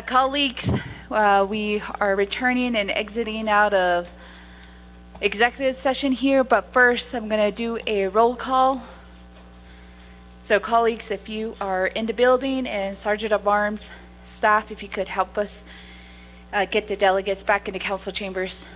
Colleagues, we are returning and exiting out of executive session here, but first I'm going to do a roll call. So colleagues, if you are in the building, and Sergeant of Arms staff, if you could help us get the delegates back into council chambers.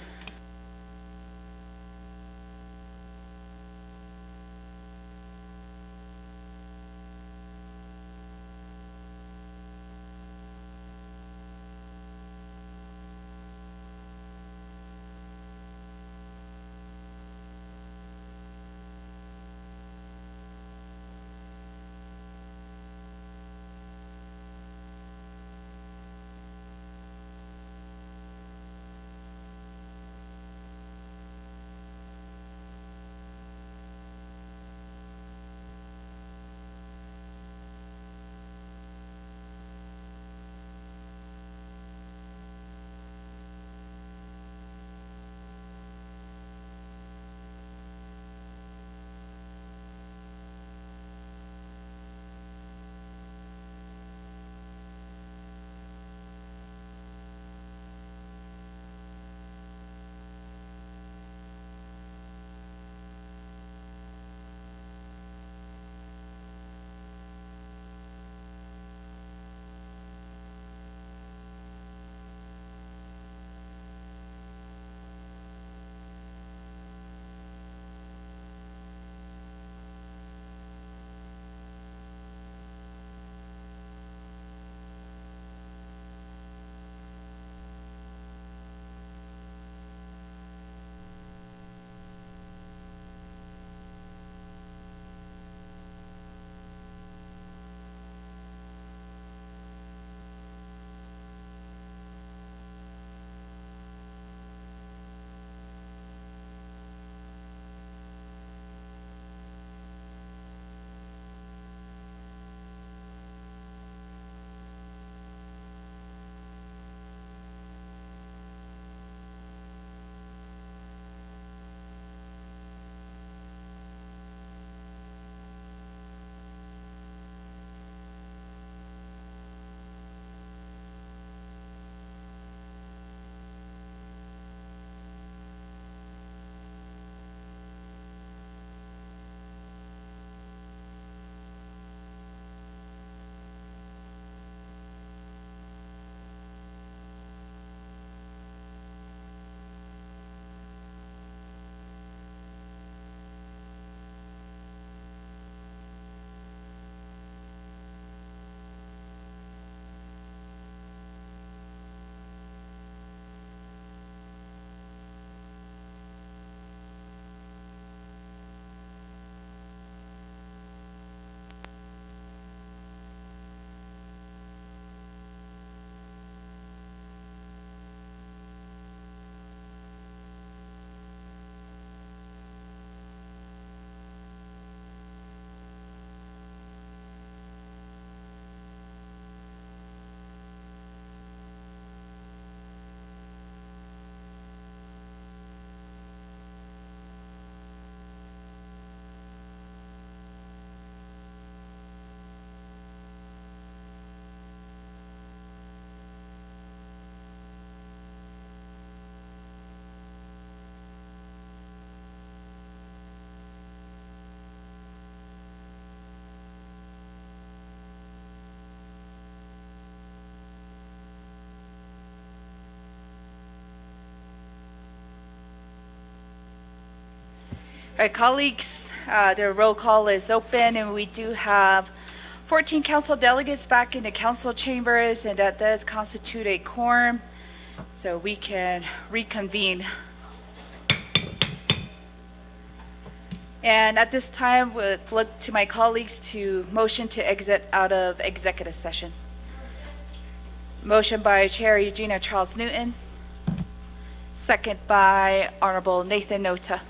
All right, colleagues, the roll call is open, and we do have 14 council delegates back in the council chambers, and that does constitute a quorum, so we can reconvene. And at this time, we'll look to my colleagues to motion to exit out of executive session. Motion by Chair Eugenia Charles Newton, second by Honorable Nathan Nota.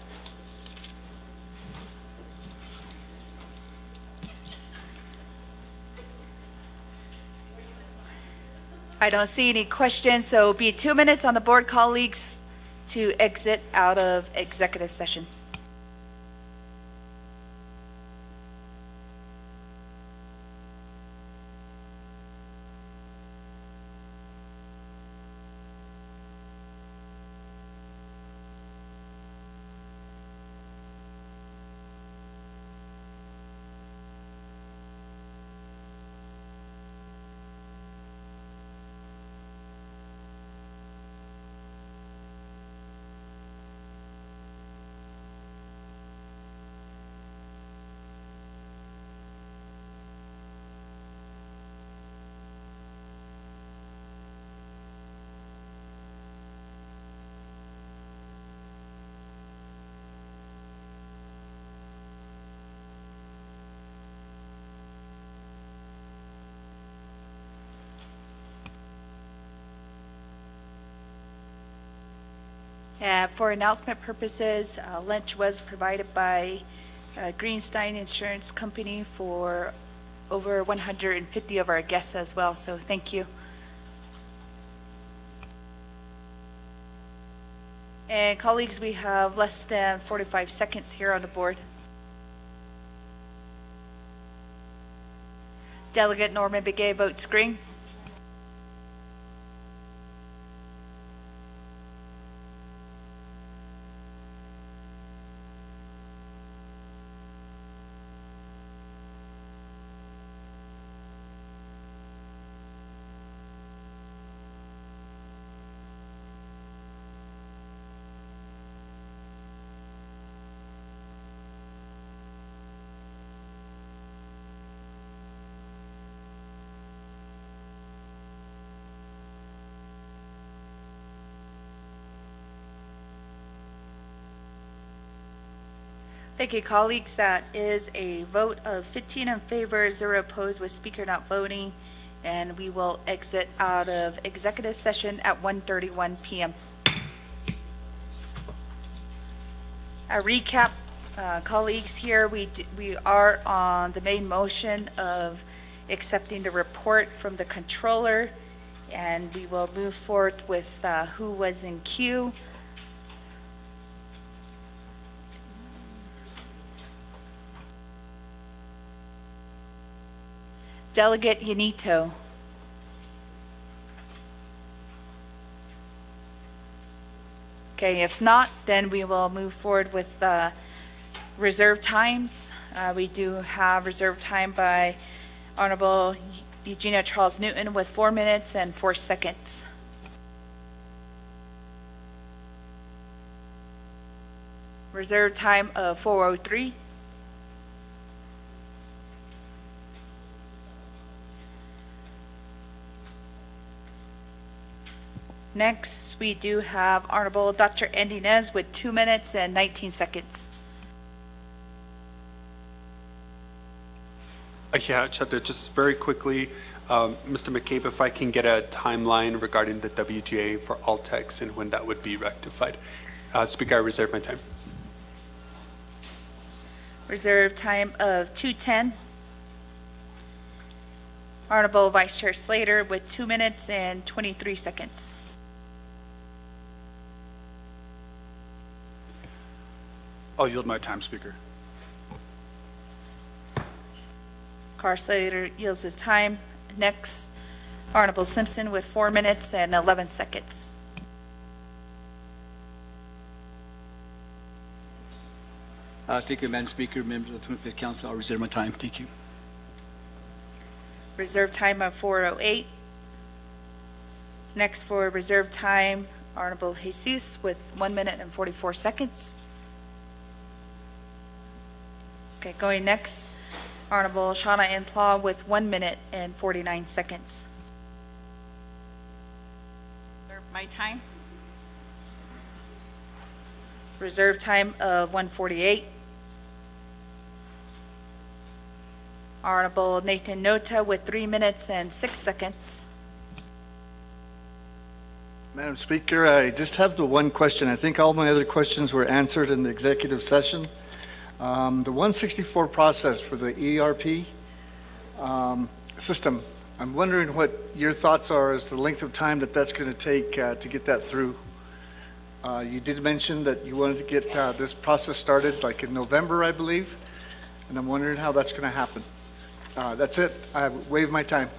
I don't see any questions, so it'll be 2 minutes on the board, colleagues, to exit out of executive session. For announcement purposes, lunch was provided by Greenstein Insurance Company for over 150 of our guests as well, so thank you. And colleagues, we have less than 45 seconds here on the board. Delegate Norman Begay votes green. Thank you, colleagues. That is a vote of 15 in favor, 0 opposed, with speaker not voting, and we will exit out of executive session at 1:31 p.m. A recap, colleagues, here we are on the main motion of accepting the report from the controller, and we will move forward with who was in queue. Delegate Yanito. Okay, if not, then we will move forward with reserve times. We do have reserve time by Honorable Eugenia Charles Newton with 4 minutes and 4 seconds. Reserve time of 4:03. Next, we do have Honorable Dr. Andy Nez with 2 minutes and 19 seconds. Yeah, Chapter, just very quickly, Mr. McCabe, if I can get a timeline regarding the WGA for all techs and when that would be rectified. Speaker, I reserve my time. Reserve time of 2:10. Honorable Vice Chair Slater with 2 minutes and 23 seconds. I'll yield my time, Speaker. Carl Slater yields his time. Next, Honorable Simpson with 4 minutes and 11 seconds. Thank you, Madam Speaker, members of the 25th Council. I'll reserve my time. Thank you. Reserve time of 4:08. Next, for reserve time, Honorable Jesus with 1 minute and 44 seconds. Okay, going next, Honorable Shauna Enplaw with 1 minute and 49 seconds. My time. Reserve time of 1:48. Honorable Nathan Nota with 3 minutes and 6 seconds. Madam Speaker, I just have the one question. I think all my other questions were answered in the executive session. The 164 process for the ERP system, I'm wondering what your thoughts are as to the length of time that that's going to take to get that through. You did mention that you wanted to get this process started like in November, I believe, and I'm wondering how that's going to happen. That's it. I waive my time.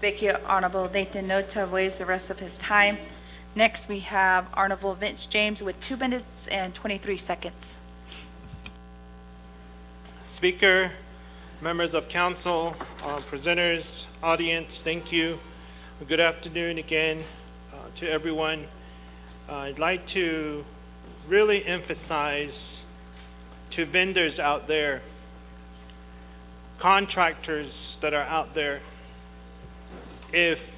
Thank you. Honorable Nathan Nota waives the rest of his time. Next, we have Honorable Vince James with 2 minutes and 23 seconds. Speaker, members of council, presenters, audience, thank you. Good afternoon again to everyone. I'd like to really emphasize to vendors out there, contractors that are out there, if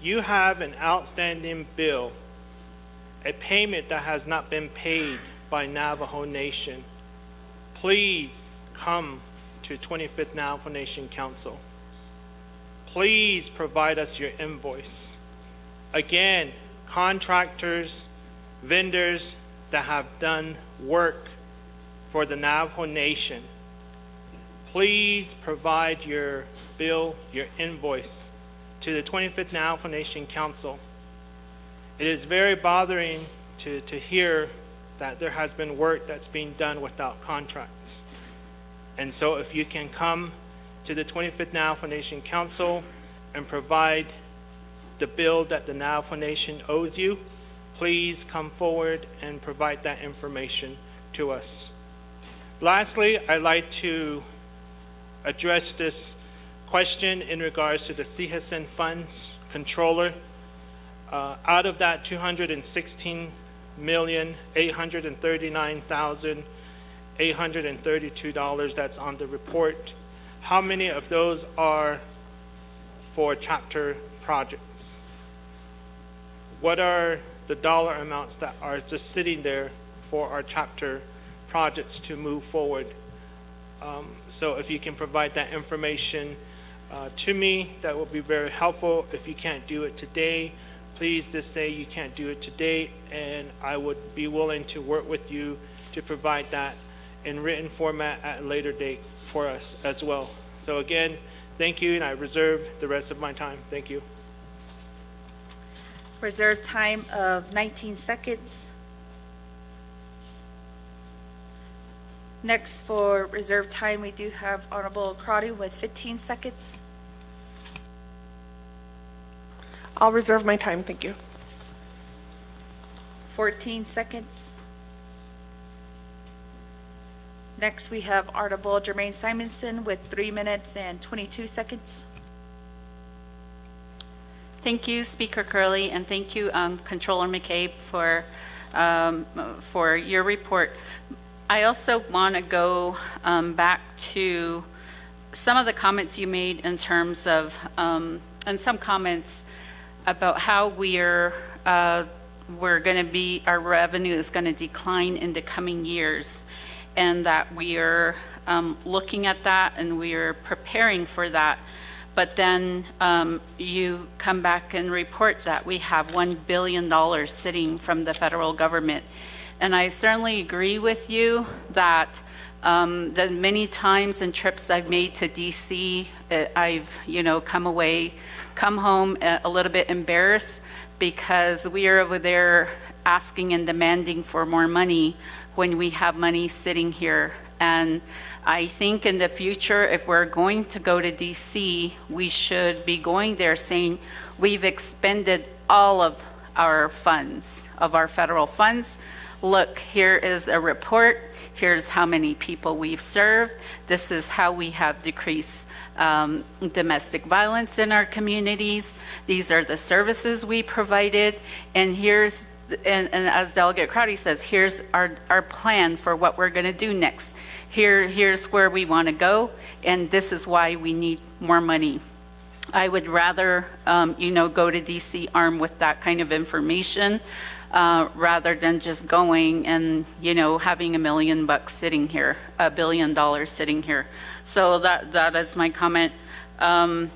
you have an outstanding bill, a payment that has not been paid by Navajo Nation, please come to 25th Navajo Nation Council. Please provide us your invoice. Again, contractors, vendors that have done work for the Navajo Nation, please provide your bill, your invoice to the 25th Navajo Nation Council. It is very bothering to hear that there has been work that's being done without contracts. And so if you can come to the 25th Navajo Nation Council and provide the bill that the Navajo Nation owes you, please come forward and provide that information to us. Lastly, I'd like to address this question in regards to the CHSN funds controller. Out of that $216,839,832 that's on the report, how many of those are for chapter projects? What are the dollar amounts that are just sitting there for our chapter projects to move forward? So if you can provide that information to me, that would be very helpful. If you can't do it today, please just say you can't do it today, and I would be willing to work with you to provide that in written format at a later date for us as well. So again, thank you, and I reserve the rest of my time. Thank you. Reserved time of 19 seconds. Next, for reserved time, we do have Honorable Crotty with 15 seconds. I'll reserve my time, thank you. 14 seconds. Next, we have Honorable Jermaine Simonson with 3 minutes and 22 seconds. Thank you, Speaker Curley, and thank you, Controller McCabe, for your report. I also want to go back to some of the comments you made in terms of, and some comments about how we're going to be, our revenue is going to decline in the coming years, and that we are looking at that and we are preparing for that. But then you come back and report that we have $1 billion sitting from the federal government. And I certainly agree with you that the many times and trips I've made to DC, I've, come home a little bit embarrassed because we are over there asking and demanding for more money when we have money sitting here. And I think in the future, if we're going to go to DC, we should be going there saying we've expended all of our funds, of our federal funds. Look, here is a report. Here's how many people we've served. This is how we have decreased domestic violence in our communities. These are the services we provided. And here's, and as Delegate Crowdy says, here's our plan for what we're going to do next. Here's where we want to go, and this is why we need more money. I would rather, go to DC armed with that kind of information rather than just going and, having $1 million sitting here, $1 billion sitting here. So that is my comment. I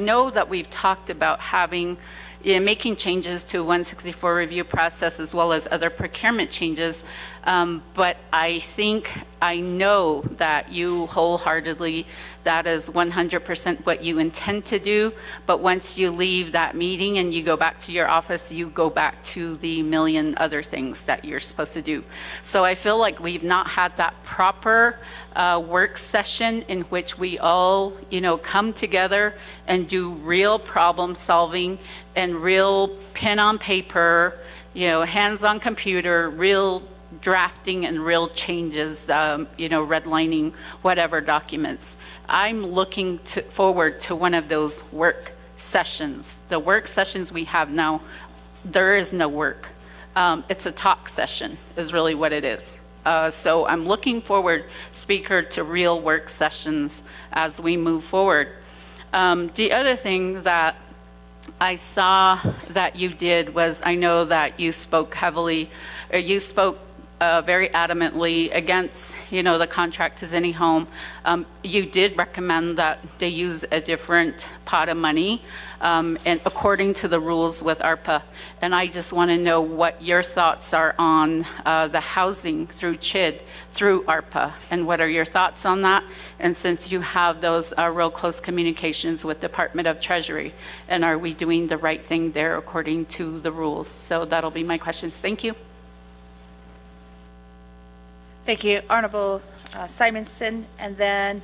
know that we've talked about making changes to 164 review process as well as other procurement changes, but I know that you wholeheartedly, that is 100% what you intend to do, but once you leave that meeting and you go back to your office, you go back to the million other things that you're supposed to do. So I feel like we've not had that proper work session in which we all, come together and do real problem solving and real pen on paper, hands on computer, real drafting and real changes, redlining, whatever documents. I'm looking forward to one of those work sessions. The work sessions we have now, there is no work. It's a talk session is really what it is. So I'm looking forward, Speaker, to real work sessions as we move forward. The other thing that I saw that you did was, I know that you spoke very adamantly against, the contract to Zinni Home. You did recommend that they use a different pot of money, and according to the rules with ARPA. And I just want to know what your thoughts are on the housing through CHID, through ARPA, and what are your thoughts on that? And since you have those real close communications with Department of Treasury, and are we doing the right thing there according to the rules? So that'll be my questions. Thank you. Thank you, Honorable Simonson. And then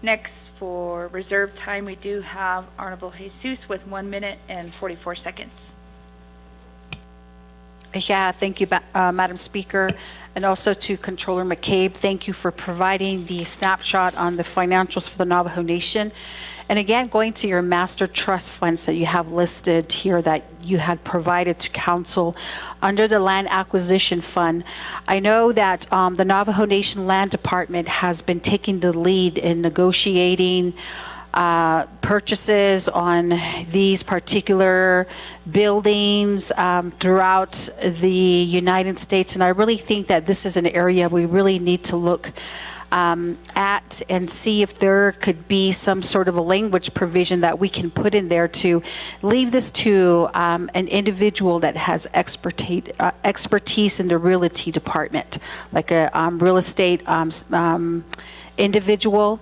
next for reserve time, we do have Honorable Jesus with 1 minute and 44 seconds. Yeah, thank you, Madam Speaker, and also to Controller McCabe. Thank you for providing the snapshot on the financials for the Navajo Nation. And again, going to your master trust funds that you have listed here that you had provided to council under the land acquisition fund. I know that the Navajo Nation Land Department has been taking the lead in negotiating purchases on these particular buildings throughout the United States. And I really think that this is an area we really need to look at and see if there could be some sort of a language provision that we can put in there to leave this to an individual that has expertise in the realty department, like a real estate individual.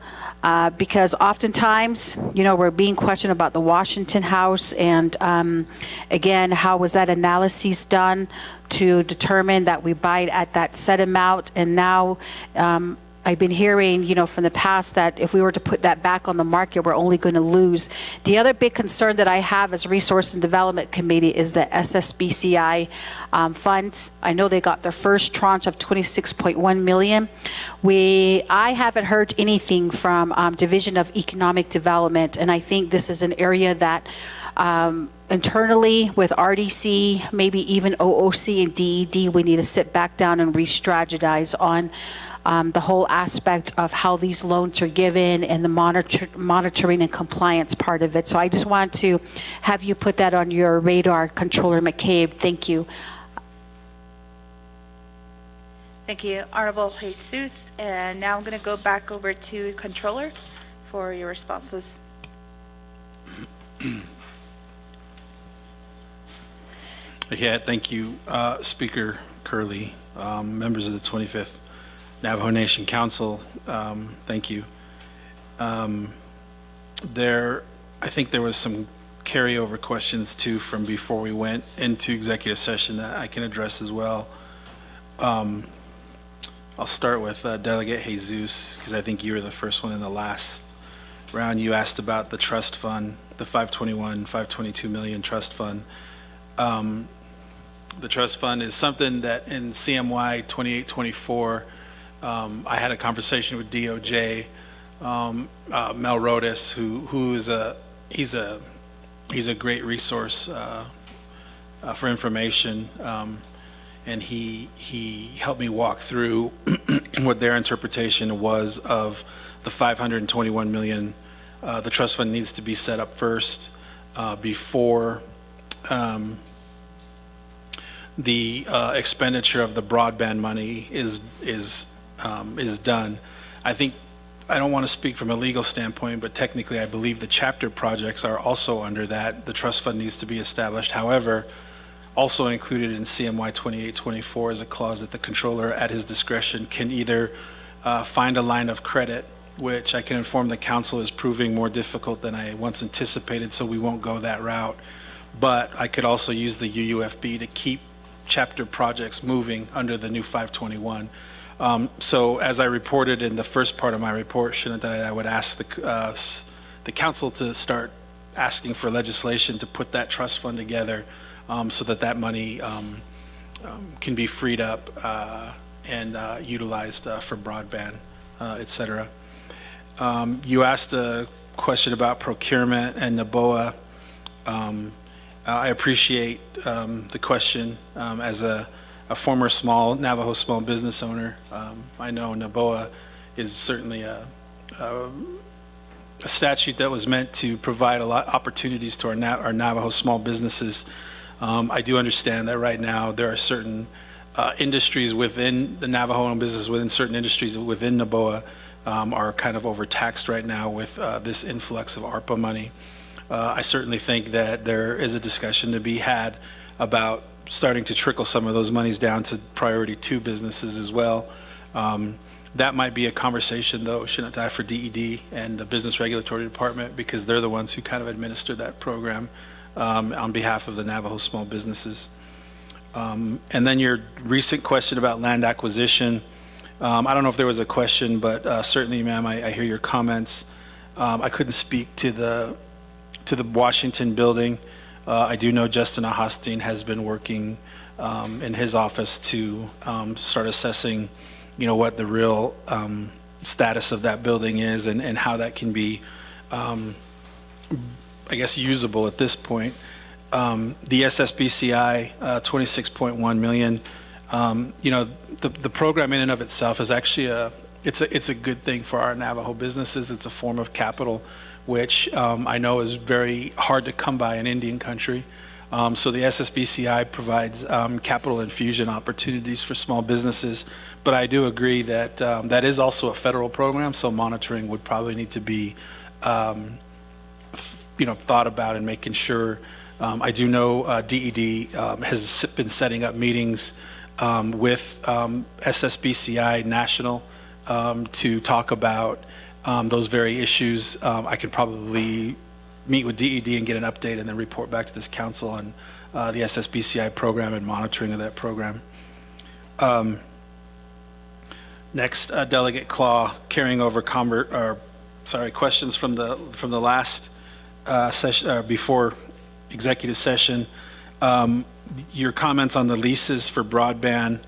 Because oftentimes, we're being questioned about the Washington House, and again, how was that analysis done to determine that we buy it at that set amount? And now I've been hearing, from the past that if we were to put that back on the market, we're only going to lose. The other big concern that I have as Resource and Development Committee is the SSBCI funds. I know they got their first tranche of $26.1 million. I haven't heard anything from Division of Economic Development, and I think this is an area that internally with RDC, maybe even OOC and DED, we need to sit back down and re-strategize on the whole aspect of how these loans are given and the monitoring and compliance part of it. So I just want to have you put that on your radar, Controller McCabe. Thank you. Thank you, Honorable Jesus. And now I'm going to go back over to Controller for your responses. Yeah, thank you, Speaker Curley, members of the 25th Navajo Nation Council. Thank you. I think there was some carryover questions too from before we went into executive session that I can address as well. I'll start with Delegate Jesus, because I think you were the first one in the last round. You asked about the trust fund, the 522 million trust fund. The trust fund is something that in CMY 2824, I had a conversation with DOJ, Mel Rodas, who is he's a great resource for information, and he helped me walk through what their interpretation was of the 521 million. The trust fund needs to be set up first before the expenditure of the broadband money is done. I don't want to speak from a legal standpoint, but technically I believe the chapter projects are also under that. The trust fund needs to be established. However, also included in CMY 2824 is a clause that the controller at his discretion can either find a line of credit, which I can inform the council is proving more difficult than I once anticipated, so we won't go that route. But I could also use the UUFB to keep chapter projects moving under the new 521. So as I reported in the first part of my report, shouldn't I would ask the council to start asking for legislation to put that trust fund together so that money can be freed up and utilized for broadband, et cetera. You asked a question about procurement and NABOA. I appreciate the question. As a former Navajo small business owner, I know NABOA is certainly a statute that was meant to provide a lot of opportunities to our Navajo small businesses. I do understand that right now there are certain industries within the Navajo business, within certain industries within NABOA, are kind of overtaxed right now with this influx of ARPA money. I certainly think that there is a discussion to be had about starting to trickle some of those monies down to priority 2 businesses as well. That might be a conversation, though, shouldn't die for DED and the Business Regulatory Department, because they're the ones who kind of administer that program on behalf of the Navajo small businesses. And then your recent question about land acquisition, I don't know if there was a question, but certainly, ma'am, I hear your comments. I couldn't speak to the Washington building. I do know Justin Ahostin has been working in his office to start assessing, what the real status of that building is and how that can be, I guess, usable at this point. The SSBCI, 26.1 million, the program in and of itself is actually it's a good thing for our Navajo businesses. It's a form of capital, which I know is very hard to come by in Indian country. So the SSBCI provides capital infusion opportunities for small businesses. But I do agree that that is also a federal program, so monitoring would probably need to be, thought about and making sure. I do know DED has been setting up meetings with SSBCI National to talk about those very issues. I can probably meet with DED and get an update and then report back to this council on the SSBCI program and monitoring of that program. Next, Delegate Claw, carrying over questions from the last session before executive session. Your comments on the leases for broadband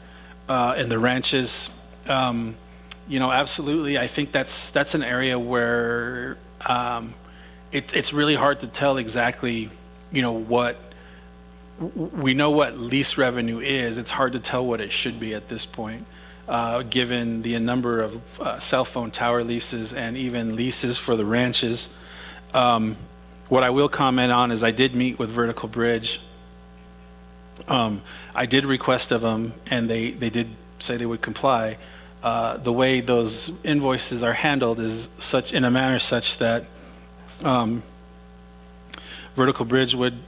and the ranches. Absolutely. I think that's an area where it's really hard to tell exactly, what we know what lease revenue is. It's hard to tell what it should be at this point, given the number of cell phone tower leases and even leases for the ranches. What I will comment on is I did meet with Vertical Bridge. I did request of them, and they did say they would comply. The way those invoices are handled is in a manner such that Vertical Bridge would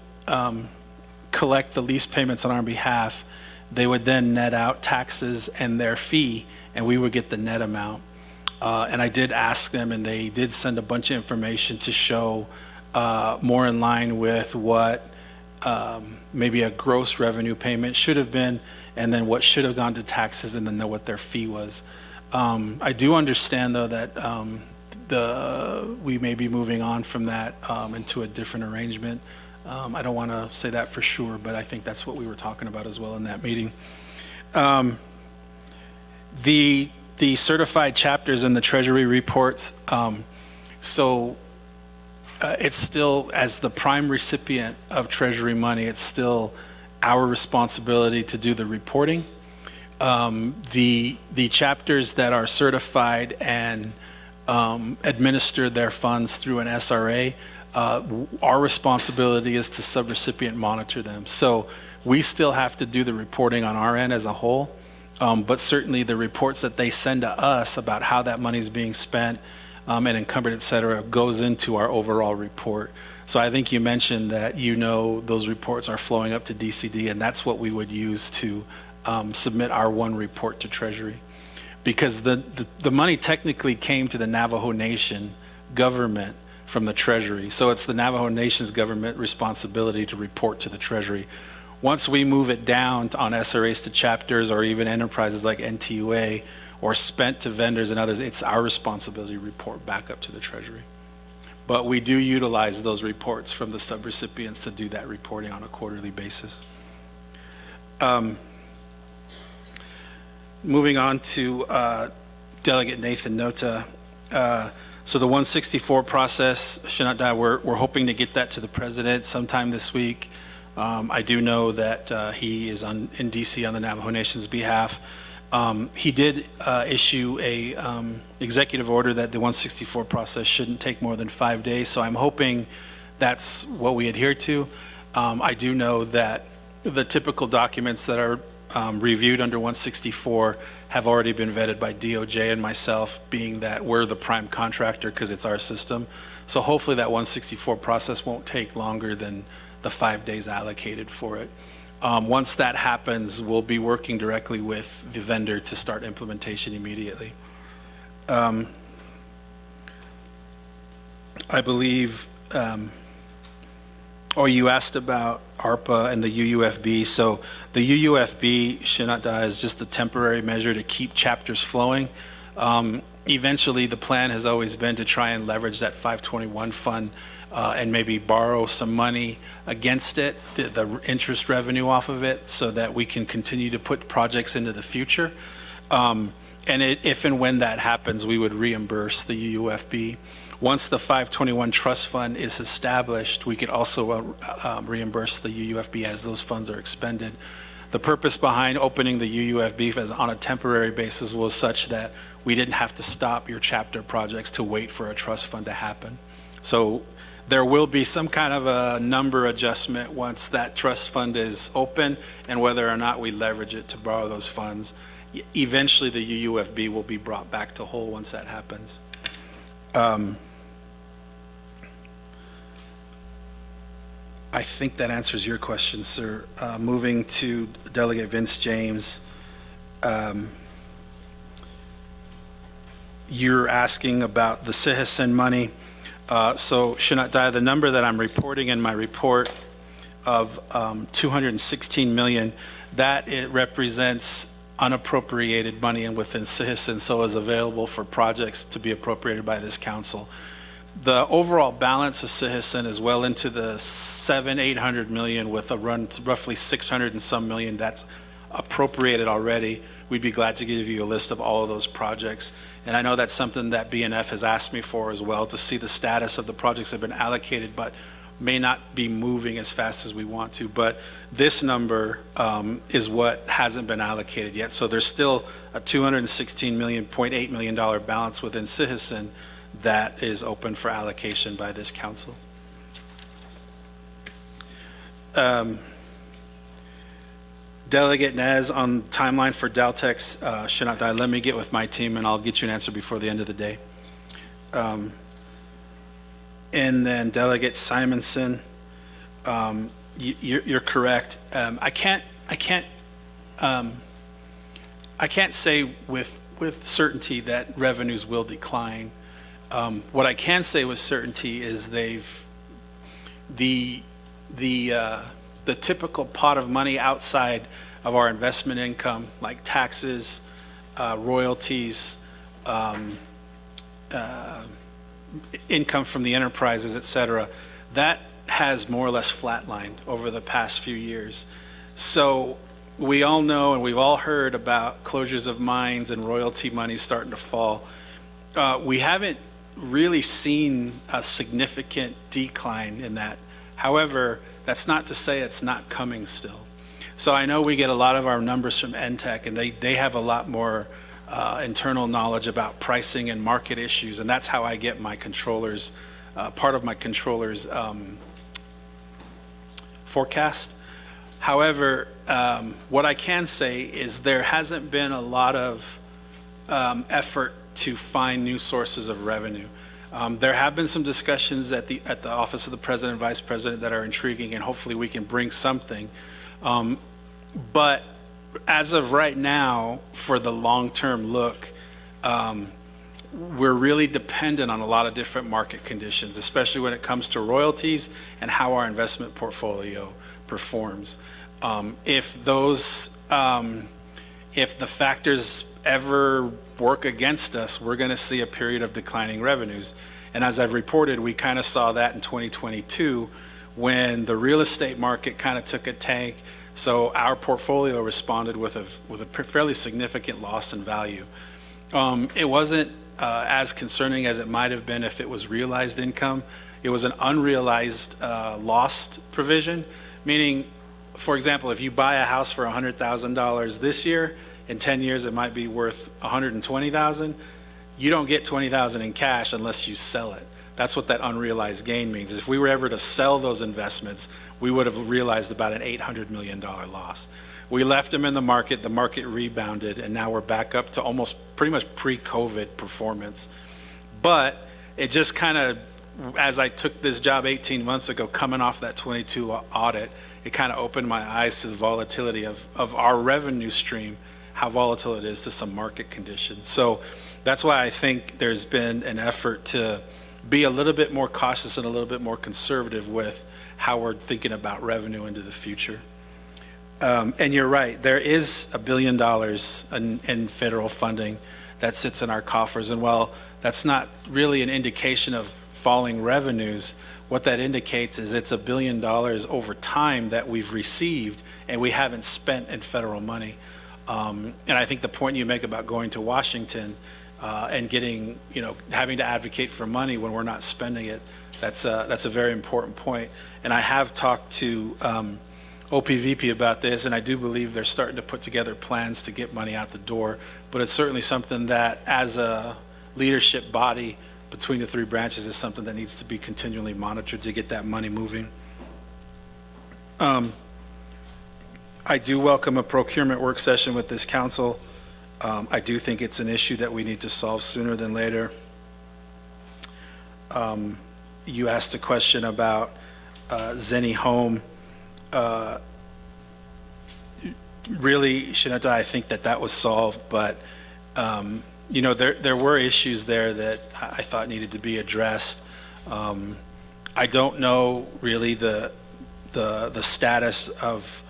collect the lease payments on our behalf. They would then net out taxes and their fee, and we would get the net amount. And I did ask them, and they did send a bunch of information to show more in line with what maybe a gross revenue payment should have been, and then what should have gone to taxes, and then know what their fee was. I do understand, though, that we may be moving on from that into a different arrangement. I don't want to say that for sure, but I think that's what we were talking about as well in that meeting. The certified chapters in the Treasury reports, it's still, as the prime recipient of Treasury money, it's still our responsibility to do the reporting. The chapters that are certified and administer their funds through an SRA, our responsibility is to subrecipient monitor them. So we still have to do the reporting on our end as a whole, but certainly the reports that they send to us about how that money is being spent and encumbered, et cetera, goes into our overall report. So I think you mentioned that those reports are flowing up to DCD, and that's what we would use to submit our one report to Treasury. Because the money technically came to the Navajo Nation government from the Treasury. So it's the Navajo Nation's government responsibility to report to the Treasury. Once we move it down on SRAs to chapters or even enterprises like NTUA or spent to vendors and others, it's our responsibility to report back up to the Treasury. But we do utilize those reports from the subrecipients to do that reporting on a quarterly basis. Moving on to Delegate Nathan Nota. So the 164 process, Shinat, we're hoping to get that to the president sometime this week. I do know that he is in DC on the Navajo Nation's behalf. He did issue a executive order that the 164 process shouldn't take more than 5 days. So I'm hoping that's what we adhere to. I do know that the typical documents that are reviewed under 164 have already been vetted by DOJ and myself, being that we're the prime contractor because it's our system. So hopefully that 164 process won't take longer than the 5 days allocated for it. Once that happens, we'll be working directly with the vendor to start implementation immediately. I believe, you asked about ARPA and the UUFB. So the UUFB, Shinat-Da, is just a temporary measure to keep chapters flowing. Eventually, the plan has always been to try and leverage that 521 fund and maybe borrow some money against it, the interest revenue off of it, so that we can continue to put projects into the future. If and when that happens, we would reimburse the UUFB. Once the 521 trust fund is established, we could also reimburse the UUFB as those funds are expended. The purpose behind opening the UUFB as on a temporary basis was such that we didn't have to stop your chapter projects to wait for a trust fund to happen. So there will be some kind of a number adjustment once that trust fund is open and whether or not we leverage it to borrow those funds. Eventually, the UUFB will be brought back to whole once that happens. I think that answers your question, sir. Moving to Delegate Vince James. You're asking about the citizen money. So Shinat-Da, the number that I'm reporting in my report of 216 million, that it represents unappropriated money and within citizen, so is available for projects to be appropriated by this council. The overall balance of citizen is well into the 700-800 million, with a run to roughly 600 and some million that's appropriated already. We'd be glad to give you a list of all of those projects. And I know that's something that BNF has asked me for as well, to see the status of the projects that have been allocated, but may not be moving as fast as we want to. But this number is what hasn't been allocated yet. So there's still a $216.8 million balance within citizen that is open for allocation by this council. Delegate Nez, on timeline for Daltex, Shinat-Da, let me get with my team and I'll get you an answer before the end of the day. And then Delegate Simonson, you're correct. I can't say with certainty that revenues will decline. What I can say with certainty is the typical pot of money outside of our investment income, like taxes, royalties, income from the enterprises, et cetera, that has more or less flatlined over the past few years. So we all know and we've all heard about closures of mines and royalty money starting to fall. We haven't really seen a significant decline in that. However, that's not to say it's not coming still. So I know we get a lot of our numbers from NTEC, and they have a lot more internal knowledge about pricing and market issues, and that's how I get my controllers, part of my controllers forecast. However, what I can say is there hasn't been a lot of effort to find new sources of revenue. There have been some discussions at the Office of the President and Vice President that are intriguing, and hopefully we can bring something. But as of right now, for the long-term look, we're really dependent on a lot of different market conditions, especially when it comes to royalties and how our investment portfolio performs. If the factors ever work against us, we're going to see a period of declining revenues. And as I've reported, we kind of saw that in 2022 when the real estate market kind of took a tank. So our portfolio responded with a fairly significant loss in value. It wasn't as concerning as it might have been if it was realized income. It was an unrealized lost provision, meaning, for example, if you buy a house for $100,000 this year, in 10 years it might be worth $120,000. You don't get $20,000 in cash unless you sell it. That's what that unrealized gain means. If we were ever to sell those investments, we would have realized about an $800 million loss. We left them in the market rebounded, and now we're back up to almost pretty much pre-COVID performance. But it just kind of, as I took this job 18 months ago, coming off that 22 audit, it kind of opened my eyes to the volatility of our revenue stream, how volatile it is to some market conditions. So that's why I think there's been an effort to be a little bit more cautious and a little bit more conservative with how we're thinking about revenue into the future. And you're right, there is $1 billion in federal funding that sits in our coffers. And while that's not really an indication of falling revenues, what that indicates is it's $1 billion over time that we've received and we haven't spent in federal money. And I think the point you make about going to Washington and getting, having to advocate for money when we're not spending it, that's a very important point. And I have talked to OPVP about this, and I do believe they're starting to put together plans to get money out the door. But it's certainly something that, as a leadership body between the three branches, is something that needs to be continually monitored to get that money moving. I do welcome a procurement work session with this council. I do think it's an issue that we need to solve sooner than later. You asked a question about Zenny Home. Really, Shinata, I think that was solved, but there were issues there that I thought needed to be addressed. I don't know really the status of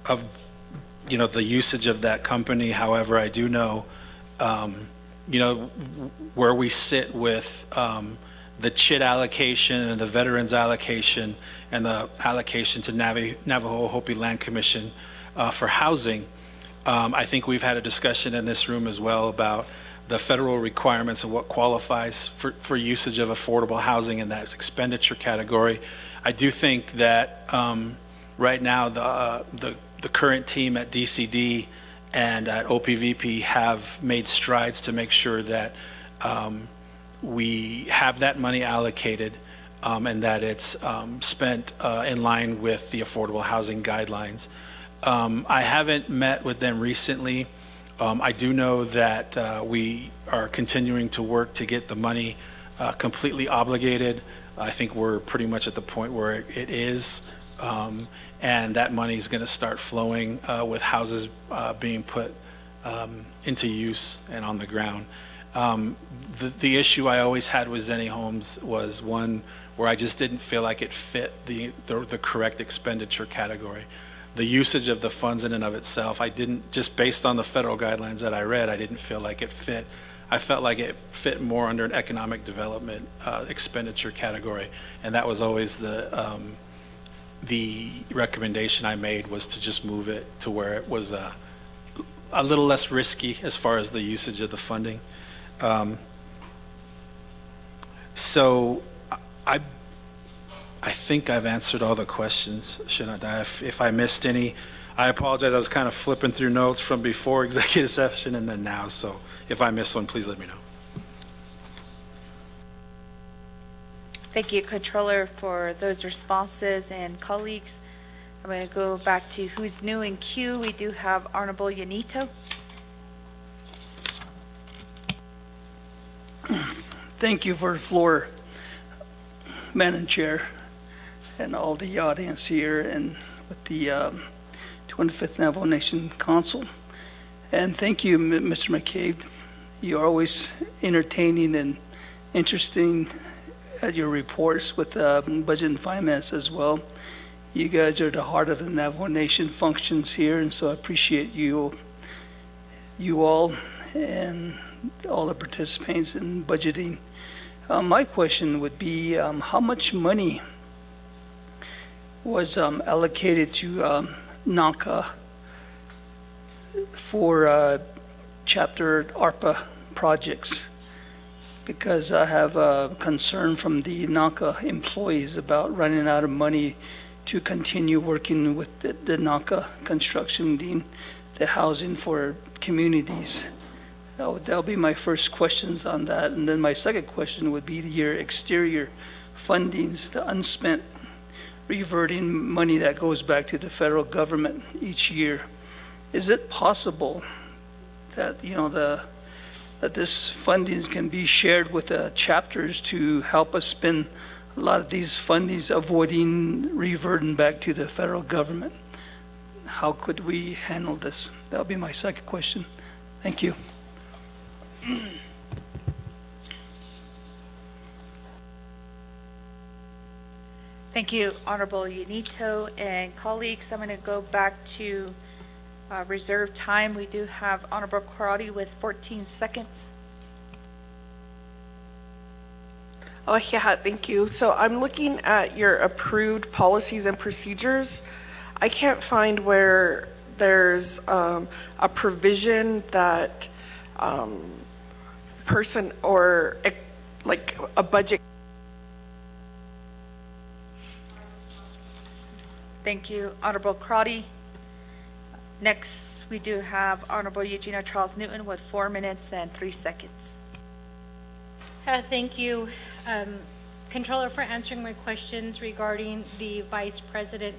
the usage of that company. However, I do know where we sit with the CHIT allocation and the veterans allocation and the allocation to Navajo Hopi Land Commission for housing. I think we've had a discussion in this room as well about the federal requirements of what qualifies for usage of affordable housing in that expenditure category. I do think that right now the current team at DCD and at OPVP have made strides to make sure that we have that money allocated and that it's spent in line with the affordable housing guidelines. I haven't met with them recently. I do know that we are continuing to work to get the money completely obligated. I think we're pretty much at the point where it is, and that money is going to start flowing with houses being put into use and on the ground. The issue I always had with Zenny Homes was one where I just didn't feel like it fit the correct expenditure category. The usage of the funds in and of itself, I didn't, just based on the federal guidelines that I read, I didn't feel like it fit. I felt like it fit more under an economic development expenditure category, and that was always the recommendation I made, was to just move it to where it was a little less risky as far as the usage of the funding. So I think I've answered all the questions, Shinada. If I missed any, I apologize. I was kind of flipping through notes from before executive session and then now, so if I missed one, please let me know. Thank you, Controller, for those responses, and colleagues. I'm going to go back to who's new in queue. We do have Honorable Yanito. Thank you for the floor, Madam Chair, and all the audience here, and with the 25th Navajo Nation Council. And thank you, Mr. McCabe. You're always entertaining and interesting at your reports with budget and finance as well. You guys are the heart of the Navajo Nation functions here, and so I appreciate you all and all the participants in budgeting. My question would be, how much money was allocated to NACA for chapter ARPA projects? Because I have a concern from the NACA employees about running out of money to continue working with the NACA construction, the housing for communities. That'll be my first questions on that. And then my second question would be your exterior fundings, the unspent reverting money that goes back to the federal government each year. is it possible that, that this fundings can be shared with the chapters to help us spend a lot of these fundings, avoiding reverting back to the federal government? How could we handle this? That would be my second question. Thank you. Thank you, Honorable Unito and colleagues. I'm going to go back to reserve time. We do have Honorable Karate with 14 seconds. Oh, yeah, thank you. So I'm looking at your approved policies and procedures. I can't find where there's a provision that person or like a budget. Thank you, Honorable Karate. Next, we do have Honorable Eugenia Charles Newton with 4 minutes and 3 seconds. Thank you, Controller, for answering my questions regarding the Vice President.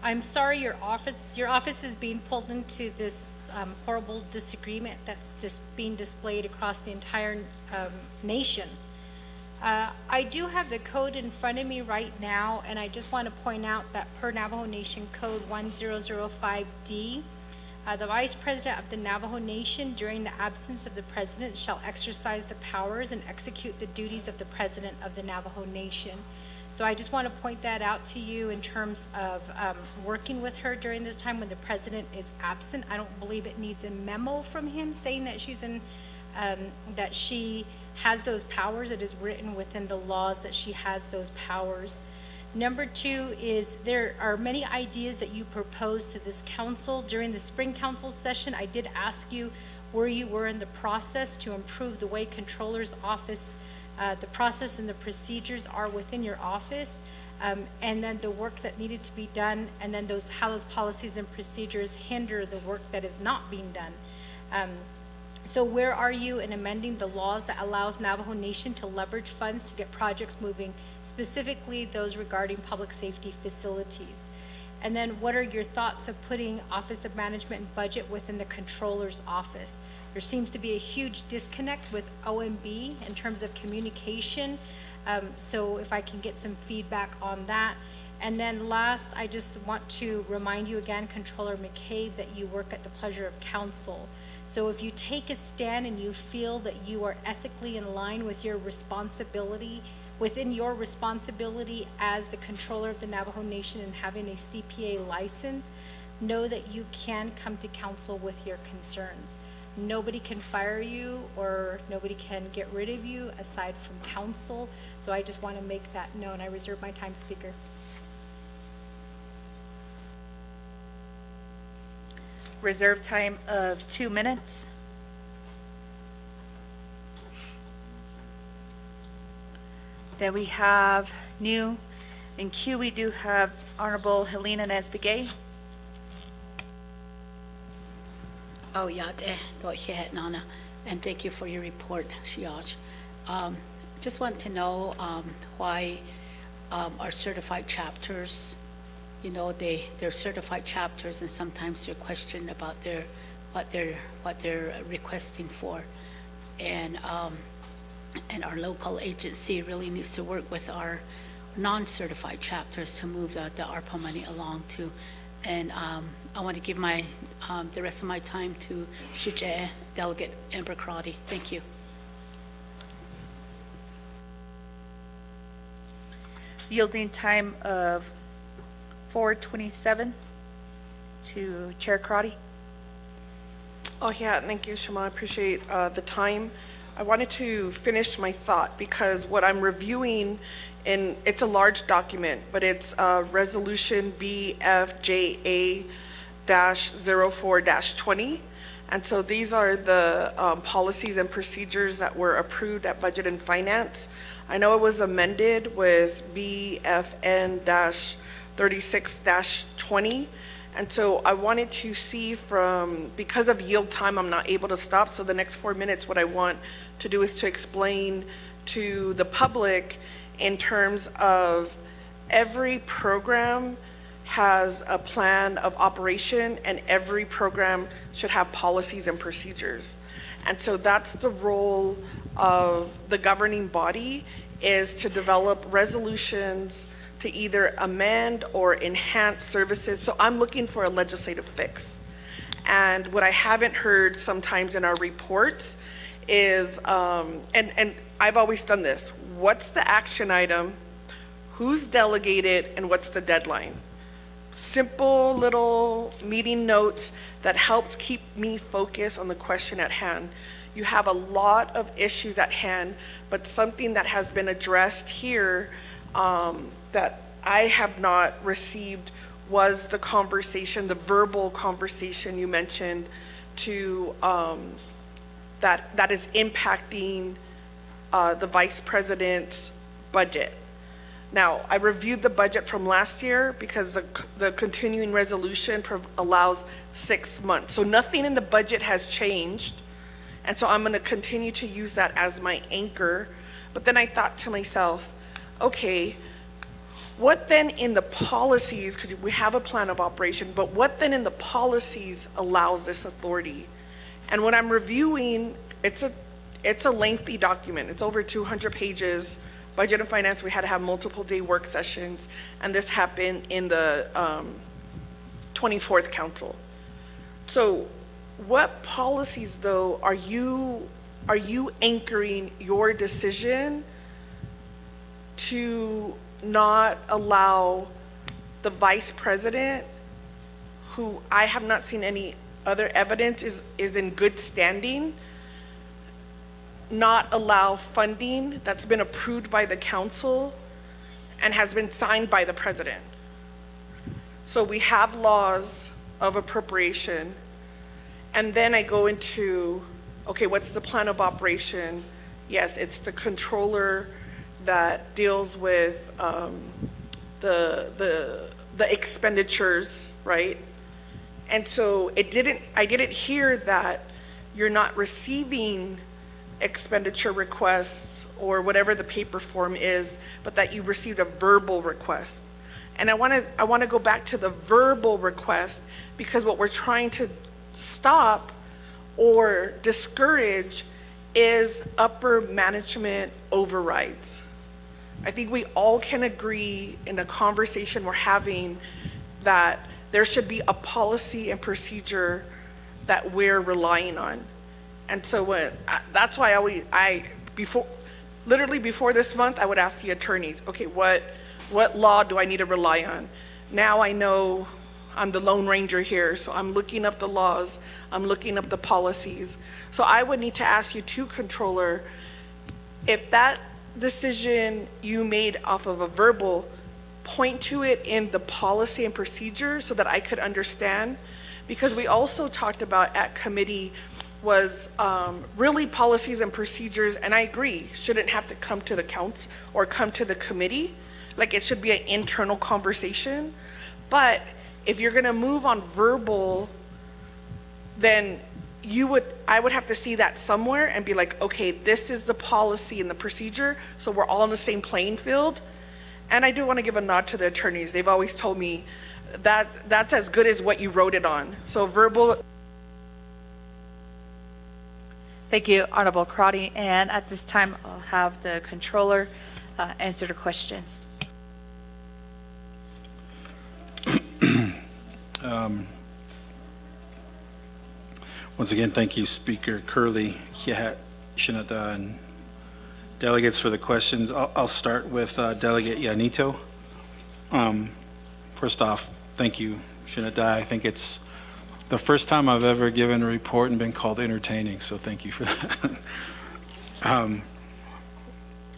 I'm sorry your office is being pulled into this horrible disagreement that's just being displayed across the entire nation. I do have the code in front of me right now, and I just want to point out that per Navajo Nation Code 1005D, the Vice President of the Navajo Nation, during the absence of the President, shall exercise the powers and execute the duties of the President of the Navajo Nation. So I just want to point that out to you in terms of working with her during this time when the President is absent. I don't believe it needs a memo from him saying that that she has those powers. It is written within the laws that she has those powers. Number two is there are many ideas that you proposed to this council. During the spring council session, I did ask you where you were in the process to improve the way Controller's office, the process and the procedures are within your office, and then the work that needed to be done, and then how those policies and procedures hinder the work that is not being done. So where are you in amending the laws that allows Navajo Nation to leverage funds to get projects moving, specifically those regarding public safety facilities? And then what are your thoughts of putting Office of Management and Budget within the Controller's office? There seems to be a huge disconnect with OMB in terms of communication. So if I can get some feedback on that. And then last, I just want to remind you again, Controller McCabe, that you work at the pleasure of council. So if you take a stand and you feel that you are ethically in line with your responsibility, within your responsibility as the Controller of the Navajo Nation and having a CPA license, know that you can come to council with your concerns. Nobody can fire you or nobody can get rid of you aside from council. So I just want to make that known. I reserve my time, Speaker. Reserve time of 2 minutes. Then we have new in queue. We do have Honorable Helena Nesbigay. Oh, yeah, Nana, and thank you for your report, Shiaj. Just want to know why our certified chapters, they're certified chapters, and sometimes they're questioned about what they're requesting for, and our local agency really needs to work with our non-certified chapters to move the ARPA money along too. And I want to give the rest of my time to Shijie, Delegate Amber Crotty. Thank you. Yielding time of 4:27 to Chair Crotty. Oh, yeah, thank you, Shema. I appreciate the time. I wanted to finish my thought because what I'm reviewing, and it's a large document, but it's Resolution BFJA-04-20. And so these are the policies and procedures that were approved at Budget and Finance. I know it was amended with BFN-36-20. And so I wanted to see because of yield time, I'm not able to stop. So the next 4 minutes, what I want to do is to explain to the public in terms of every program has a plan of operation, and every program should have policies and procedures. And so that's the role of the governing body, is to develop resolutions to either amend or enhance services. So I'm looking for a legislative fix. And what I haven't heard sometimes in our reports is, and I've always done this, what's the action item, who's delegated, and what's the deadline? Simple little meeting notes that helps keep me focused on the question at hand. You have a lot of issues at hand, but something that has been addressed here that I have not received was the conversation, the verbal conversation you mentioned to that is impacting the vice president's budget. Now, I reviewed the budget from last year because the continuing resolution allows 6 months. So nothing in the budget has changed. And so I'm going to continue to use that as my anchor. But then I thought to myself, okay, what then in the policies, because we have a plan of operation, but what then in the policies allows this authority? And when I'm reviewing, it's a lengthy document. It's over 200 pages. Budget and Finance, we had to have multiple day work sessions, and this happened in the 24th Council. So what policies, though, are you anchoring your decision to not allow the vice president, who I have not seen any other evidence is in good standing, not allow funding that's been approved by the council and has been signed by the president? So we have laws of appropriation, and then I go into, okay, what's the plan of operation? Yes, it's the controller that deals with the expenditures, right? And so I didn't hear that you're not receiving expenditure requests or whatever the paper form is, but that you received a verbal request. And I want to go back to the verbal request, because what we're trying to stop or discourage is upper management overrides. I think we all can agree in the conversation we're having that there should be a policy and procedure that we're relying on. And so that's why before this month, I would ask the attorneys, okay, what law do I need to rely on? Now I know I'm the Lone Ranger here, so I'm looking up the laws, I'm looking up the policies. So I would need to ask you too, Controller, if that decision you made off of a verbal, point to it in the policy and procedure so that I could understand. Because we also talked about at committee was really policies and procedures, and I agree, shouldn't have to come to the council or come to the committee. Like, it should be an internal conversation. But if you're gonna move on verbal, then I would have to see that somewhere and be like, okay, this is the policy and the procedure, so we're all on the same playing field. And I do want to give a nod to the attorneys. They've always told me that that's as good as what you wrote it on. So verbal. Thank you, Honorable Karate. And at this time, I'll have the controller answer the questions. Once again, thank you, Speaker Curley, Shinata, and delegates for the questions. I'll start with Delegate Yanito. First off, thank you, Shinata. I think it's the first time I've ever given a report and been called entertaining, so thank you for that.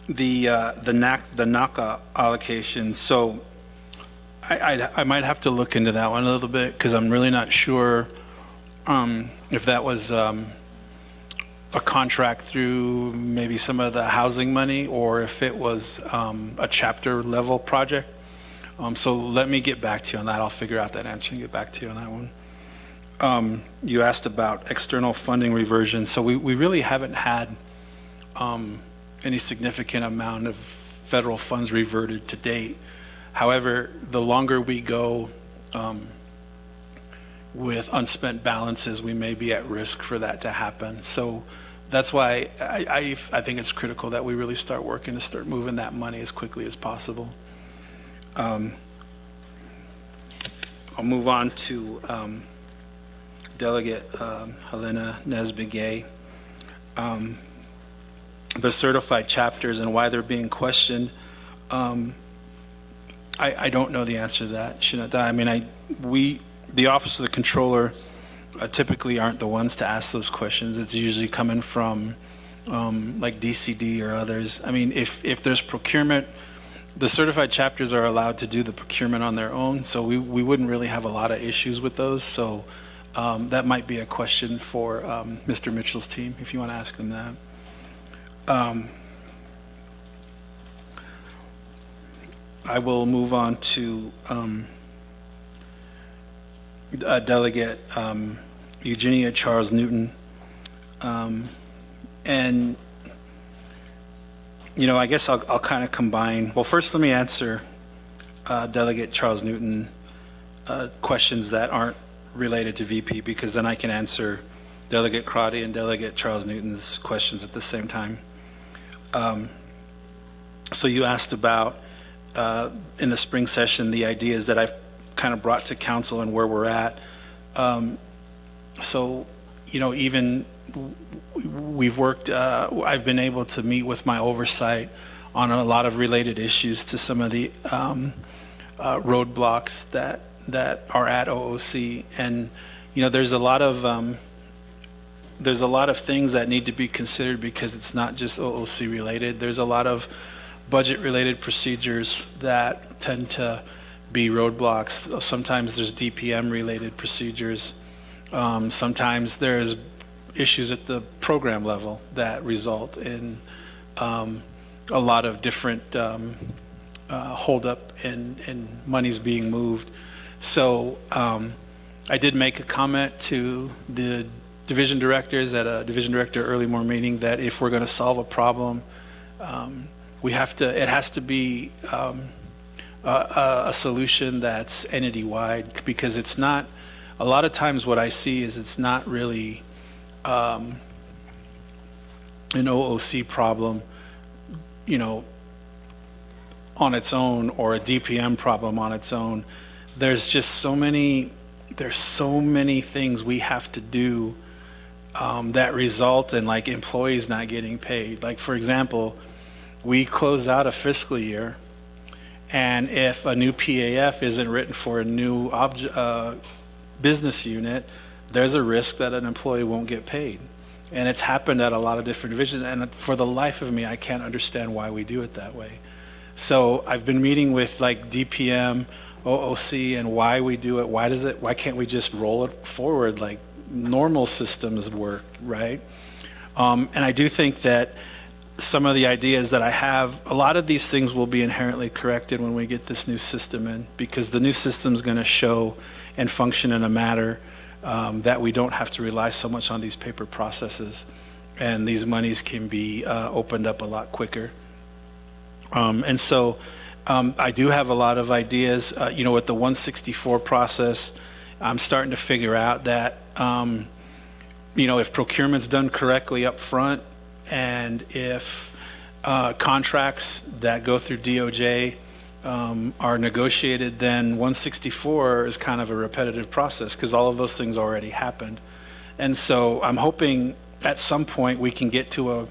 The NACA allocation, so I might have to look into that one a little bit, because I'm really not sure if that was a contract through maybe some of the housing money, or if it was a chapter level project. So let me get back to you on that. I'll figure out that answer and get back to you on that one. You asked about external funding reversion. So we really haven't had any significant amount of federal funds reverted to date. However, the longer we go with unspent balances, we may be at risk for that to happen. So that's why I think it's critical that we really start working to start moving that money as quickly as possible. I'll move on to Delegate Helena Nesbigay. The certified chapters and why they're being questioned. I don't know the answer to that, Shinata. I mean, the Office of the Controller typically aren't the ones to ask those questions. It's usually coming from like DCD or others. I mean, if there's procurement, the certified chapters are allowed to do the procurement on their own, so we wouldn't really have a lot of issues with those. So that might be a question for Mr. Mitchell's team, if you want to ask them that. I will move on to Delegate Eugenia Charles Newton. And, you know, I guess I'll kind of combine. Well, first let me answer Delegate Charles Newton questions that aren't related to VP, because then I can answer Delegate Crotty and Delegate Charles Newton's questions at the same time. So you asked about, in the spring session, the ideas that I've kind of brought to council and where we're at. So, you know, even we've worked, I've been able to meet with my oversight on a lot of related issues to some of the roadblocks that are at OOC. And, you know, there's a lot of things that need to be considered, because it's not just OOC related. There's a lot of budget related procedures that tend to be roadblocks. Sometimes there's DPM related procedures. Sometimes there's issues at the program level that result in a lot of different holdup and monies being moved. So I did make a comment to the division directors at a division director early morning meeting that if we're going to solve a problem, it has to be a solution that's entity-wide, because it's not, a lot of times what I see is it's not really an OOC problem, you know, on its own, or a DPM problem on its own. There's so many things we have to do that result in like employees not getting paid. Like, for example, we close out a fiscal year, and if a new PAF isn't written for a new business unit, there's a risk that an employee won't get paid. And it's happened at a lot of different divisions, and for the life of me, I can't understand why we do it that way. So I've been meeting with like DPM, OOC, and why we do it. Why can't we just roll it forward like normal systems work, right? And I do think that some of the ideas that I have, a lot of these things will be inherently corrected when we get this new system in, because the new system is going to show and function in a manner that we don't have to rely so much on these paper processes, and these monies can be opened up a lot quicker. And so I do have a lot of ideas. You know, with the 164 process, I'm starting to figure out that, you know, if procurement's done correctly up front, and if contracts that go through DOJ are negotiated, then 164 is kind of a repetitive process, because all of those things already happened. And so I'm hoping at some point we can get to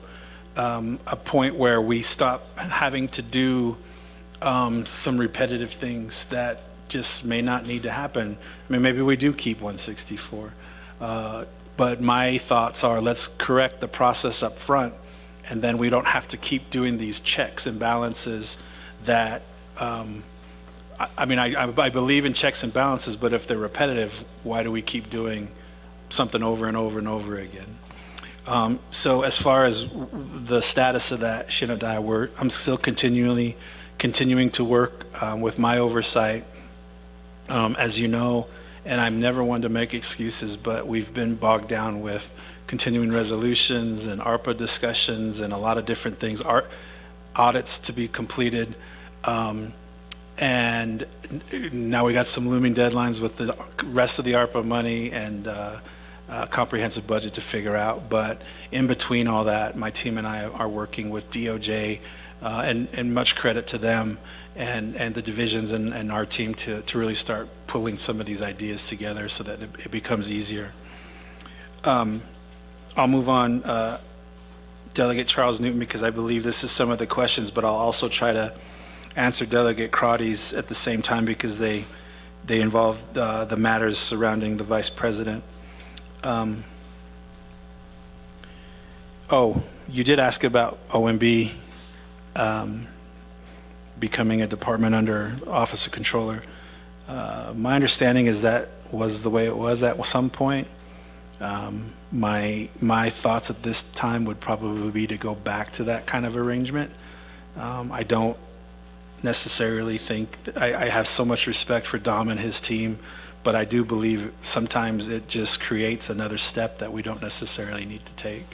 a point where we stop having to do some repetitive things that just may not need to happen. I mean, maybe we do keep 164. But my thoughts are, let's correct the process up front, and then we don't have to keep doing these checks and balances that, I mean, I believe in checks and balances, but if they're repetitive, why do we keep doing something over and over and over again? So as far as the status of that, Shinadai, I'm still continuing to work with my oversight, as you know. And I'm never one to make excuses, but we've been bogged down with continuing resolutions and ARPA discussions and a lot of different things, audits to be completed. And now we got some looming deadlines with the rest of the ARPA money and comprehensive budget to figure out. But in between all that, my team and I are working with DOJ, and much credit to them and the divisions and our team to really start pulling some of these ideas together so that it becomes easier. I'll move on, Delegate Charles Newton, because I believe this is some of the questions, but I'll also try to answer Delegate Crotty's at the same time because they involve the matters surrounding the Vice President. Oh, you did ask about OMB becoming a department under Office of Controller. My understanding is that was the way it was at some point. My thoughts at this time would probably be to go back to that kind of arrangement. I don't necessarily think I have so much respect for Dom and his team, but I do believe sometimes it just creates another step that we don't necessarily need to take.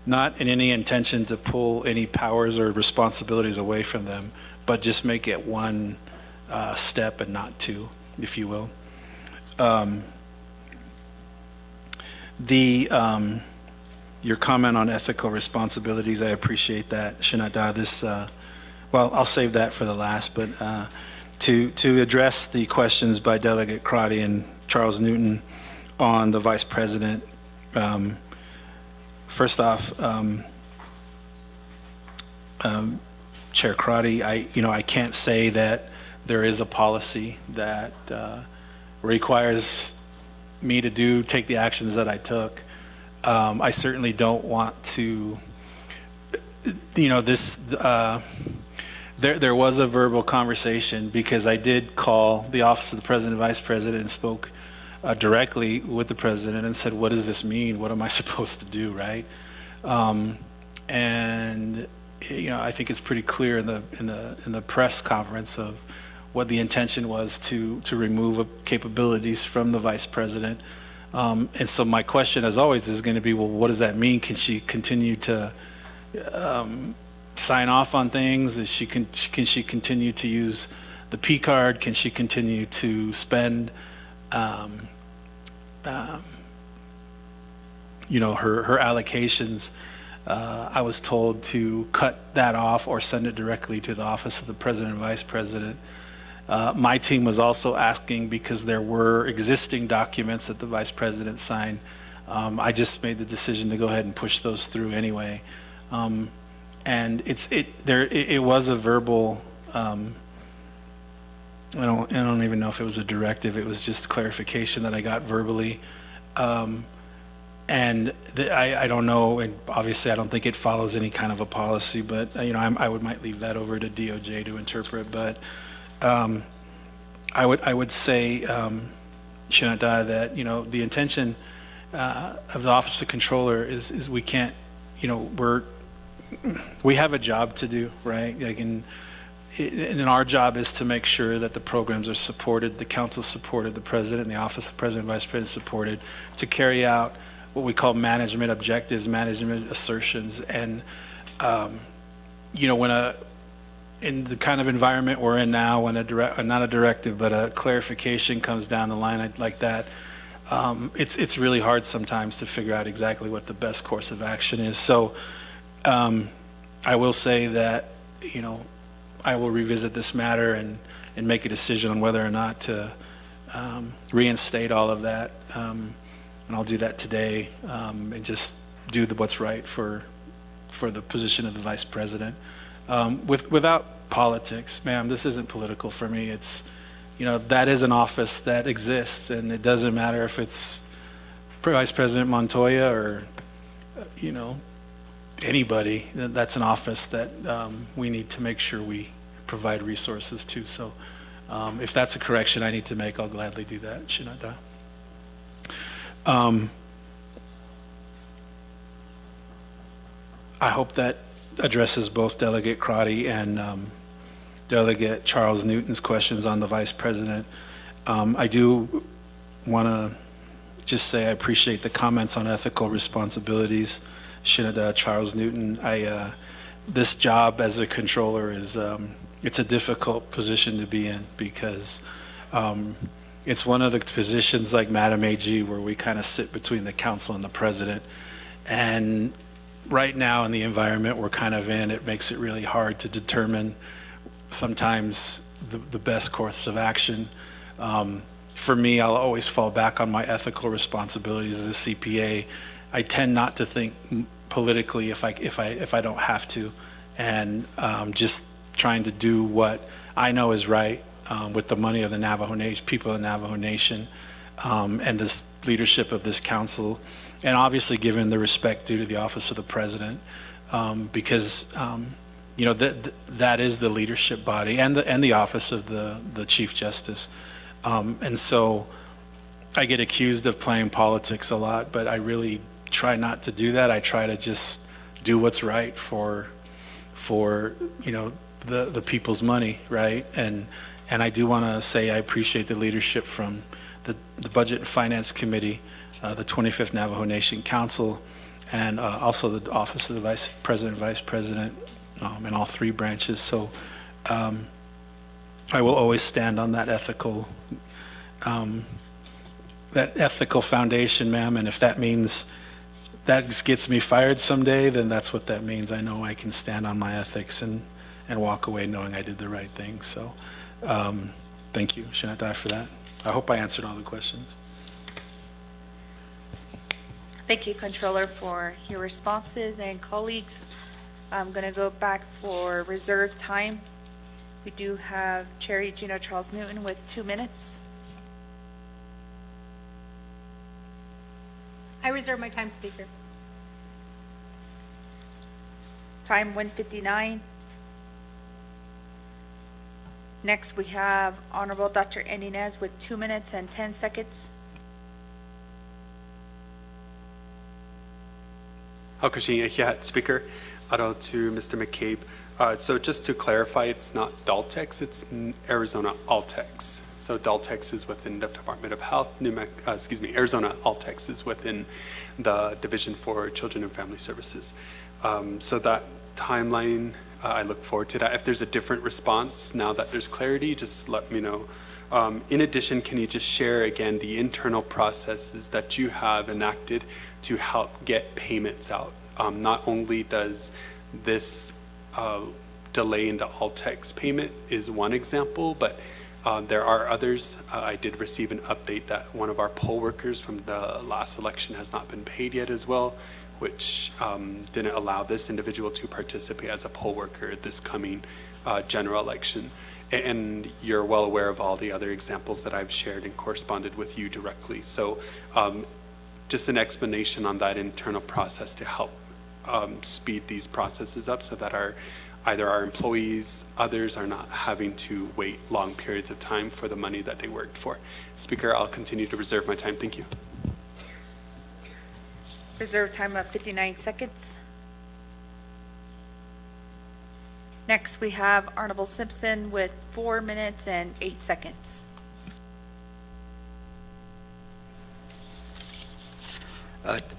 Not in any intention to pull any powers or responsibilities away from them, but just make it one step and not two, if you will. Your comment on ethical responsibilities, I appreciate that, Shinada. Well, I'll save that for the last, but to address the questions by Delegate Crotty and Charles Newton on the Vice President, first off, Chair Crotty, I can't say that there is a policy that requires me to take the actions that I took. I certainly don't want to, there was a verbal conversation because I did call the Office of the President and Vice President and spoke directly with the President and said, what does this mean? What am I supposed to do, right? And I think it's pretty clear in the press conference of what the intention was to remove capabilities from the Vice President. And so my question, as always, is going to be, well, what does that mean? Can she continue to sign off on things? Can she continue to use the P card? Can she continue to spend her allocations? I was told to cut that off or send it directly to the Office of the President and Vice President. My team was also asking because there were existing documents that the Vice President signed. I just made the decision to go ahead and push those through anyway. And it was a verbal, I don't even know if it was a directive, it was just clarification that I got verbally. And I don't know, and obviously I don't think it follows any kind of a policy, but I might leave that over to DOJ to interpret. But I would say, Shinada, that the intention of the Office of Controller is we can't, we have a job to do, right? And our job is to make sure that the programs are supported, the council supported, the president and the Office of President and Vice President supported, to carry out what we call management objectives, management assertions. And in the kind of environment we're in now, when not a directive, but a clarification comes down the line like that, it's really hard sometimes to figure out exactly what the best course of action is. So I will say that, I will revisit this matter and make a decision on whether or not to reinstate all of that. And I'll do that today, and just do what's right for the position of the Vice President. Without politics, ma'am, this isn't political for me. It's, that is an office that exists, and it doesn't matter if it's Vice President Montoya or, anybody. That's an office that we need to make sure we provide resources to. So if that's a correction I need to make, I'll gladly do that, Shinada. I hope that addresses both Delegate Crotty and Delegate Charles Newton's questions on the Vice President. I do want to just say I appreciate the comments on ethical responsibilities, Shinada, Charles Newton. This job as a controller is it's a difficult position to be in because it's one of the positions like Madam AG where we kind of sit between the council and the president. And right now in the environment we're kind of in, it makes it really hard to determine sometimes the best course of action. For me, I'll always fall back on my ethical responsibilities as a CPA. I tend not to think politically if I don't have to, and just trying to do what I know is right with the money of the Navajo Nation, people of the Navajo Nation, and this leadership of this council, and obviously given the respect due to the office of the president, because you know that is the leadership body and the office of the Chief Justice, and so I get accused of playing politics a lot, but I really try not to do that. I try to just do what's right for you know the people's money, right? And I do want to say I appreciate the leadership from the Budget and Finance Committee, the 25th Navajo Nation Council, and also the Office of the Vice President, in all three branches. So I will always stand on that ethical foundation, ma'am. And if that means that gets me fired someday, then that's what that means. I know I can stand on my ethics and walk away knowing I did the right thing. So thank you, Shantai, for that. I hope I answered all the questions. Thank you, Controller, for your responses, and colleagues. I'm going to go back for reserved time. We do have Chair Gino Charles Newton with 2 minutes. I reserve my time, Speaker. Time 1:59. Next, we have Honorable Dr. Endinez with 2 minutes and 10 seconds. Yeah, Speaker, Aro to Mr. McCabe. So just to clarify, it's not Daltex, it's Arizona Altex. So Daltex is within the Department of Health, Arizona Altex is within the Division for Children and Family Services. So that timeline, I look forward to that. If there's a different response now that there's clarity, just let me know. In addition, can you just share again the internal processes that you have enacted to help get payments out? Not only does this delay in the Altex payment is one example, but there are others. I did receive an update that one of our poll workers from the last election has not been paid yet as well, which didn't allow this individual to participate as a poll worker this coming general election. And you're well aware of all the other examples that I've shared and corresponded with you directly. So just an explanation on that internal process to help speed these processes up so that either our employees, others are not having to wait long periods of time for the money that they worked for. Speaker, I'll continue to reserve my time. Thank you. Reserve time of 59 seconds. Next, we have Honorable Simpson with 4 minutes and 8 seconds.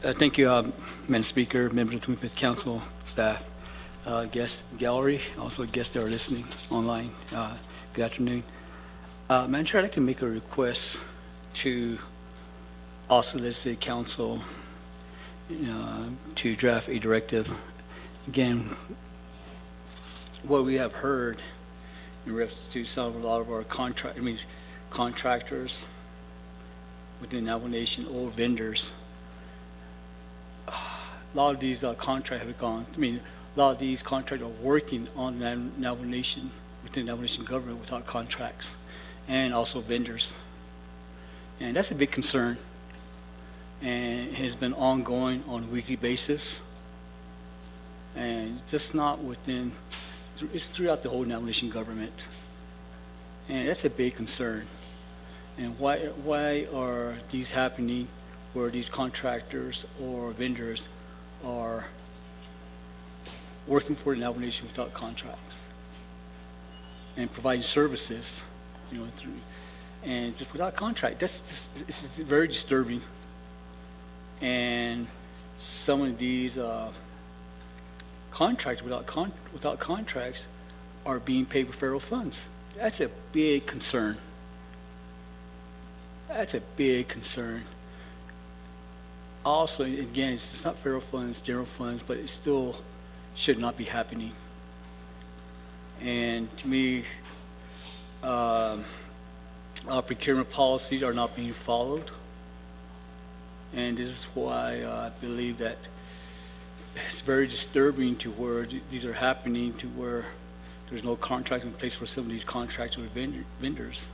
Thank you, Madam Speaker, members of the 25th Council, staff, guests, gallery, also guests that are listening online. Good afternoon. Madam Chair, I'd like to make a request to also the City Council to draft a directive. Again, what we have heard in reference to a lot of our contractors within the Navajo Nation or vendors. A lot of these contracts have gone. A lot of these contractors are working on the Navajo Nation, within the Navajo Nation government without contracts, and also vendors. And that's a big concern. And it has been ongoing on a weekly basis. And just not within, it's throughout the whole Navajo Nation government. And that's a big concern. And why are these happening where these contractors or vendors are working for the Navajo Nation without contracts and providing services, and just without contract? This is very disturbing. And some of these contractors without contracts are being paid with federal funds. That's a big concern. That's a big concern. Also, again, it's not federal funds, general funds, but it still should not be happening. And to me, our procurement policies are not being followed. And this is why I believe that it's very disturbing to where these are happening, to where there's no contracts in place for some of these contracts with vendors.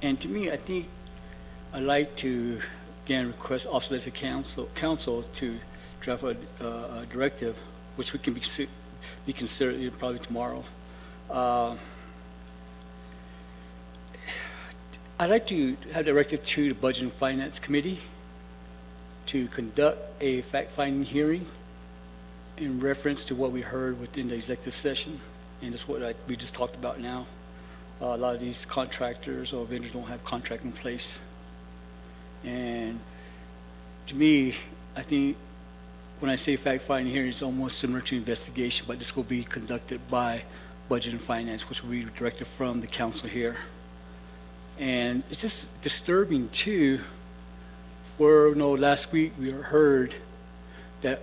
And to me, I think I'd like to, again, request Office of Council to draft a directive, which we can be considered probably tomorrow. I'd like to have directive to the Budget and Finance Committee to conduct a fact-finding hearing in reference to what we heard within the executive session, and that's what we just talked about now. A lot of these contractors or vendors don't have contract in place. And to me, I think when I say fact-finding hearing, it's almost similar to investigation, but this will be conducted by Budget and Finance, which will be directed from the council here. And it's just disturbing too, where, last week we heard that,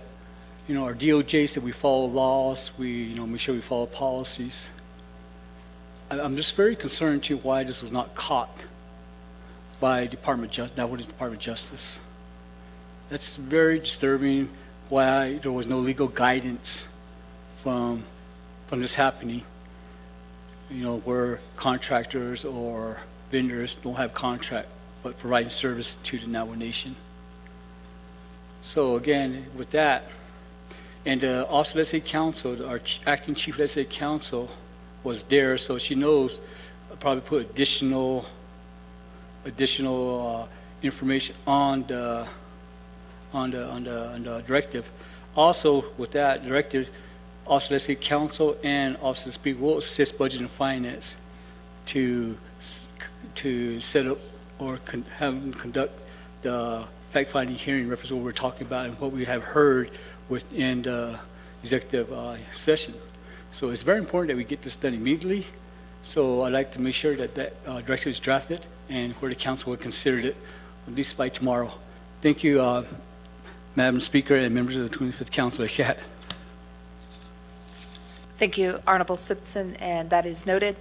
our DOJ said we follow laws, we, make sure we follow policies. I'm just very concerned too why this was not caught by Department of Justice. That's very disturbing, why there was no legal guidance from this happening, where contractors or vendors don't have contract but providing service to the Navajo Nation. So again, with that, and the Office of Legislative Counsel, our acting Chief Legislative Counsel was there, so she knows, probably put additional information on the directive. Also, with that directive, Office of Legislative Counsel and Office of the Speaker will assist Budget and Finance to set up or conduct the fact-finding hearing in reference to what we're talking about and what we have heard within the executive session. So it's very important that we get this done immediately. So I'd like to make sure that directive is drafted and where the council will consider it, at least by tomorrow. Thank you, Madam Speaker and members of the 25th Council. Thank you, Honorable Simpson, and that is noted.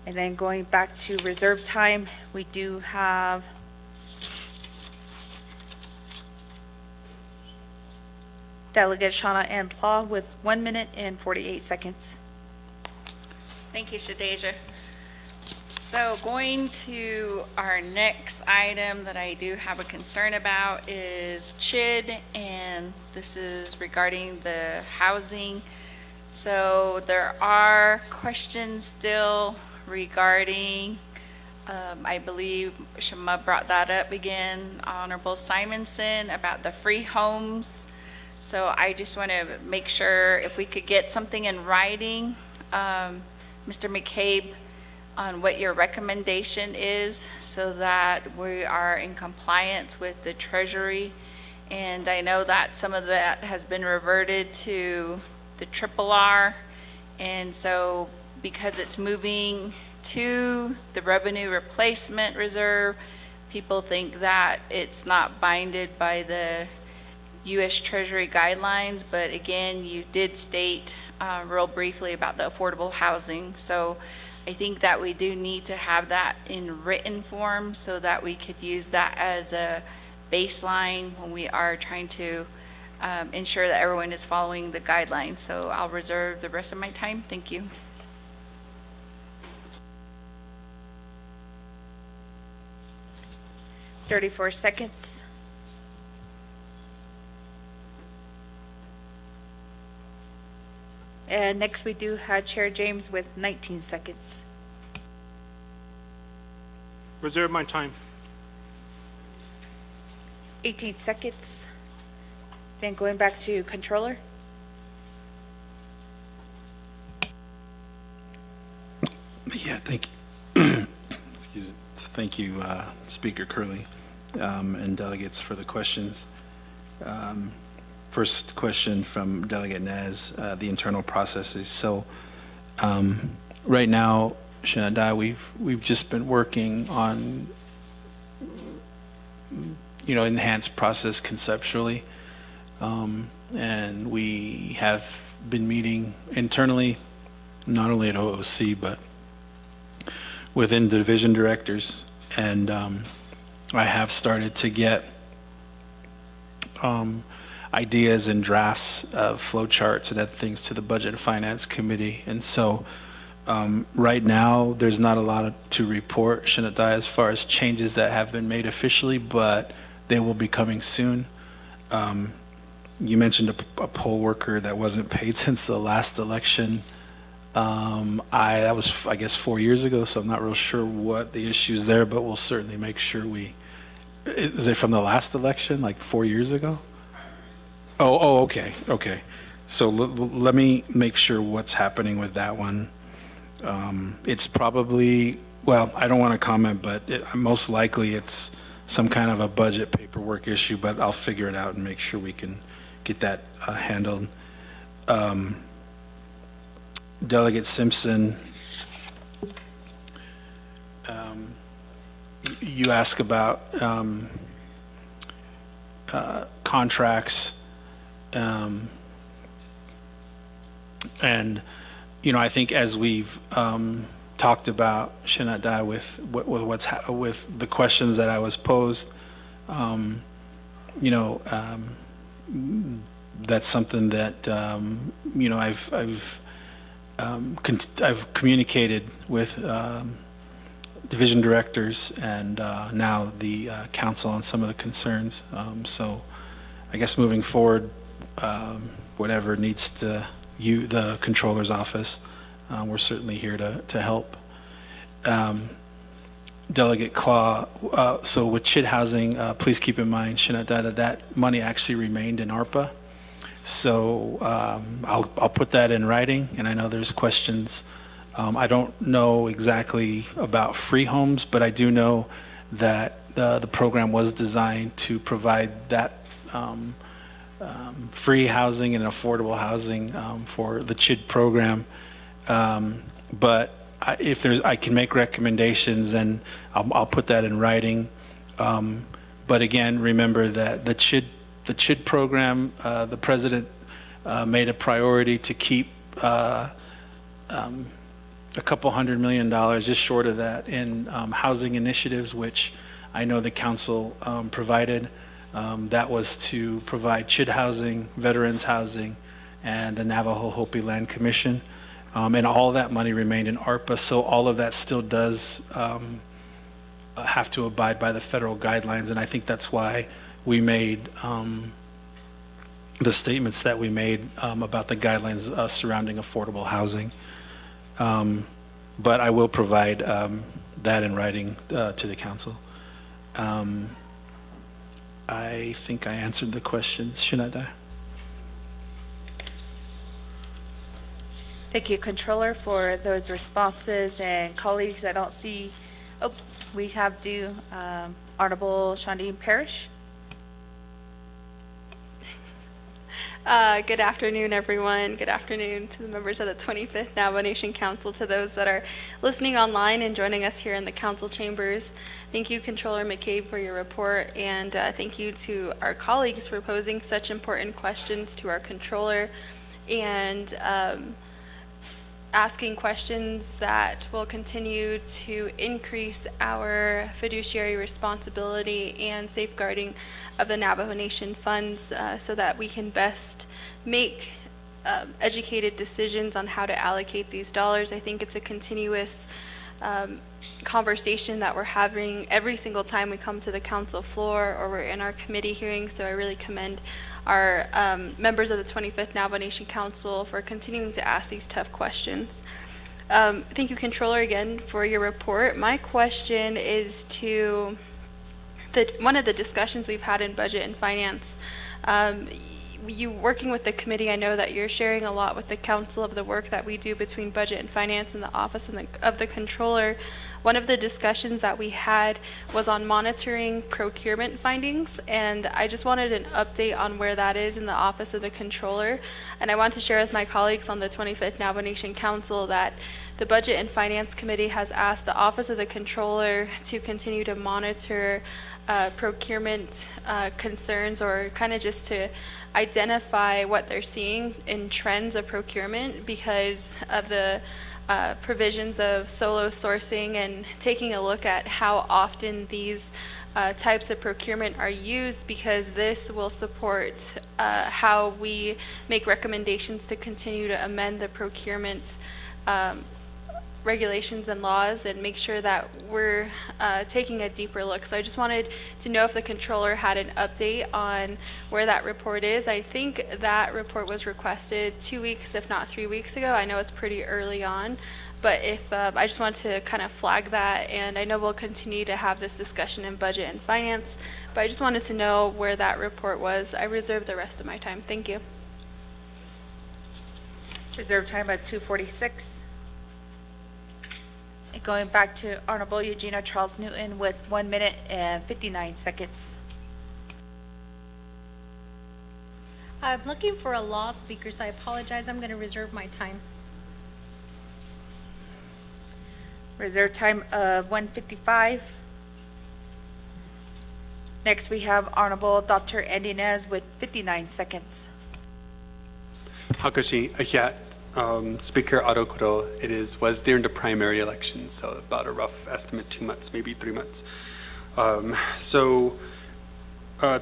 And then going back to reserve time, we do have Delegate Shauna Ann Law with 1 minute and 48 seconds. Thank you, Shadeja. So going to our next item that I do have a concern about is CHID, and this is regarding the housing. So there are questions still regarding, I believe Shema brought that up again, Honorable Simonson, about the free homes. So I just want to make sure if we could get something in writing, Mr. McCabe, on what your recommendation is so that we are in compliance with the Treasury. And I know that some of that has been reverted to the RRR. And so because it's moving to the Revenue Replacement Reserve, people think that it's not binded by the U.S. Treasury guidelines. But again, you did state real briefly about the affordable housing. So I think that we do need to have that in written form so that we could use that as a baseline when we are trying to ensure that everyone is following the guidelines. So I'll reserve the rest of my time. Thank you. Thirty-four seconds. And next we do have Chair James with 19 seconds. Reserve my time. 18 seconds. Then going back to Controller. Yeah, thank you. Excuse me. Thank you, Speaker Curley, and delegates for the questions. First question from Delegate Nez, the internal processes. So Right now, Shinadai, we've just been working on, enhanced process conceptually. And we have been meeting internally, not only at OOC, but within the division directors. And I have started to get ideas and drafts of flowcharts and other things to the Budget and Finance Committee. And so right now, there's not a lot to report, Shinadai, as far as changes that have been made officially, but they will be coming soon. You mentioned a poll worker that wasn't paid since the last election. That was, I guess, 4 years ago, so I'm not real sure what the issue is there, but we'll certainly make sure is it from the last election, like 4 years ago? Oh, okay. So let me make sure what's happening with that one. It's probably, well, I don't want to comment, but most likely it's some kind of a budget paperwork issue, but I'll figure it out and make sure we can get that handled. Delegate Simpson, you ask about contracts, and I think as we've talked about, Shinadai, with the questions that I was posed, that's something that I've communicated with division directors and now the council on some of the concerns. So I guess moving forward, whatever needs the controller's office, we're certainly here to help. Delegate Claw, so with CHID housing, please keep in mind, Shinadai, that money actually remained in ARPA. So I'll put that in writing, and I know there's questions. I don't know exactly about free homes, but I do know that the program was designed to provide that free housing and affordable housing for the CHID program. But I can make recommendations, and I'll put that in writing. But again, remember that the CHID program, the president made a priority to keep a couple $100 million, just short of that, in housing initiatives, which I know the council provided. That was to provide CHID housing, veterans housing, and the Navajo Hopi Land Commission. And all that money remained in ARPA, so all of that still does have to abide by the federal guidelines, and I think that's why we made the statements that we made about the guidelines surrounding affordable housing. But I will provide that in writing to the council. I think I answered the questions. Shinadai? Thank you, Controller, for those responses, and colleagues, I don't see, we have Honorable Shondine Parrish. Good afternoon, everyone. Good afternoon to the members of the 25th Navajo Nation Council, to those that are listening online and joining us here in the council chambers. Thank you, Controller McCabe, for your report, and thank you to our colleagues for posing such important questions to our Controller and asking questions that will continue to increase our fiduciary responsibility and safeguarding of the Navajo Nation funds so that we can best make educated decisions on how to allocate these dollars. I think it's a continuous conversation that we're having every single time we come to the council floor or we're in our committee hearings, so I really commend our members of the 25th Navajo Nation Council for continuing to ask these tough questions. Thank you, Controller, again for your report. My question is to one of the discussions we've had in Budget and Finance. you working with the committee, I know that you're sharing a lot with the council of the work that we do between budget and finance and the office of the controller. One of the discussions that we had was on monitoring procurement findings, and I just wanted an update on where that is in the office of the controller. And I want to share with my colleagues on the 25th Navajo Nation Council that the Budget and Finance Committee has asked the Office of the Controller to continue to monitor procurement concerns, or kind of just to identify what they're seeing in trends of procurement because of the provisions of solo sourcing, and taking a look at how often these types of procurement are used, because this will support how we make recommendations to continue to amend the procurement regulations and laws and make sure that we're taking a deeper look. So I just wanted to know if the controller had an update on where that report is. I think that report was requested 2 weeks, if not 3 weeks ago. I know it's pretty early on, but if I just wanted to kind of flag that, and I know we'll continue to have this discussion in budget and finance, but I just wanted to know where that report was. I reserve the rest of my time. Thank you. Reserve time at 2:46. Going back to Honorable Eugenia Charles Newton with 1 minute and 59 seconds. I'm looking for a law speaker, so I apologize. I'm going to reserve my time. Reserve time of 1:55. Next, we have Honorable Dr. Andy Nez with 59 seconds. Hakushi, Speaker Arokuro, was during the primary election, so about a rough estimate, 2 months, maybe 3 months.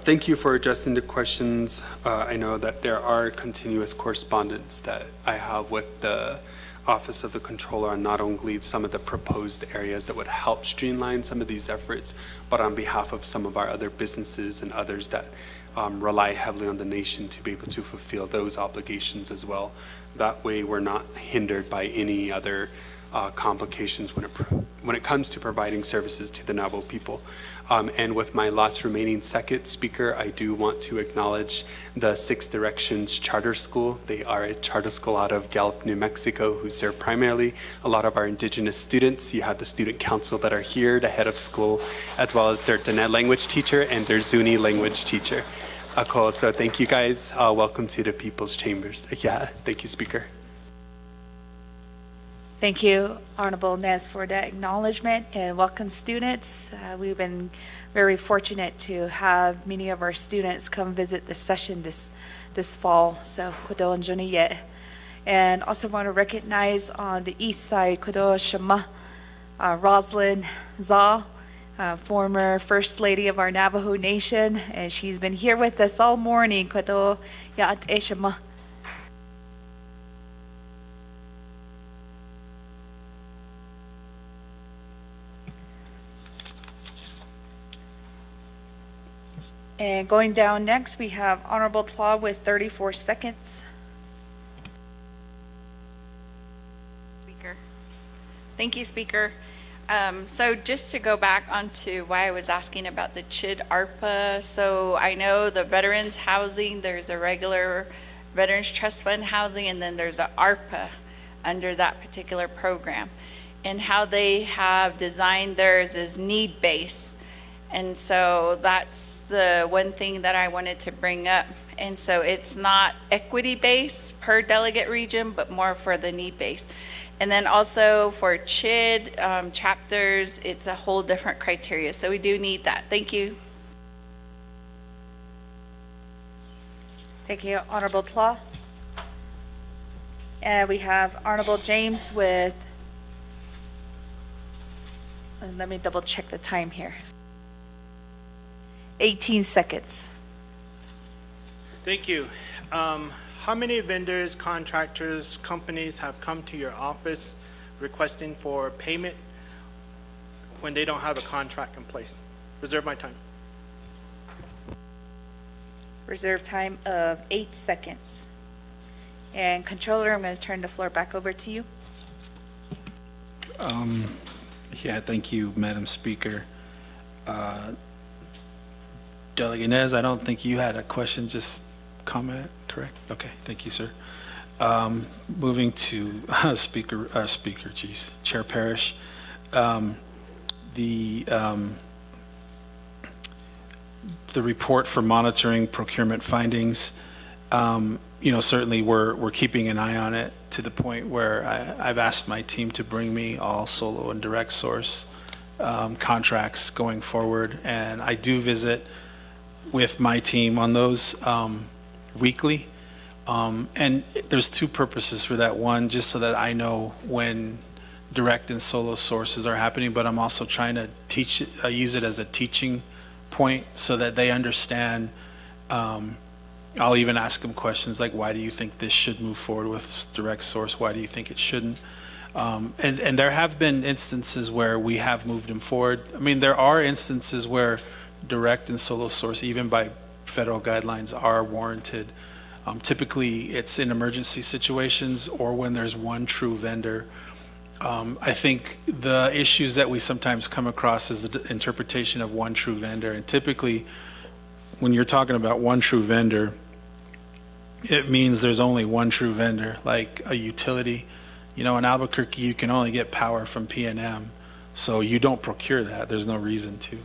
Thank you for addressing the questions. I know that there are continuous correspondence that I have with the Office of the Controller on not only some of the proposed areas that would help streamline some of these efforts, but on behalf of some of our other businesses and others that rely heavily on the nation to be able to fulfill those obligations as well. That way we're not hindered by any other complications when it comes to providing services to the Navajo people. And with my last remaining second, Speaker, I do want to acknowledge the Six Directions Charter School. They are a charter school out of Gallup, New Mexico, who serve primarily a lot of our indigenous students. You have the student council that are here, the head of school, as well as their Diné language teacher and their Zuni language teacher. Cool. So thank you guys. Welcome to the People's Chambers. Yeah, thank you, Speaker. Thank you, Honorable Nez, for that acknowledgement, and welcome students. We've been very fortunate to have many of our students come visit this session this fall, so kodo and joni yet. And also want to recognize on the east side, kodo shema, Rosalind Zaw, former First Lady of our Navajo Nation, and she's been here with us all morning, kodo ya'at e shema. And going down next, we have Honorable Tlaw with 34 seconds. Speaker. Thank you, Speaker. So just to go back onto why I was asking about the CHID ARPA. So I know the veterans housing, there's a regular Veterans Trust Fund housing, and then there's the ARPA under that particular program. And how they have designed theirs is need-based. And so that's the one thing that I wanted to bring up. And so it's not equity-based per delegate region, but more for the need-based. And then also for CHID chapters, it's a whole different criteria. So we do need that. Thank you. Thank you, Honorable Tlaw. And we have Honorable James with, let me double check the time here. 18 seconds. Thank you. How many vendors, contractors, companies have come to your office requesting for payment when they don't have a contract in place? Reserve my time. Reserve time of 8 seconds. And Controller, I'm going to turn the floor back over to you. Yeah, thank you, Madam Speaker. Delegate Nez, I don't think you had a question, just comment, correct? Okay, thank you, sir. Moving to Chair Parrish. The report for monitoring procurement findings, certainly we're keeping an eye on it to the point where I've asked my team to bring me all solo and direct source contracts going forward. And I do visit with my team on those weekly. And there's two purposes for that. One, just so that I know when direct and solo sources are happening, but I'm also trying to use it as a teaching point so that they understand. I'll even ask them questions like, why do you think this should move forward with direct source? Why do you think it shouldn't? And there have been instances where we have moved them forward. I mean, there are instances where direct and solo source, even by federal guidelines, are warranted. Typically, it's in emergency situations or when there's one true vendor. I think the issues that we sometimes come across is the interpretation of one true vendor. And typically, when you're talking about one true vendor, it means there's only one true vendor, like a utility. In Albuquerque, you can only get power from P&M, so you don't procure that. There's no reason to.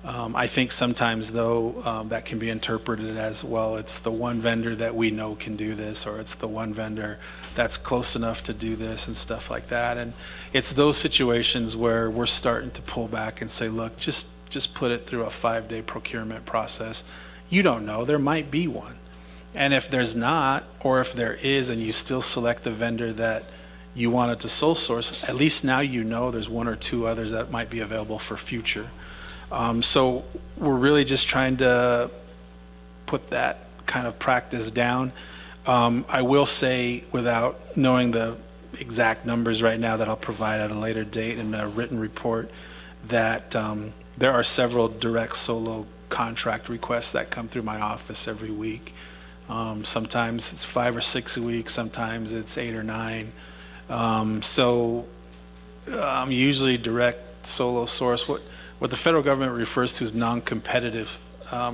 I think sometimes, though, that can be interpreted as, well, it's the one vendor that we know can do this, or it's the one vendor that's close enough to do this and stuff like that. And it's those situations where we're starting to pull back and say, look, just put it through a 5-day procurement process. You don't know, there might be one. And if there's not, or if there is, and you still select the vendor that you wanted to sole source, at least now you know there's one or two others that might be available for future. So we're really just trying to put that kind of practice down. I will say, without knowing the exact numbers right now that I'll provide at a later date in a written report, that there are several direct solo contract requests that come through my office every week. Sometimes it's 5 or 6 a week, sometimes it's 8 or 9. So usually direct solo source, what the federal government refers to as non-competitive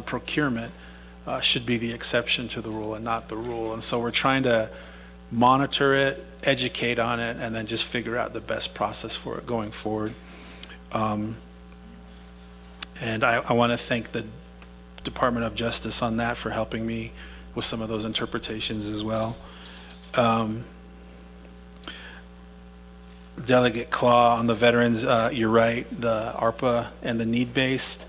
procurement should be the exception to the rule and not the rule. And so we're trying to monitor it, educate on it, and then just figure out the best process for it going forward. And I want to thank the Department of Justice on that for helping me with some of those interpretations as well. Delegate Claw on the veterans, you're right, the ARPA and the need-based.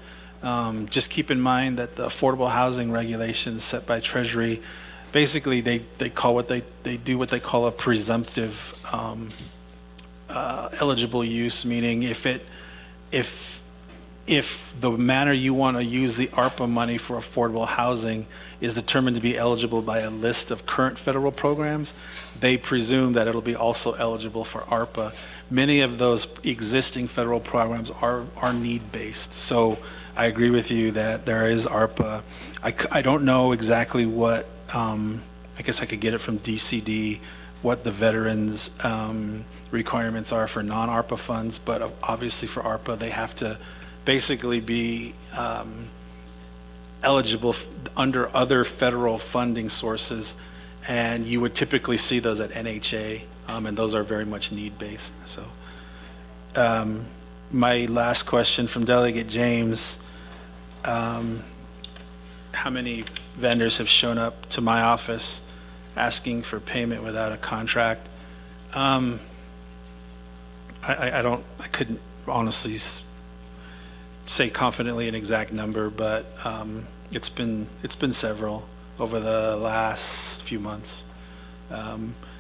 Just keep in mind that the affordable housing regulations set by Treasury, basically they call what they do what they call a presumptive eligible use, meaning if the manner you want to use the ARPA money for affordable housing is determined to be eligible by a list of current federal programs, they presume that it'll be also eligible for ARPA. Many of those existing federal programs are need-based. So I agree with you that there is ARPA. I don't know exactly what, I guess I could get it from DCD, what the veterans requirements are for non-ARPA funds, but obviously for ARPA, they have to basically be eligible under other federal funding sources, and you would typically see those at NHA, and those are very much need-based. So my last question from Delegate James, how many vendors have shown up to my office asking for payment without a contract? I couldn't honestly say confidently an exact number, but it's been several over the last few months.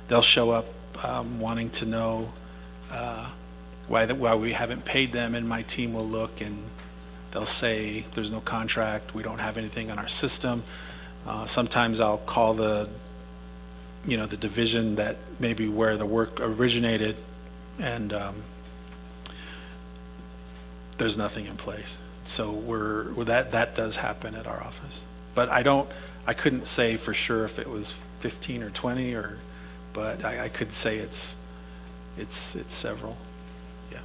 They'll show up wanting to know why we haven't paid them, and my team will look and they'll say there's no contract, we don't have anything on our system. Sometimes I'll call the division that maybe where the work originated, and there's nothing in place. So that does happen at our office. But I couldn't say for sure if it was 15 or 20, but I could say it's several. Yeah.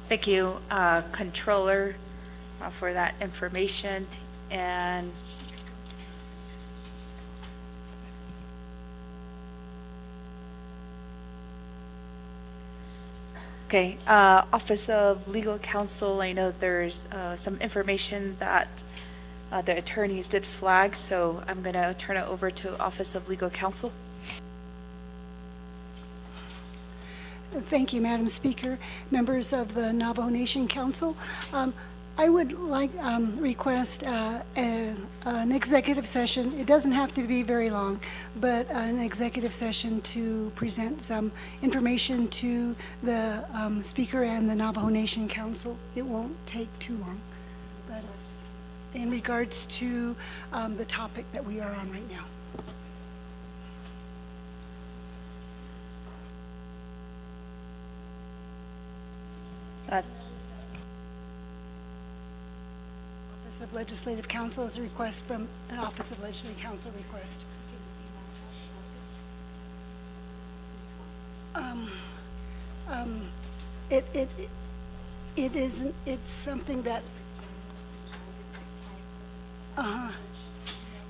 Thank you, Controller. for that information. And okay, Office of Legal Counsel, I know there's some information that the attorneys did flag, so I'm going to turn it over to Office of Legal Counsel. Thank you, Madam Speaker, members of the Navajo Nation Council. I would like request an executive session. It doesn't have to be very long, but an executive session to present some information to the Speaker and the Navajo Nation Council. It won't take too long. But in regards to the topic that we are on right now. Office of Legislative Counsel is a request from an Office of Legislative Counsel request. It isn't, it's something that,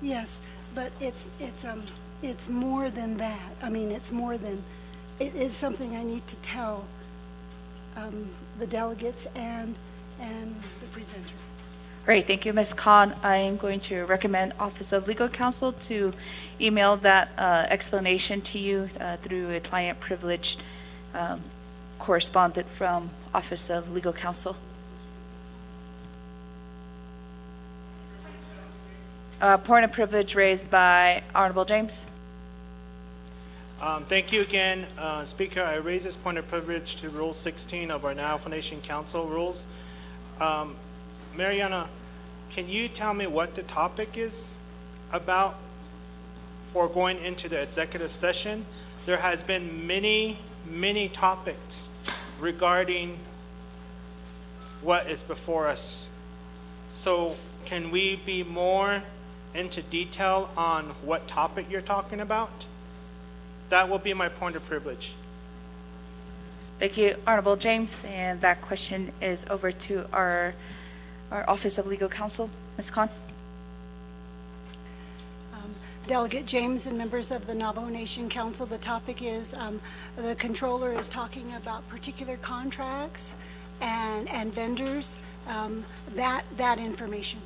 yes, but it's more than that. I mean, it's more than, it is something I need to tell the delegates and the presenter. Great, thank you, Ms. Khan. I am going to recommend Office of Legal Counsel to email that explanation to you through a client privilege correspondent from Office of Legal Counsel. Point of privilege raised by Honorable James. Thank you again, Speaker. I raise this point of privilege to Rule 16 of our Navajo Nation Council rules. Mariana, can you tell me what the topic is about for going into the executive session? There has been many topics regarding what is before us. So can we be more into detail on what topic you're talking about? That will be my point of privilege. Thank you, Honorable James, and that question is over to our Office of Legal Counsel. Ms. Khan. Delegate James and members of the Navajo Nation Council, the topic is the controller is talking about particular contracts and vendors, that information.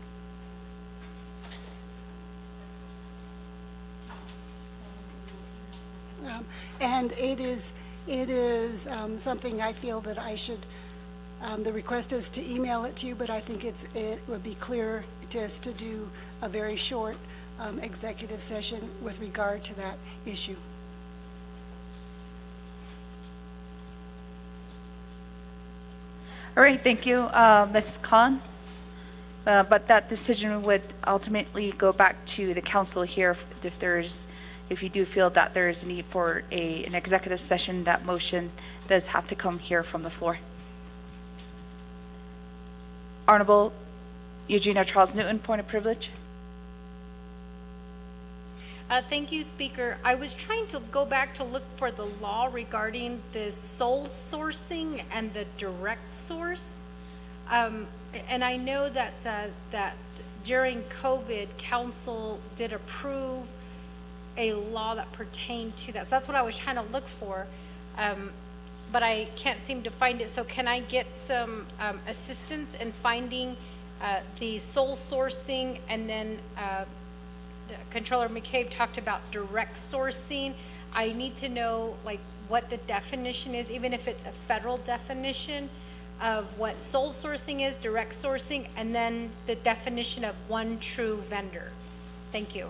And it is something I feel that I should, the request is to email it to you, but I think it would be clear just to do a very short executive session with regard to that issue. All right, thank you, Ms. Khan. But that decision would ultimately go back to the council here if you do feel that there is a need for an executive session. That motion does have to come here from the floor. Honorable Eugenia Charles Newton, point of privilege. Thank you, Speaker. I was trying to go back to look for the law regarding the sole sourcing and the direct source. And I know that that during COVID, council did approve a law that pertained to that. So that's what I was trying to look for, but I can't seem to find it. So can I get some assistance in finding the sole sourcing? And then Controller McCabe talked about direct sourcing. I need to know like what the definition is, even if it's a federal definition of what sole sourcing is, direct sourcing, and then the definition of one true vendor. Thank you.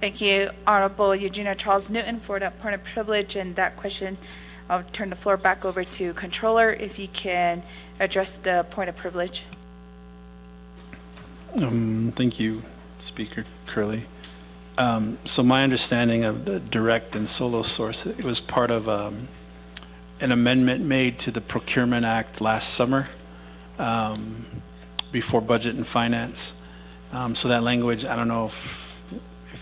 Thank you, Honorable Eugenia Charles Newton, for that point of privilege and that question. I'll turn the floor back over to Controller if you can address the point of privilege. Thank you, Speaker Curley. So my understanding of the direct and solo source, it was part of an amendment made to the Procurement Act last summer before Budget and Finance. So that language, I don't know if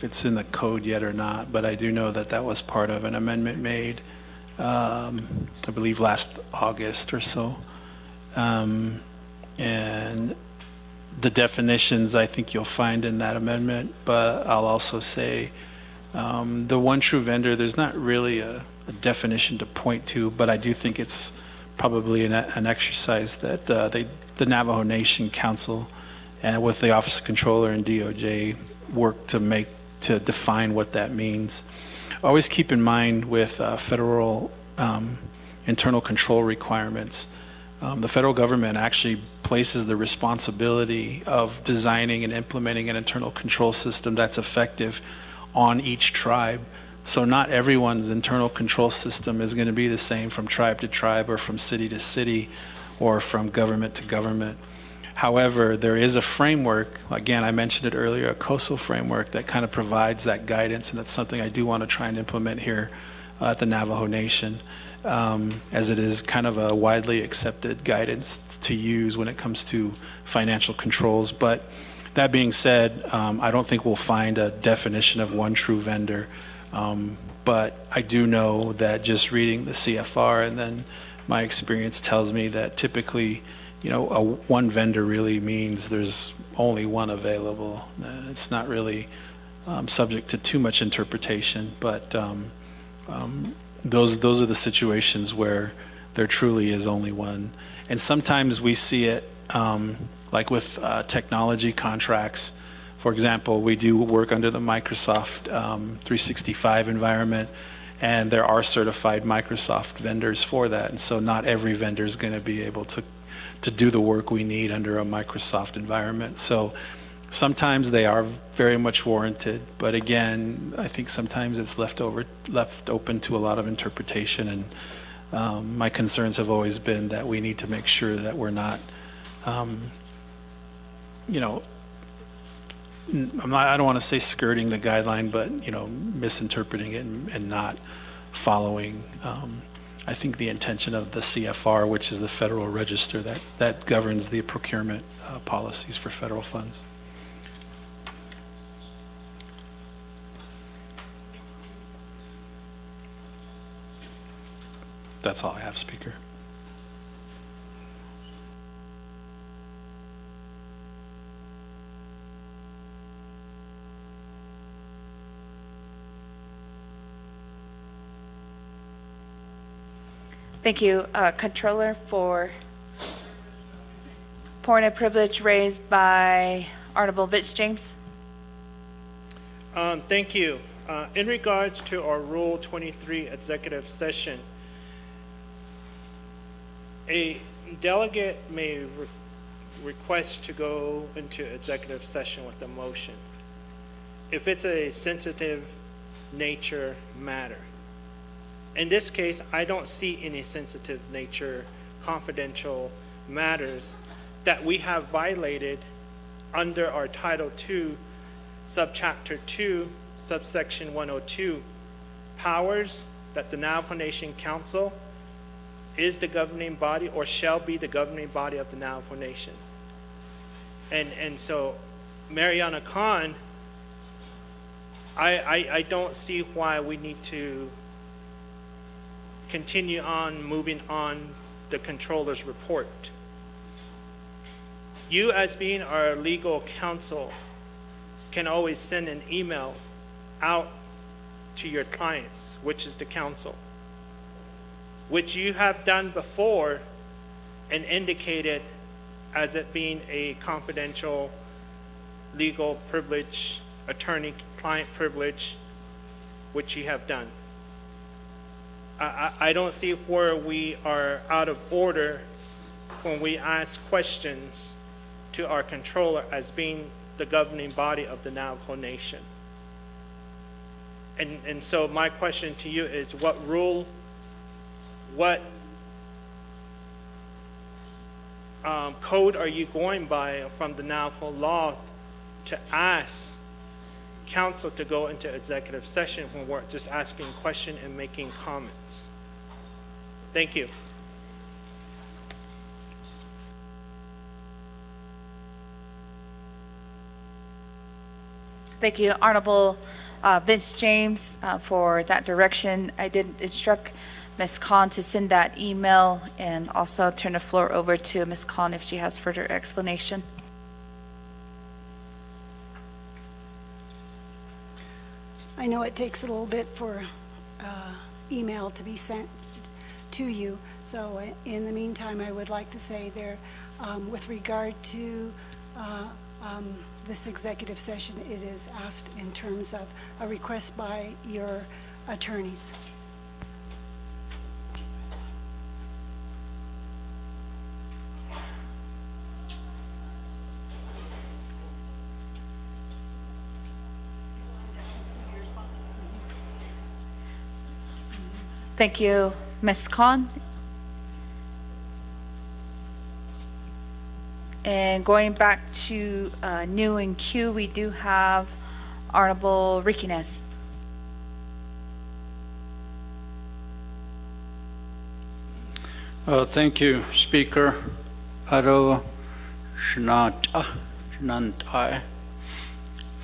it's in the code yet or not, but I do know that that was part of an amendment made I believe last August or so. And the definitions I think you'll find in that amendment, but I'll also say the one true vendor, there's not really a definition to point to, but I do think it's probably an exercise that the Navajo Nation Council and with the Office of Controller and DOJ work to define what that means. Always keep in mind with federal internal control requirements, the federal government actually places the responsibility of designing and implementing an internal control system that's effective on each tribe. So not everyone's internal control system is going to be the same from tribe to tribe or from city to city or from government to government. However, there is a framework, again, I mentioned it earlier, a coastal framework that kind of provides that guidance, and that's something I do want to try and implement here at the Navajo Nation, as it is kind of a widely accepted guidance to use when it comes to financial controls. But that being said, I don't think we'll find a definition of one true vendor. But I do know that just reading the CFR and then my experience tells me that typically, one vendor really means there's only one available. It's not really subject to too much interpretation, but those are the situations where there truly is only one. And sometimes we see it like with technology contracts. For example, we do work under the Microsoft 365 environment, and there are certified Microsoft vendors for that. And so not every vendor is going to be able to do the work we need under a Microsoft environment. So sometimes they are very much warranted, but again, I think sometimes it's left open to a lot of interpretation. And my concerns have always been that we need to make sure that we're not, I don't want to say skirting the guideline, but misinterpreting it and not following. I think the intention of the CFR, which is the Federal Register that governs the procurement policies for federal funds. That's all I have, Speaker. Thank you, Controller, for point of privilege raised by Honorable Vince James. Thank you. In regards to our Rule 23 executive session, a delegate may request to go into executive session with a motion if it's a sensitive nature matter. In this case, I don't see any sensitive nature, confidential matters that we have violated under our Title II, Subchapter 2, Subsection 102, powers that the Navajo Nation Council is the governing body or shall be the governing body of the Navajo Nation. And so, Mariana Khan, I don't see why we need to continue on moving on the controller's report. You, as being our legal counsel, can always send an email out to your clients, which is the council, which you have done before and indicated as it being a confidential legal privilege, attorney-client privilege, which you have done. I don't see where we are out of order when we ask questions to our controller as being the governing body of the Navajo Nation. And so my question to you is, what rule, what code are you going by from the Navajo law to ask council to go into executive session when we're just asking questions and making comments? Thank you. Thank you, Honorable Vince James, for that direction. I did instruct Ms. Khan to send that email, and also turn the floor over to Ms. Khan if she has further explanation. I know it takes a little bit for email to be sent to you, so in the meantime, I would like to say there, with regard to this executive session, it is asked in terms of a request by your attorneys. Thank you, Ms. Khan. And going back to new in queue, we do have Honorable Riquinez. Thank you, Speaker. Aro Shanantai.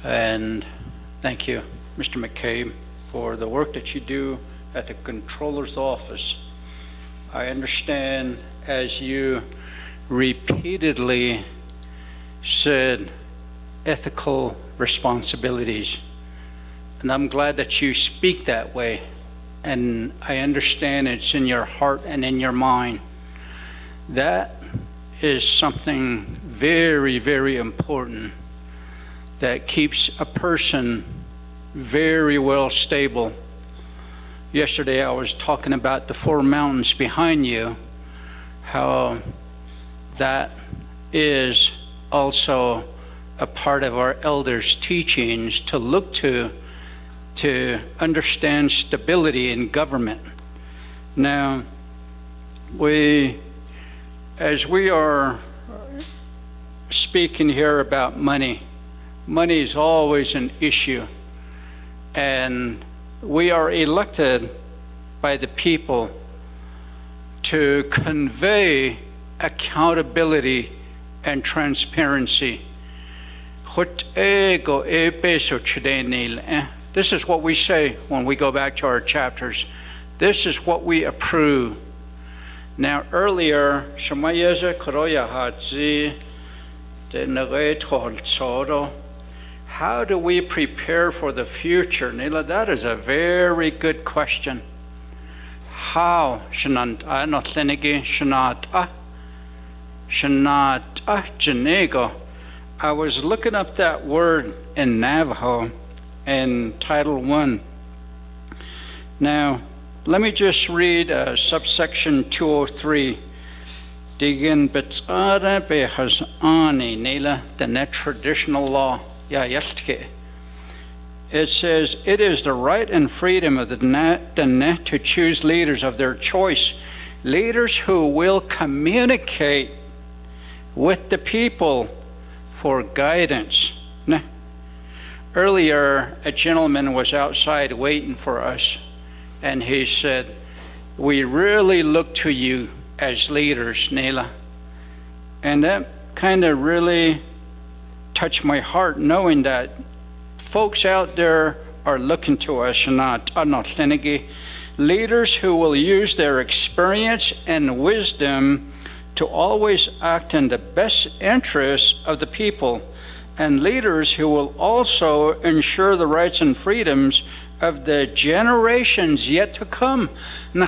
And thank you, Mr. McCabe, for the work that you do at the Controller's Office. I understand, as you repeatedly said, ethical responsibilities. And I'm glad that you speak that way. And I understand it's in your heart and in your mind. That is something very, very important that keeps a person very well stable. Yesterday I was talking about the 4 mountains behind you, how that is also a part of our elders' teachings to look to understand stability in government. Now, as we are speaking here about money is always an issue, and we are elected by the people to convey accountability and transparency. This is what we say when we go back to our chapters. This is what we approve. Now earlier, how do we prepare for the future? Nila, that is a very good question. How? I was looking up that word in Navajo in Title 1. Now, let me just read subsection 203. Digin betsara behas ani nila the net traditional law. It says, it is the right and freedom of the net to choose leaders of their choice, leaders who will communicate with the people for guidance. Earlier, a gentleman was outside waiting for us, and he said, we really look to you as leaders, Nela. And that kind of really touched my heart, knowing that folks out there are looking to us, leaders who will use their experience and wisdom to always act in the best interests of the people, and leaders who will also ensure the rights and freedoms of the generations yet to come. In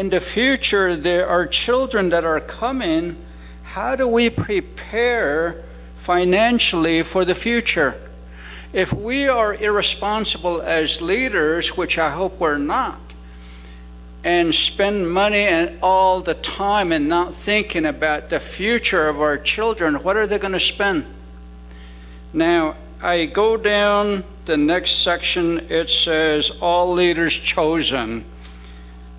the future, there are children that are coming. How do we prepare financially for the future? If we are irresponsible as leaders, which I hope we're not, and spend money and all the time and not thinking about the future of our children, what are they going to spend? Now, I go down the next section. It says, all leaders chosen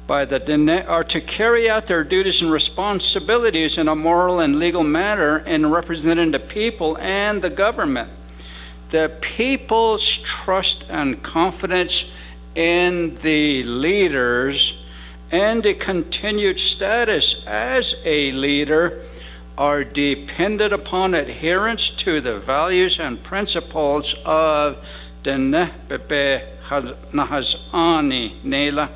by the are to carry out their duties and responsibilities in a moral and legal manner in representing the people and the government. The people's trust and confidence in the leaders and the continued status as a leader are dependent upon adherence to the values and principles of the Nehbebe Nahazani Nela.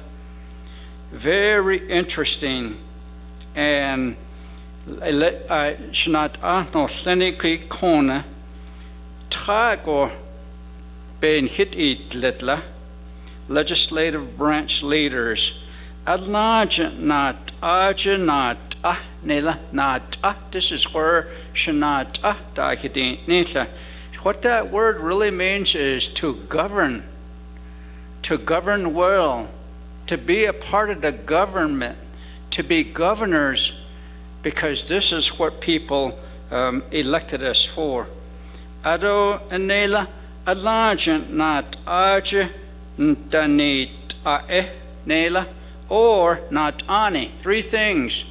Very interesting. And Shnat Ahno Seniki Kona Tago Ben Hitit Litla, legislative branch leaders. Adlajnat Ajanat Nela Nat. This is where Shanat Dahidin Nila. What that word really means is to govern well, to be a part of the government, to be governors, because this is what people elected us for. Ado Nela Adlajnat Ajanit Nela. Or not ani. Three things.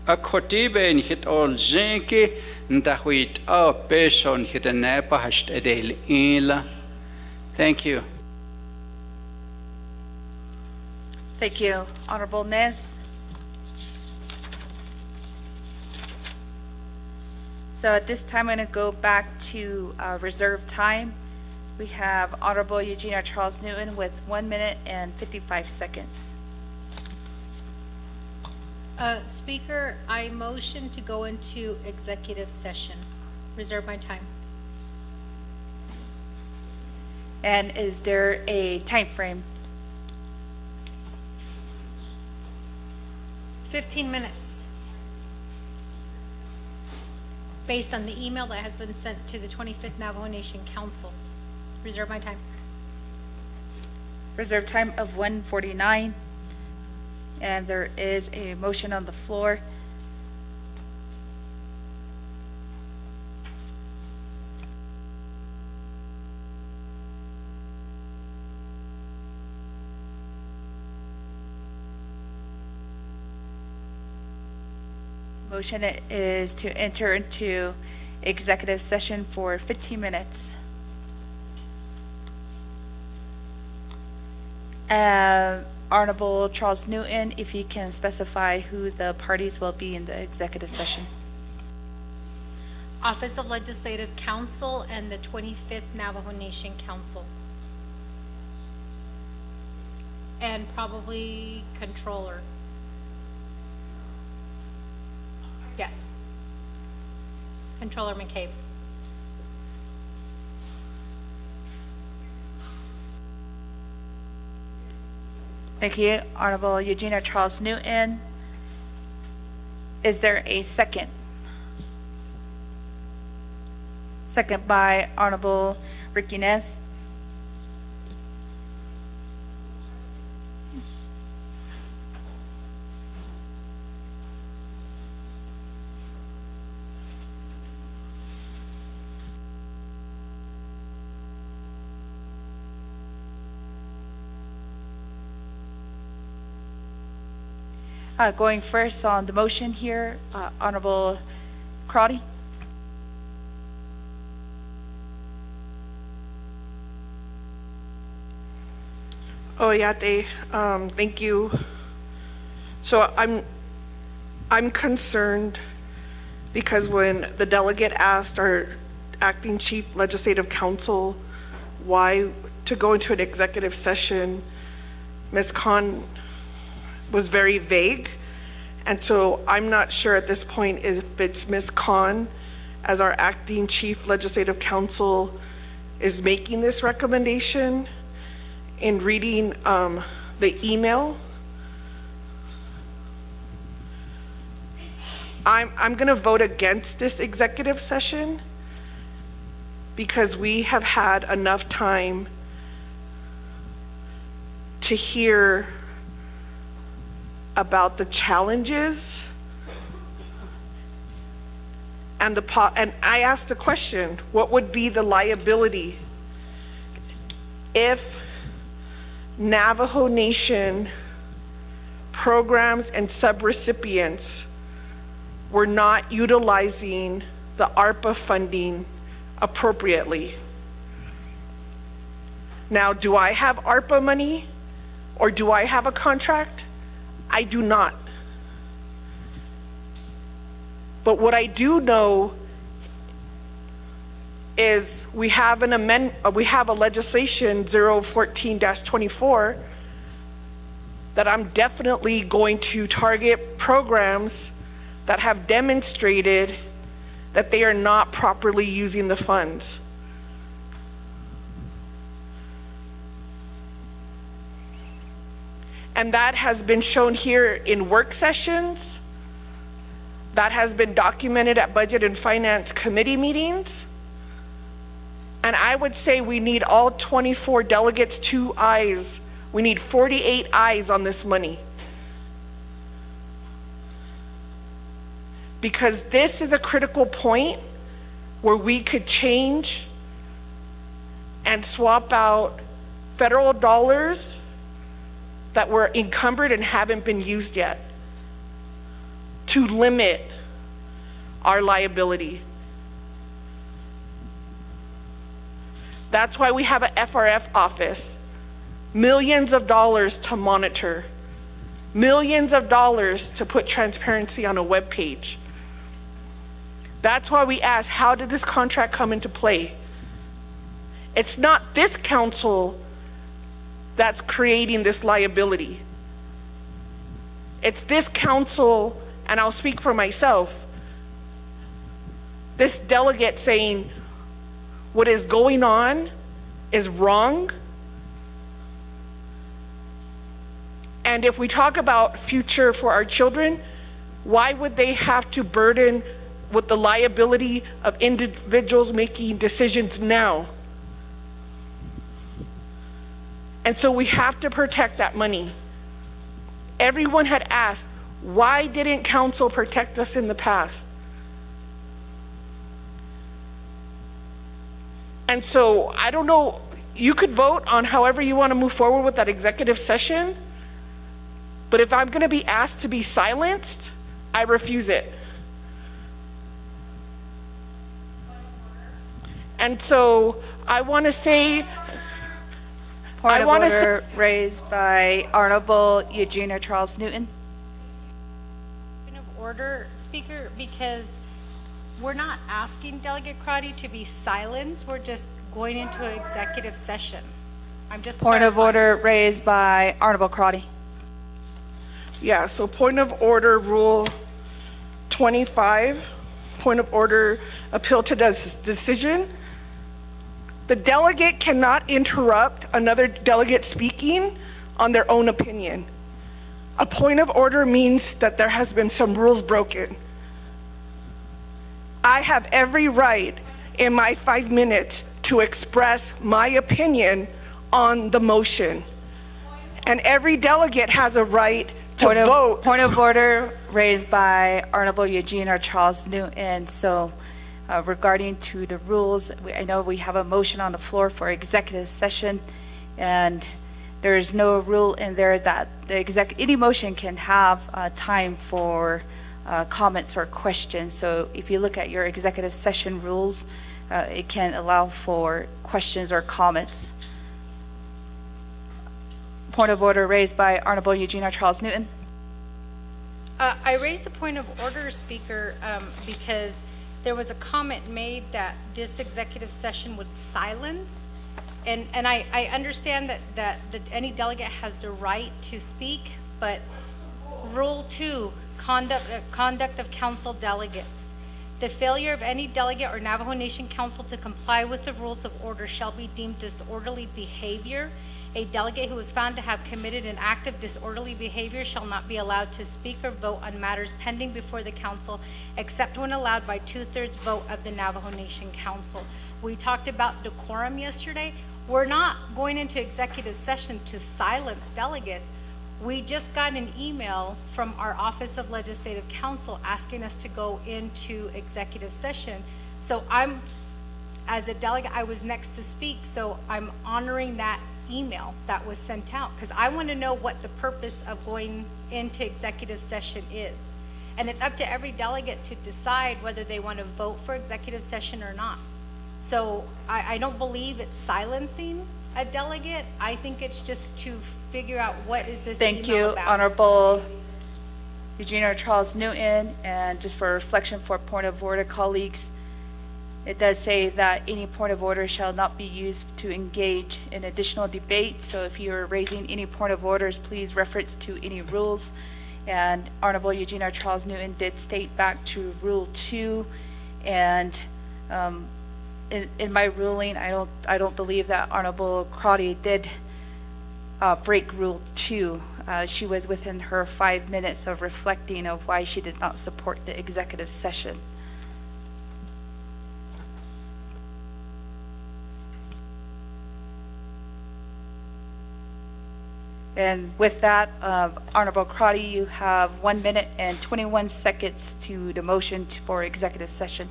A kotibe in hit all zinki, ndahuit a beson hit a nepahast edel ila. Thank you. Thank you, Honorable Nez. So at this time, I'm going to go back to reserved time. We have Honorable Eugenia Charles Newton with 1 minute and 55 seconds. Speaker, I motion to go into executive session. Reserve my time. And is there a time frame? 15 minutes. Based on the email that has been sent to the 25th Navajo Nation Council. Reserve my time. Reserve time of 1:49. And there is a motion on the floor. Motion is to enter into executive session for 15 minutes. Honorable Charles Newton, if you can specify who the parties will be in the executive session. Office of Legislative Counsel and the 25th Navajo Nation Council. And probably controller. Yes. Controller McCabe. Thank you, Honorable Eugenia Charles Newton. Is there a second? Second by Honorable Ricky Nez. Going first on the motion here, Honorable Crotty. Oyate, thank you. So I'm concerned because when the delegate asked our acting chief legislative counsel why to go into an executive session, Ms. Khan was very vague. And so I'm not sure at this point if it's Ms. Khan as our acting chief legislative counsel is making this recommendation. In reading the email, I'm going to vote against this executive session because we have had enough time to hear about the challenges and I asked the question, what would be the liability if Navajo Nation programs and subrecipients were not utilizing the ARPA funding appropriately? Now, do I have ARPA money or do I have a contract? I do not. But what I do know is we have a legislation 014-24 that I'm definitely going to target programs that have demonstrated that they are not properly using the funds. And that has been shown here in work sessions. That has been documented at Budget and Finance Committee meetings. And I would say we need all 24 delegates, 2 eyes. We need 48 eyes on this money. Because this is a critical point where we could change and swap out federal dollars that were encumbered and haven't been used yet to limit our liability. That's why we have an FRF office. Millions of dollars to monitor. Millions of dollars to put transparency on a web page. That's why we ask, how did this contract come into play? It's not this council that's creating this liability. It's this council, and I'll speak for myself, this delegate saying what is going on is wrong. And if we talk about future for our children, why would they have to burden with the liability of individuals making decisions now? And so we have to protect that money. Everyone had asked, why didn't council protect us in the past? And so I don't know, you could vote on however you want to move forward with that executive session, but if I'm going to be asked to be silenced, I refuse it. And so I want to say, Point of order raised by Honorable Eugenia Charles Newton. Point of order, Speaker, because we're not asking Delegate Crotty to be silenced. We're just going into an executive session. I'm just Point of clarifying. order raised by Honorable Crotty. yeah, so point of order rule 25, point of order appeal to decision. The delegate cannot interrupt another delegate speaking on their own opinion. A point of order means that there has been some rules broken. I have every right in my 5 minutes to express my opinion on the motion. And every delegate has a right to vote. Point of order raised by Honorable Eugenia Charles Newton. So regarding to the rules, I know we have a motion on the floor for executive session, and there is no rule in there that any motion can have time for comments or questions. So if you look at your executive session rules, it can allow for questions or comments. Point of order raised by Honorable Eugenia Charles Newton. I raised the point of order, Speaker, because there was a comment made that this executive session would silence. And I understand that any delegate has the right to speak, but Rule 2, conduct of council delegates. The failure of any delegate or Navajo Nation council to comply with the rules of order shall be deemed disorderly behavior. A delegate who is found to have committed an act of disorderly behavior shall not be allowed to speak or vote on matters pending before the council, except when allowed by 2/3 vote of the Navajo Nation Council. We talked about decorum yesterday. We're not going into executive session to silence delegates. We just got an email from our Office of Legislative Counsel asking us to go into executive session. So as a delegate, I was next to speak, so I'm honoring that email that was sent out, because I want to know what the purpose of going into executive session is. And it's up to every delegate to decide whether they want to vote for executive session or not. So I don't believe it's silencing a delegate. I think it's just to figure out what is this Thank email you, about. Honorable Eugene R. Charles Newton, and just for reflection for point of order, colleagues, it does say that any point of order shall not be used to engage in additional debate. So if you're raising any point of orders, please reference to any rules. And Honorable Eugene R. Charles Newton did state back to Rule 2, and in my ruling, I don't believe that Honorable Crotty did break Rule 2. She was within her 5 minutes of reflecting of why she did not support the executive session. And with that, Honorable Crotty, you have 1 minute and 21 seconds to the motion for executive session.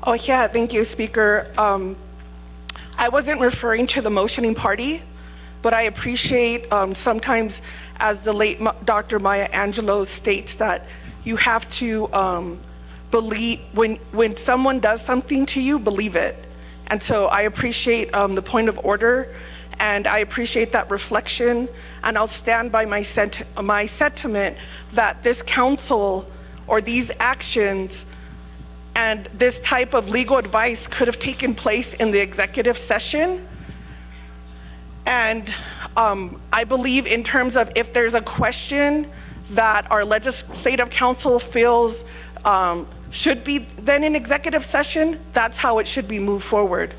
Oh, yeah, thank you, Speaker. I wasn't referring to the motioning party, but I appreciate sometimes, as the late Dr. Maya Angelou states, that you have to believe, when someone does something to you, believe it. And so I appreciate the point of order, and I appreciate that reflection, and I'll stand by my sentiment that this council or these actions and this type of legal advice could have taken place in the executive session. And I believe in terms of if there's a question that our legislative council feels should be then in executive session, that's how it should be moved forward.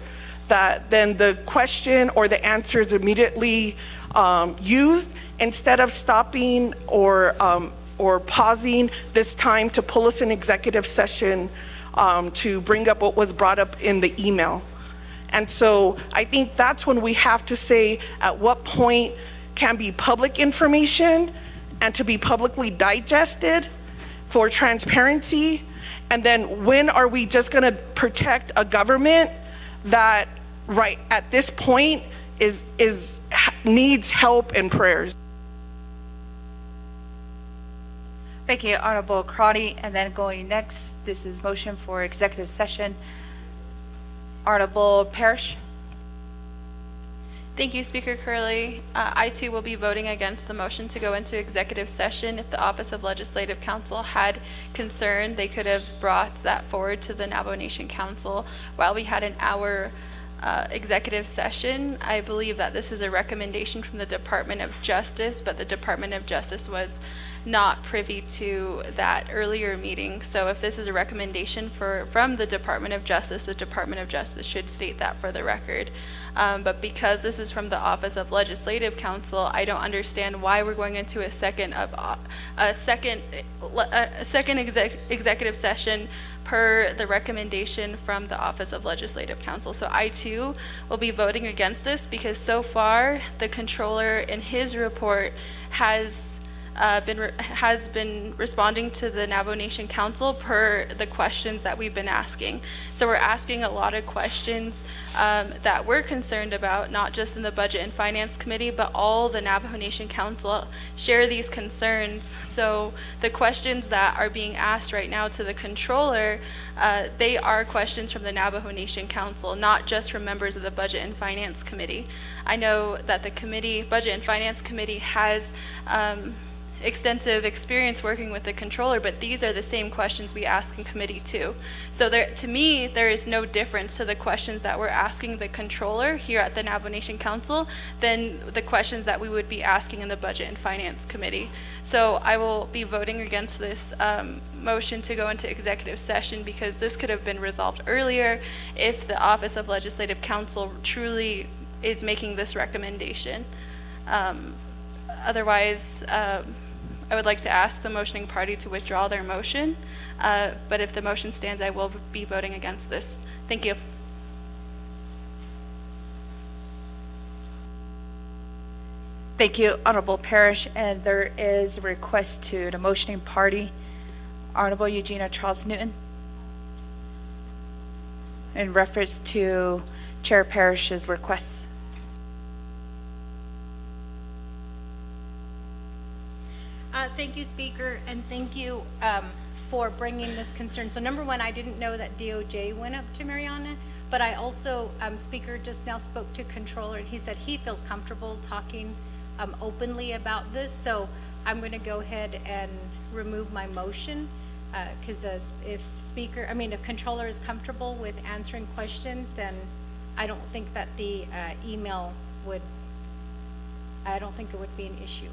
That then the question or the answer is immediately used instead of stopping or pausing this time to pull us in executive session to bring up what was brought up in the email. And so I think that's when we have to say at what point can be public information and to be publicly digested for transparency, and then when are we just going to protect a government that right at this point needs help and prayers. Thank you, Honorable Crotty. And then going next, this is motion for executive session. Honorable Parrish. Thank you, Speaker Curley. I too will be voting against the motion to go into executive session. If the Office of Legislative Counsel had concern, they could have brought that forward to the Navajo Nation Council while we had an hour executive session. I believe that this is a recommendation from the Department of Justice, but the Department of Justice was not privy to that earlier meeting. So if this is a recommendation from the Department of Justice, the Department of Justice should state that for the record. But because this is from the Office of Legislative Counsel, I don't understand why we're going into a second executive session per the recommendation from the Office of Legislative Counsel. So I too will be voting against this because so far the controller in his report has been responding to the Navajo Nation Council per the questions that we've been asking. So we're asking a lot of questions that we're concerned about, not just in the Budget and Finance Committee, but all the Navajo Nation Council share these concerns. So the questions that are being asked right now to the controller, they are questions from the Navajo Nation Council, not just from members of the Budget and Finance Committee. I know that the Budget and Finance Committee has extensive experience working with the controller, but these are the same questions we ask in committee too. So to me, there is no difference to the questions that we're asking the controller here at the Navajo Nation Council than the questions that we would be asking in the Budget and Finance Committee. So I will be voting against this motion to go into executive session because this could have been resolved earlier if the Office of Legislative Counsel truly is making this recommendation. Otherwise, I would like to ask the motioning party to withdraw their motion, but if the motion stands, I will be voting against this. Thank you. Thank you, Honorable Parrish. And there is a request to the motioning party. Honorable Eugene R. Charles Newton. In reference to Chair Parrish's requests. Thank you, Speaker, and thank you for bringing this concern. So number one, I didn't know that DOJ went up to Mariana, but I also, Speaker just now spoke to Controller, and he said he feels comfortable talking openly about this. So I'm going to go ahead and remove my motion because if controller is comfortable with answering questions, then I don't think that the email I don't think it would be an issue.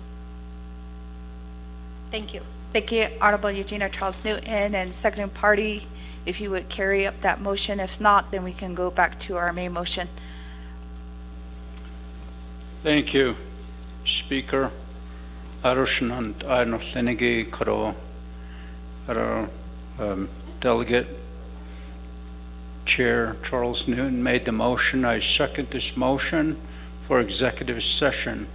Thank you. Thank you, Honorable Eugenia Charles Newton, and second party, if you would carry up that motion. If not, then we can go back to our main motion. Thank you, Speaker. Arushanant Arnothenegi Karo, Delegate Chair Charles Newton made the motion. I second this motion for executive session.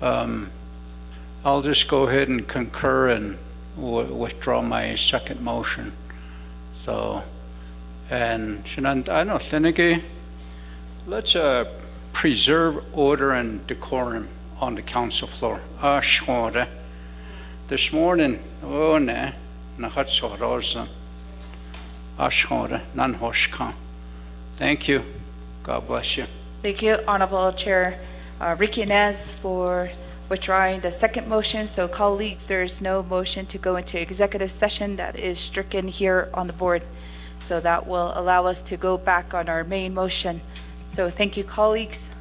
I'll just go ahead and concur and withdraw my second motion. So, and Shanant Arnothenegi, let's preserve order and decorum on the council floor. Ashore. This morning, oh ne, nahatsorosa. Ashore, nanhoshka. Thank you. God bless you. Thank you, Honorable Chair Ricky Inez, for withdrawing the second motion. So colleagues, there's no motion to go into executive session that is stricken here on the board. So that will allow us to go back on our main motion. So thank you, colleagues.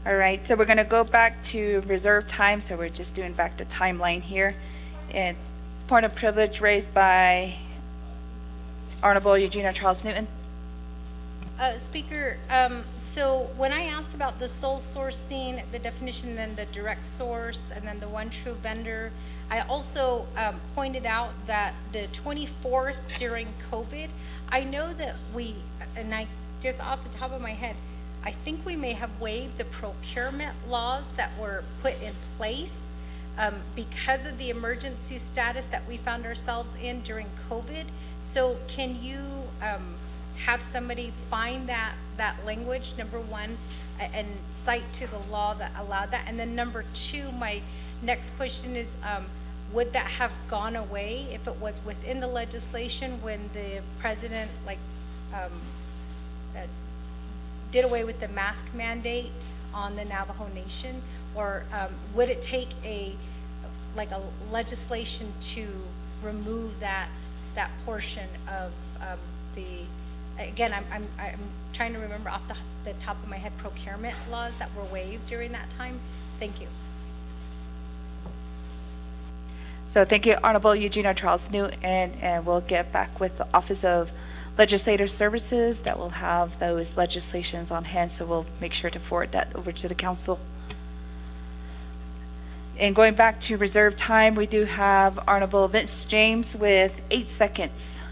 All right, so we're going to go back to reserve time. So we're just doing back the timeline here. And point of privilege raised by Honorable Eugenia Charles Newton. Speaker, so when I asked about the sole sourcing, the definition, then the direct source, and then the one true vendor, I also pointed out that the 24th during COVID, I know that just off the top of my head, I think we may have waived the procurement laws that were put in place because of the emergency status that we found ourselves in during COVID. So can you have somebody find that language, number one, and cite to the law that allowed that? And then number two, my next question is, would that have gone away if it was within the legislation when the president did away with the mask mandate on the Navajo Nation? Or would it take a legislation to remove that portion of the, again, I'm trying to remember off the top of my head procurement laws that were waived during that time. Thank you. So thank you, Honorable Eugenia Charles Newton, and we'll get back with the Office of Legislative Services that will have those legislations on hand, so we'll make sure to forward that over to the council. And going back to reserve time, we do have Honorable Vince James with 8 seconds.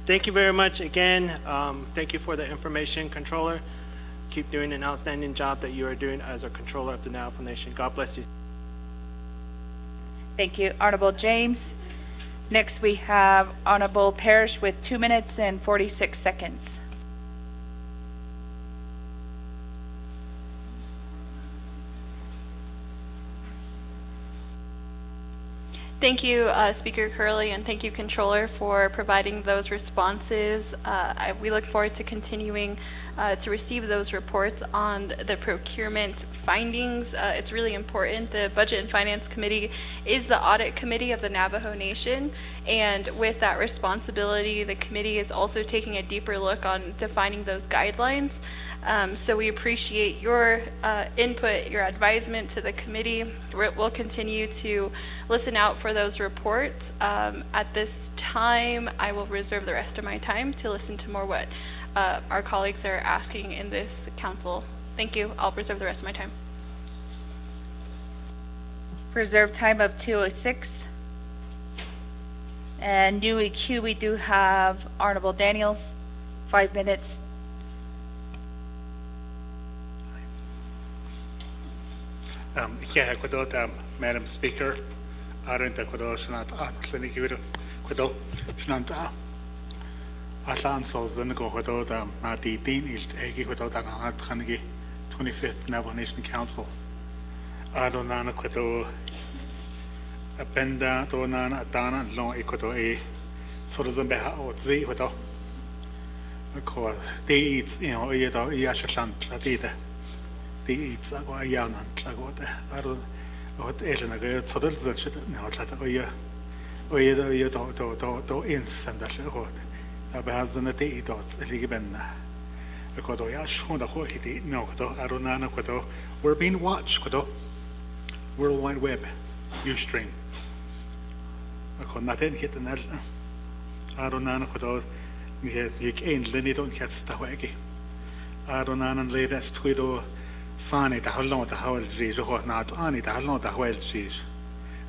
Thank you very much again. Thank you for the information, Controller. Keep doing an outstanding job that you are doing as a Controller of the Navajo Nation. God bless you. Thank you, Honorable James. Next, we have Honorable Parrish with 2 minutes and 46 seconds. Thank you, Speaker Curley, and thank you, Controller, for providing those responses. We look forward to continuing to receive those reports on the procurement findings. It's really important. The Budget and Finance Committee is the audit committee of the Navajo Nation, and with that responsibility, the committee is also taking a deeper look on defining those guidelines. So we appreciate your input, your advisement to the committee. We'll continue to listen out for those reports. At this time, I will reserve the rest of my time to listen to more what our colleagues are asking in this council. Thank you. I'll reserve the rest of my time. Reserve time of 2:06. And new EQ, we do have Honorable Daniels, 5 minutes. Madam Speaker, Kudo, Shnanta. Atlan Solzen go Kudo, the Dean is Egi Kudo, and Hangi, 25th Navajo Nation Council. Adonana Kudo, Abenda, Donan, Adana, Long Equato A, Sorzambeha or Z Kudo. They eat, you know, Yashland, Latida. They eat a young and Lagoda. I don't know what Ellen agreed, so that's that shit. No, to instant that hold. Abaz and the day dots, a ligabena. A codo yash, Honda Hohiti, no, Aronana Codo. We're being watched, Codo. World Wide Web, Ustream. I could not hit an Aronana Codo. You can't let it on cats the waggy. Aronan laid as Twido, Sani, the Holland, the Howell Trees, or not Annie, the Holland, the Howell Trees.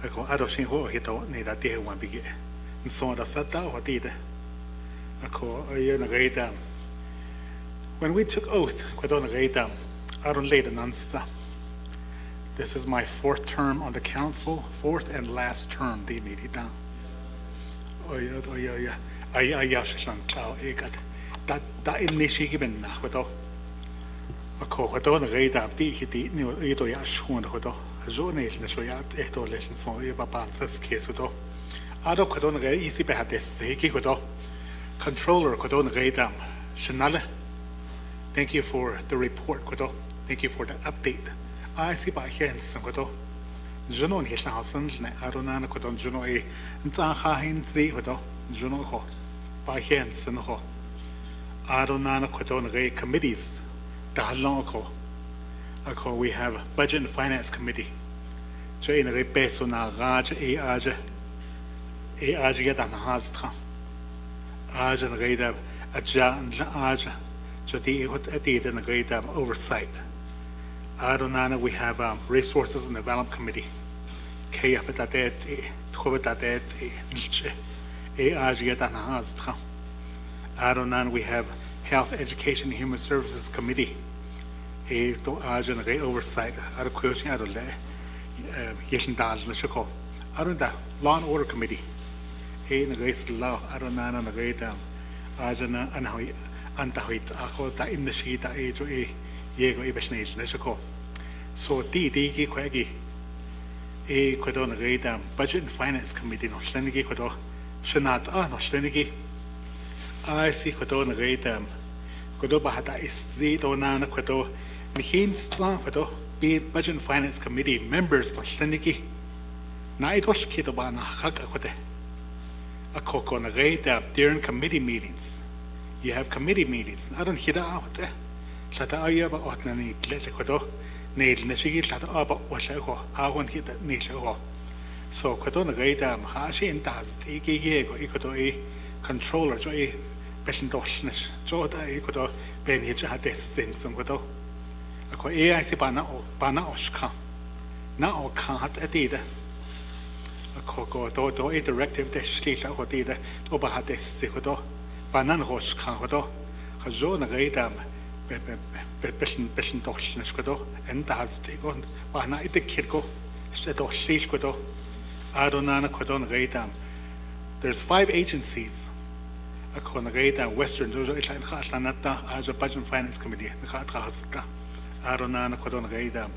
I go, I don't think what he don't need a day one big. And so that's that what did. I call a year and a when we took oath, quite on a radam, I don't lay the answer. This is my 4th term on the council, 4th and last term, they need it down. Oh, yeah. I Yashlan Clow Egat. That in Nishigiben Nahudo. A cohadon radam, Dihiti, New Edo Yashun, Hodo, a journal, Neshoyat, Eto Legend Song, Baban's case Hodo. Ado Codon Ray, easy behat this Seki Hodo. Controller Codon Radam, Shanale. Thank you for the report, Hodo. Thank you for the update. I see by hands, Hodo. Juno Hishnahausen, Aronana Codon Juno A, Ntahahin Z Hodo. Juno Ho, by hands and ho. Adonana Quadon Ray committees, Dahlonko. We have Budget and Finance Committee. Join a Besona Raj Aja Yadan Hastra. Aja and Radab, Aja and Aja, Jodi what Edid and Radab oversight. Adonana, we have Resources and Development Committee. Kayapatate, Twabatate, Nche. Aronan, we have Health, Education, and Human Services Committee. Oversight. Law and Order Committee. Law. Aronan and the Ajana and how Antahuit Ako, that in the sheet, age or a Yego Ibishnage, Neshako. So, Digi Quaggy. A Quadon Radam, Budget and Finance Committee, no Slenigi Quado. Shanat no Slenigi. I see Quadon Radam. Quado Bahata is Zidonana Quado. Nihin San Quado. Be Budget and Finance Committee members no Slenigi. Naidosh Kitobana Hakaquade. A Kokon Radam during committee meetings. You have committee meetings. I don't hear out there. Lata Ayaba Otnani Lequado. Nail Nashigi Lata Abba Washaho. I won't hit that Nishaho. So, Quadon Radam, Hashi and Daz, Eki Yego, Ecodo A controller, Joy, Beshendoshness, Jota Ecodo, Ben Hitchahades Sins and Quado. A co AIC Bana Oshka. Now can't a dida. A coco, do a directive de Shlita or dida, Obahades Secodo, Banan Roshka Hodo, Hajona Radam, Beshendoshness Quado, and Daz take on Bana the Kirko, Shedo Shlish Quado. Adonana Quadon Radam. There's 5 agencies. A Conrada, Western Jojo Itlanata, Aja Budget and Finance Committee, the Katrasta. Adonana Quadon Radam.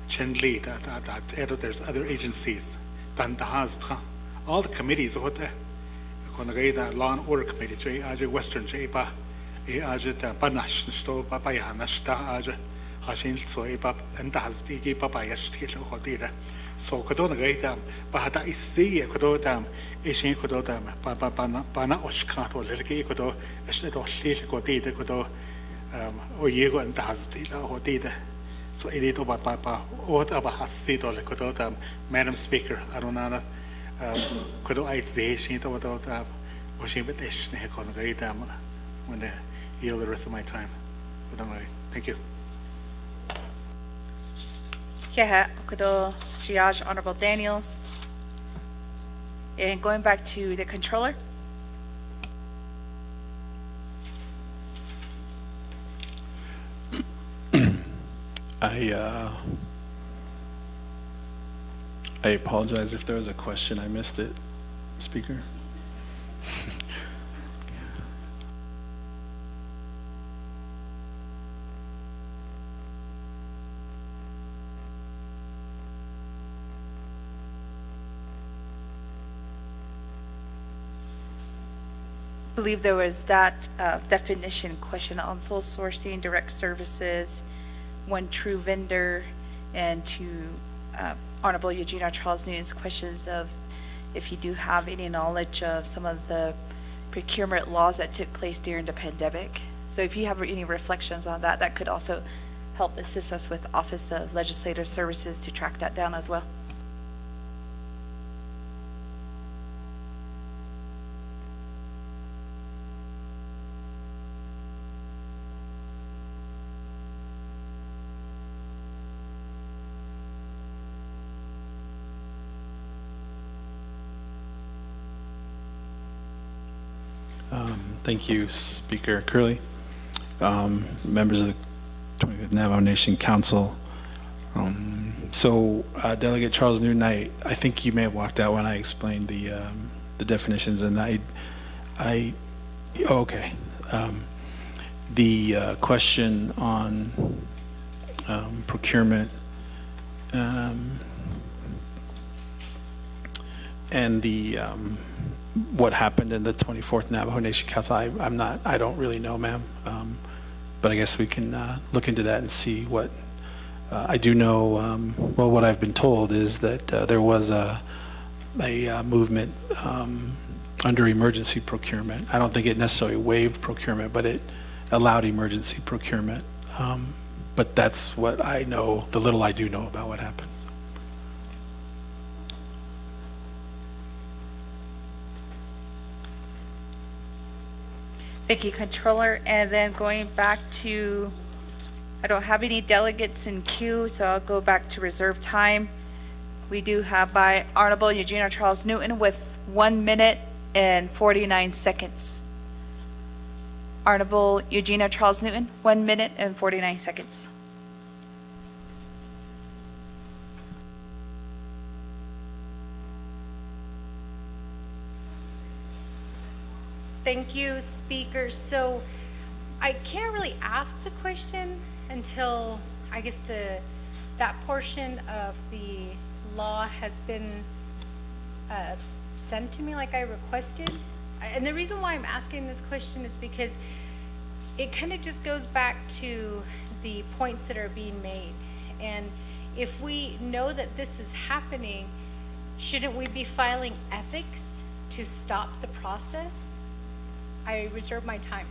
Chenli, there's other agencies. Tantahastra. All the committees, what the Conrada Law and Order Committee, Aja Western Japa, Aja Banash, Sto, Papayanashta, Aja Hashin Soeba, and Dazdi, Papayashti, Hodida. So Quadon Radam, Bahata is see a Quadodam, Asian Quadodam, Bana Oshkato, Lelki Quado, Eshedo Shil Quadida Quado, Oyego and Dazdi, Hodida. So Edito Papa, Ota Bahasito, Quadodam, Madam Speaker, Aronana, Quado Aitzation, Todota, Washing with Eshne Radam, when I yield the rest of my time. Thank you. Yeah, Kudo Shiaj, Honorable Daniels. And going back to the controller. I apologize if there was a question. I missed it, Speaker. Believe there was that definition question on sole sourcing, direct services, one true vendor, and to Honorable Eugene R. Charles Newton's questions of if you do have any knowledge of some of the procurement laws that took place during the pandemic. So if you have any reflections on that, that could also help assist us with Office of Legislative Services to track that down as well. Thank you, Speaker Curley. Members of the 25th Navajo Nation Council. Delegate Charles Newton, I think you may have walked out when I explained the definitions, and okay. The question on procurement and the what happened in the 24th Navajo Nation Council, I don't really know, ma'am. But I guess we can look into that and see what, I do know, well, what I've been told is that there was a movement under emergency procurement. I don't think it necessarily waived procurement, but it allowed emergency procurement. But that's what I know, the little I do know about what happened. Thank you, Controller. And then going back to, I don't have any delegates in queue, so I'll go back to reserve time. We do have by Honorable Eugene R. Charles Newton with 1 minute and 49 seconds. Honorable Eugene R. Charles Newton, 1 minute and 49 seconds. Thank you, Speaker. So I can't really ask the question until I guess that portion of the law has been sent to me like I requested. And the reason why I'm asking this question is because it kind of just goes back to the points that are being made. And if we know that this is happening, shouldn't we be filing ethics to stop the process? I reserve my time.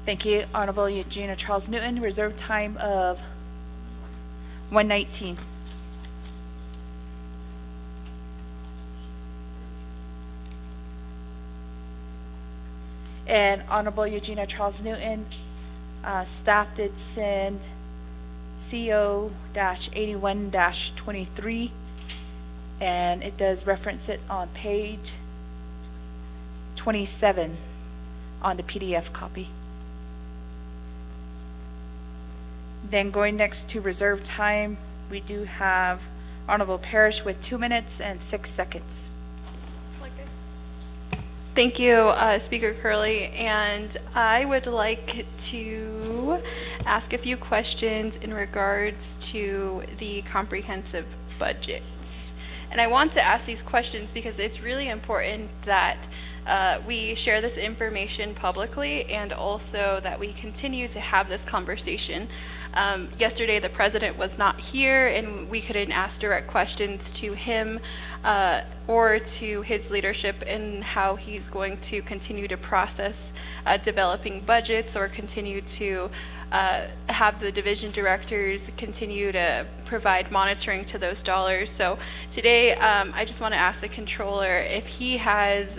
Thank you, Honorable Eugene R. Charles Newton. Reserve time of 1:19. And Honorable Eugene R. Charles Newton, staff did send CO-81-23, and it does reference it on page 27 on the PDF copy. Then going next to reserve time, we do have Honorable Parrish with 2 minutes and 6 seconds. Thank you, Speaker Curley, and I would like to ask a few questions in regards to the comprehensive budgets. And I want to ask these questions because it's really important that we share this information publicly and also that we continue to have this conversation. Yesterday, the president was not here and we couldn't ask direct questions to him or to his leadership in how he's going to continue to process developing budgets or continue to have the division directors continue to provide monitoring to those dollars. So today, I just want to ask the controller if he has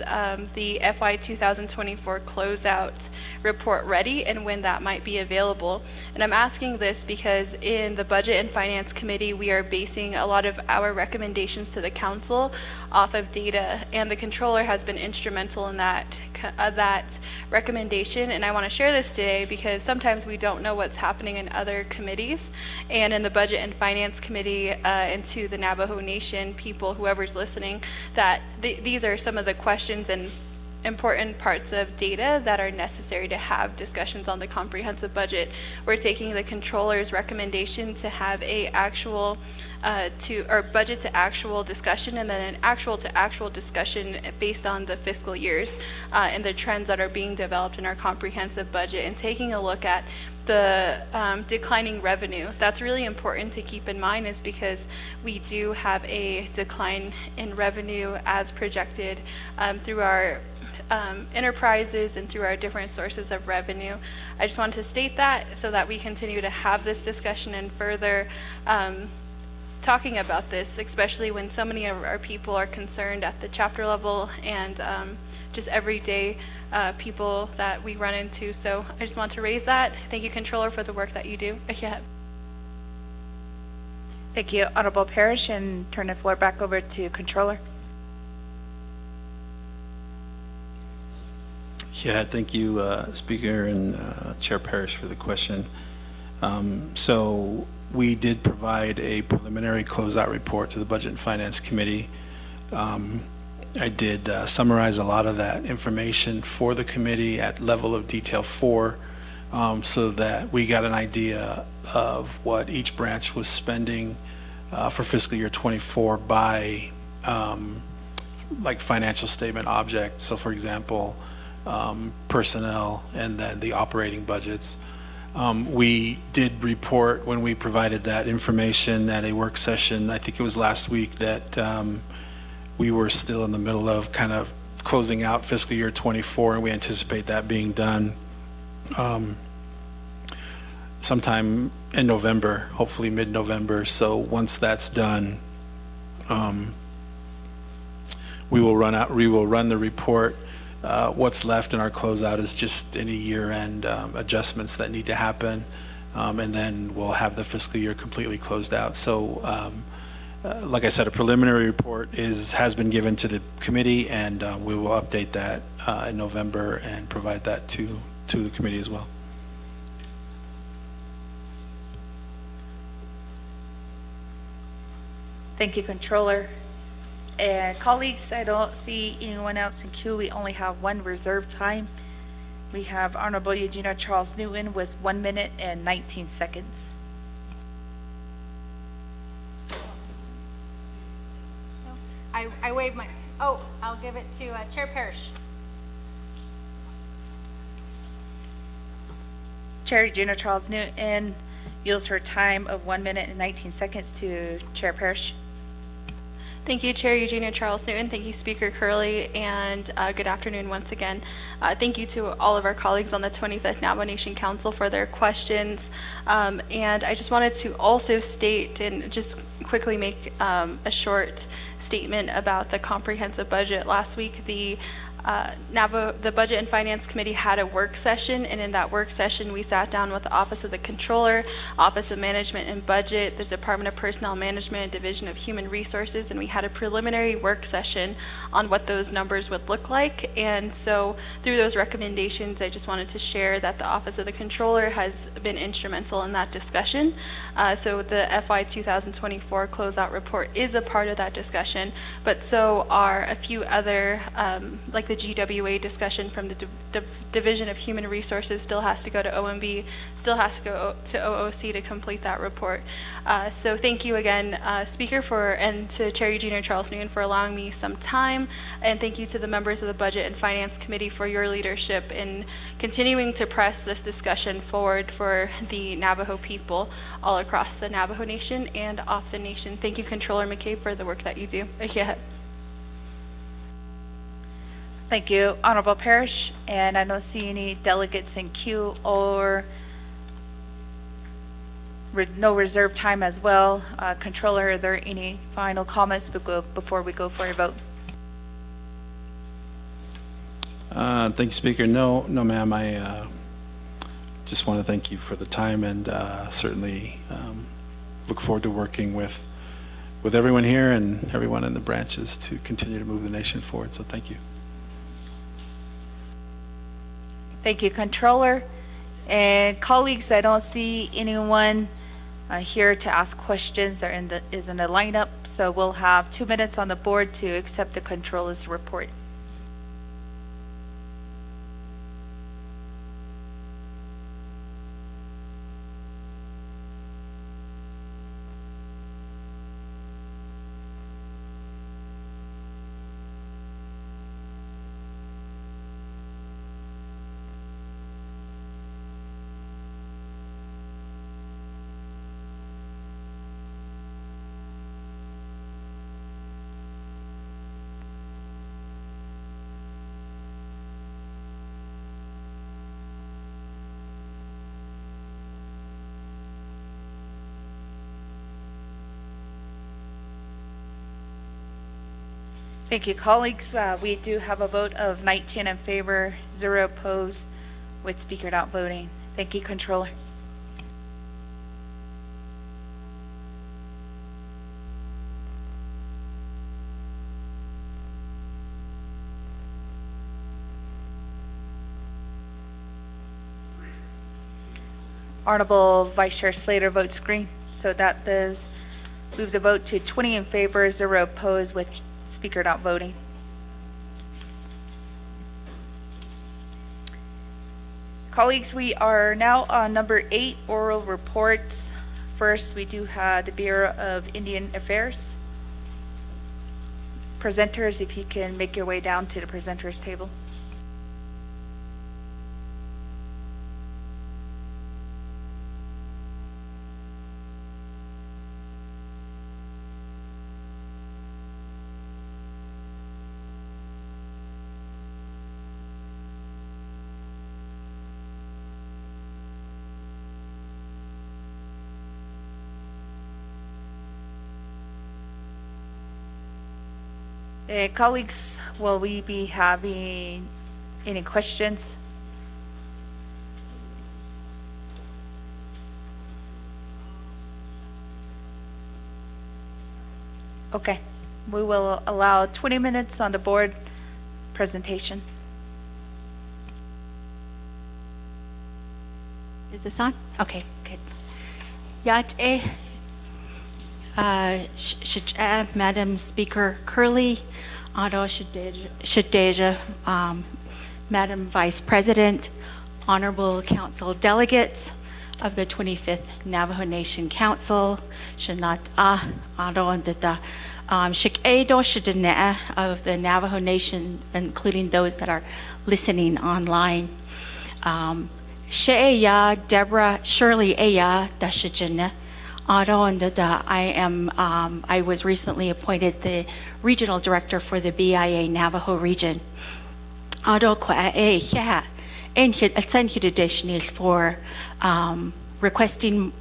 the FY 2024 closeout report ready and when that might be available. And I'm asking this because in the Budget and Finance Committee, we are basing a lot of our recommendations to the council off of data, and the controller has been instrumental in that recommendation, and I want to share this today because sometimes we don't know what's happening in other committees. And in the Budget and Finance Committee, and to the Navajo Nation people, whoever's listening, that these are some of the questions and important parts of data that are necessary to have discussions on the comprehensive budget. We're taking the controller's recommendation to have a actual budget to actual discussion, and then an actual to actual discussion based on the fiscal years and the trends that are being developed in our comprehensive budget, and taking a look at the declining revenue. That's really important to keep in mind, is because we do have a decline in revenue as projected through our enterprises and through our different sources of revenue. I just wanted to state that so that we continue to have this discussion and further talking about this, especially when so many of our people are concerned at the chapter level and just everyday people that we run into. So I just want to raise that. Thank you, Controller, for the work that you do. Thank you, Honorable Parrish, and turn the floor back over to Controller. Yeah, thank you, Speaker and Chair Parrish, for the question. So we did provide a preliminary closeout report to the Budget and Finance Committee. I did summarize a lot of that information for the committee at level of detail 4, so that we got an idea of what each branch was spending for fiscal year 24 by like financial statement object. So for example, personnel, and then the operating budgets. We did report when we provided that information at a work session, I think it was last week, that we were still in the middle of kind of closing out fiscal year 24, and we anticipate that being done sometime in November, hopefully mid-November. So once that's done, we will run the report. What's left in our closeout is just any year-end adjustments that need to happen, and then we'll have the fiscal year completely closed out. So, like I said, a preliminary report has been given to the committee, and we will update that in November and provide that to the committee as well. Thank you, Controller. And colleagues, I don't see anyone else in queue. We only have one reserved time. We have Honorable Eugenia Charles Newton with 1 minute and 19 seconds. I waved my, I'll give it to Chair Parrish. Chair Eugenia Charles Newton yields her time of 1 minute and 19 seconds to Chair Parrish. Thank you, Chair Eugenia Charles Newton. Thank you, Speaker Curley, and good afternoon once again. Thank you to all of our colleagues on the 25th Navajo Nation Council for their questions. And I just wanted to also state and just quickly make a short statement about the comprehensive budget. Last week, the Budget and Finance Committee had a work session, and in that work session we sat down with the Office of the Controller, Office of Management and Budget, the Department of Personnel Management, Division of Human Resources, and we had a preliminary work session on what those numbers would look like. And so through those recommendations, I just wanted to share that the Office of the Controller has been instrumental in that discussion. So the FY 2024 closeout report is a part of that discussion, but so are a few other, like the GWA discussion from the Division of Human Resources still has to go to OMB, still has to go to OOC to complete that report. So thank you again, Speaker, and to Chair Eugenia Charles Newton for allowing me some time, and thank you to the members of the Budget and Finance Committee for your leadership in continuing to press this discussion forward for the Navajo people all across the Navajo Nation and off the nation. Thank you, Controller McCabe, for the work that you do. Thank you, Honorable Parrish, and I don't see any delegates in queue or no reserved time as well. Controller, are there any final comments before we go for a vote? Thank you, Speaker. No, ma'am. I just want to thank you for the time, and certainly look forward to working with everyone here and everyone in the branches to continue to move the nation forward. So thank you. Thank you, Controller. And colleagues, I don't see anyone here to ask questions or is in the lineup, so we'll have 2 minutes on the board to accept the Controller's report. Thank you, colleagues. We do have a vote of 19 in favor, 0 opposed, with speaker not voting. Thank you, Controller. Honorable Vice Chair Slater votes green, so that does move the vote to 20 in favor, 0 opposed, with speaker not voting. Colleagues, we are now on number 8, oral reports. First, we do have the Bureau of Indian Affairs. Presenters, if you can make your way down to the presenters table. Colleagues, will we be having any questions? Okay, we will allow 20 minutes on the board presentation. Is this on? Okay, good. Yat Madam Speaker Curley, Ado Shadeja, Madam Vice President, Honorable Council Delegates of the 25th Navajo Nation Council, Shanat Ado Andita, Shikedo Shadene of the Navajo Nation, including those that are listening online. Sheya Deborah Shirley Eya Dashajene. I was recently appointed the regional director for the BIA Navajo region. For requesting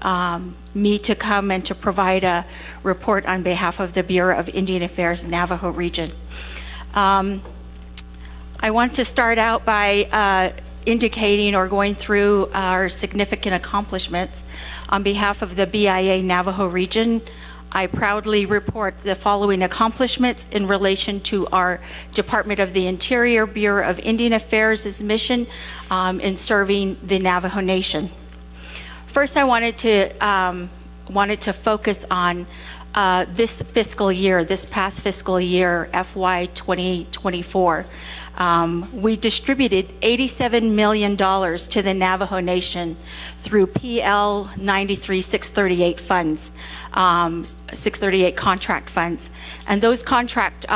me to come and to provide a report on behalf of the Bureau of Indian Affairs Navajo region. I want to start out by indicating or going through our significant accomplishments. On behalf of the BIA Navajo region, I proudly report the following accomplishments in relation to our Department of the Interior Bureau of Indian Affairs' mission in serving the Navajo Nation. First, I wanted to focus on this fiscal year, this past fiscal year, FY 2024. We distributed $87 million to the Navajo Nation through PL 93-638 funds, 638 contract funds. And those contracted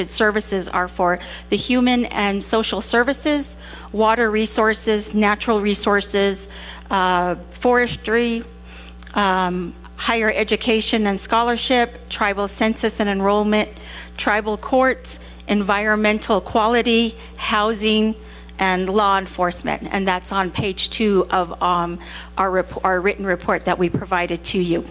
services are for the human and social services, water resources, natural resources, forestry, higher education and scholarship, tribal census and enrollment, tribal courts, environmental quality, housing, and law enforcement. And that's on page 2 of our written report that we provided to you.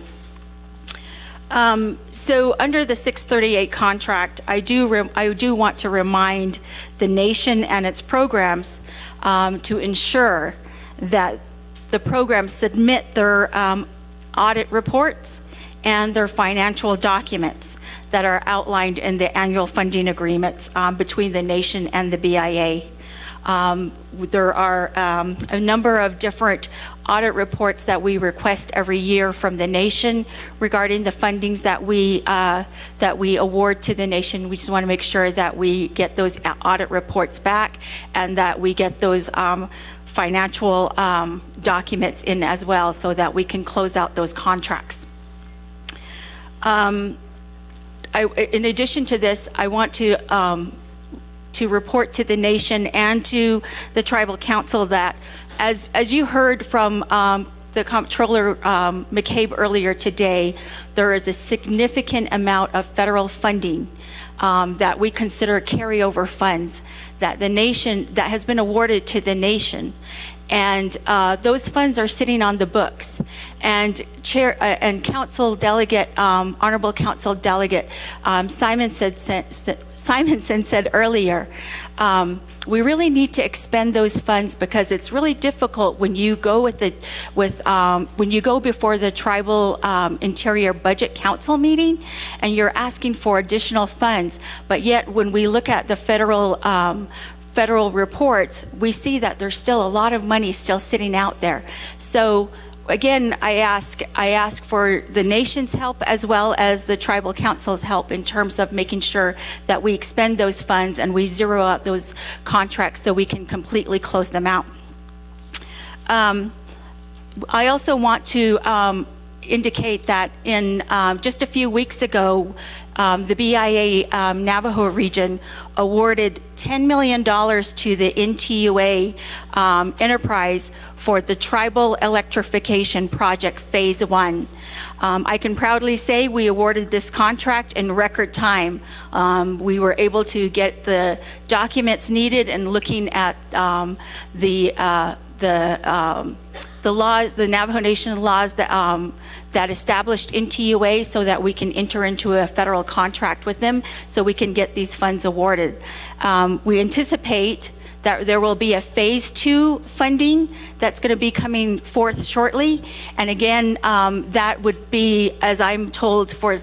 So under the 638 contract, I do want to remind the nation and its programs to ensure that the programs submit their audit reports and their financial documents that are outlined in the annual funding agreements between the nation and the BIA. There are a number of different audit reports that we request every year from the nation regarding the fundings that we award to the nation. We just want to make sure that we get those audit reports back and that we get those financial documents in as well so that we can close out those contracts. In addition to this, I want to report to the nation and to the Tribal Council that, as you heard from the Comptroller McCabe earlier today, there is a significant amount of federal funding that we consider carryover funds that the nation, that has been awarded to the nation. And those funds are sitting on the books. And Council Delegate, Honorable Council Delegate Simonson said earlier, we really need to expend those funds because it's really difficult when you go when you go before the Tribal Interior Budget Council meeting and you're asking for additional funds, but yet when we look at the federal reports, we see that there's still a lot of money still sitting out there. So again, I ask for the nation's help as well as the Tribal Council's help in terms of making sure that we expend those funds and we zero out those contracts so we can completely close them out. I also want to indicate that in just a few weeks ago, the BIA Navajo region awarded $10 million to the NTUA enterprise for the Tribal Electrification Project Phase 1. I can proudly say we awarded this contract in record time. We were able to get the documents needed and looking at the laws, the Navajo Nation laws that established NTUA so that we can enter into a federal contract with them so we can get these funds awarded. We anticipate that there will be a phase 2 funding that's going to be coming forth shortly. And again, that would be, as I'm told, for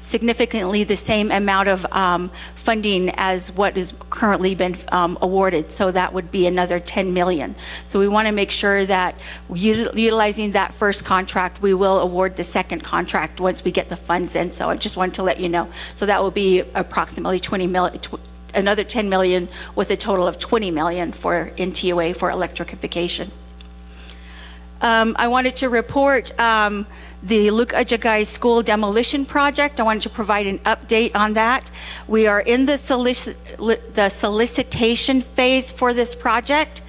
significantly the same amount of funding as what has currently been awarded. So that would be another 10 million. So we want to make sure that utilizing that first contract, we will award the second contract once we get the funds in. So I just wanted to let you know. So that will be approximately 20 million, another 10 million with a total of 20 million for NTUA for electrification. I wanted to report the Luke Ajagai School demolition project. I wanted to provide an update on that. We are in the solicitation phase for this project.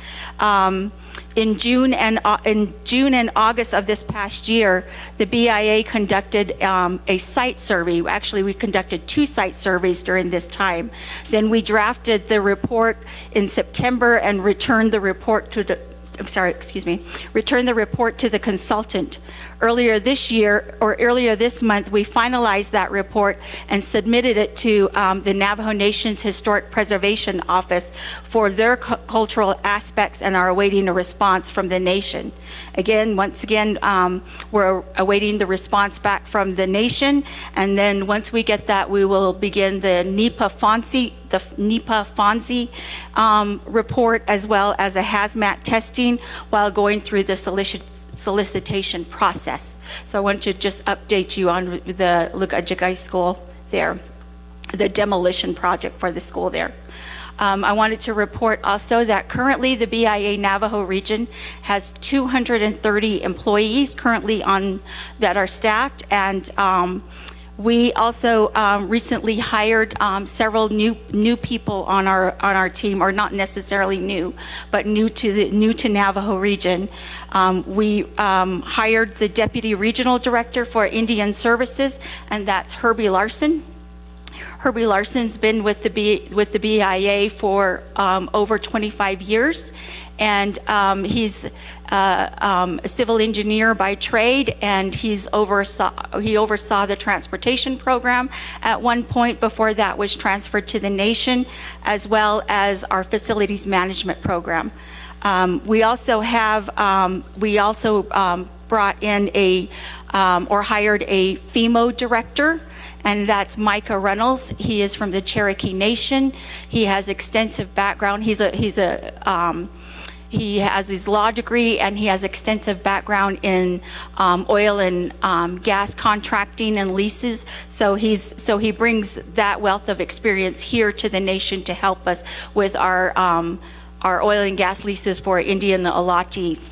In June and August of this past year, the BIA conducted a site survey. Actually, we conducted 2 site surveys during this time. Then we drafted the report in September and returned the report to the return the report to the consultant. Earlier this year, or earlier this month, we finalized that report and submitted it to the Navajo Nation's Historic Preservation Office for their cultural aspects and are awaiting a response from the nation. Again, once again, we're awaiting the response back from the nation, and then once we get that, we will begin the NEPA-FONSI report, as well as a hazmat testing while going through the solicitation process. So I want to just update you on the Luke Ajagai School there, the demolition project for the school there. I wanted to report also that currently the BIA Navajo region has 230 employees currently that are staffed, and we also recently hired several new people on our team, or not necessarily new, but new to Navajo region. We hired the Deputy Regional Director for Indian Services, and that's Herbie Larson. Herbie Larson's been with the BIA for over 25 years, and he's a civil engineer by trade, and he oversaw the transportation program at one point before that was transferred to the nation, as well as our facilities management program. We also brought in or hired a FEMO director, and that's Micah Reynolds. He is from the Cherokee Nation. He has extensive background. He has his law degree, and he has extensive background in oil and gas contracting and leases. So he brings that wealth of experience here to the nation to help us with our oil and gas leases for Indian allottees.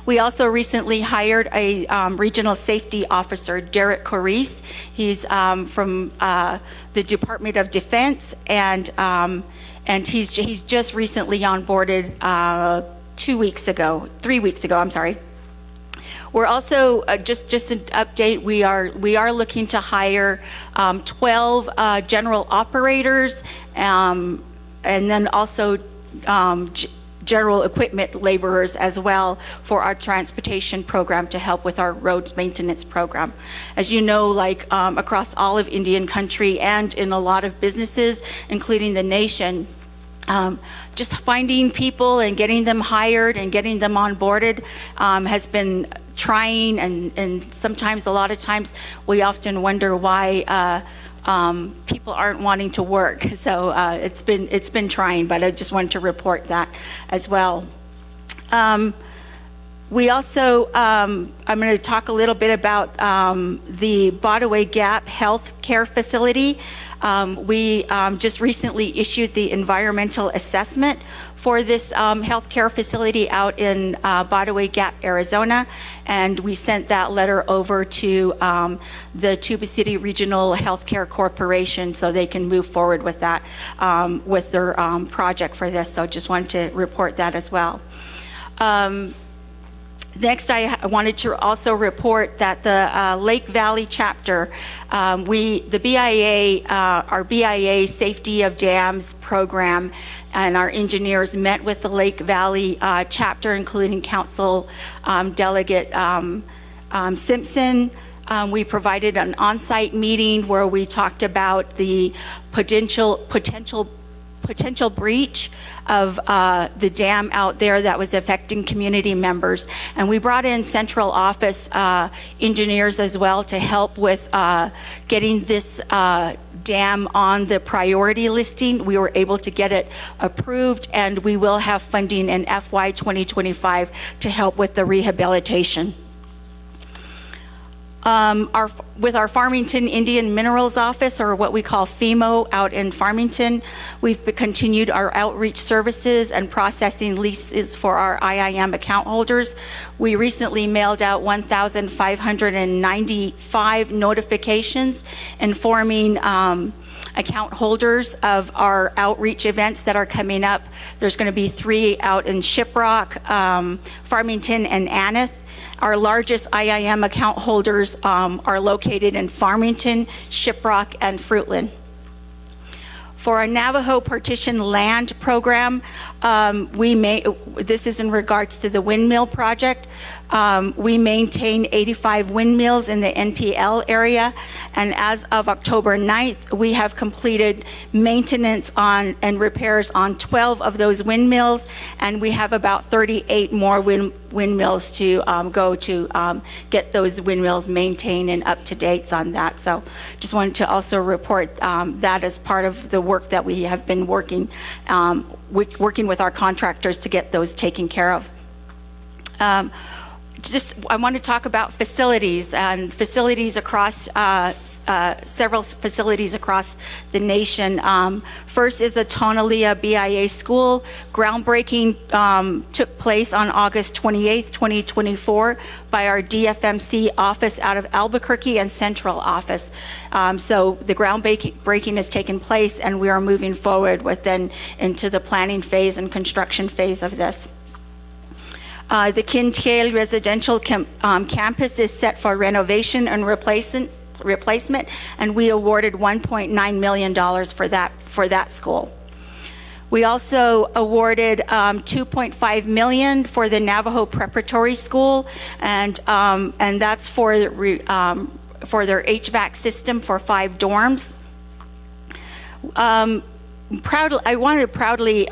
We also recently hired a regional safety officer, Derek Corice. He's from the Department of Defense, and he's just recently onboarded 3 weeks ago, I'm sorry. We're also, just an update, we are looking to hire 12 general operators, and then also general equipment laborers as well for our transportation program to help with our roads maintenance program. As you know, like across all of Indian country and in a lot of businesses, including the nation, just finding people and getting them hired and getting them onboarded has been trying, and sometimes, a lot of times, we often wonder why people aren't wanting to work. So it's been trying, but I just wanted to report that as well. We also, I'm going to talk a little bit about the Botaway Gap Health Care Facility. We just recently issued the environmental assessment for this healthcare facility out in Botaway Gap, Arizona, and we sent that letter over to the Tuba City Regional Healthcare Corporation so they can move forward with that, with their project for this. So just wanted to report that as well. Next, I wanted to also report that the Lake Valley chapter, our BIA Safety of Dams program, and our engineers met with the Lake Valley chapter, including Council Delegate Simpson. We provided an on-site meeting where we talked about the potential breach of the dam out there that was affecting community members. And we brought in central office engineers as well to help with getting this dam on the priority listing. We were able to get it approved, and we will have funding in FY 2025 to help with the rehabilitation. With our Farmington Indian Minerals Office, or what we call FEMO, out in Farmington, we've continued our outreach services and processing leases for our IIM account holders. We recently mailed out 1,595 notifications informing account holders of our outreach events that are coming up. There's going to be 3 out in Shiprock, Farmington, and Aneth. Our largest IIM account holders are located in Farmington, Shiprock, and Fruitland. For our Navajo Partition Land Program, this is in regards to the windmill project. We maintain 85 windmills in the NPL area, and as of October 9th, we have completed maintenance on and repairs on 12 of those windmills, and we have about 38 more windmills to go to get those windmills maintained and up to date on that. So just wanted to also report that as part of the work that we have been working with our contractors to get those taken care of. I want to talk about facilities and facilities across, several facilities across the nation. First is the Tonalea BIA School. Groundbreaking took place on August 28th, 2024 by our DFMC office out of Albuquerque and Central office. So the groundbreaking has taken place, and we are moving forward into the planning phase and construction phase of this. The Kincaid Residential Campus is set for renovation and replacement, and we awarded $1.9 million for that school. We also awarded $2.5 million for the Navajo Preparatory School, and that's for their HVAC system for 5 dorms. I wanted to proudly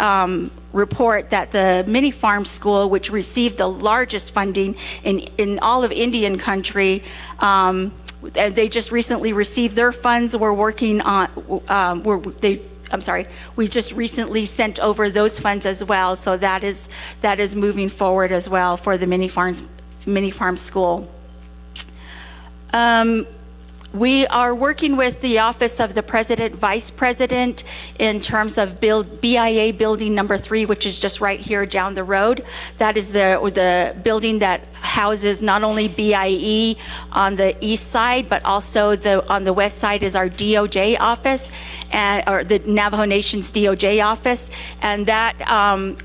report that the Mini Farm School, which received the largest funding in all of Indian country, and they just recently received their funds. We're working on, we just recently sent over those funds as well. So that is moving forward as well for the mini farm school. We are working with the Office of the President, Vice President in terms of BIA Building Number 3, which is just right here down the road. That is the building that houses not only BIE on the east side, but also on the west side is our DOJ office, or the Navajo Nation's DOJ office. And that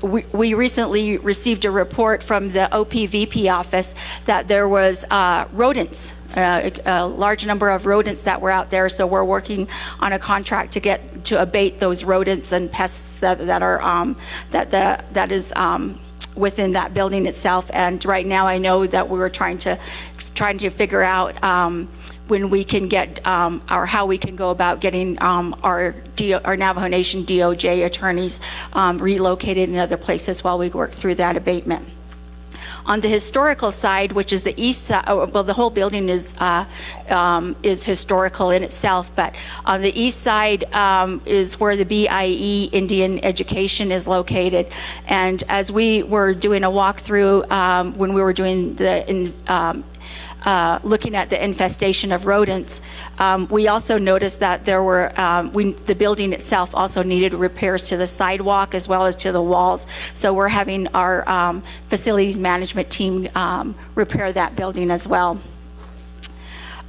we recently received a report from the OPVP office that there was rodents. A large number of rodents that were out there, so we're working on a contract to abate those rodents and pests that is within that building itself. And right now, I know that we were trying to figure out when we can get or how we can go about getting our Navajo Nation DOJ attorneys relocated in other places while we work through that abatement. On the historical side, which is the east side, well, the whole building is historical in itself, but on the east side is where the BIE Indian Education is located. And as we were doing a walkthrough when we were doing looking at the infestation of rodents, we also noticed that there were, the building itself also needed repairs to the sidewalk as well as to the walls. So we're having our facilities management team repair that building as well.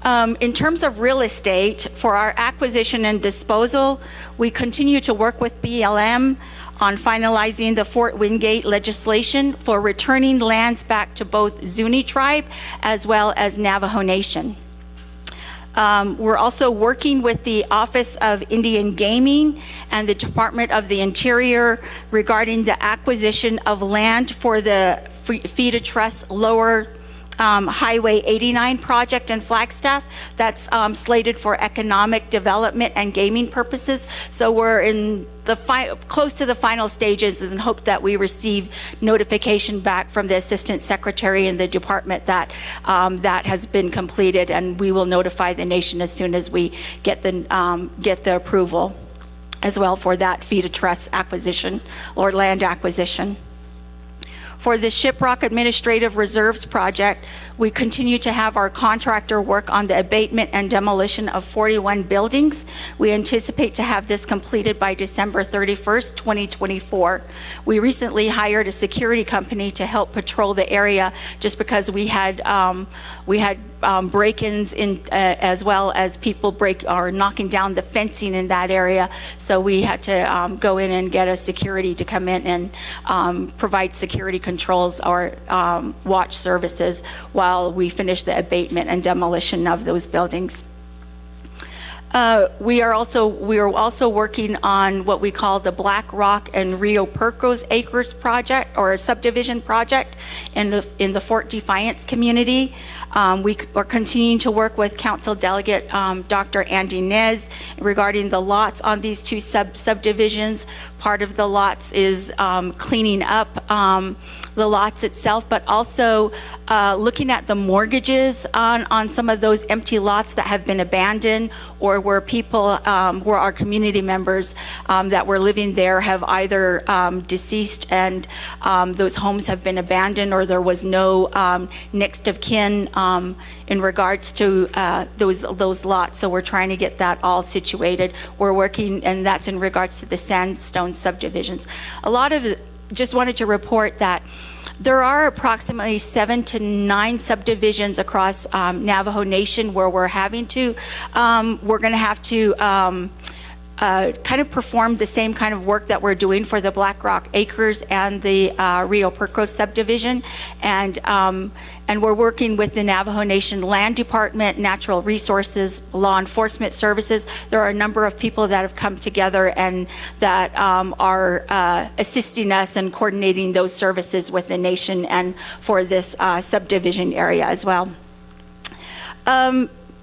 In terms of real estate, for our acquisition and disposal, we continue to work with BLM on finalizing the Fort Wingate legislation for returning lands back to both Zuni tribe as well as Navajo Nation. We're also working with the Office of Indian Gaming and the Department of the Interior regarding the acquisition of land for the Feed a Trust Lower Highway 89 project in Flagstaff. That's slated for economic development and gaming purposes. So we're in the close to the final stages and hope that we receive notification back from the Assistant Secretary in the department that that has been completed, and we will notify the nation as soon as we get the approval as well for that Feed a Trust acquisition or land acquisition. For the Shiprock Administrative Reserves project, we continue to have our contractor work on the abatement and demolition of 41 buildings. We anticipate to have this completed by December 31st, 2024. We recently hired a security company to help patrol the area just because we had break-ins in as well as people knocking down the fencing in that area. So we had to go in and get a security to come in and provide security controls or watch services while we finish the abatement and demolition of those buildings. We are also working on what we call the Black Rock and Rio Percos Acres project, or a subdivision project in the Fort Defiance community. We are continuing to work with Council Delegate Dr. Andy Nez regarding the lots on these two subdivisions. Part of the lots is cleaning up the lots itself, but also looking at the mortgages on some of those empty lots that have been abandoned, or where people, where our community members that were living there have either deceased and those homes have been abandoned, or there was no next of kin in regards to those lots. So we're trying to get that all situated. We're working, and that's in regards to the sandstone subdivisions. Just wanted to report that there are approximately 7 to 9 subdivisions across Navajo Nation where we're going to have to kind of perform the same kind of work that we're doing for the Black Rock Acres and the Rio Percos subdivision. And we're working with the Navajo Nation Land Department, Natural Resources, Law Enforcement Services. There are a number of people that have come together and that are assisting us and coordinating those services with the nation and for this subdivision area as well.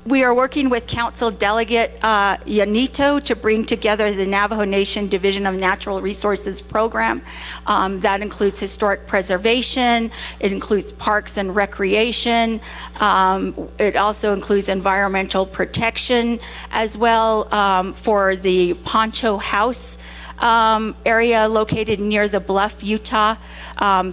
We are working with Council Delegate Yanito to bring together the Navajo Nation Division of Natural Resources program. That includes historic preservation, it includes parks and recreation, it also includes environmental protection as well for the Poncho House area located near the Bluff, Utah.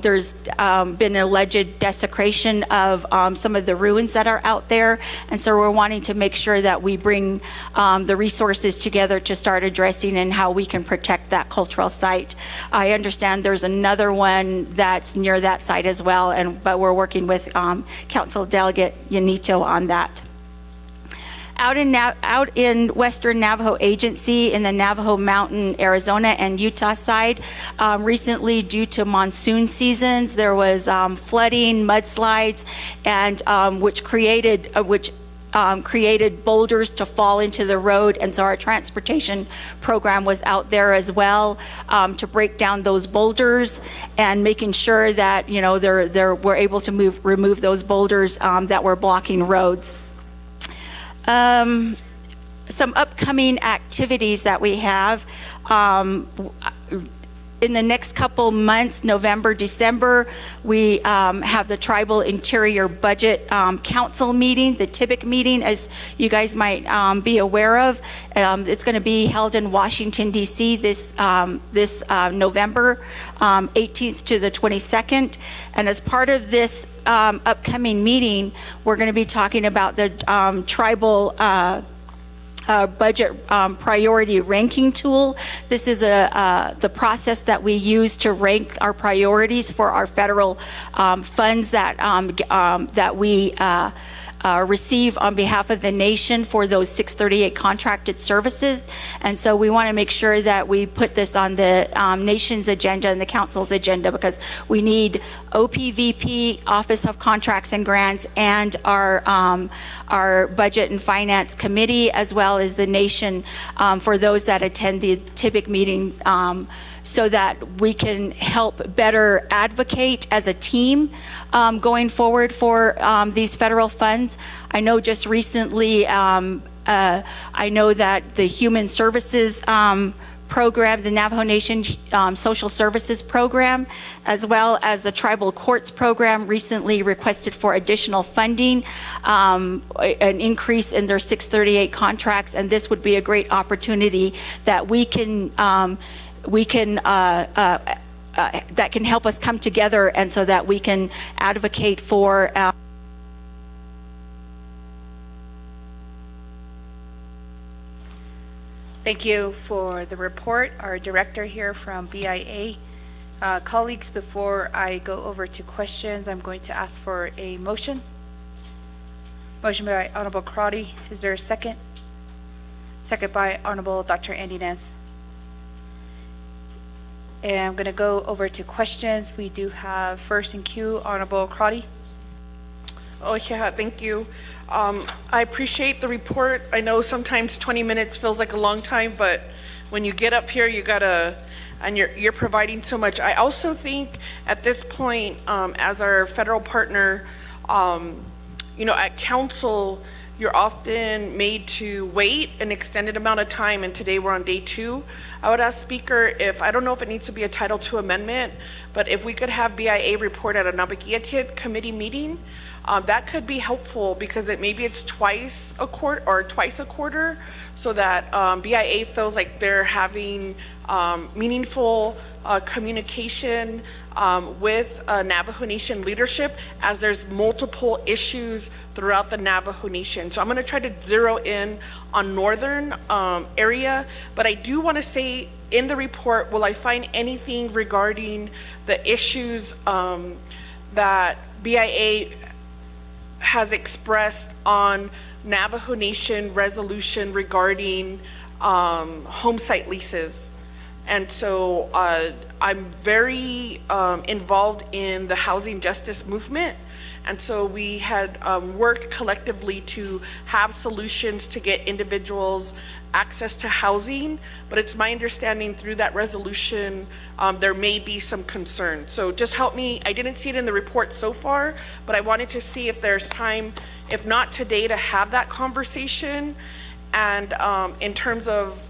There's been alleged desecration of some of the ruins that are out there, and so we're wanting to make sure that we bring the resources together to start addressing and how we can protect that cultural site. I understand there's another one that's near that site as well, but we're working with Council Delegate Yanito on that. Out in Western Navajo Agency in the Navajo Mountain, Arizona and Utah side, recently due to monsoon seasons, there was flooding, mudslides, and which created boulders to fall into the road, and so our transportation program was out there as well to break down those boulders and making sure that we're able to remove those boulders that were blocking roads. Some upcoming activities that we have in the next couple months, November, December, we have the Tribal Interior Budget Council meeting, the TIBIC meeting, as you guys might be aware of. It's going to be held in Washington, D.C. this November 18th to the 22nd. And as part of this upcoming meeting, we're going to be talking about the tribal budget priority ranking tool. This is the process that we use to rank our priorities for our federal funds that we receive on behalf of the nation for those 638 contracted services. And so we want to make sure that we put this on the nation's agenda and the council's agenda, because we need OPVP, Office of Contracts and Grants, and our Budget and Finance Committee, as well as the nation, for those that attend the TIBIC meetings, so that we can help better advocate as a team going forward for these federal funds. I know just recently, I know that the Human Services program, the Navajo Nation Social Services Program, as well as the Tribal Courts Program, recently requested for additional funding, an increase in their 638 contracts, and this would be a great opportunity that that can help us come together, and so that we can advocate for Thank you for the report, our director here from BIA. Colleagues, before I go over to questions, I'm going to ask for a motion. Motion by Honorable Crotty. Is there a second? Second by Honorable Dr. Andy Ness. And I'm going to go over to questions. We do have first in queue, Honorable Crotty. Oh, yeah, thank you. I appreciate the report. I know sometimes 20 minutes feels like a long time, but when you get up here, you gotta, and you're providing so much. I also think at this point, as our federal partner, at council, you're often made to wait an extended amount of time, and today we're on day 2. I would ask Speaker I don't know if it needs to be a Title II amendment, but if we could have BIA report at a Nabagiatit committee meeting, that could be helpful, because maybe it's twice a quarter, so that BIA feels like they're having meaningful communication with Navajo Nation leadership, as there's multiple issues throughout the Navajo Nation. So I'm going to try to zero in on northern area, but I do want to say in the report, will I find anything regarding the issues that BIA has expressed on Navajo Nation resolution regarding home site leases? And so I'm very involved in the housing justice movement, And so we had worked collectively to have solutions to get individuals access to housing, but it's my understanding through that resolution, there may be some concern. So just help me, I didn't see it in the report so far, but I wanted to see if there's time, if not today, to have that conversation. And in terms of,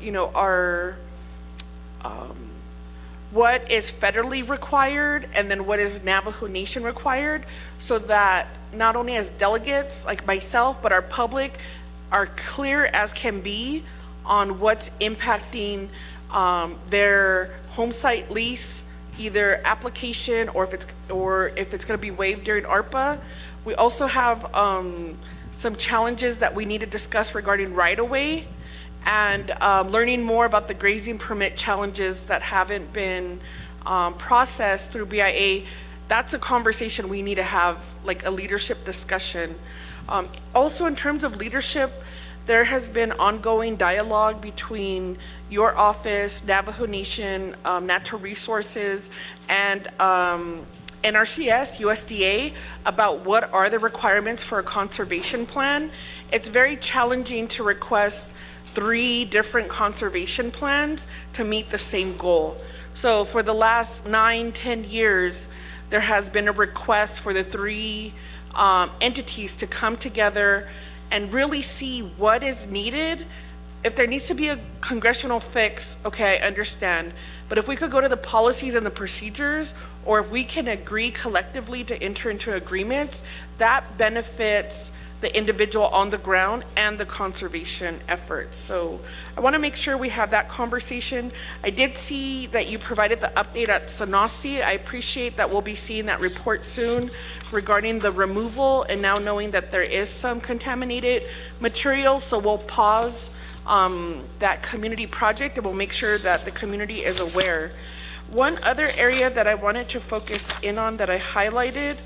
you know, our, what is federally required and then what is Navajo Nation required, so that not only as delegates like myself, but our public are clear as can be on what's impacting their home site lease, either application or if it's going to be waived during ARPA. We also have some challenges that we need to discuss regarding right-of-way, and learning more about the grazing permit challenges that haven't been processed through BIA. That's a conversation we need to have, like a leadership discussion. Also, in terms of leadership, there has been ongoing dialogue between your office, Navajo Nation, Natural Resources, and NRCS, USDA, about what are the requirements for a conservation plan. It's very challenging to request 3 different conservation plans to meet the same goal. So for the last 9-10 years, there has been a request for the 3 entities to come together and really see what is needed. If there needs to be a congressional fix, okay, I understand. But if we could go to the policies and the procedures, or if we can agree collectively to enter into agreements, that benefits the individual on the ground and the conservation efforts. So I want to make sure we have that conversation. I did see that you provided the update at Sonosti. I appreciate that we'll be seeing that report soon regarding the removal, and now knowing that there is some contaminated material. So we'll pause that community project, and we'll make sure that the community is aware. One other area that I wanted to focus in on that I highlighted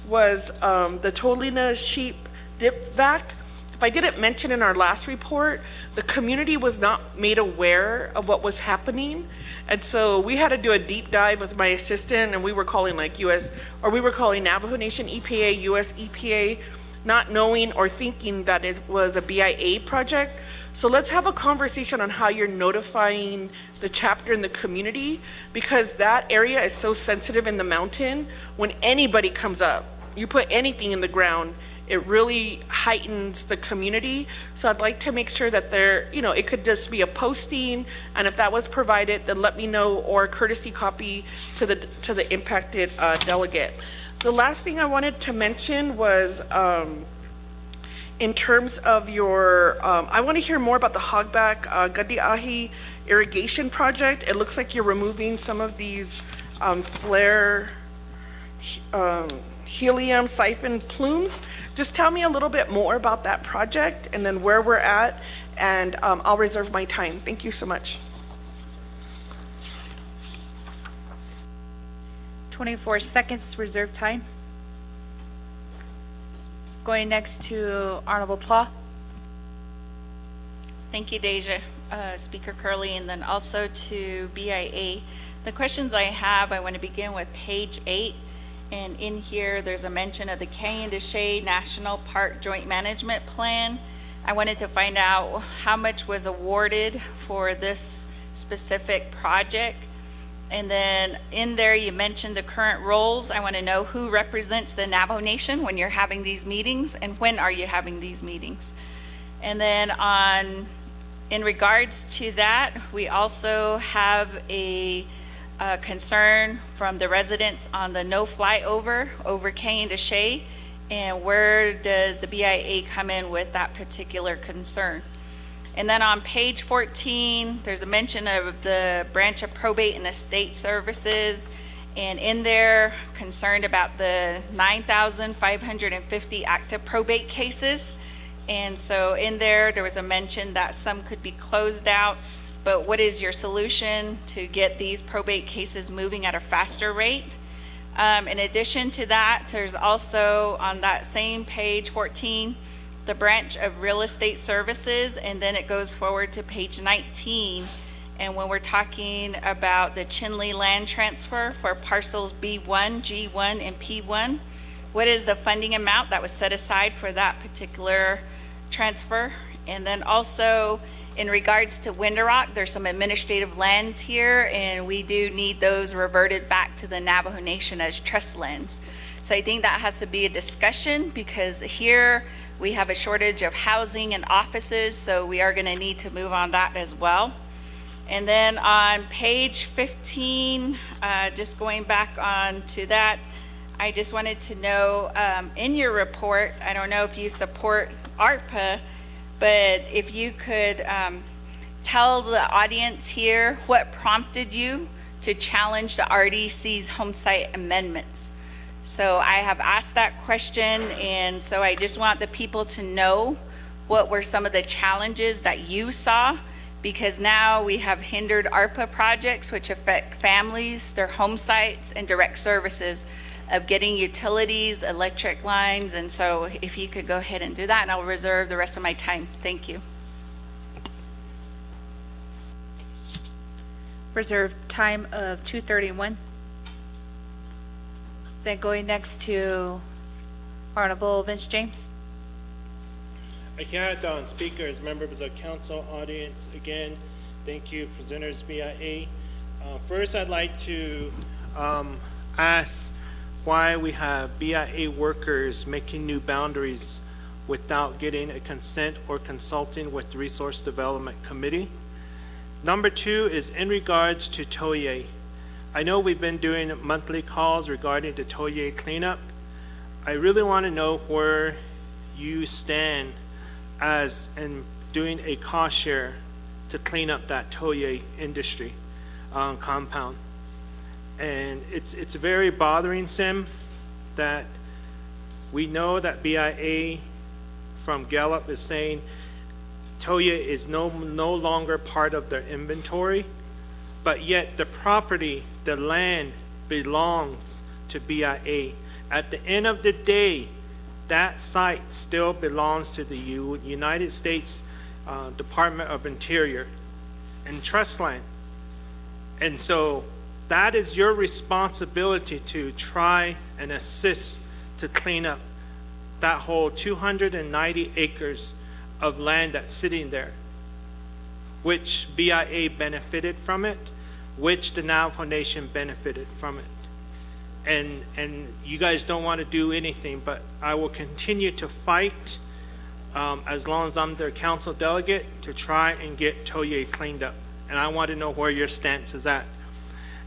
was the Tolina sheep dip vac. If I didn't mention in our last report, the community was not made aware of what was happening. And so we had to do a deep dive with my assistant, and we were calling like we were calling Navajo Nation EPA, US EPA, not knowing or thinking that it was a BIA project. So let's have a conversation on how you're notifying the chapter in the community, because that area is so sensitive in the mountain. When anybody comes up, you put anything in the ground, it really heightens the community. So I'd like to make sure that there, you know, it could just be a posting, and if that was provided, then let me know, or a courtesy copy to the impacted delegate. The last thing I wanted to mention was in terms of your, I want to hear more about the Hogback Gadiahi irrigation project. It looks like you're removing some of these flare helium siphon plumes. Just tell me a little bit more about that project and then where we're at, and I'll reserve my time. Thank you so much. 24 seconds reserve time. Going next to Honorable Pla. Thank you, Deja, Speaker Curley, and then also to BIA. The questions I have, I want to begin with page 8. And in here, there's a mention of the Canyon-to-Shade National Park Joint Management Plan. I wanted to find out how much was awarded for this specific project. And then in there, you mentioned the current roles. I want to know who represents the Navajo Nation when you're having these meetings, and when are you having these meetings. And then in regards to that, we also have a concern from the residents on the no flyover over Canyon-to-Shade, and where does the BIA come in with that particular concern? And then on page 14, there's a mention of the branch of probate and estate services, and in there, concerned about the 9,550 active probate cases. And so in there was a mention that some could be closed out. But what is your solution to get these probate cases moving at a faster rate? In addition to that, there's also on that same page 14, the branch of real estate services, and then it goes forward to page 19. And when we're talking about the Chinle land transfer for parcels B1, G1, and P1, what is the funding amount that was set aside for that particular transfer? And then also, in regards to Winter there's some administrative lands here, and we do need those reverted back to the Navajo Nation as trust lands. So I think that has to be a discussion, because here we have a shortage of housing and offices, so we are going to need to move on that as well. And then on page 15, just going back on to that, I just wanted to know, in your report, I don't know if you support ARPA, but if you could tell the audience here what prompted you to challenge the RDC's home site amendments. So I have asked that question, and so I just want the people to know what were some of the challenges that you saw, because now we have hindered ARPA projects which affect families, their home sites, and direct services of getting utilities, electric lines. And so if you could go ahead and do that, and I'll reserve the rest of my time. Thank you. Reserve time of 2:31. Then going next to Honorable Vince James. Akihat, speakers, members of council, audience, again, thank you, presenters, BIA. First, I'd like to ask why we have BIA workers making new boundaries without getting a consent or consulting with the Resource Development Committee. Number two is in regards to Toye. I know we've been doing monthly calls regarding the Toye cleanup. I really want to know where you stand as in doing a cost share to clean up that Toye industry compound. And it's very bothering, Sim, that we know that BIA from Gallup is saying Toye is no longer part of their inventory, but yet the property, the land, belongs to BIA. At the end of the day, that site still belongs to the United States Department of Interior and trust land. And so that is your responsibility to try and assist to clean up that whole 290 acres of land that's sitting there, which BIA benefited from it, which the Navajo Nation benefited from it. And you guys don't want to do anything, but I will continue to fight as long as I'm their council delegate to try and get Toye cleaned up. And I want to know where your stance is at.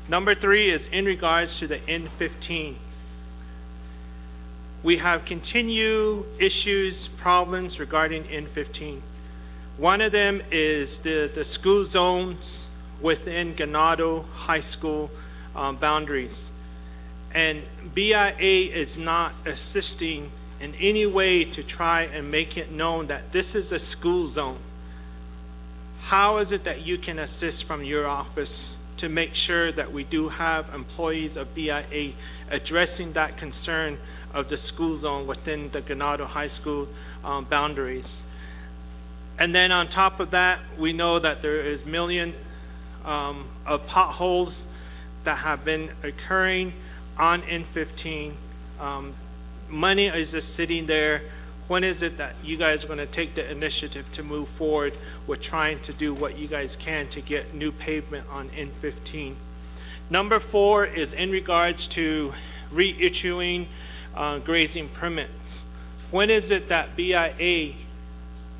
Number three is in regards to the N15. We have continued issues, problems regarding N15. One of them is the school zones within Ganado High School boundaries. And BIA is not assisting in any way to try and make it known that this is a school zone. How is it that you can assist from your office to make sure that we do have employees of BIA addressing that concern of the school zone within the Ganado High School boundaries? And then on top of that, we know that there is millions of potholes that have been occurring on N15. Money is just sitting there. When is it that you guys are going to take the initiative to move forward with trying to do what you guys can to get new pavement on N15? Number four is in regards to reissuing grazing permits. When is it that BIA,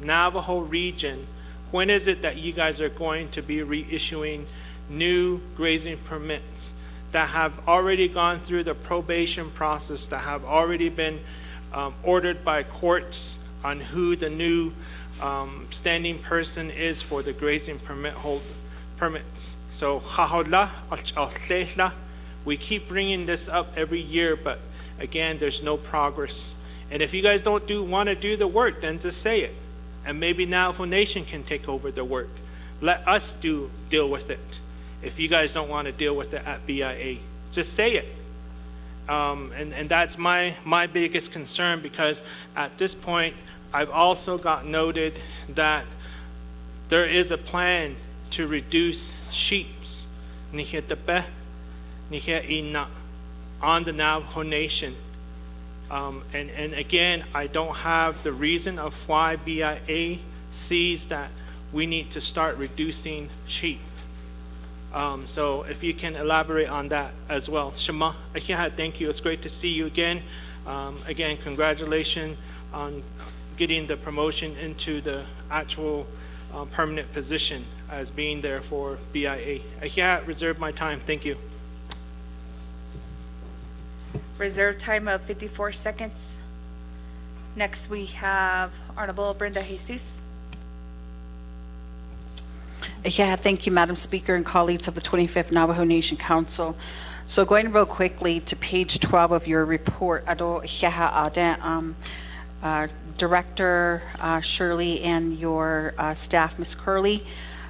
Navajo region, when is it that you guys are going to be reissuing new grazing permits that have already gone through the probation process, that have already been ordered by courts on who the new standing person is for the grazing permits? So we keep bringing this up every year, but again, there's no progress. And if you guys don't want to do the work, then just say it. And maybe Navajo Nation can take over the work. Let us deal with it. If you guys don't want to deal with it at BIA, just say it. And that's my biggest concern, because at this point, I've also got noted that there is a plan to reduce sheeps on the Navajo Nation. And again, I don't have the reason of why BIA sees that we need to start reducing sheep. So if you can elaborate on that as well. Shema, thank you. It's great to see you again. Again, congratulations on getting the promotion into the actual permanent position as being there for BIA. Reserve my time. Thank you. Reserve time of 54 seconds. Next, we have Honorable Brenda Jesus. Yeah, thank you, Madam Speaker and colleagues of the 25th Navajo Nation Council. So going real quickly to page 12 of your report, Director Shirley and your staff, Ms. Curley.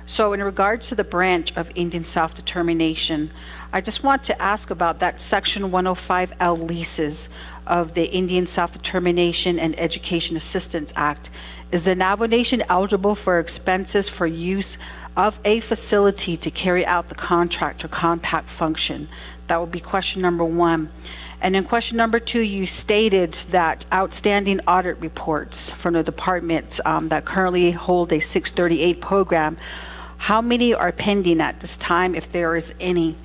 So in regards to the branch of Indian self-determination, I just want to ask about that Section 105L leases of the Indian Self-Determination and Education Assistance Act. Is the Navajo Nation eligible for expenses for use of a facility to carry out the contract or compact function? That would be question number one. And then question number two, you stated that outstanding audit reports from the departments that currently hold a 638 program, how many are pending at this time, if there is any?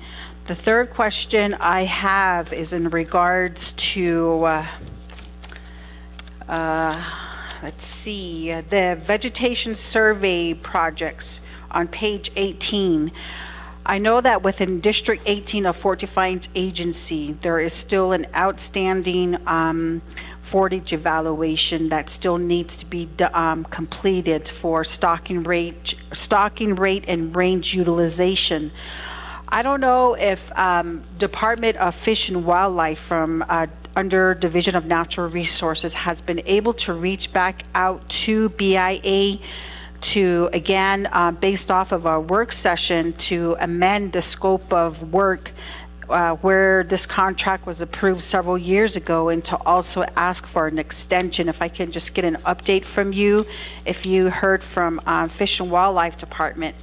The third question I have is in regards to, let's see, the vegetation survey projects on page 18. I know that within District 18 of Fort Defiance Agency, there is still an outstanding forage evaluation that still needs to be completed for stocking rate and range utilization. I don't know if Department of Fish and Wildlife from under Division of Natural Resources has been able to reach back out to BIA to, again, based off of our work session, to amend the scope of work where this contract was approved several years ago, and to also ask for an extension. If I can just get an update from you, if you heard from Fish and Wildlife Department.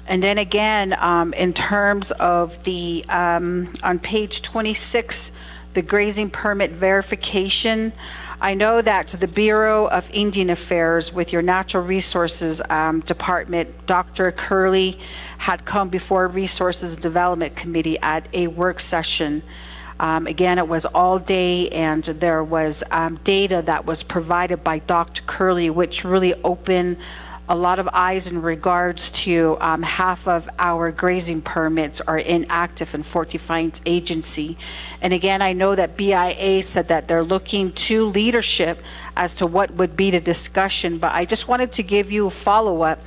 And then again, in terms of the, on page 26, the grazing permit verification, I know that the Bureau of Indian Affairs with your Natural Resources Department, Dr. Curley, had come before Resources Development Committee at a work session. Again, it was all day, and there was data that was provided by Dr. Curley, which really opened a lot of eyes in regards to half of our grazing permits are inactive in Fort Defiance Agency. And again, I know that BIA said that they're looking to leadership as to what would be the discussion, but I just wanted to give you a follow-up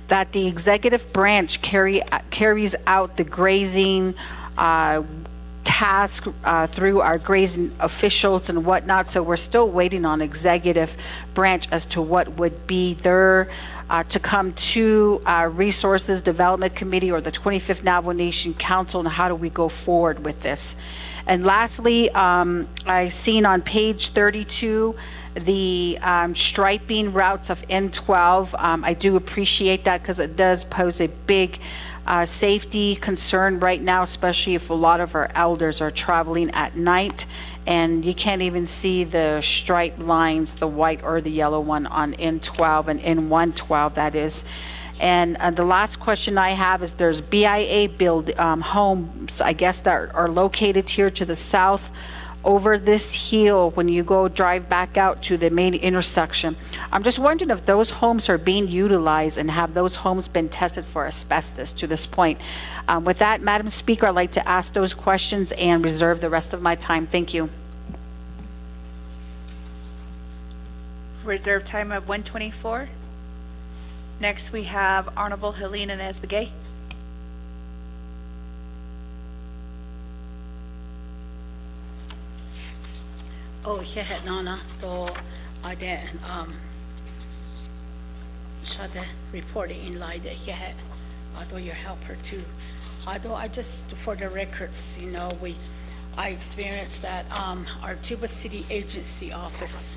that the executive branch carries out the grazing task through our grazing officials and whatnot, so we're still waiting on executive branch as to what would be their to come to Resources Development Committee or the 25th Navajo Nation Council, and how do we go forward with this. And lastly, I seen on page 32 the striping routes of N12. I do appreciate that because it does pose a big safety concern right now, especially if a lot of our elders are traveling at night and you can't even see the striped lines, the white or the yellow one on N12 and N112, that is. And the last question I have is there's BIA build homes, I guess, that are located here to the south over this hill when you go drive back out to the main intersection. I'm just wondering if those homes are being utilized and have those homes been tested for asbestos to this point. With that, Madam Speaker, I'd like to ask those questions and reserve the rest of my time. Thank you. Reserve time of 124. Next, we have Honorable Helena Nesbegay. Oh, yeah, Nana, though I didn't shut the reporting in like that. Yeah, although your helper too. Although I just, for the records, you know, I experienced that our Tuba City Agency office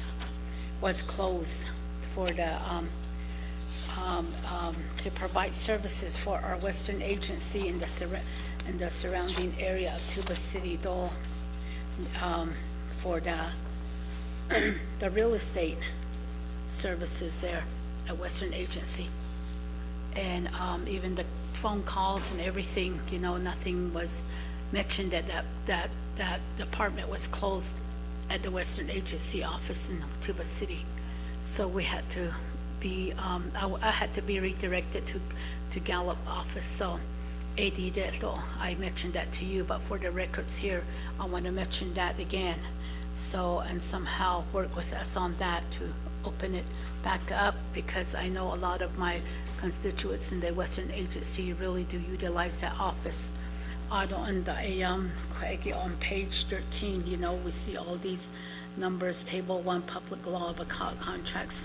was closed for the to provide services for our Western agency in the surrounding area of Tuba City, though for the the real estate services there at Western Agency. And even the phone calls and everything, you know, nothing was mentioned that department was closed at the Western Agency office in Tuba City. So we had to be, I had to be redirected to Gallup office. So AD I mentioned that to you, but for the records here, I want to mention that again. So, and somehow work with us on that to open it back up, because I know a lot of my constituents in the Western Agency really do utilize that office. On page 13, you know, we see all these numbers, table 1, public law of contracts,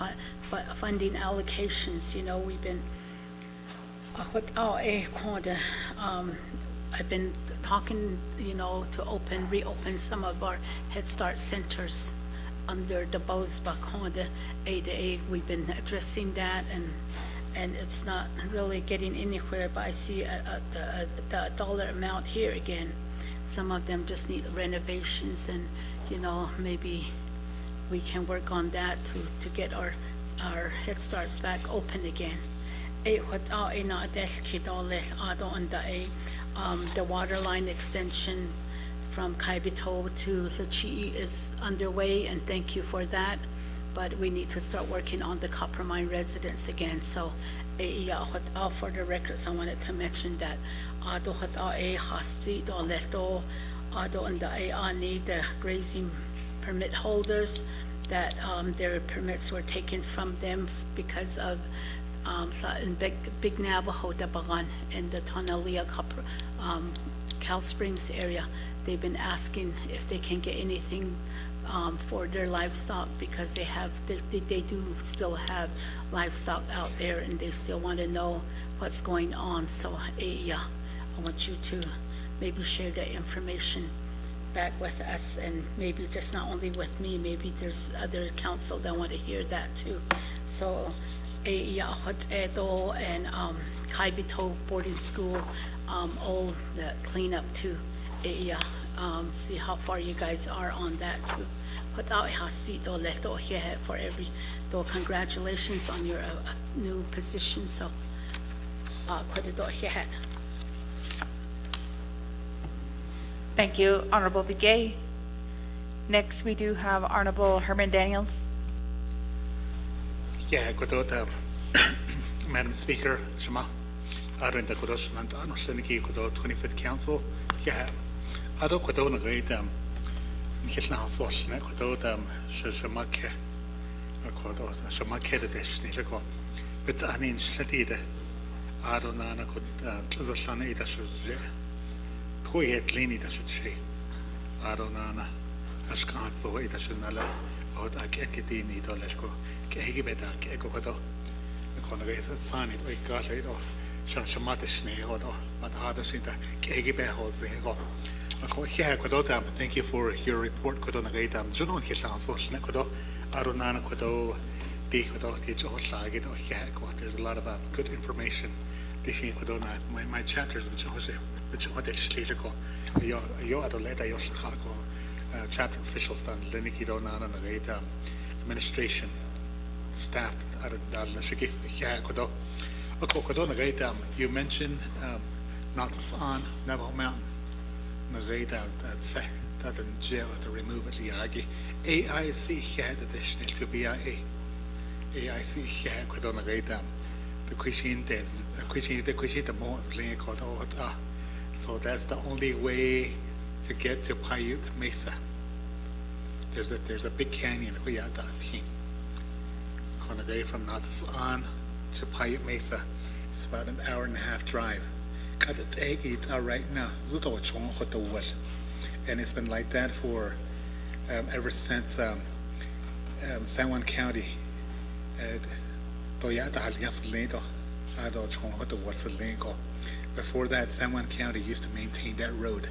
funding allocations, you know, we've been, I've been talking, you know, to reopen some of our Head Start centers under the BOSBA, we've been addressing that, and it's not really getting anywhere, but I see the dollar amount here again. Some of them just need renovations, and, you know, maybe we can work on that to get our Head Starts back open again. The water line extension from Kaibito to Lachi'i is underway, and thank you for that. But we need to start working on the Copper Mine residents again. So for the records, I wanted to mention that the grazing permit holders, that their permits were taken from them because of in Big Navajo, Dabagan, in the Tonalia Cal Springs area. They've been asking if they can get anything for their livestock, because they do still have livestock out there, and they still want to know what's going on. So I want you to maybe share that information back with us, and maybe just not only with me, maybe there's other council that want to hear that too. So and Kaibito boarding school, all the cleanup too. See how far you guys are on that too. For every, congratulations on your new position. So, Thank you, Honorable Begay. Next, we do have Honorable Herman Daniels. Yeah, Madam Speaker, Shema, Arinda Kudosh Lantan, Sleniki Kudo 25th Council. Yeah, Ado Kudo Nagaitam, Nikitna Soshne Kudo Shamake, Kudo Shamake the Deshniko, but Anin Slatide, Adonana could Tlazashan Edashuje, Toyet Lini Dashuche, Adonana, Ashkan so Edashanala, Od Aketini Doleshko, Kehibeta, Kekodo. Sign it, we got it, or Shamatish, or but other shit, Kegibe Hose. Thank you for your report. Kodonagaitam, Juno Hitan Social Nekodo, Arunana Kodo, the Kodo, the Joshlag, or Yako. There's a lot of good information. Dishing Kodona, my chapters, which what they shligo, yo adoleta yoshako, chapter officials done, Lenikido Nana Nagaitam, administration. Staff at Dalnashiki, Yakodo. You mentioned Natsasan, Navajo Mountain, Nagaita, that in jail to remove it, Yagi. AIC had additional to BIA. AIC Yakodo Nagaita. The Quishin deads, the Quishin the Mons Linkodo. So that's the only way to get to Paiute Mesa. There's a big canyon, Kuyata team. From Natsasan to Paiute Mesa, it's about an hour-and-a-half drive. Cut it it right now. And it's been like that for ever since San Juan County. Before that, San Juan County used to maintain that road.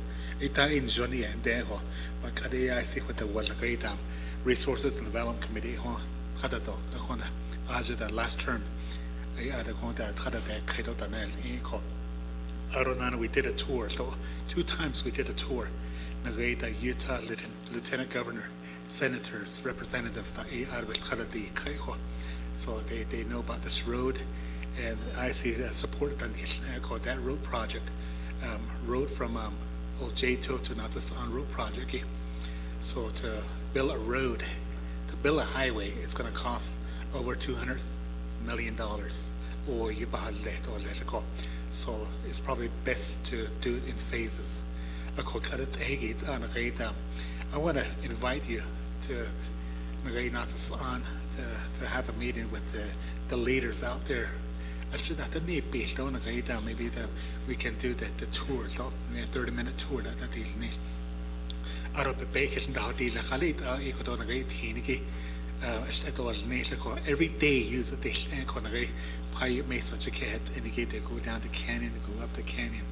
But Resources and Development Committee. The last term, we did a tour. 2 times we did a tour. Utah Lieutenant Governor senators, representatives that are with Khaladi Kaiho. So they know about this road, and I see support that road project, road from Old Jato to Natsasan road project. So to build a road, to build a highway, it's going to cost over $200 million. So it's probably best to do it in phases. I want to invite you to have a meeting with the leaders out there. Maybe we can do the tour, the 30-minute tour. Every day use it. May such a cat and they go down the canyon, go up the canyon.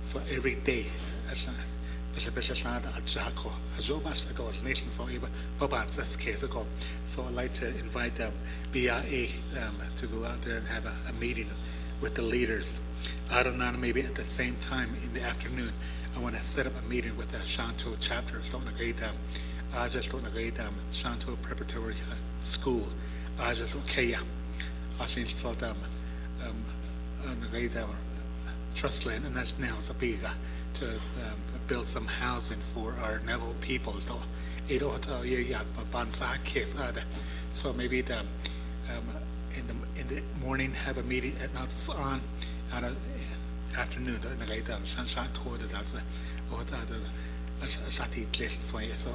So every day, so I'd like to invite them, BIA, to go out there and have a meeting with the leaders. I don't know, maybe at the same time in the afternoon, I want to set up a meeting with the Shanto chapter. Shanto Preparatory School. Trust land, and that's now Zabiga to build some housing for our Navajo people. So maybe in the morning have a meeting at Natsasan, afternoon so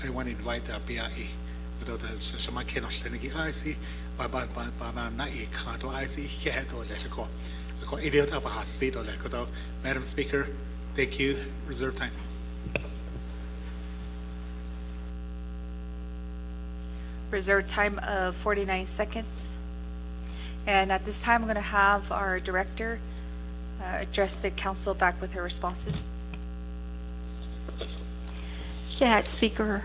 I want to invite the BIA without the Shama Kenosh Lenigi IC, Baba Nai Kato IC, Head or let go. Idiot Abahas seat or let go. Madam Speaker, thank you. Reserve time. Reserved time of 49 seconds. And at this time, I'm going to have our director address the council back with her responses. Yeah, Speaker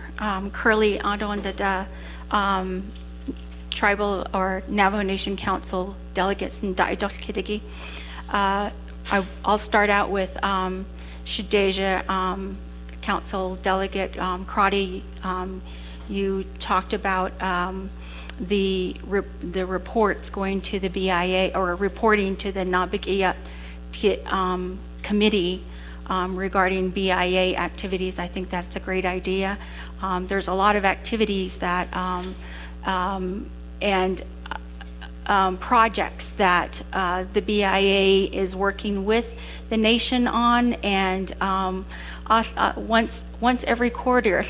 Curley Adondada, Tribal or Navajo Nation Council delegates in Daidok Kidigi. I'll start out with Shadeja Council Delegate Crotty. You talked about the reports going to the BIA or reporting to the Nabikiya committee regarding BIA activities. I think that's a great idea. There's a lot of activities that and projects that the BIA is working with the nation on, and once every quarter,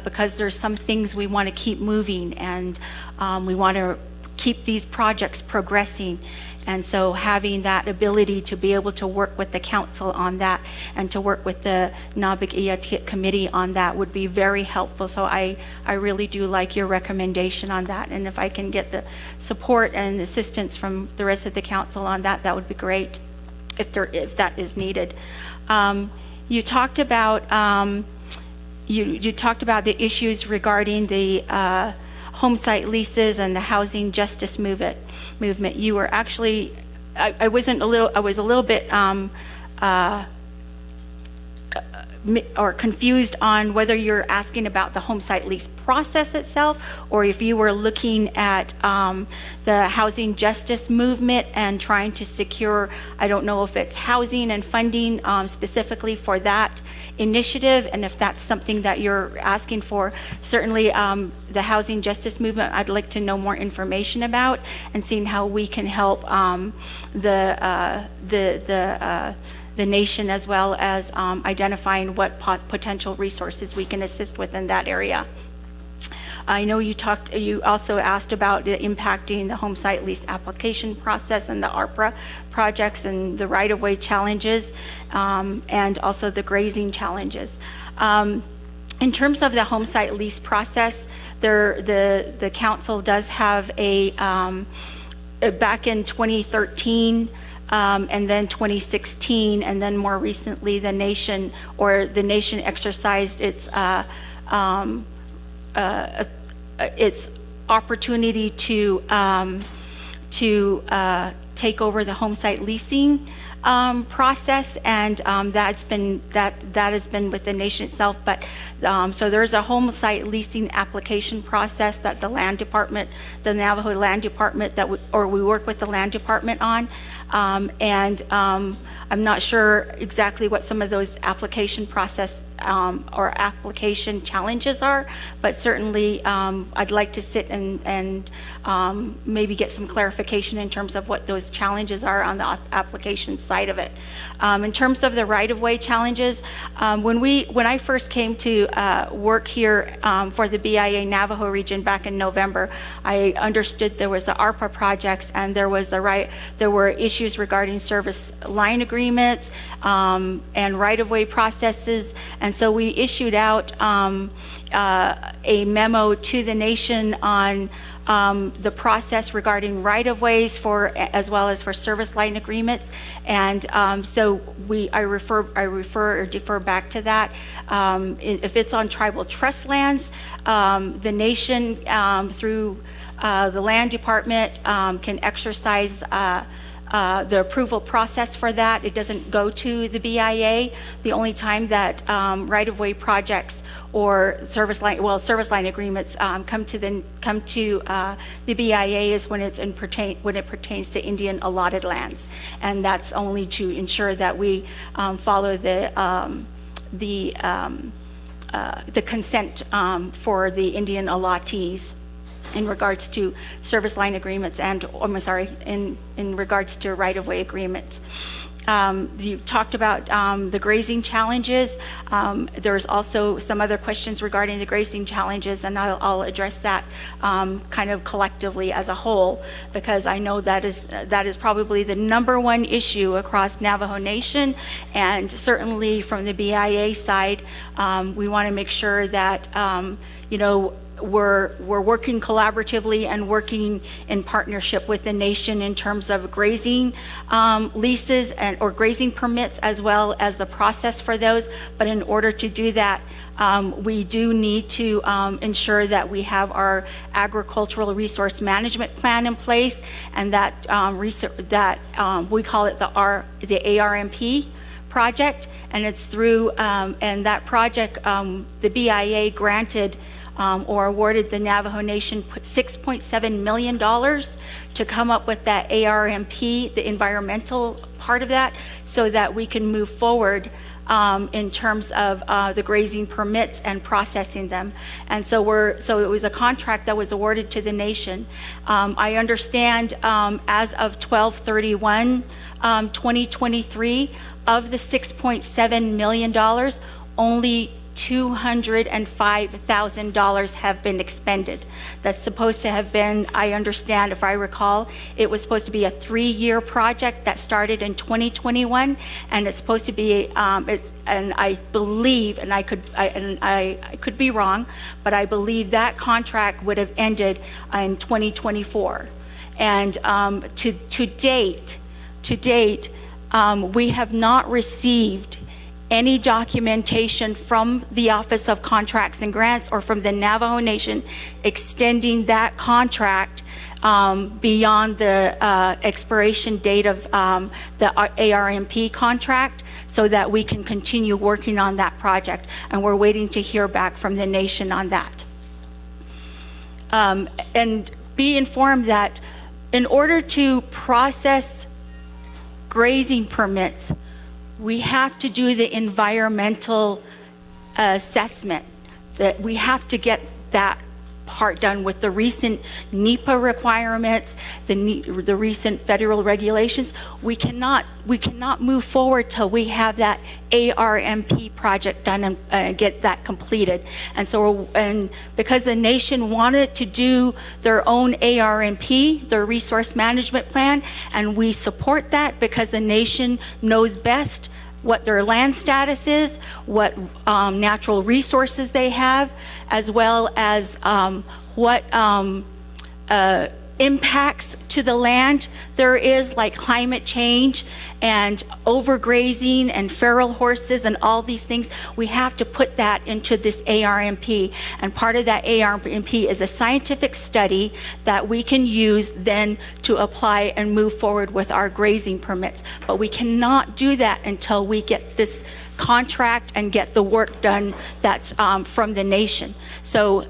because there's some things we want to keep moving, and we want to keep these projects progressing. And so having that ability to be able to work with the council on that and to work with the Nabik Iyat committee on that would be very helpful. So I really do like your recommendation on that. And if I can get the support and assistance from the rest of the council on that, that would be great if that is needed. You talked about you talked about the issues regarding the home site leases and the housing justice movement. You were actually, I was a little bit or confused on whether you're asking about the home site lease process itself, or if you were looking at the housing justice movement and trying to secure, I don't know if it's housing and funding specifically for that initiative, and if that's something that you're asking for. Certainly the housing justice movement, I'd like to know more information about, and seeing how we can help the nation, as well as identifying what potential resources we can assist with in that area. I know you also asked about the impacting the home site lease application process and the ARPA projects and the right-of-way challenges, and also the grazing challenges. In terms of the home site lease process, the council does have a, back in 2013, and then 2016, and then more recently, the nation exercised its opportunity to take over the home site leasing process, and that has been with the nation itself. But so there's a home site leasing application process that the land department, the Navajo Land Department, we work with the land department on, and I'm not sure exactly what some of those application process or application challenges are, but certainly I'd like to sit and maybe get some clarification in terms of what those challenges are on the application side of it. In terms of the right-of-way challenges, when I first came to work here for the BIA Navajo region back in November, I understood there was the ARPA projects, and there were issues regarding service line agreements and right-of-way processes, and so we issued out a memo to the nation on the process regarding right-of-ways as well as for service line agreements, and so I defer back to that. If it's on tribal trust lands, the nation through the land department can exercise the approval process for that. It doesn't go to the BIA. The only time that right-of-way projects or service line agreements come to the BIA is when it pertains to Indian allotted lands, and that's only to ensure that we follow the consent for the Indian allottees in regards to service line agreements in regards to right-of-way agreements. You talked about the grazing challenges. There's also some other questions regarding the grazing challenges, and I'll address that kind of collectively as a whole, because I know that is probably the number one issue across Navajo Nation, and certainly from the BIA side, we want to make sure that we're working collaboratively and working in partnership with the nation in terms of grazing leases or grazing permits, as well as the process for those. But in order to do that, we do need to ensure that we have our agricultural resource management plan in place, and that we call it the ARMP project, and it's through and that project the BIA granted or awarded the Navajo Nation $6.7 million to come up with that ARMP, the environmental part of that, so that we can move forward in terms of the grazing permits and processing them. And so it was a contract that was awarded to the nation. I understand as of 12/31/2023, of the $6.7 million, only $205,000 have been expended. That's supposed to have been, I understand, if I recall, it was supposed to be a 3-year project that started in 2021, and it's supposed to be, and I believe, and I could be wrong, but I believe that contract would have ended in 2024. And to date, we have not received any documentation from the Office of Contracts and Grants or from the Navajo Nation extending that contract beyond the expiration date of the ARMP contract, so that we can continue working on that project. And we're waiting to hear back from the nation on that. And be informed that in order to process grazing permits, we have to do the environmental assessment, that we have to get that part done with the recent NEPA requirements, the recent federal regulations. We cannot move forward till we have that ARMP project done and get that completed. And so, because the nation wanted to do their own ARMP, their resource management plan, and we support that because the nation knows best what their land status is, what natural resources they have, as well as what impacts to the land there is, like climate change and overgrazing and feral horses and all these things, we have to put that into this ARMP. And part of that ARMP is a scientific study that we can use then to apply and move forward with our grazing permits. But we cannot do that until we get this contract and get the work done that's from the nation. So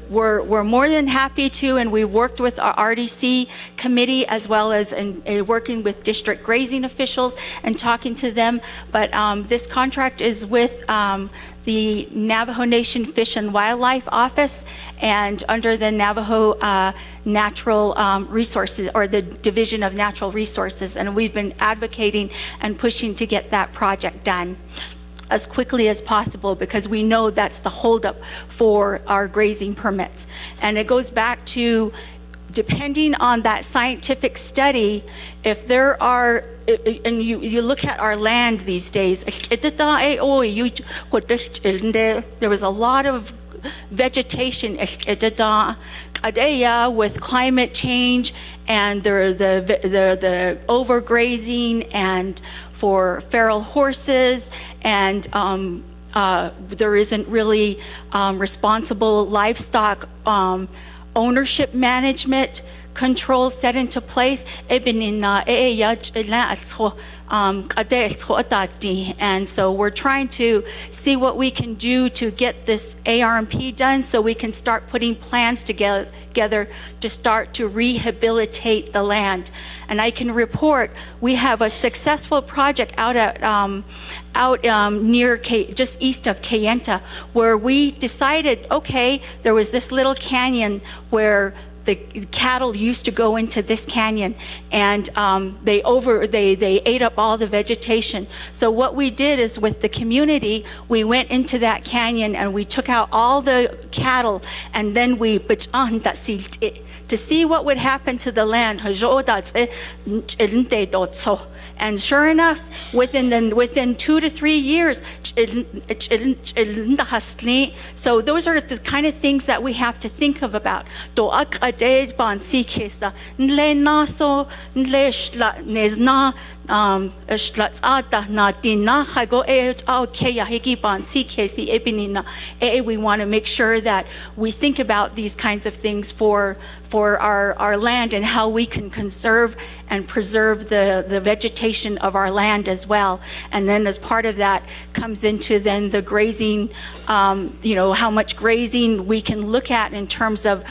we're more than happy to, and we've worked with our RDC committee as well as in working with district grazing officials and talking to them. But this contract is with the Navajo Nation Fish and Wildlife Office and under the Navajo Natural Resources, or the Division of Natural Resources, and we've been advocating and pushing to get that project done as quickly as possible because we know that's the holdup for our grazing permits. And it goes back to, depending on that scientific study, if there are, and you look at our land these days, there was a lot of vegetation with climate change and the overgrazing and for feral horses, and there isn't really responsible livestock ownership management controls set into place. And so we're trying to see what we can do to get this ARMP done so we can start putting plans together to start to rehabilitate the land. And I can report we have a successful project out near just east of Kayenta, where we decided, okay, there was this little canyon where the cattle used to go into this canyon, and they ate up all the vegetation. So what we did is, with the community, we went into that canyon and we took out all the cattle, and then we to see what would happen to the land. And sure enough, within 2 to 3 years, so those are the kind of things that we have to think of about. We want to make sure that we think about these kinds of things for our land and how we can conserve and preserve the vegetation of our land as well. And then as part of that comes into then the grazing, how much grazing we can look at in terms of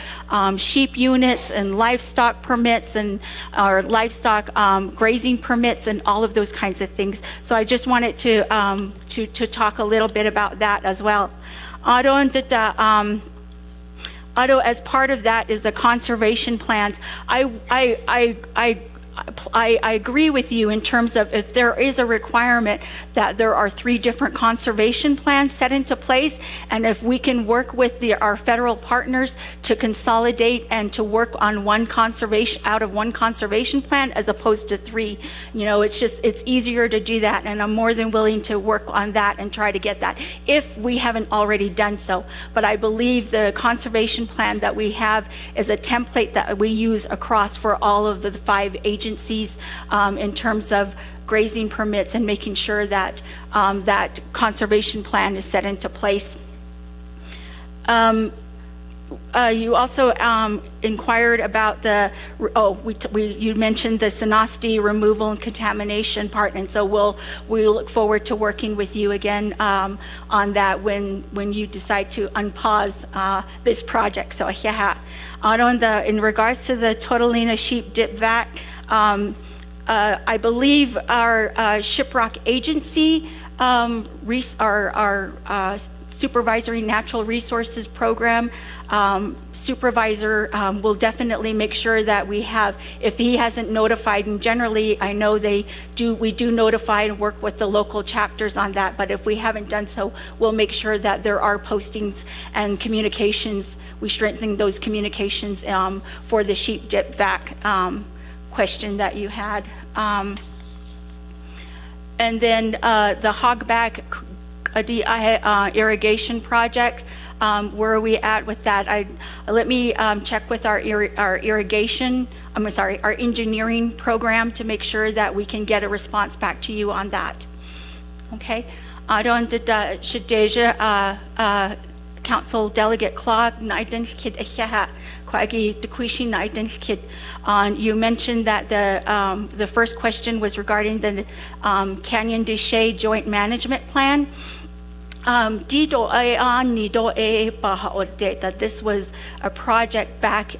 sheep units and livestock permits and our livestock grazing permits and all of those kinds of things. So I just wanted to talk a little bit about that as well. As part of that is the conservation plans. I agree with you in terms of, if there is a requirement that there are 3 different conservation plans set into place, and if we can work with our federal partners to consolidate and to work on one conservation plan as opposed to 3, it's easier to do that, and I'm more than willing to work on that and try to get that if we haven't already done so. But I believe the conservation plan that we have is a template that we use across for all of the 5 agencies in terms of grazing permits and making sure that that conservation plan is set into place. You also inquired about you mentioned the sinosity removal and contamination part, and so we look forward to working with you again on that when you decide to unpause this project. So in regards to the Tortolina sheep dip vat, I believe our Shiprock agency, our Supervisory Natural Resources Program supervisor will definitely make sure that we have, if he hasn't notified, and generally I know we do notify and work with the local chapters on that, but if we haven't done so, we'll make sure that there are postings and communications. We strengthen those communications for the sheep dip vac question that you had. And then the hogback irrigation project. Where are we at with that? Let me check with our irrigation, our engineering program to make sure that we can get a response back to you on that. Okay. Aron Shadeja, Council Delegate Clark, you mentioned that the first question was regarding the Canyon de Chelly Joint Management Plan. That this was a project back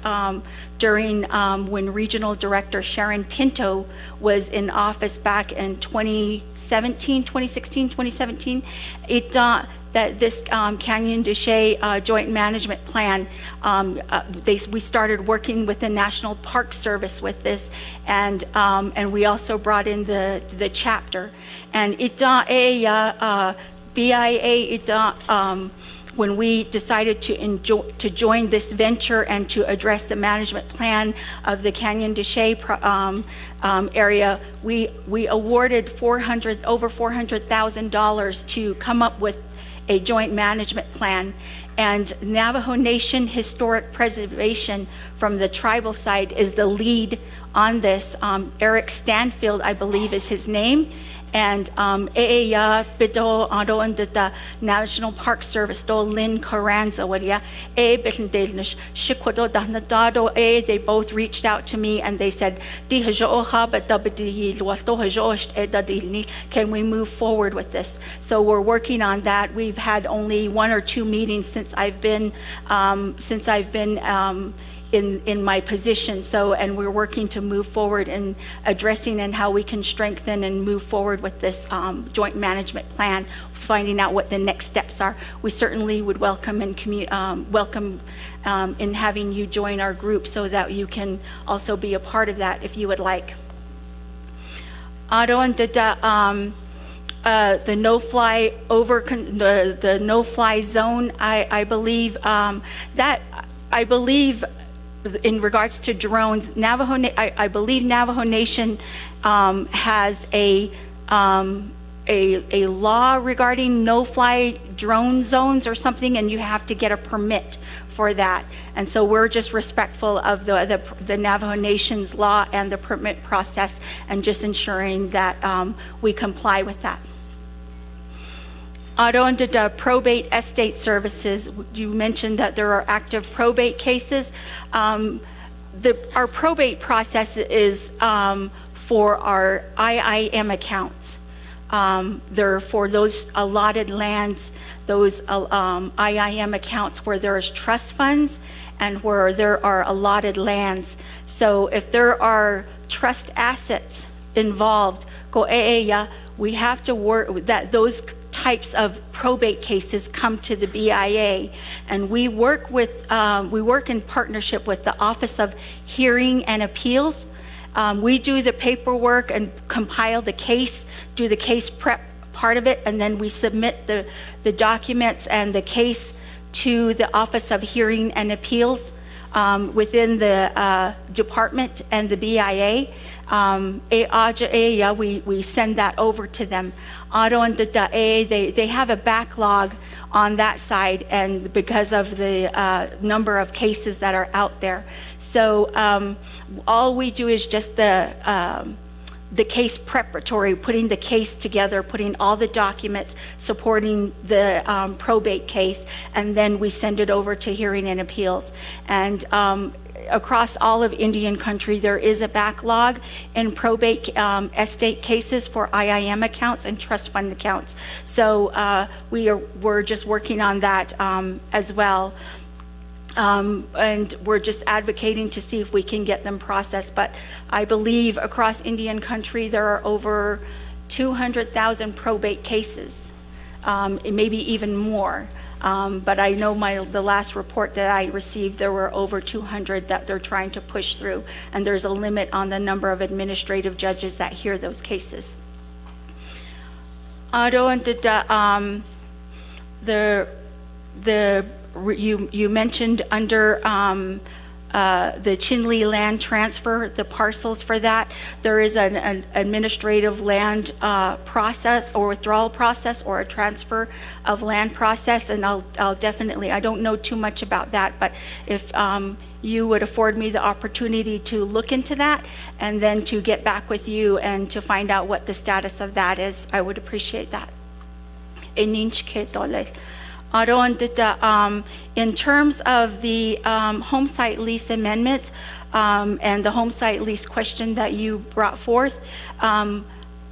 during when Regional Director Sharon Pinto was in office back in 2017. That this Canyon de Chelly Joint Management Plan, we started working with the National Park Service with this, and we also brought in the chapter, and BIA, when we decided to join this venture and to address the management plan of the Canyon de Chelly area, we awarded over $400,000 to come up with a joint management plan. And Navajo Nation Historic Preservation from the tribal side is the lead on this. Eric Stanfield, I believe, is his name. And Bito Ado and the National Park Service do Lynn Carranza waria they both reached out to me and they said can we move forward with this? So we're working on that. We've had only 1 or 2 meetings since I've been in my position, and we're working to move forward in addressing and how we can strengthen and move forward with this joint management plan, finding out what the next steps are. We certainly would welcome and welcome in having you join our group so that you can also be a part of that if you would like. The no-fly the no-fly zone, I believe in regards to drones, I believe Navajo Nation has a law regarding no-fly drone zones or something, and you have to get a permit for that. And so we're just respectful of the Navajo Nation's law and the permit process, and just ensuring that we comply with that. Under the probate estate services, you mentioned that there are active probate cases. Our probate process is for our IIM accounts. They're for those allotted lands, those IIM accounts where there's trust funds and where there are allotted lands. So if there are trust assets involved, we have to work that those types of probate cases come to the BIA, and we work in partnership with the Office of Hearing and Appeals. We do the paperwork and compile the case, do the case prep part of it, and then we submit the documents and the case to the Office of Hearing and Appeals within the department and the BIA. We send that over to them. They have a backlog on that side, and because of the number of cases that are out there. So all we do is just the case preparatory, putting the case together, putting all the documents supporting the probate case, and then we send it over to Hearing and Appeals. And across all of Indian country, there is a backlog in probate estate cases for IIM accounts and trust fund accounts. So we're just working on that as well. And we're just advocating to see if we can get them processed. But I believe across Indian country, there are over 200,000 probate cases, maybe even more. But I know the last report that I received, there were over 200 that they're trying to push through, and there's a limit on the number of administrative judges that hear those cases. You mentioned under the Chinle land transfer, the parcels for that. There is an administrative land process or withdrawal process or a transfer of land process, and I'll definitely, I don't know too much about that, but if you would afford me the opportunity to look into that and then to get back with you and to find out what the status of that is, I would appreciate that. In terms of the home site lease amendments and the home site lease question that you brought forth,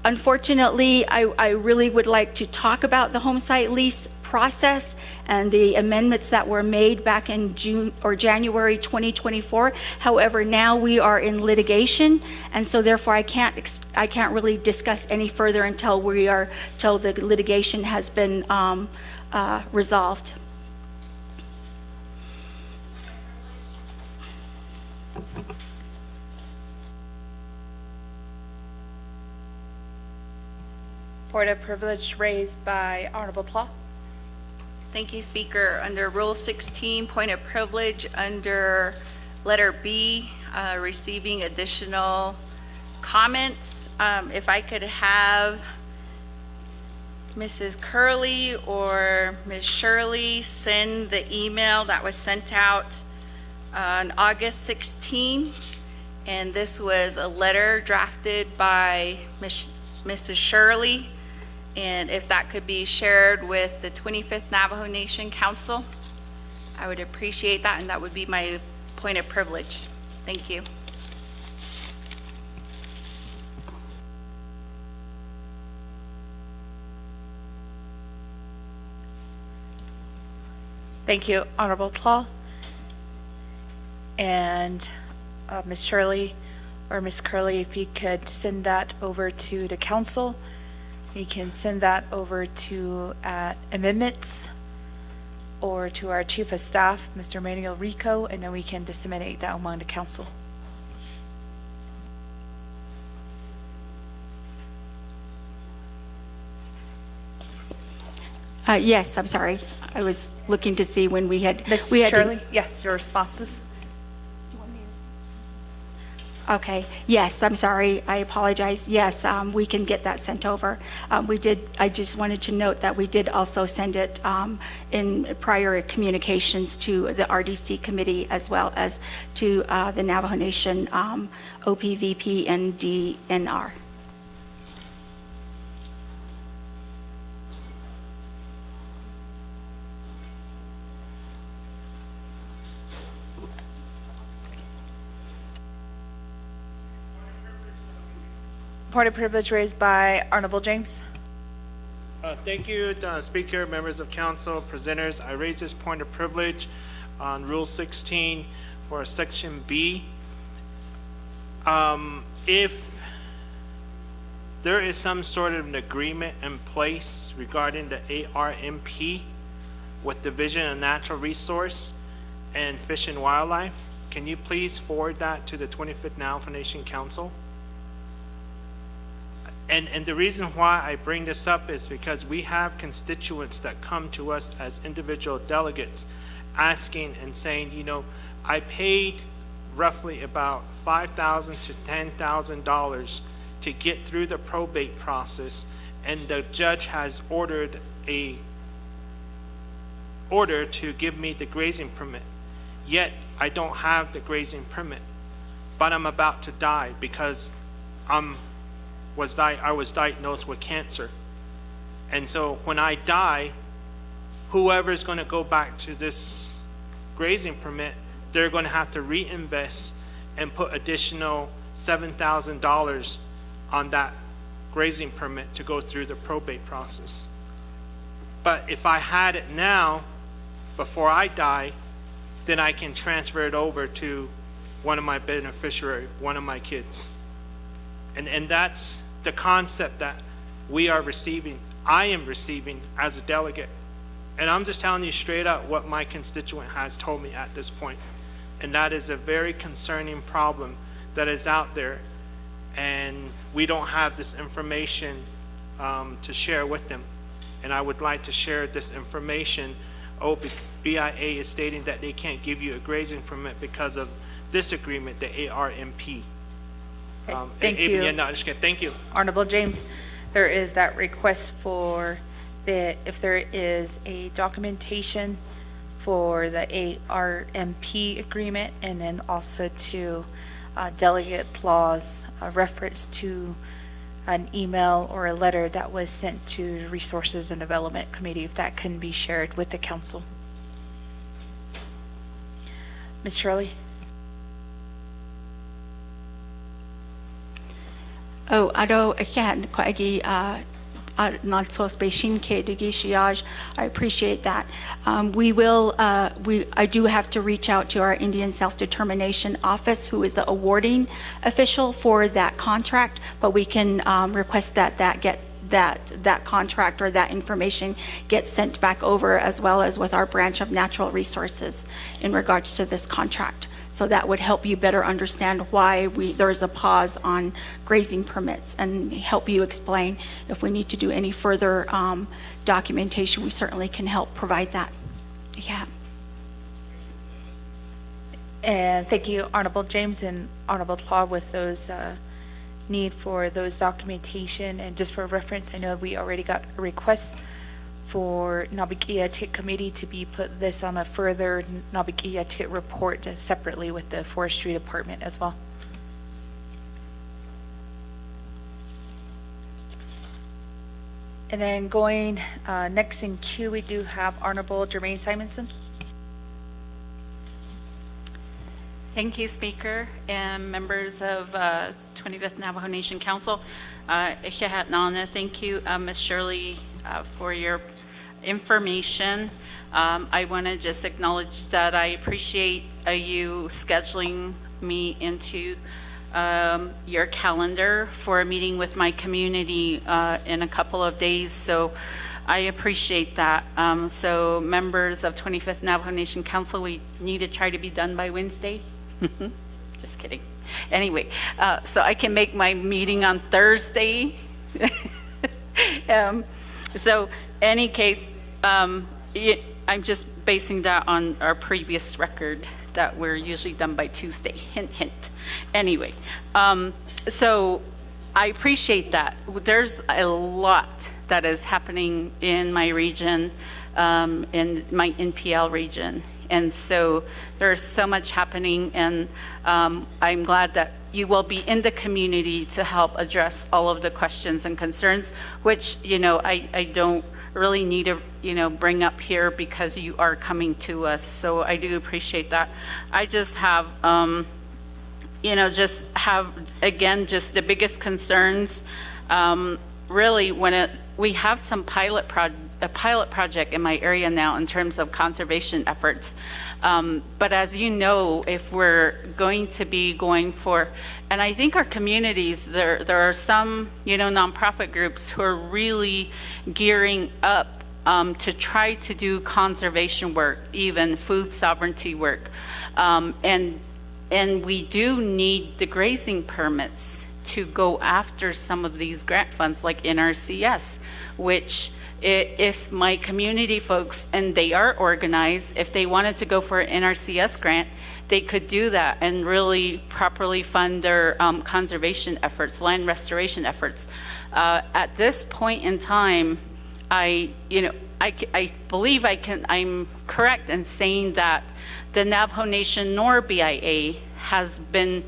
unfortunately, I really would like to talk about the home site lease process and the amendments that were made back in June or January 2024. However, now we are in litigation, and so therefore I can't really discuss any further until the litigation has been resolved. Point of privilege raised by Honorable Tlaw. Thank you, Speaker. Under Rule 16, point of privilege, under letter B, receiving additional comments. If I could have Mrs. Curley or Ms. Shirley send the email that was sent out on August 16. And this was a letter drafted by Mrs. Shirley. And if that could be shared with the 25th Navajo Nation Council, I would appreciate that, and that would be my point of privilege. Thank you. Thank you, Honorable Tlaw. And Ms. Shirley or Ms. Curley, if you could send that over to the council. You can send that over to amendments or to our Chief of Staff, Mr. Manuel Rico, and then we can disseminate that among the council. Yes, I'm sorry. I was looking to see when we had. Ms. Shirley, yeah, your responses. Okay, yes, I'm sorry, I apologize. Yes, we can get that sent over. I just wanted to note that we did also send it in prior communications to the RDC committee as well as to the Navajo Nation OPVP and DNR. Point of privilege raised by Honorable James. Thank you, Speaker, members of council, presenters. I raise this point of privilege on Rule 16 for Section B. If there is some sort of an agreement in place regarding the ARMP with Division of Natural Resource and Fish and Wildlife, can you please forward that to the 25th Navajo Nation Council? And the reason why I bring this up is because we have constituents that come to us as individual delegates asking and saying, you know, I paid roughly about $5,000 to $10,000 to get through the probate process, and the judge has ordered a order to give me the grazing permit. Yet I don't have the grazing permit, but I'm about to die because I was diagnosed with cancer. And so when I die, whoever's going to go back to this grazing permit, they're going to have to reinvest and put additional $7,000 on that grazing permit to go through the probate process. But if I had it now, before I die, then I can transfer it over to one of my beneficiaries, one of my kids. And that's the concept that we are receiving, I am receiving as a delegate. And I'm just telling you straight up what my constituent has told me at this point. And that is a very concerning problem that is out there. And we don't have this information to share with them. And I would like to share this information. BIA is stating that they can't give you a grazing permit because of this agreement, the ARMP. Thank you. Thank you. Honorable James, there is that request for if there is a documentation for the ARMP agreement, and then also to delegate clause reference to an email or a letter that was sent to the Resources and Development Committee, if that can be shared with the council. Ms. Shirley? Oh, ado again, I appreciate that. I do have to reach out to our Indian Self-Determination Office, who is the awarding official for that contract, but we can request that contract or that information gets sent back over, as well as with our branch of natural resources in regards to this contract. So that would help you better understand why there is a pause on grazing permits, and help you explain if we need to do any further documentation. We certainly can help provide that. Yeah. And thank you, Honorable James and Honorable Claude, with those need for those documentation. And just for reference, I know we already got a request for Nabikiatik Committee to be put this on a further Nabikiatik report separately with the Forestry Department as well. And then going next in queue, we do have Honorable Jermaine Simonson. Thank you, Speaker, and members of 25th Navajo Nation Council. Thank you, Ms. Shirley, for your information. I want to just acknowledge that I appreciate you scheduling me into your calendar for a meeting with my community in a couple of days. So I appreciate that. So members of 25th Navajo Nation Council, we need to try to be done by Wednesday. Just kidding. Anyway, so I can make my meeting on Thursday. So any case, I'm just basing that on our previous record that we're usually done by Tuesday. Hint, hint. Anyway, so I appreciate that. There's a lot that is happening in my region, in my NPL region. And so there's so much happening, and I'm glad that you will be in the community to help address all of the questions and concerns, which, I don't really need to, bring up here because you are coming to us. So I do appreciate that. I just have, again, just the biggest concerns, really when we have some a pilot project in my area now in terms of conservation efforts. But as you know, if we're going to be going for, and I think our communities, there are some, nonprofit groups who are really gearing up to try to do conservation work, even food sovereignty work. And we do need the grazing permits to go after some of these grant funds like NRCS, which if my community folks, and they are organized, if they wanted to go for an NRCS grant, they could do that and really properly fund their conservation efforts, land restoration efforts. At this point in time, I believe I'm correct in saying that the Navajo Nation nor BIA has been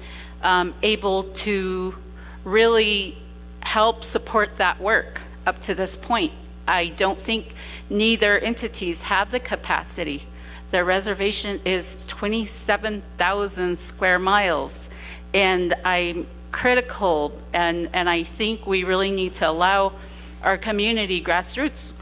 able to really help support that work up to this point. I don't think neither entities have the capacity. The reservation is 27,000 square miles, and I'm critical, and I think we really need to allow our community grassroots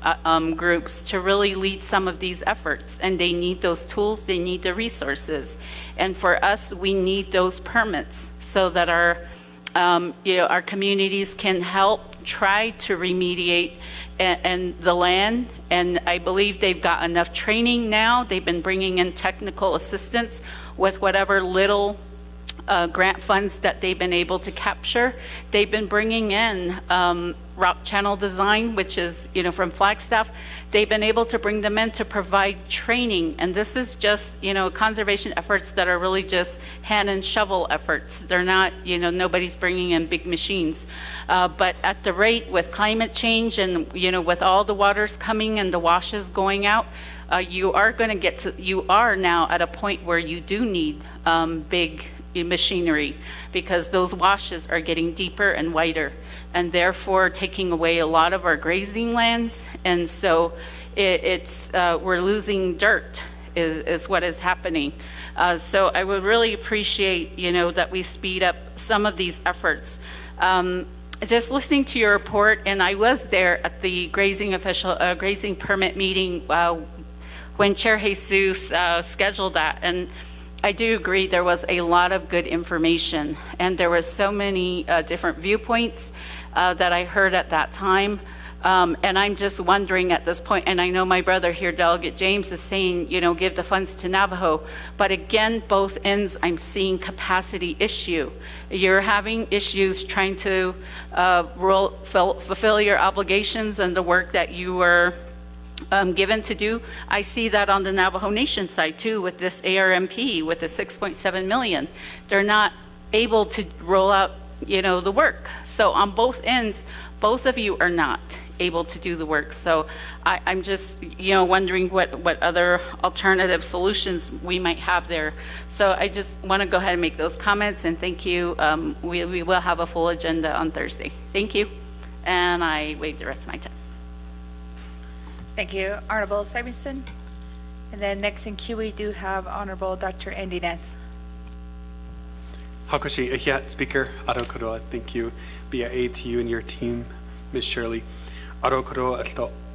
groups to really lead some of these efforts, and they need those tools, they need the resources. And for us, we need those permits so that our communities can help try to remediate and the land. And I believe they've got enough training now. They've been bringing in technical assistance with whatever little grant funds that they've been able to capture. They've been bringing in route channel design, which is, from Flagstaff. They've been able to bring them in to provide training. And this is just, conservation efforts that are really just hand and shovel efforts. They're not, nobody's bringing in big machines. But at the rate with climate change and, with all the waters coming and the washes going out, you are now at a point where you do need big machinery, because those washes are getting deeper and wider, and therefore taking away a lot of our grazing lands. And so we're losing dirt is what is happening. So I would really appreciate, that we speed up some of these efforts. Just listening to your report, and I was there at the grazing permit meeting when Chair Jesus scheduled that, and I do agree there was a lot of good information, and there were so many different viewpoints that I heard at that time. And I'm just wondering at this point, and I know my brother here, Delegate James, is saying, give the funds to Navajo. But again, both ends, I'm seeing capacity issue. You're having issues trying to fulfill your obligations and the work that you were given to do. I see that on the Navajo Nation side too, with this ARMP, with the 6.7 million. They're not able to roll out, the work. So on both ends, both of you are not able to do the work. So I'm just, wondering what other alternative solutions we might have there. So I just want to go ahead and make those comments, and thank you. We will have a full agenda on Thursday. Thank you. And I waive the rest of my time. Thank you, Honorable Simonson. And then next in queue, we do have Honorable Dr. Andy Ness. Hakoshi Ahiat, Speaker, Arokoro, thank you. BIA to you and your team, Ms. Shirley. Arokoro,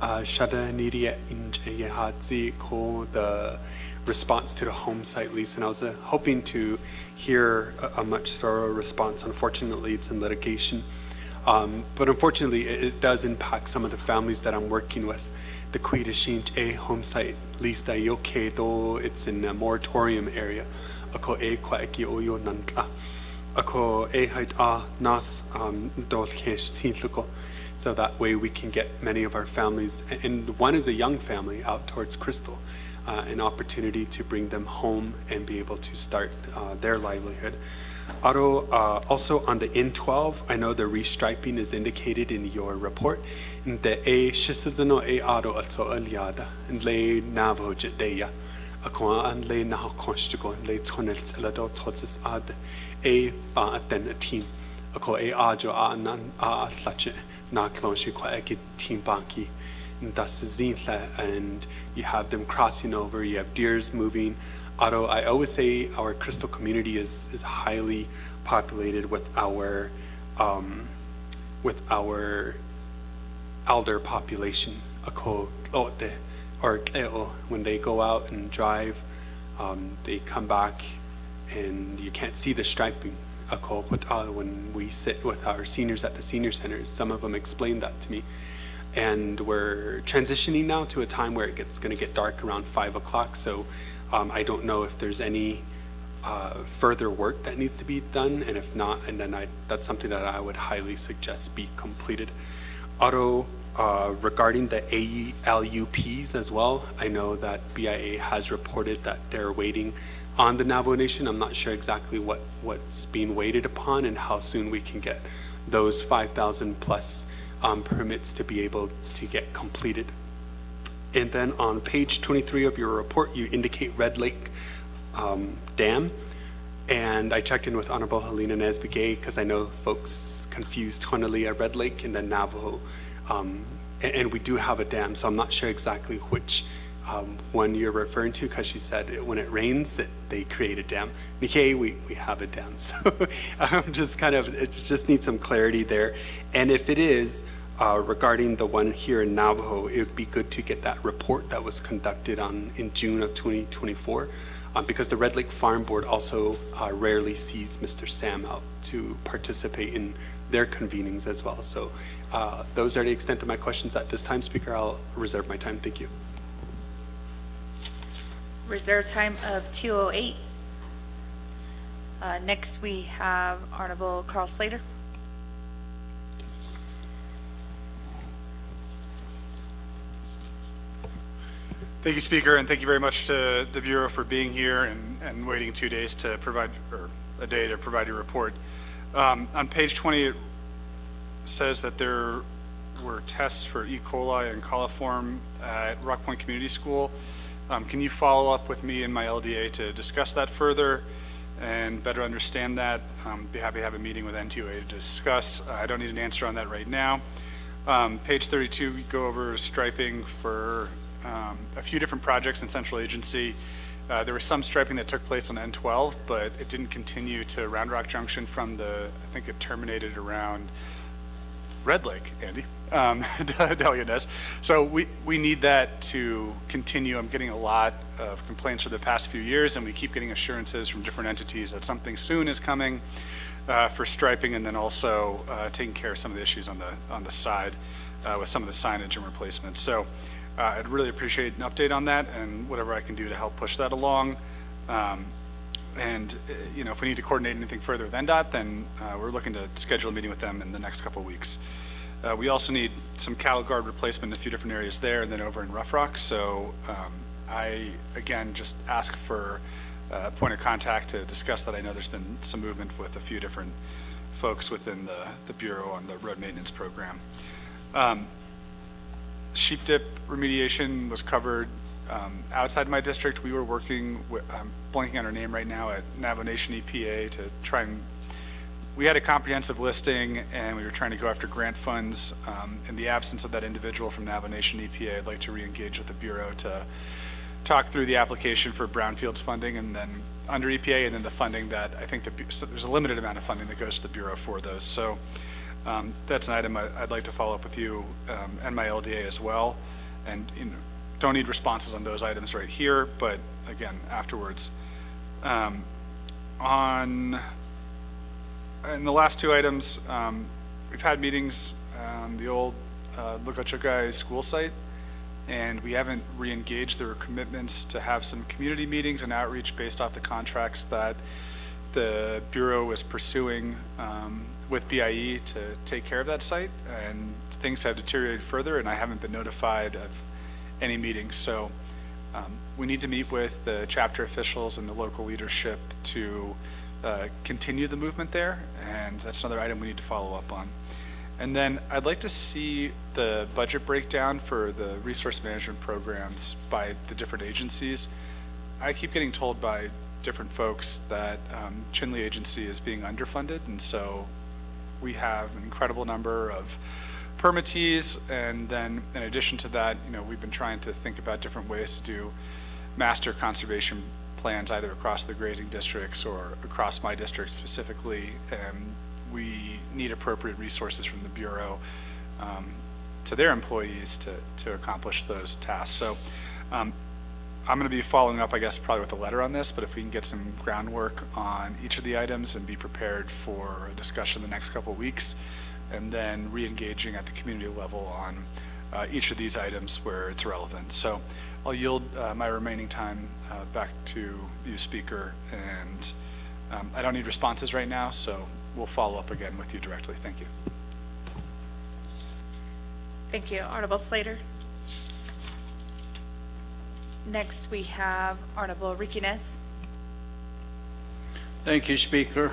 Shada Nidia Injayahadzi, ko the response to the home site lease. And I was hoping to hear a much thorough response. Unfortunately, it's in litigation. But unfortunately, it does impact some of the families that I'm working with. The Kuidashinch A home site lease da yoke do, it's in a moratorium area. Ako e kwaeki oyo nantla. Ako e hait a nas dol kesh sinluko. So that way we can get many of our families, and one is a young family out towards Crystal, an opportunity to bring them home and be able to start their livelihood. Also on the N12, I know the restriping is indicated in your report. In the A shisazano A aro also aliada and lay Navajo jedeya. Akwa and lay naho constigo and lay tonels elado totis ad A then a team. Ako A ajo a nan a slache na clonshi kwa eki team banki. And that's zinla, and you have them crossing over, you have deers moving. Although I always say our Crystal community is highly populated with our elder population. Or when they go out and drive, they come back and you can't see the striping. When we sit with our seniors at the senior centers, some of them explain that to me. And we're transitioning now to a time where it's going to get dark around 5 o'clock. So I don't know if there's any further work that needs to be done, and if not, and then that's something that I would highly suggest be completed. Regarding the ALUPs as well, I know that BIA has reported that they're waiting on the Navajo Nation. I'm not sure exactly what's being waited upon and how soon we can get those 5,000 plus permits to be able to get completed. And then on page 23 of your report, you indicate Red Lake Dam. And I checked in with Honorable Helena Nesbigay because I know folks confused Honolulu Red Lake and then Navajo. And we do have a dam, so I'm not sure exactly which one you're referring to, because she said when it rains, they create a dam. Nikkei, we have a dam. So I'm just it just needs some clarity there. And if it is, regarding the one here in Navajo, it would be good to get that report that was conducted in June of 2024, because the Red Lake Farm Board also rarely sees Mr. Sam out to participate in their convenings as well. So those are the extent of my questions at this time, Speaker. I'll reserve my time. Thank you. Reserve time of 2:08. Next, we have Honorable Carl Slater. Thank you, Speaker, and thank you very much to the Bureau for being here and waiting 2 days to provide, or a day to provide your report. On page 20, it says that there were tests for E. coli and coliform at Rock Point Community School. Can you follow up with me and my LDA to discuss that further and better understand that? Be happy to have a meeting with NTOA to discuss. I don't need an answer on that right now. Page 32, we go over striping for a few different projects in Central Agency. There was some striping that took place on N12, but it didn't continue to Round Rock Junction from I think it terminated around Red Lake, Andy, Delia does. So we need that to continue. I'm getting a lot of complaints for the past few years, and we keep getting assurances from different entities that something soon is coming for striping, and then also taking care of some of the issues on the side with some of the signage and replacements. So I'd really appreciate an update on that and whatever I can do to help push that along. And if we need to coordinate anything further with NDOT, then we're looking to schedule a meeting with them in the next couple of weeks. We also need some cattle guard replacement in a few different areas there and then over in Rough Rock. So I, again, just ask for a point of contact to discuss that. I know there's been some movement with a few different folks within the Bureau on the road maintenance program. Sheep dip remediation was covered outside my district. We were working with, I'm blanking on her name right now, at Navajo Nation EPA to try and, we had a comprehensive listing and we were trying to go after grant funds. In the absence of that individual from Navajo Nation EPA, I'd like to re-engage with the Bureau to talk through the application for brownfields funding and then under EPA, and then the funding that I think so there's a limited amount of funding that goes to the Bureau for those. So that's an item I'd like to follow up with you and my LDA as well. And don't need responses on those items right here, but again, afterwards. In the last two items, we've had meetings on the old Lukachukai school site, and we haven't re-engaged. There were commitments to have some community meetings and outreach based off the contracts that the Bureau was pursuing with BIE to take care of that site, and things have deteriorated further, and I haven't been notified of any meetings. So we need to meet with the chapter officials and the local leadership to continue the movement there, and that's another item we need to follow up on. And then I'd like to see the budget breakdown for the resource management programs by the different agencies. I keep getting told by different folks that Chinle Agency is being underfunded, and so we have an incredible number of permittees, and then in addition to that, we've been trying to think about different ways to do master conservation plans either across the grazing districts or across my district specifically, and we need appropriate resources from the Bureau to their employees to accomplish those tasks. So I'm going to be following up, I guess, probably with a letter on this, but if we can get some groundwork on each of the items and be prepared for a discussion the next couple of weeks, and then re-engaging at the community level on each of these items where it's relevant. So I'll yield my remaining time back to you, Speaker, and I don't need responses right now, so we'll follow up again with you directly. Thank you. Thank you. Honorable Slater. Next, we have Honorable Riquinez. Thank you, Speaker.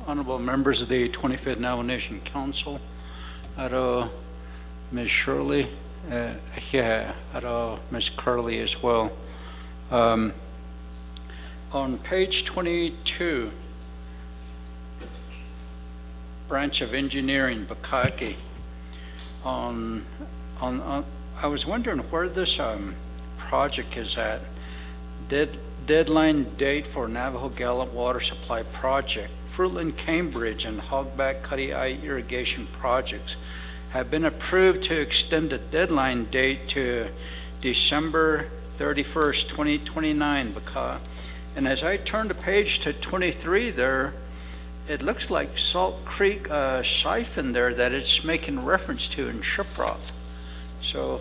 Honorable members of the 25th Navajo Nation Council, Ms. Shirley, Ms. Curley as well. On page 22, branch of engineering, Bakaki, I was wondering where this project is at. Deadline date for Navajo Gallup Water Supply Project, Fruitland, Cambridge, and Hogback Cuddy Eye irrigation projects have been approved to extend the deadline date to December 31st, 2029. And as I turn the page to 23 there, it looks like Salt Creek siphon there that it's making reference to in Shiprock. So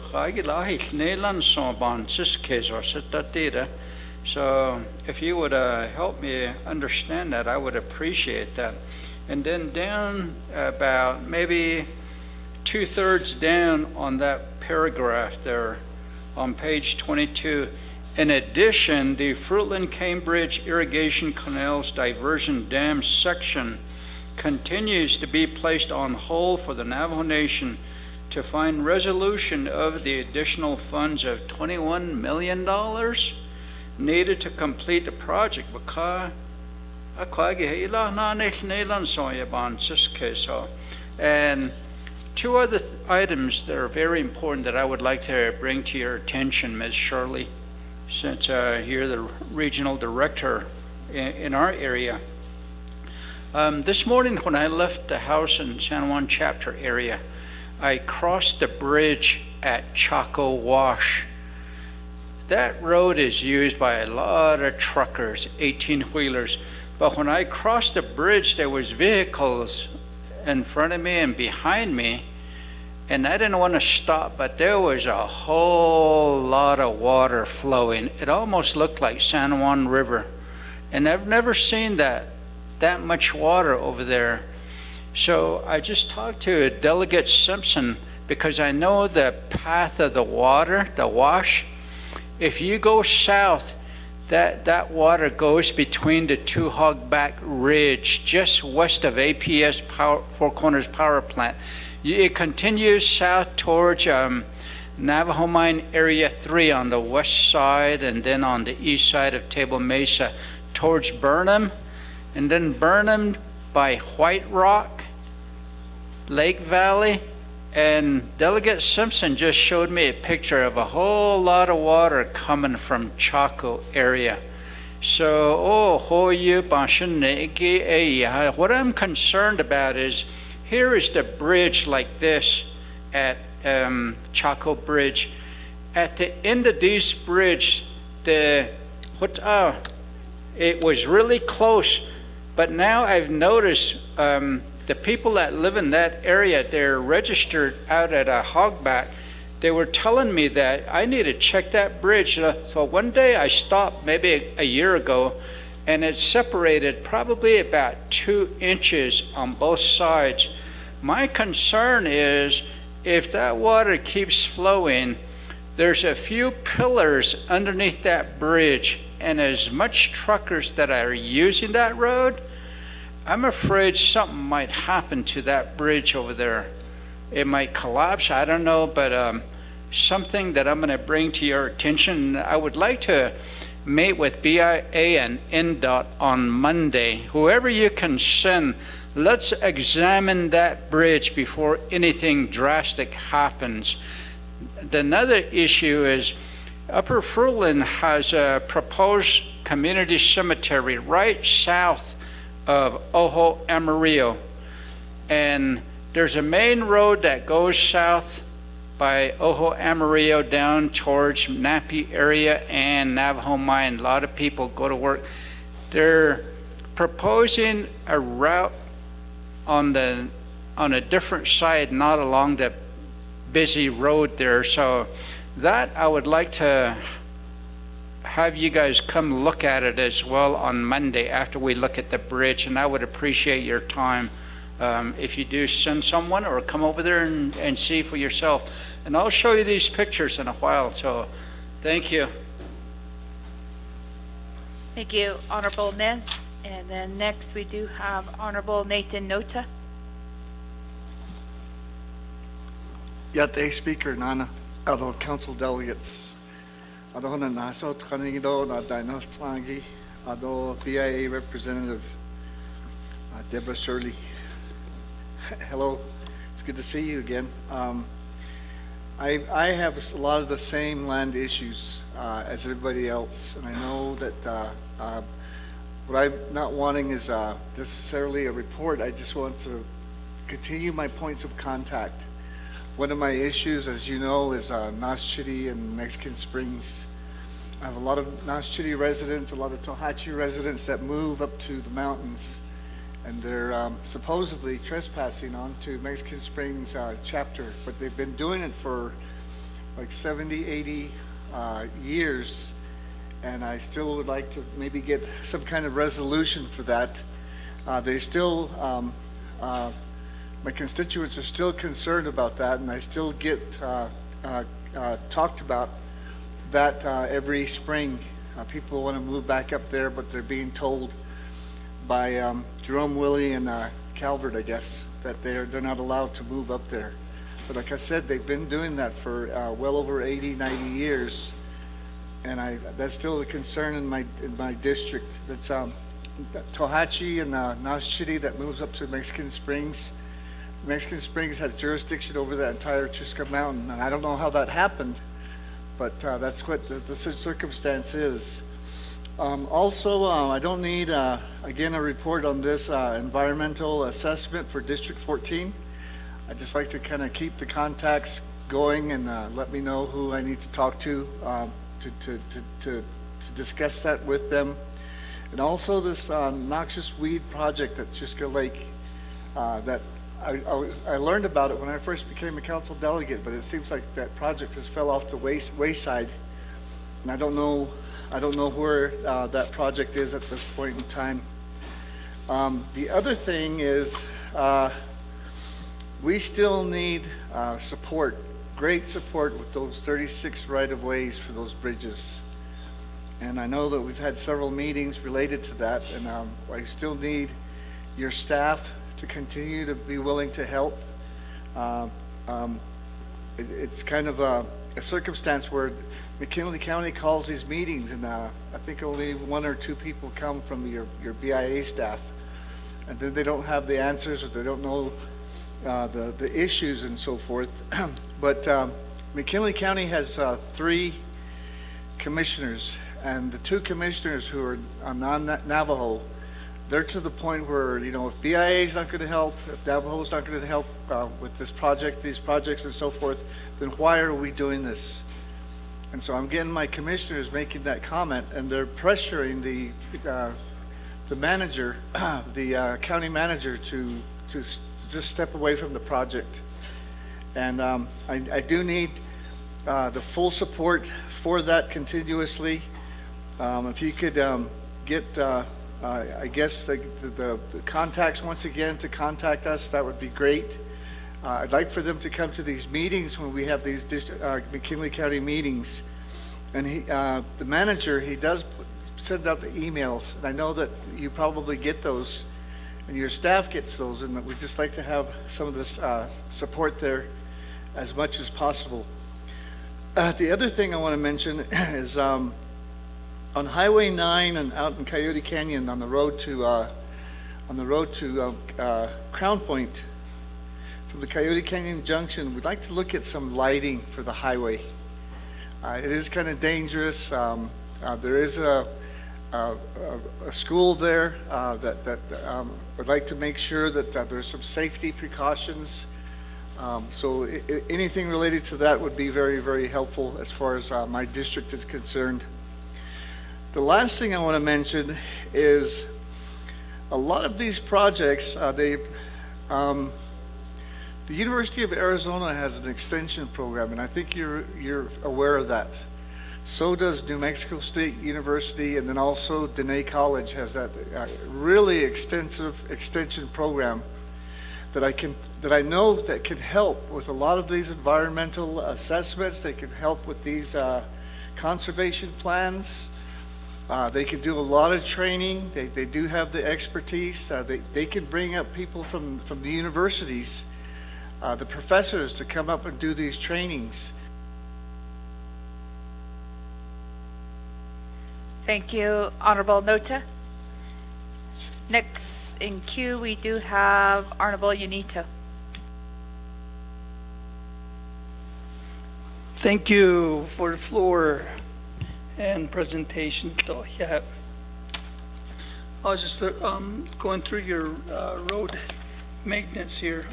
So if you would help me understand that, I would appreciate that. And then down about maybe 2/3 down on that paragraph there on page 22, in addition, the Fruitland Cambridge Irrigation Canals Diversion Dam section continues to be placed on hold for the Navajo Nation to find resolution of the additional funds of $21 million needed to complete the project. And two other items that are very important that I would like to bring to your attention, Ms. Shirley, since you're the regional director in our area. This morning when I left the house in San Juan chapter area, I crossed the bridge at Chaco Wash. That road is used by a lot of truckers, 18-wheelers, but when I crossed the bridge, there was vehicles in front of me and behind me, and I didn't want to stop, but there was a whole lot of water flowing. It almost looked like San Juan River, and I've never seen that much water over there. So I just talked to Delegate Simpson because I know the path of the water, the wash. If you go south, that water goes between the two hogback ridge just west of APS Four Corners Power Plant. It continues south towards Navajo Mine Area 3 on the west side, and then on the east side of Table Mesa towards Burnham, and then Burnham by White Rock, Lake Valley. And Delegate Simpson just showed me a picture of a whole lot of water coming from Chaco area. So, what I'm concerned about is, here is the bridge like this at Chaco Bridge. At the end of this bridge, it was really close, but now I've noticed the people that live in that area, they're registered out at a hogback. They were telling me that I need to check that bridge. So one day I stopped, maybe a year ago, and it separated probably about 2 inches on both sides. My concern is if that water keeps flowing, there's a few pillars underneath that bridge, and as much truckers that are using that road, I'm afraid something might happen to that bridge over there. It might collapse, I don't know, but something that I'm going to bring to your attention. I would like to meet with BIA and NDOT on Monday. Whoever you can send, let's examine that bridge before anything drastic happens. Another issue is Upper Fruitland has a proposed community cemetery right south of Ojo Amarillo, and there's a main road that goes south by Ojo Amarillo down towards Napi area and Navajo Mine. A lot of people go to work. They're proposing a route on a different side, not along the busy road there. So that I would like to have you guys come look at it as well on Monday after we look at the bridge, and I would appreciate your time if you do send someone or come over there and see for yourself. And I'll show you these pictures in a while, so thank you. Thank you, Honorable Nez. And then next we do have Honorable Nathan Nota. Yate Speaker Nana, other council delegates. Adona Naso Tranido, Dino Tsangi, Ado BIA representative Deborah Shirley. Hello, it's good to see you again. I have a lot of the same land issues as everybody else, and I know that what I'm not wanting is necessarily a report. I just want to continue my points of contact. One of my issues, as you know, is Noshchitty and Mexican Springs. I have a lot of Noshchitty residents, a lot of Tohatchi residents that move up to the mountains, and they're supposedly trespassing onto Mexican Springs chapter, but they've been doing it for like 70, 80 years, and I still would like to maybe get some kind of resolution for that. They still, my constituents are still concerned about that, and I still get talked about that every spring. People want to move back up there, but they're being told by Jerome Willie and Calvert, I guess, that they're not allowed to move up there. But like I said, they've been doing that for well over 80, 90 years, and that's still a concern in my district. That's Tohatchi and Nashchitty that moves up to Mexican Springs. Mexican Springs has jurisdiction over that entire Chusca Mountain, and I don't know how that happened, but that's what the circumstance is. Also, I don't need, again, a report on this environmental assessment for District 14. I'd just like to kind of keep the contacts going and let me know who I need to talk to discuss that with them. And also this noxious weed project at Chusca Lake that I learned about it when I first became a council delegate, but it seems like that project has fell off the wayside, and I don't know where that project is at this point in time. The other thing is we still need support, great support with those 36 right-of-ways for those bridges. And I know that we've had several meetings related to that, and I still need your staff to continue to be willing to help. It's kind of a circumstance where McKinley County calls these meetings, and I think only 1 or 2 people come from your BIA staff, and then they don't have the answers, or they don't know the issues and so forth. But McKinley County has 3 commissioners, and the 2 commissioners who are non-Navajo, they're to the point where, you know, if BIA is not going to help, if Navajo is not going to help with this project, these projects and so forth, then why are we doing this? And so I'm getting my commissioners making that comment, and they're pressuring the manager, the county manager, to just step away from the project. And I do need the full support for that continuously. If you could get I guess the contacts once again to contact us, that would be great. I'd like for them to come to these meetings when we have these McKinley County meetings. And the manager, he does send out the emails, and I know that you probably get those, and your staff gets those, and we'd just like to have some of this support there as much as possible. The other thing I want to mention is on Highway 9 and out in Coyote Canyon on the road to Crown Point, from the Coyote Canyon Junction, we'd like to look at some lighting for the highway. It is kind of dangerous. There is a school there that would like to make sure that there's some safety precautions. So anything related to that would be very, very helpful as far as my district is concerned. The last thing I want to mention is a lot of these projects, the University of Arizona has an extension program, and I think you're aware of that. So does New Mexico State University, and then also Dene College has that really extensive extension program that I know that can help with a lot of these environmental assessments. They can help with these conservation plans. They can do a lot of training. They do have the expertise. They can bring up people from the universities, the professors, to come up and do these trainings. Thank you, Honorable Nota. Next in queue, we do have Honorable Unito. Thank you for the floor and presentation. Yeah. I was just going through your road maintenance here.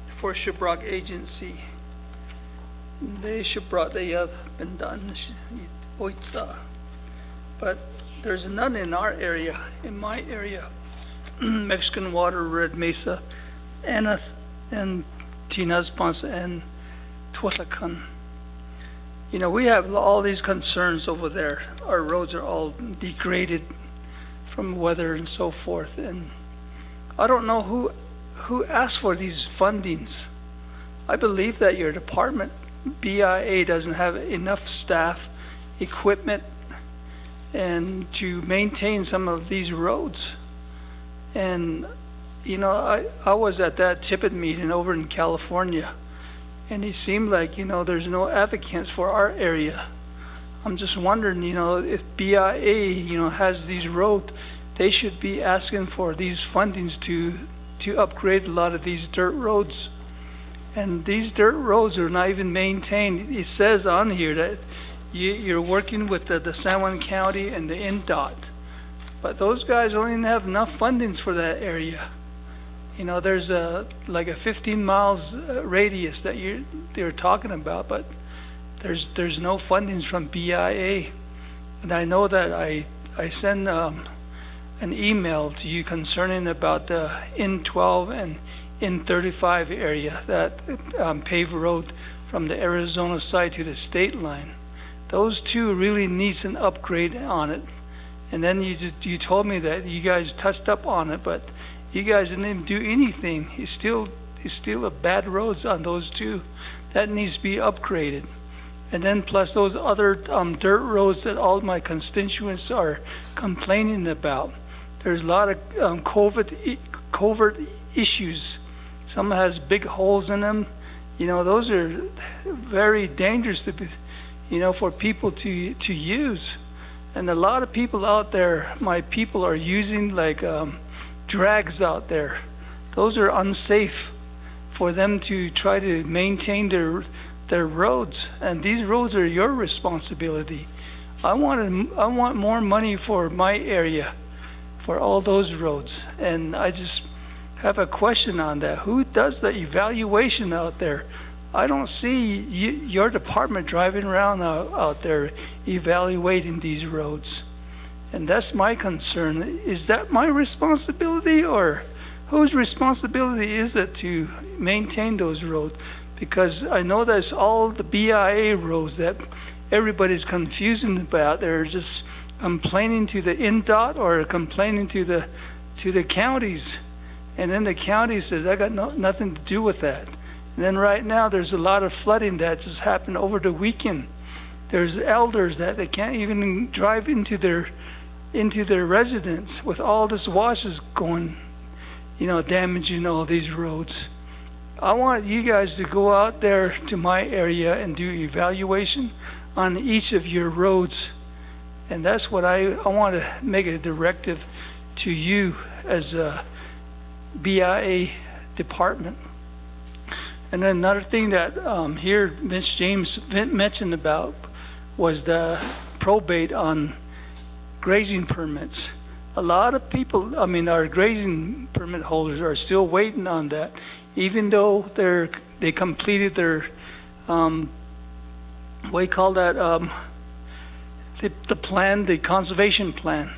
For Shiprock Agency, they have been done, but there's none in our area, in my area. Mexican Water, Red Mesa, Anath, and Tinasponsa, and Tualacan. You know, we have all these concerns over there. Our roads are all degraded from weather and so forth. And I don't know who asked for these fundings. I believe that your department, BIA, doesn't have enough staff, equipment, and to maintain some of these roads. And, you know, I was at that Tippett meeting over in California, and it seemed like, you know, there's no advocates for our area. I'm just wondering, you know, if BIA, you know, has these roads, they should be asking for these fundings to upgrade a lot of these dirt roads. And these dirt roads are not even maintained. It says on here that you're working with the San Juan County and the NDOT, but those guys don't even have enough fundings for that area. You know, there's like a 15 miles radius that they're talking about, but there's no fundings from BIA. And I know that I sent an email to you concerning about the N12 and N35 area, that paved road from the Arizona side to the state line. Those two really needs an upgrade on it. And then you told me that you guys touched up on it, but you guys didn't even do anything. It's still a bad roads on those two. That needs to be upgraded. And then plus those other dirt roads that all my constituents are complaining about. There's a lot of covert issues. Some has big holes in them. You know, those are very dangerous to be, you know, for people to use. And a lot of people out there, my people, are using like drags out there. Those are unsafe for them to try to maintain their roads. And these roads are your responsibility. I want more money for my area, for all those roads. And I just have a question on that. Who does the evaluation out there? I don't see your department driving around out there evaluating these roads. And that's my concern. Is that my responsibility, or whose responsibility is it to maintain those roads? Because I know that's all the BIA roads that everybody's confusing about. They're just complaining to the NDOT or complaining to the counties. And then the county says, I got nothing to do with that. And then right now, there's a lot of flooding that just happened over the weekend. There's elders that they can't even drive into their residence with all this washes going, you know, damaging all these roads. I want you guys to go out there to my area and do evaluation on each of your roads. And that's what I want to make a directive to you as a BIA department. And then another thing that here Ms. James mentioned about was the probate on grazing permits. A lot of people, I mean, our grazing permit holders are still waiting on that, even though they completed their, what do you call that, the plan, the conservation plan.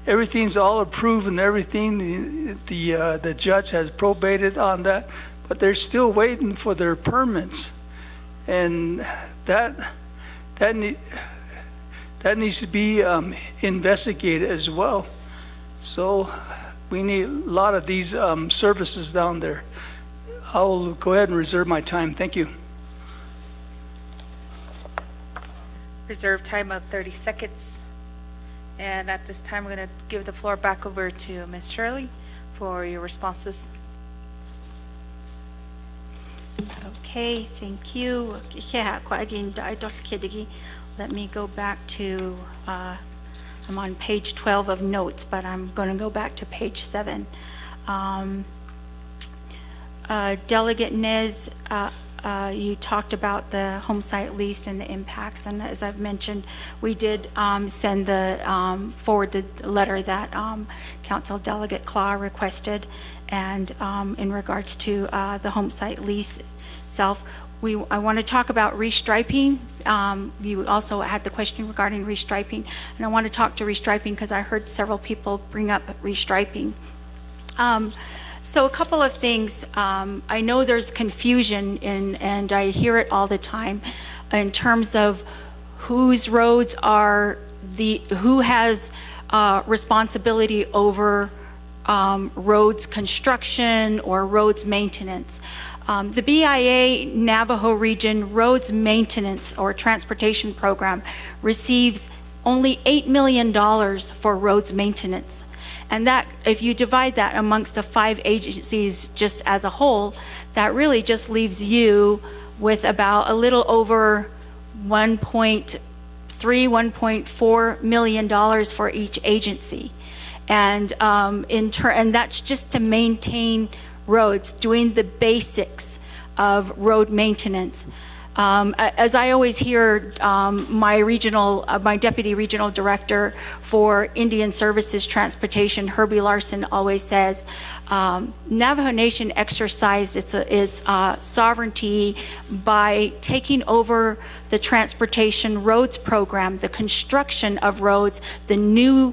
Everything's all approved and everything, the judge has probated on that, but they're still waiting for their permits. And that needs to be investigated as well. So we need a lot of these services down there. I'll go ahead and reserve my time. Thank you. Reserve time of 30 seconds. And at this time, we're going to give the floor back over to Ms. Shirley for your responses. Okay, thank you. Let me go back to, I'm on page 12 of notes, but I'm going to go back to page 7. Delegate Nez, you talked about the home site lease and the impacts, and as I've mentioned, we did send forward the letter that Council Delegate Claw requested, and in regards to the home site lease itself, I want to talk about restriping. You also had the question regarding restriping, and I want to talk to restriping because I heard several people bring up restriping. So a couple of things. I know there's confusion and I hear it all the time. in terms of whose roads are who has responsibility over roads construction or roads maintenance. The BIA Navajo Region Roads Maintenance or Transportation Program receives only $8 million for roads maintenance. And that, if you divide that amongst the 5 agencies just as a whole, that really just leaves you with about a little over $1.4 million for each agency. And and that's just to maintain roads, doing the basics of road maintenance. As I always hear my deputy regional director for Indian Services Transportation, Herbie Larson, always says, Navajo Nation exercised its sovereignty by taking over the transportation roads program, the construction of roads, the new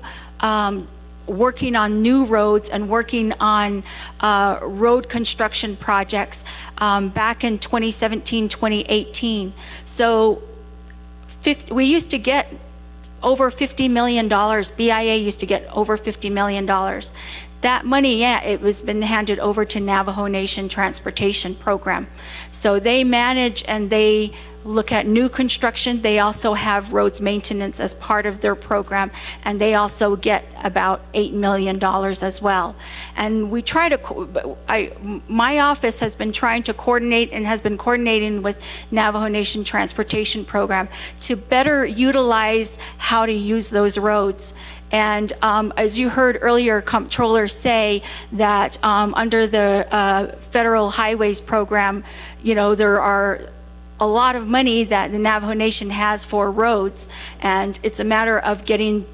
working on new roads and working on road construction projects back in 2017, 2018. So we used to get over $50 million. BIA used to get over $50 million. That money, yeah, it was been handed over to Navajo Nation Transportation Program. So they manage and they look at new construction. They also have roads maintenance as part of their program, and they also get about $8 million as well. And we try to, my office has been trying to coordinate and has been coordinating with Navajo Nation Transportation Program to better utilize how to use those roads. And as you heard earlier, comptrollers say that under the federal highways program, you know, there are a lot of money that the Navajo Nation has for roads, and it's a matter of getting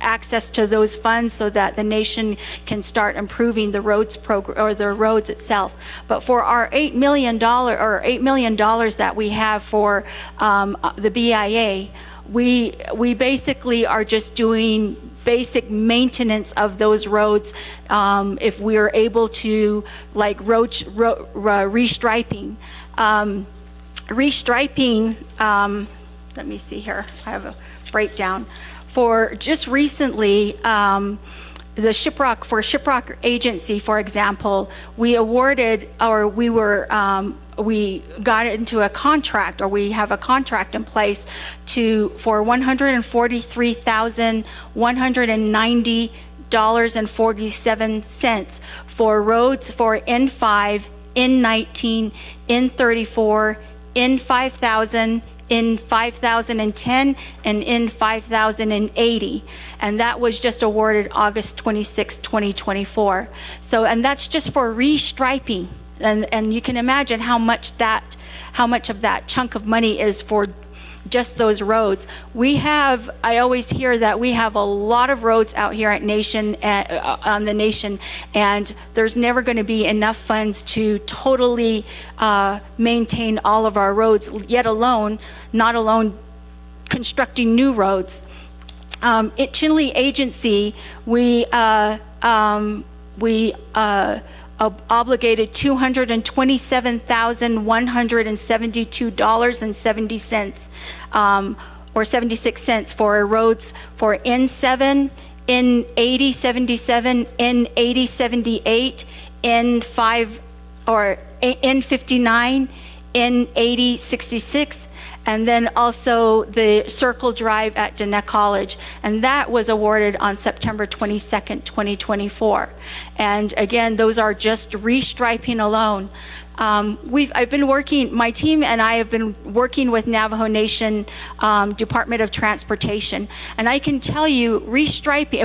access to those funds so that the nation can start improving the roads program or the roads itself. But for our $8 million that we have for the BIA, we basically are just doing basic maintenance of those roads. If we are able to, like restriping. Restriping, let me see here, I have a breakdown. For just recently, the Shiprock Agency, for example, we awarded, or we got into a contract, or we have a contract in place for $143,190.47 for roads for N5, N19, N34, N5000, in 5010 and in 5080, and that was just awarded August 26, 2024. So, and that's just for restriping, and you can imagine how much of that chunk of money is for just those roads. I always hear that we have a lot of roads out here at on the nation, and there's never going to be enough funds to totally maintain all of our roads, not alone constructing new roads. At Chinle Agency, we obligated $227,172.70 or 76 cents for roads for N7, N8077, N8078, N5 or N59, N8066, and then also the Circle Drive at Dannett College, and that was awarded on September 22nd, 2024. And again, those are just restriping alone. My team and I have been working with Navajo Nation Department of Transportation, and I can tell you, restriping,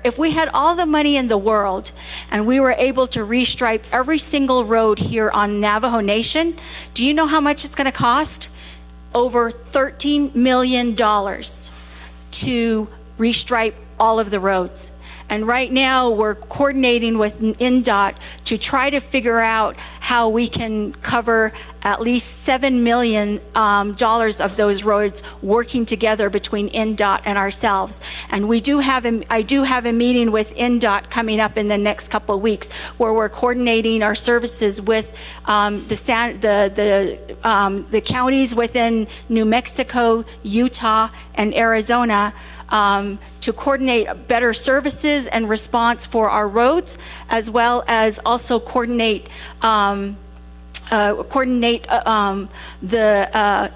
if we had all the money in the world and we were able to restripe every single road here on Navajo Nation, do you know how much it's going to cost? Over $13 million to restripe all of the roads. And right now, we're coordinating with NDOT to try to figure out how we can cover at least $7 million of those roads working together between NDOT and ourselves. And I do have a meeting with NDOT coming up in the next couple of weeks where we're coordinating our services with the counties within New Mexico, Utah, and Arizona to coordinate better services and response for our roads, as well as also coordinate the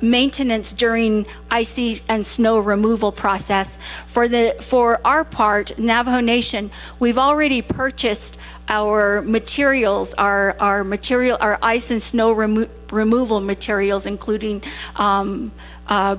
maintenance during icy and snow removal process. For our part, Navajo Nation, we've already purchased our materials, our ice and snow removal materials, including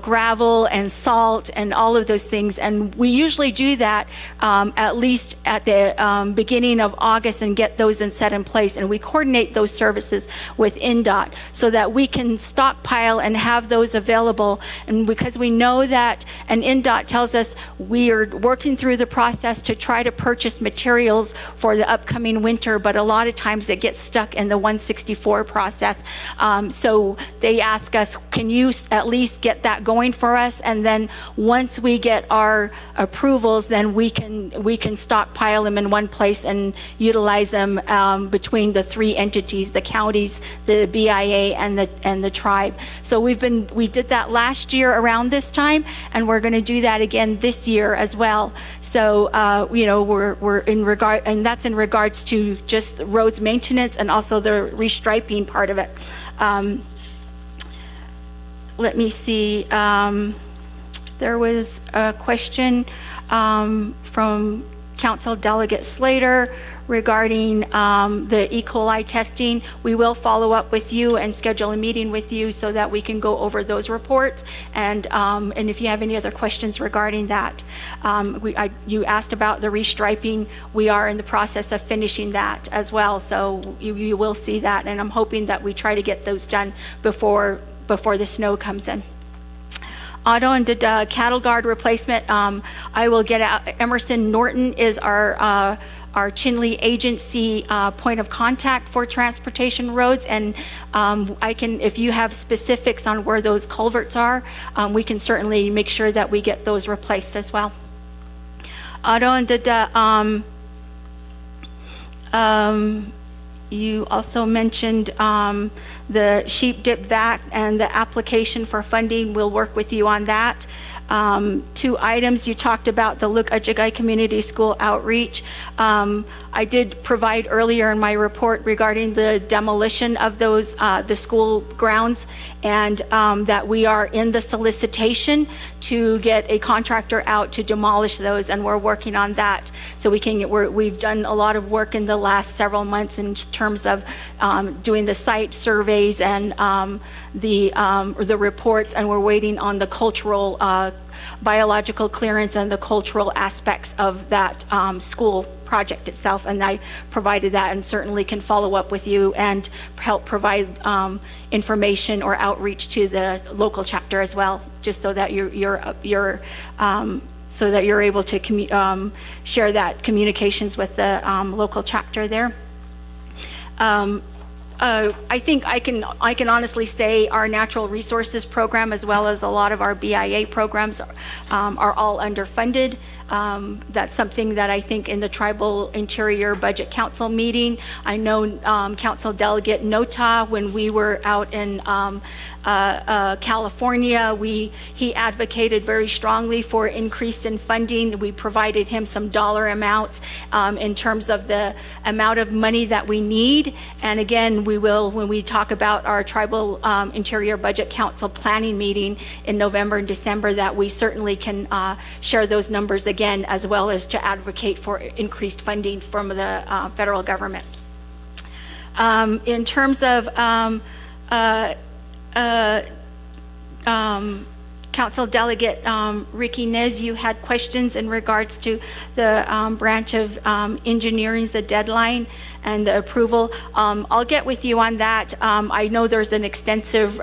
gravel and salt and all of those things. And we usually do that at least at the beginning of August and get those and set in place. And we coordinate those services with NDOT so that we can stockpile and have those available. And because we know that, and NDOT tells us we are working through the process to try to purchase materials for the upcoming winter, but a lot of times it gets stuck in the 164 process. So they ask us, can you at least get that going for us? And then once we get our approvals, then we can stockpile them in one place and utilize them between the three entities, the counties, the BIA, and the tribe. So we did that last year around this time, and we're going to do that again this year as well. So we're in regard, and that's in regards to just roads maintenance and also the restriping part of it. Let me see. There was a question from Council Delegate Slater regarding the E. coli testing. We will follow up with you and schedule a meeting with you so that we can go over those reports. And if you have any other questions regarding that, you asked about the restriping. We are in the process of finishing that as well. So you will see that, and I'm hoping that we try to get those done before the snow comes in. Auto and cattle guard replacement, I will get out. Emerson Norton is our Chinle agency point of contact for transportation roads, and I can, if you have specifics on where those culverts are, we can certainly make sure that we get those replaced as well. Auto and you also mentioned the sheep dip vac and the application for funding. We'll work with you on that. 2 items, you talked about the Luke Ajagai Community School outreach. I did provide earlier in my report regarding the demolition of those, the school grounds, and that we are in the solicitation to get a contractor out to demolish those, and we're working on that. So we've done a lot of work in the last several months in terms of doing the site surveys and the reports, and we're waiting on the cultural biological clearance and the cultural aspects of that school project itself, and I provided that, and certainly can follow up with you and help provide information or outreach to the local chapter as well, just so that you're so that you're able to share that communications with the local chapter there. I think I can honestly say our natural resources program, as well as a lot of our BIA programs, are all underfunded. That's something that I think in the Tribal Interior Budget Council meeting, I know Council Delegate Nota, when we were out in California, he advocated very strongly for increase in funding. We provided him some dollar amounts in terms of the amount of money that we need. And again, we will, when we talk about our Tribal Interior Budget Council planning meeting in November and December, that we certainly can share those numbers again, as well as to advocate for increased funding from the federal government. In terms of Council Delegate Ricky Nez, you had questions in regards to the branch of engineering's the deadline and the approval. I'll get with you on that. I know there's an extensive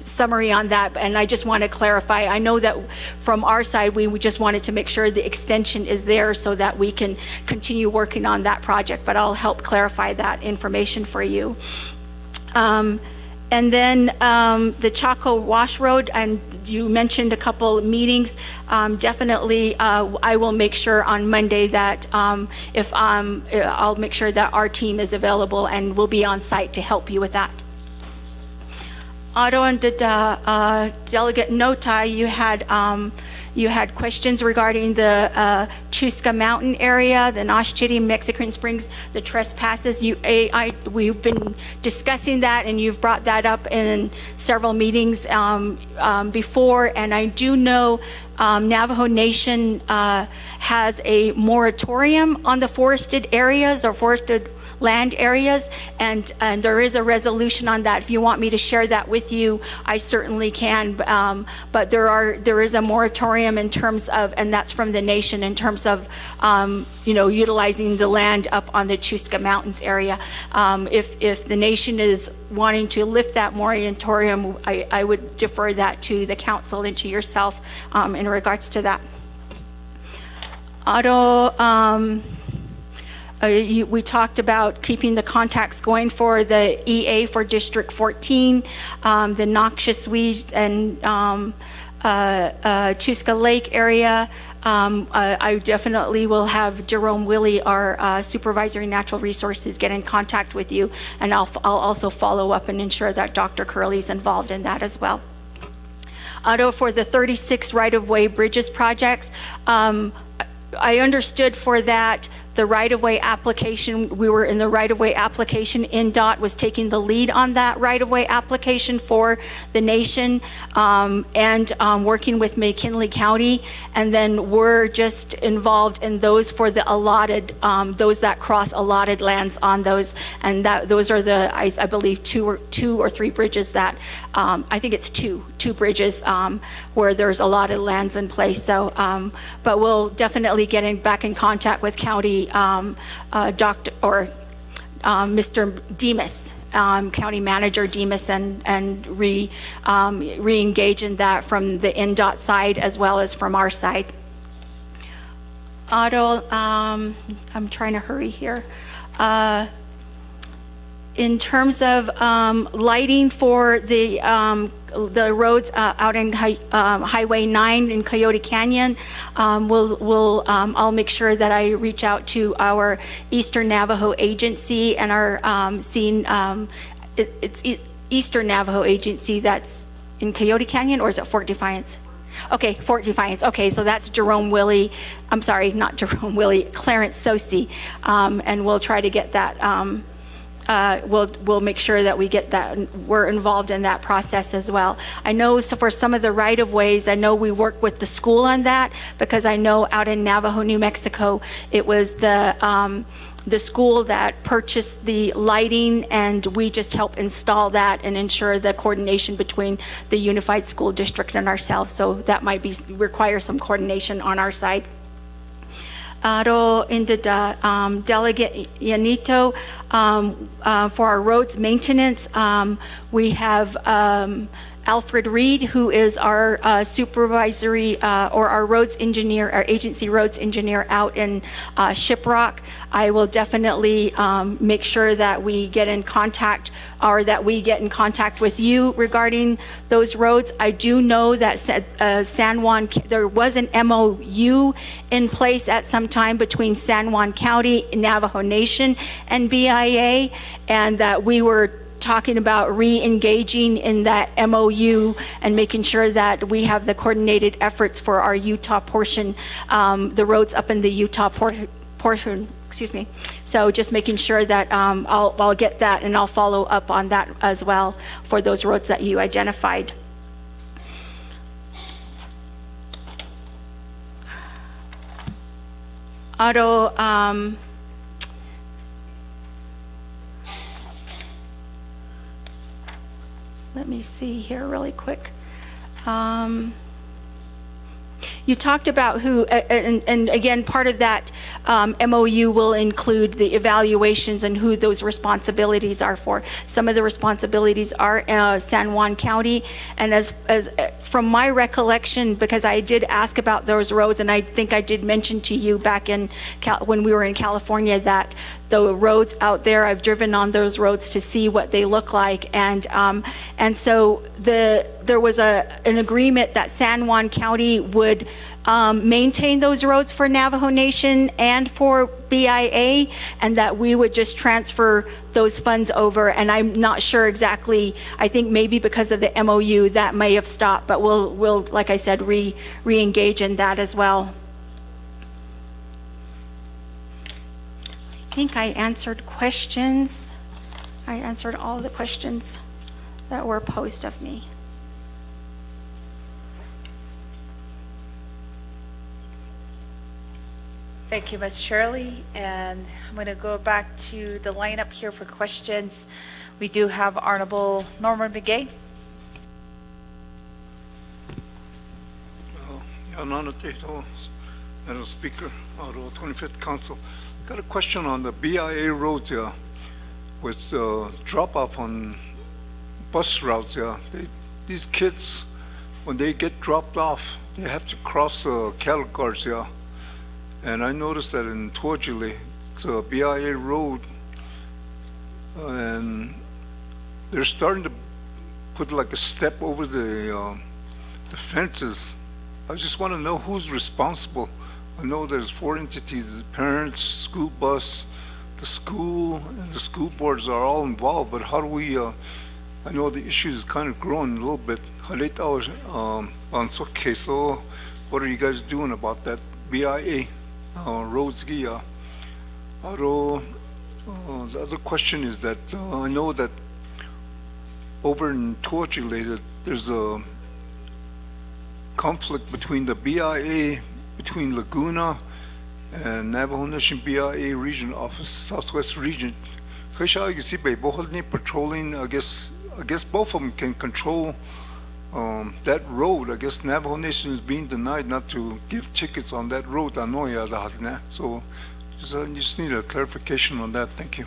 summary on that, and I just want to clarify. I know that from our side, we just wanted to make sure the extension is there so that we can continue working on that project, but I'll help clarify that information for you. And then the Chaco Wash Road, and you mentioned a couple meetings. Definitely, I will make sure on Monday that I'll make sure that our team is available and will be on site to help you with that. Otto and Delegate Nota, you had questions regarding the Chusca Mountain area, the Nosh Chitty, Mexican Springs, the trespasses. We've been discussing that, and you've brought that up in several meetings before. And I do know Navajo Nation has a moratorium on the forested areas or forested land areas, and there is a resolution on that. If you want me to share that with you, I certainly can. But there is a moratorium in terms of, and that's from the nation, in terms of utilizing the land up on the Chusca Mountains area. If the nation is wanting to lift that moratorium, I would defer that to the council and to yourself in regards to that. Otto, we talked about keeping the contacts going for the EA for District 14, the noxious weeds and Chusca Lake area. I definitely will have Jerome Willie, our supervisor in natural resources, get in contact with you, and I'll also follow up and ensure that Dr. Curley's involved in that as well. Otto, for the 36 right-of-way bridges projects, I understood for that the right-of-way application, we were in the right-of-way application. NDOT was taking the lead on that right-of-way application for the nation, and working with McKinley County. And then we're just involved in those for the allotted, those that cross allotted lands on those. And those are the, I believe, two or three bridges that, I think it's two bridges where there's allotted lands in place. So, but we'll definitely get back in contact with county Mr. Demas, County Manager Demas, and re-engage in that from the NDOT side as well as from our side. Otto, I'm trying to hurry here. In terms of lighting for the roads out in Highway 9 in Coyote Canyon, I'll make sure that I reach out to our Eastern Navajo Agency and our it's Eastern Navajo Agency that's in Coyote Canyon, or is it Fort Defiance? Okay, Fort Defiance. Okay, so that's Jerome Willie. I'm sorry, not Jerome Willie, Clarence Sosi, and we'll try to get that. We'll make sure that we get that, we're involved in that process as well. I know, so for some of the right-of-ways, I know we work with the school on that, because I know out in Navajo, New Mexico, it was the school that purchased the lighting, and we just help install that and ensure the coordination between the Unified School District and ourselves. So that might require some coordination on our side. Delegate Yanito, for our roads maintenance, we have Alfred Reed, who is our supervisory or our roads engineer, our agency roads engineer out in Shiprock. I will definitely make sure that we get in contact, or that we get in contact with you regarding those roads. I do know that San Juan, there was an MOU in place at some time between San Juan County, Navajo Nation, and BIA, and that we were talking about re-engaging in that MOU and making sure that we have the coordinated efforts for our Utah portion, the roads up in the Utah portion, excuse me. So just making sure that I'll get that, and I'll follow up on that as well for those roads that you identified. Otto, let me see here really quick. You talked about who, and again, part of that MOU will include the evaluations and who those responsibilities are for. Some of the responsibilities are San Juan County, and as from my recollection, because I did ask about those roads, and I think I did mention to you back in when we were in California that the roads out there, I've driven on those roads to see what they look like, and so there was an agreement that San Juan County would maintain those roads for Navajo Nation and for BIA, and that we would just transfer those funds over. And I'm not sure exactly, I think maybe because of the MOU that may have stopped, but we'll like I said, re-engage in that as well. I think I answered questions. I answered all the questions that were posed of me. Thank you, Ms. Shirley. And I'm going to go back to the lineup here for questions. We do have Honorable Norman McGay. Madam Speaker, out of 25th Council. Got a question on the BIA roads here with drop-off on bus routes here. These kids, when they get dropped off, they have to cross cattle cars here. And I noticed that in Torjili, it's a BIA road, and they're starting to put like a step over the fences. I just want to know who's responsible. I know there's 4 entities, the parents, school bus, the school, and the school boards are all involved, but how do we, I know the issue is kind of growing a little bit. So what are you guys doing about that BIA roads? The other question is that I know that over in Torjili that there's a conflict between the BIA, between Laguna and Navajo Nation BIA Region Office, Southwest Region. Patrolling, I guess both of them can control that road. I guess Navajo Nation is being denied not to give tickets on that road. So just need a clarification on that. Thank you.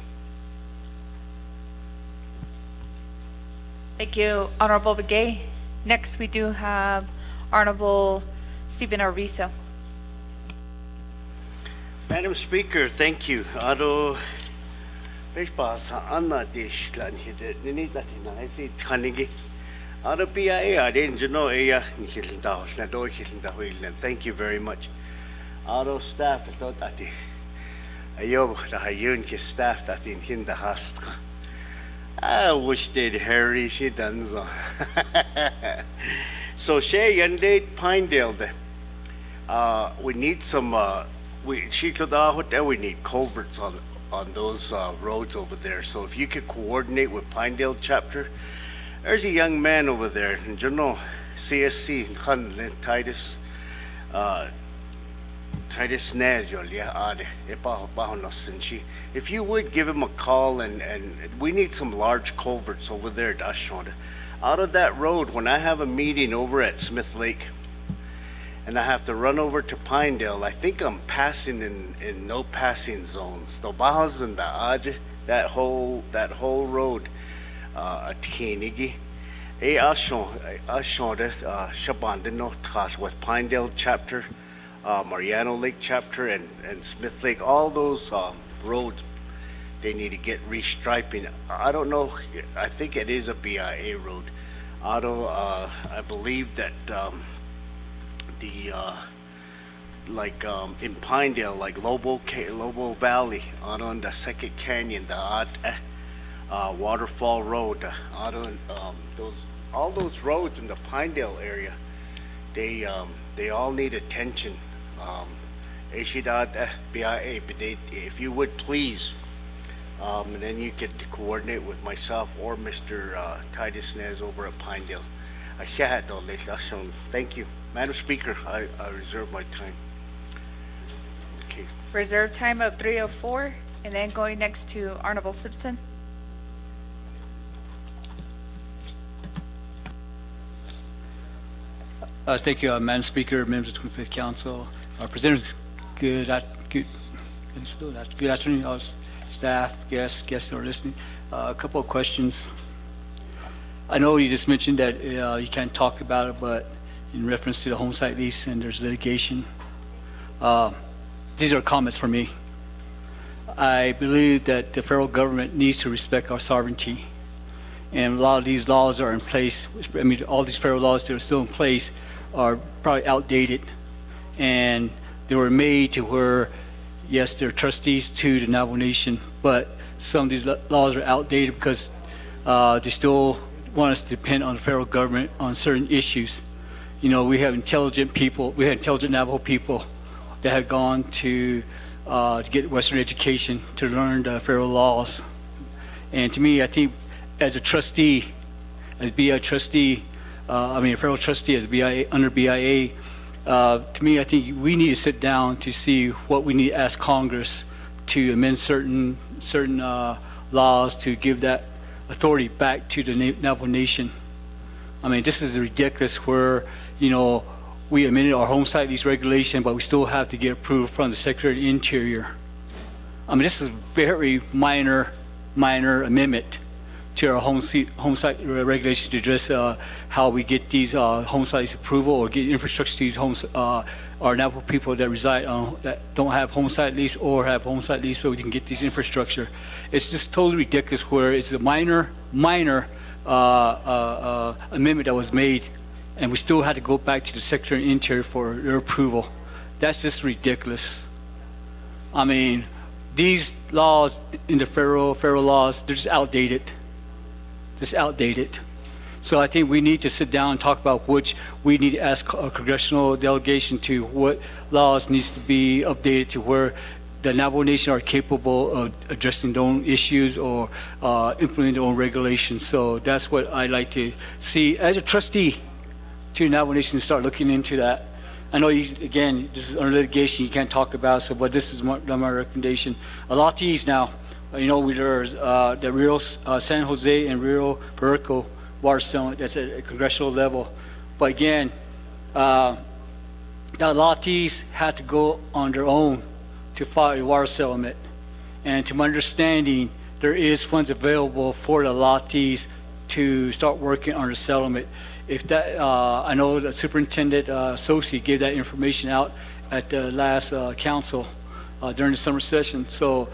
Thank you, Honorable McGay. Next, we do have Honorable Stephen Arizo. Madam Speaker, thank you. Aro Beshbasa Anna Dish Lanhid, Ninidatina, I see Tanigi. Aro BIA, I didn't know Aya Nikilda, Snado Kilda Wheel, and thank you very much. Aro staff is not at the Ayob, the Hayunki staff that in Hinda Hastra. I wish they'd hurry, she done so. So, Shay Yande Pinedale, we need some. We need culverts on those roads over there. So if you could coordinate with Pinedale chapter, there's a young man over there, and you know, CSC Titus Naz, if you would give him a call, and we need some large culverts over there. Out of that road, when I have a meeting over at Smith Lake, and I have to run over to Pinedale, I think I'm passing in no passing zones. The Bahas and the Aj, that whole road, at Kenigi, with Pinedale chapter, Mariano Lake chapter, and Smith Lake, all those roads, they need to get restriping. I don't know, I think it is a BIA road. I believe that in Pinedale, like Lobo Valley, out on the Second Canyon, the Waterfall Road, all those roads in the Pinedale area, they all need attention. BIA, but if you would please, and then you could coordinate with myself or Mr. Titus Nez over at Pinedale. Thank you. Madam Speaker, I reserve my time. Okay. Reserve time of 3:04, and then going next to Honorable Simpson. Thank you, Madam Speaker, members of the 25th Council, presenters. Good afternoon, staff, guests that are listening. A couple of questions. I know you just mentioned that you can't talk about it, but in reference to the home site lease and there's litigation, these are comments for me. I believe that the federal government needs to respect our sovereignty. And a lot of these laws are in place. I mean, all these federal laws that are still in place are probably outdated. And they were made to where, yes, they're trustees to the Navajo Nation, but some of these laws are outdated because they still want us to depend on the federal government on certain issues. You know, we have intelligent people, we have intelligent Navajo people that have gone to get Western education to learn the federal laws. And to me, I think as a trustee, as BIA trustee, a federal trustee as BIA, under BIA, to me, I think we need to sit down to see what we need to ask Congress to amend certain laws to give that authority back to the Navajo Nation. I mean, this is ridiculous where, you know, we amended our home site lease regulation, but we still have to get approval from the Secretary of the Interior. I mean, this is a very minor amendment to our home site regulations to address how we get these home sites approval or get infrastructure to these homes, our Navajo people that reside on, that don't have home site lease or have home site lease so we can get these infrastructure. It's just totally ridiculous where it's a minor amendment that was made and we still had to go back to the Secretary of the Interior for their approval. That's just ridiculous. I mean, these laws in the federal laws, they're just outdated. So I think we need to sit down and talk about which we need to ask a congressional delegation to what laws needs to be updated to where the Navajo Nation are capable of addressing their own issues or implementing their own regulations. So that's what I like to see as a trustee to the Navajo Nation to start looking into that. I know, again, this is under litigation, you can't talk about, so but this is my recommendation. A lot of these now, you know, there's the Rio San Jose and Rio Puerto water settlement that's at a congressional level. But again, the allottees had to go on their own to file a water settlement. And to my understanding, there is funds available for the allottees to start working on the settlement. If that, I know the Superintendent Sosi gave that information out at the last council during the summer session. So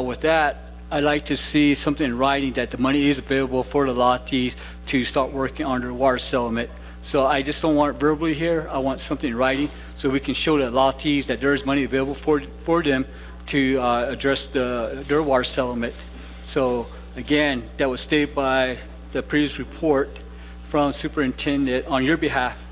with that, I'd like to see something in writing that the money is available for the allottees to start working on their water settlement. So I just don't want it verbally here. I want something in writing so we can show the allottees that there is money available for them to address their water settlement. So again, that was stated by the previous report from Superintendent on your behalf.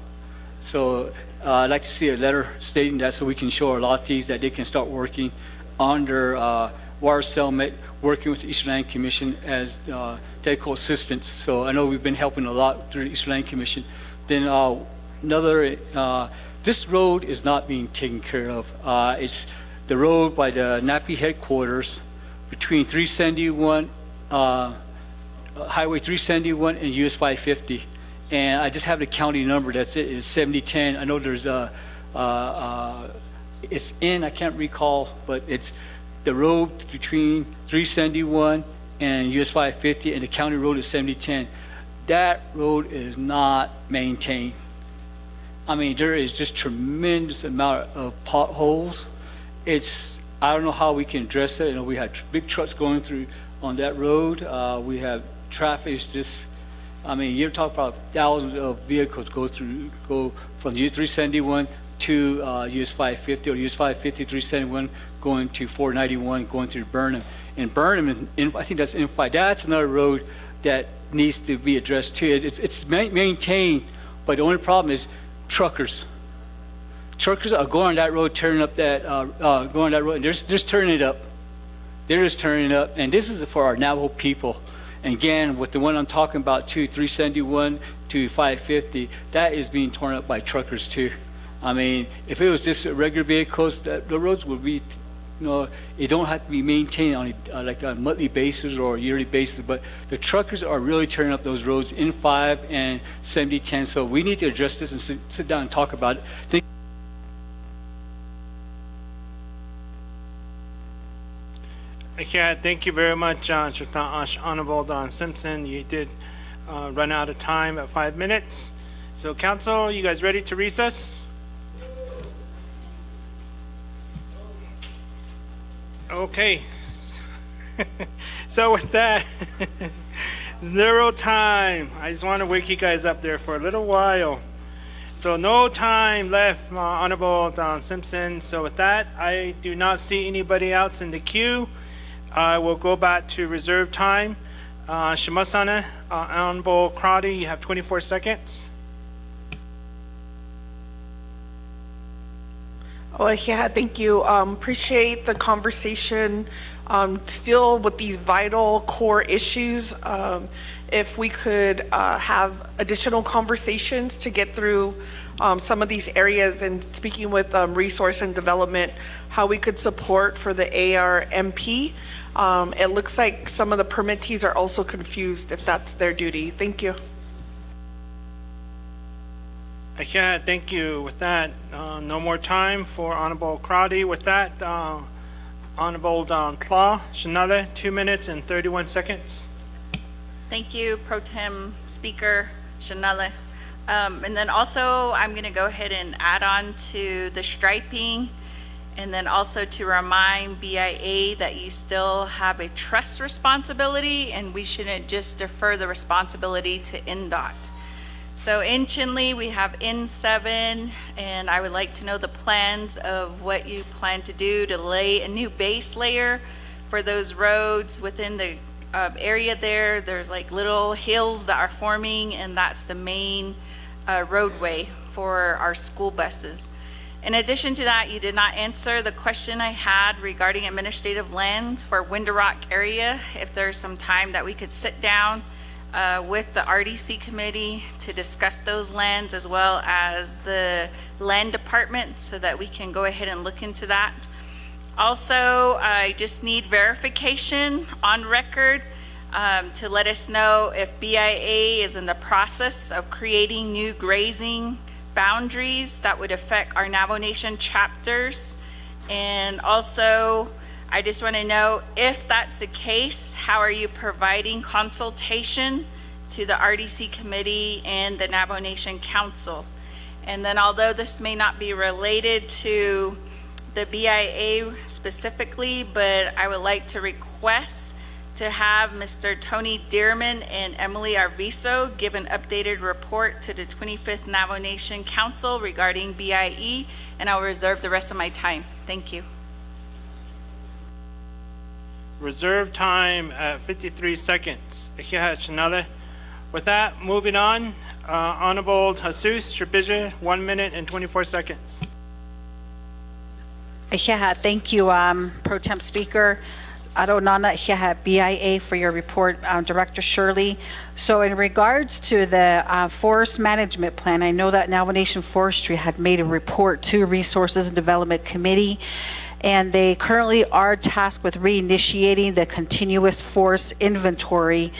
So I'd like to see a letter stating that so we can show our allottees that they can start working on their water settlement, working with the Eastern Land Commission as technical assistance. So I know we've been helping a lot through the Eastern Land Commission. Then this road is not being taken care of. It's the road by the NAPI headquarters between 371, Highway 371 and US 550. And I just have the county number, that's it, it's 7010. I know there's it's in, I can't recall, but it's the road between 371 and US 550 and the county road is 7010. That road is not maintained. I mean, there is just tremendous amount of potholes. I don't know how we can address it. You know, we had big trucks going through on that road. We have traffic is just, I mean, you're talking about thousands of vehicles go from US 371 to US 550 or US 550, 371 going to 491 going through Burnham. And Burnham, I think that's N5. That's another road that needs to be addressed too. It's maintained, but the only problem is truckers. Truckers are going on that road, turning up that, going on that road, and they're just turning it up. They're just turning it up, and this is for our Navajo people. And again, with the one I'm talking about too, 371 to 550, that is being torn up by truckers too. I mean, if it was just regular vehicles, the roads would be You know, it don't have to be maintained on like a monthly basis or a yearly basis, but the truckers are really tearing up those roads in 5 and 7010. So we need to address this and sit down and talk about it. Okay, thank you very much, Honorable Don Simpson. You did run out of time at 5 minutes. So council, you guys ready to recess? Okay. So with that, 0 time. I just want to wake you guys up there for a little while. So no time left, Honorable Don Simpson. So with that, I do not see anybody else in the queue. I will go back to reserve time. Shimasana, Honorable Crowdy, you have 24 seconds. Oh, yeah, thank you. Appreciate the conversation. Still with these vital core issues, if we could have additional conversations to get through some of these areas, and speaking with resource and development, how we could support for the ARMP. It looks like some of the permittees are also confused if that's their duty. Thank you. Okay, thank you. With that, no more time for Honorable Crowdy. With that, Honorable Claw, Shanale, 2 minutes and 31 seconds. Thank you, Pro Tem Speaker Shanale. And then also, I'm going to go ahead and add on to the striping, and then also to remind BIA that you still have a trust responsibility, and we shouldn't just defer the responsibility to NDOT. So in Chinle, we have N7, and I would like to know the plans of what you plan to do to lay a new base layer for those roads within the area there. There's like little hills that are forming, and that's the main roadway for our school buses. In addition to that, you did not answer the question I had regarding administrative lands for Winter Rock area. If there's some time that we could sit down with the RDC committee to discuss those lands, as well as the land department, so that we can go ahead and look into that. Also, I just need verification on record to let us know if BIA is in the process of creating new grazing boundaries that would affect our Navajo Nation chapters. And also, I just want to know, if that's the case, how are you providing consultation to the RDC committee and the Navajo Nation Council? And then, although this may not be related to the BIA specifically, but I would like to request to have Mr. Tony Dearman and Emily Arvizo give an updated report to the 25th Navajo Nation Council regarding BIE, and I'll reserve the rest of my time. Thank you. Reserve time at 53 seconds. With that, moving on, Honorable Jesus Tripija, 1 minute and 24 seconds. Thank you, Pro Tem Speaker. Aronana BIA for your report, Director Shirley. So in regards to the forest management plan, I know that Navajo Nation Forestry had made a report to Resources and Development Committee, and they currently are tasked with reinitiating the continuous forest inventory.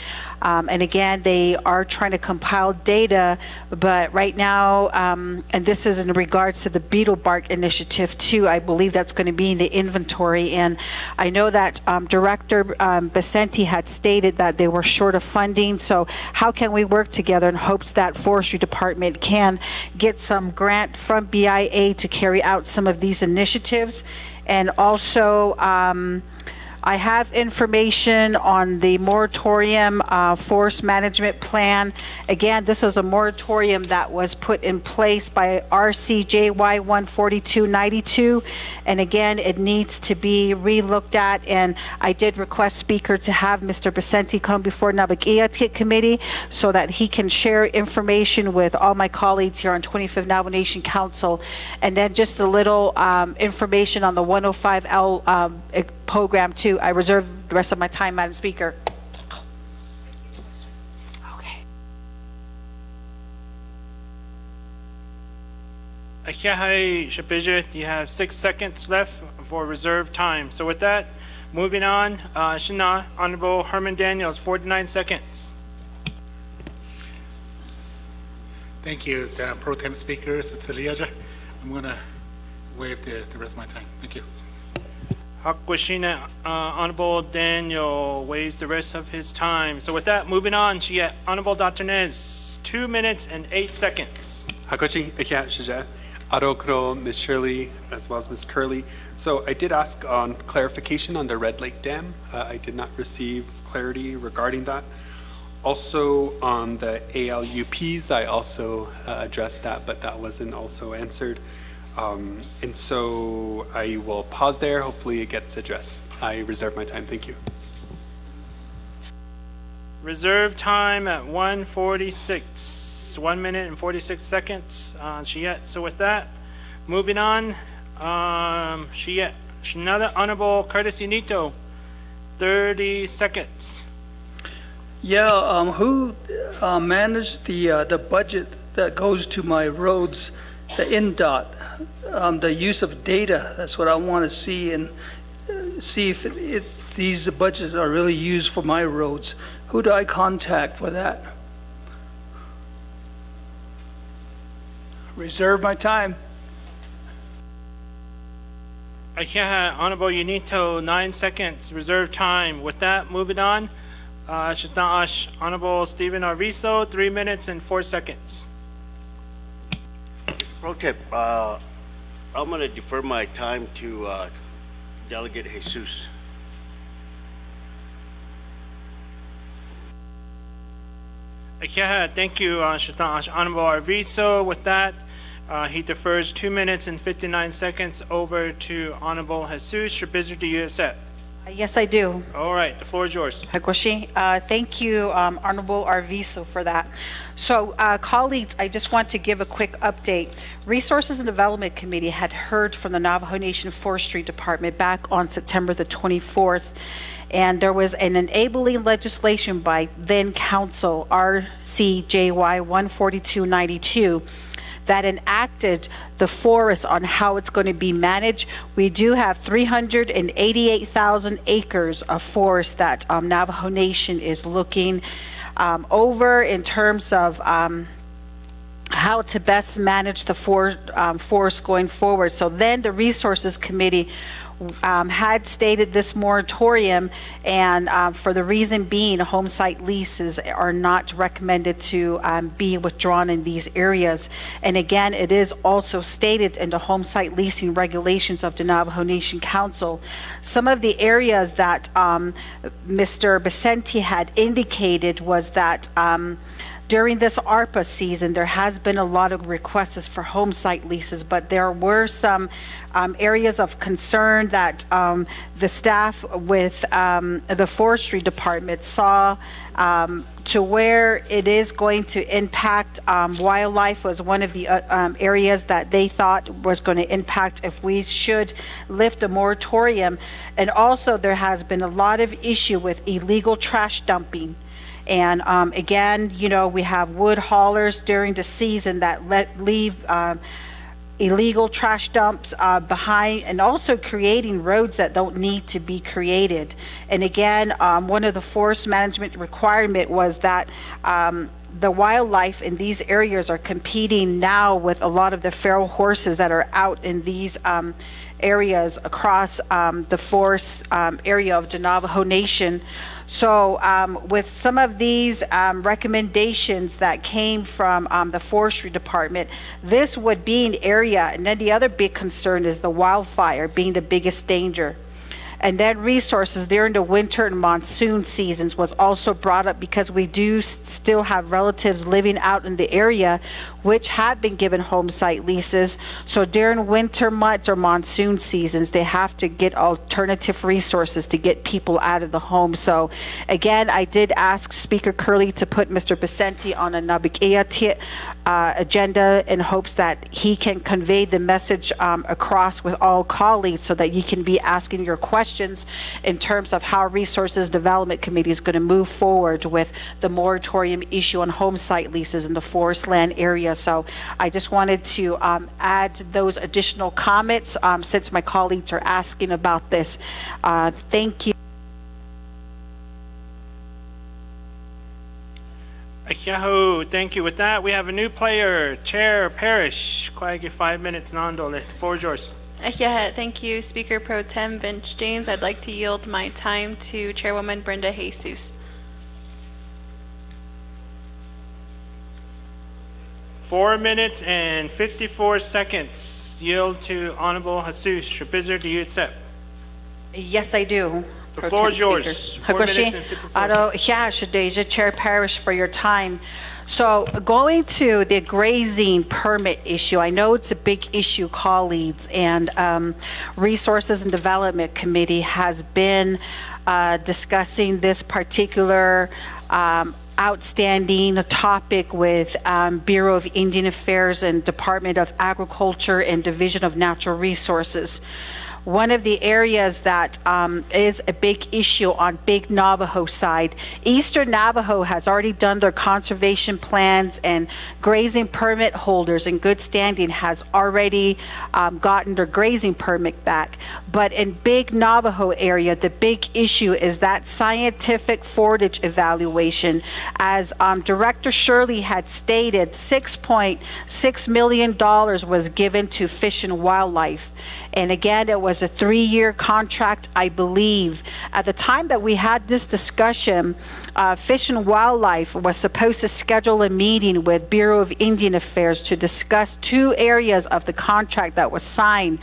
And again, they are trying to compile data, but right now, and this is in regards to the beetle bark initiative too, I believe that's going to be in the inventory. And I know that Director Becenti had stated that they were short of funding, so how can we work together in hopes that Forestry Department can get some grant from BIA to carry out some of these initiatives? And also, I have information on the moratorium forest management plan. Again, this was a moratorium that was put in place by RCJY 14292. And again, it needs to be re-looked at. And I did request Speaker to have Mr. Becenti come before Nabagiatit Committee so that he can share information with all my colleagues here on 25th Navajo Nation Council. And then just a little information on the 105L program too. I reserve the rest of my time, Madam Speaker. Okay. Akiahai Shapija, you have 6 seconds left for reserve time. So with that, moving on, Shana, Honorable Herman Daniels, 49 seconds. Thank you, Pro Tem Speaker Sitsiliaja. I'm going to waive the rest of my time. Thank you. Hakwashina, Honorable Daniel waives the rest of his time. So with that, moving on, Honorable Dr. Nez, 2 minutes and 8 seconds. Hakochi, Akia Shija, Arokro, Ms. Shirley, as well as Ms. Curley. So I did ask on clarification on the Red Lake Dam. I did not receive clarity regarding that. Also on the ALUPs, I also addressed that, but that wasn't also answered. And so I will pause there. Hopefully it gets addressed. I reserve my time. Thank you. Reserve time at 1:46, 1 minute and 46 seconds. So with that, moving on, another Honorable Curtis Unito, 30 seconds. Yeah, who managed the budget that goes to my roads, the NDOT, the use of data? That's what I want to see, and see if these budgets are really used for my roads. Who do I contact for that? Reserve my time. Honorable Unito, 9 seconds, reserve time. With that, moving on, Honorable Stephen Arvizo, 3 minutes and 4 seconds. Pro Tip, I'm going to defer my time to Delegate Jesus. Thank you, Honorable Arvizo. With that, he defers 2 minutes and 59 seconds over to Honorable Jesus. Shapiza, do you accept? Yes, I do. All right, the floor is yours. Hakoshi, thank you, Honorable Arvizo, for that. So, colleagues, I just want to give a quick update. Resources and Development Committee had heard from the Navajo Nation Forestry Department back on September the 24th, and there was an enabling legislation by then Council RCJY 14292 that enacted the forest on how it's going to be managed. We do have 388,000 acres of forest that Navajo Nation is looking over in terms of how to best manage the forest going forward. So then the Resources Committee had stated this moratorium, and for the reason being, home site leases are not recommended to be withdrawn in these areas. And again, it is also stated in the home site leasing regulations of the Navajo Nation Council. Some of the areas that Mr. Vicente had indicated was that during this ARPA season, there has been a lot of requests for home site leases, but there were some areas of concern that the staff with the forestry department saw to where it is going to impact wildlife was one of the areas that they thought was going to impact if we should lift a moratorium. And also there has been a lot of issue with illegal trash dumping. And again, you know, we have wood haulers during the season that leave illegal trash dumps behind, and also creating roads that don't need to be created. And again, one of the forest management requirement was that the wildlife in these areas are competing now with a lot of the feral horses that are out in these areas across the forest area of the Navajo Nation. So with some of these recommendations that came from the forestry department, this would be an area, and then the other big concern is the wildfire being the biggest danger. And then resources during the winter and monsoon seasons was also brought up because we do still have relatives living out in the area which have been given home site leases. So during winter months or monsoon seasons, they have to get alternative resources to get people out of the home. So again, I did ask Speaker Curley to put Mr. Vicente on a Nabikia agenda in hopes that he can convey the message across with all colleagues so that you can be asking your questions questions in terms of how Resources Development Committee is going to move forward with the moratorium issue on home site leases in the forest land area. So I just wanted to add those additional comments since my colleagues are asking about this. Thank you. Yahoo, thank you. With that, we have a new player, Chair Parrish. 5 minutes, Nando. The floor is yours. Thank you, Speaker Pro Tem Vince James. I'd like to yield my time to Chairwoman Brenda Jesus. 4 minutes and 54 seconds. Yield to Honorable Jesus. Shapizer, do you accept? Yes, I do. The floor is yours. 4 minutes and 54 seconds. Chair Parrish, for your time. So going to the grazing permit issue, I know it's a big issue, colleagues, and Resources and Development Committee has been discussing this particular outstanding topic with Bureau of Indian Affairs and Department of Agriculture and Division of Natural Resources. One of the areas that is a big issue on Big Navajo side, Eastern Navajo has already done their conservation plans, and grazing permit holders in good standing has already gotten their grazing permit back. But in Big Navajo area, the big issue is that scientific forage evaluation. As Director Shirley had stated, $6.6 million was given to Fish and Wildlife. And again, it was a 3-year contract, I believe. At the time that we had this discussion, Fish and Wildlife was supposed to schedule a meeting with Bureau of Indian Affairs to discuss 2 areas of the contract that was signed.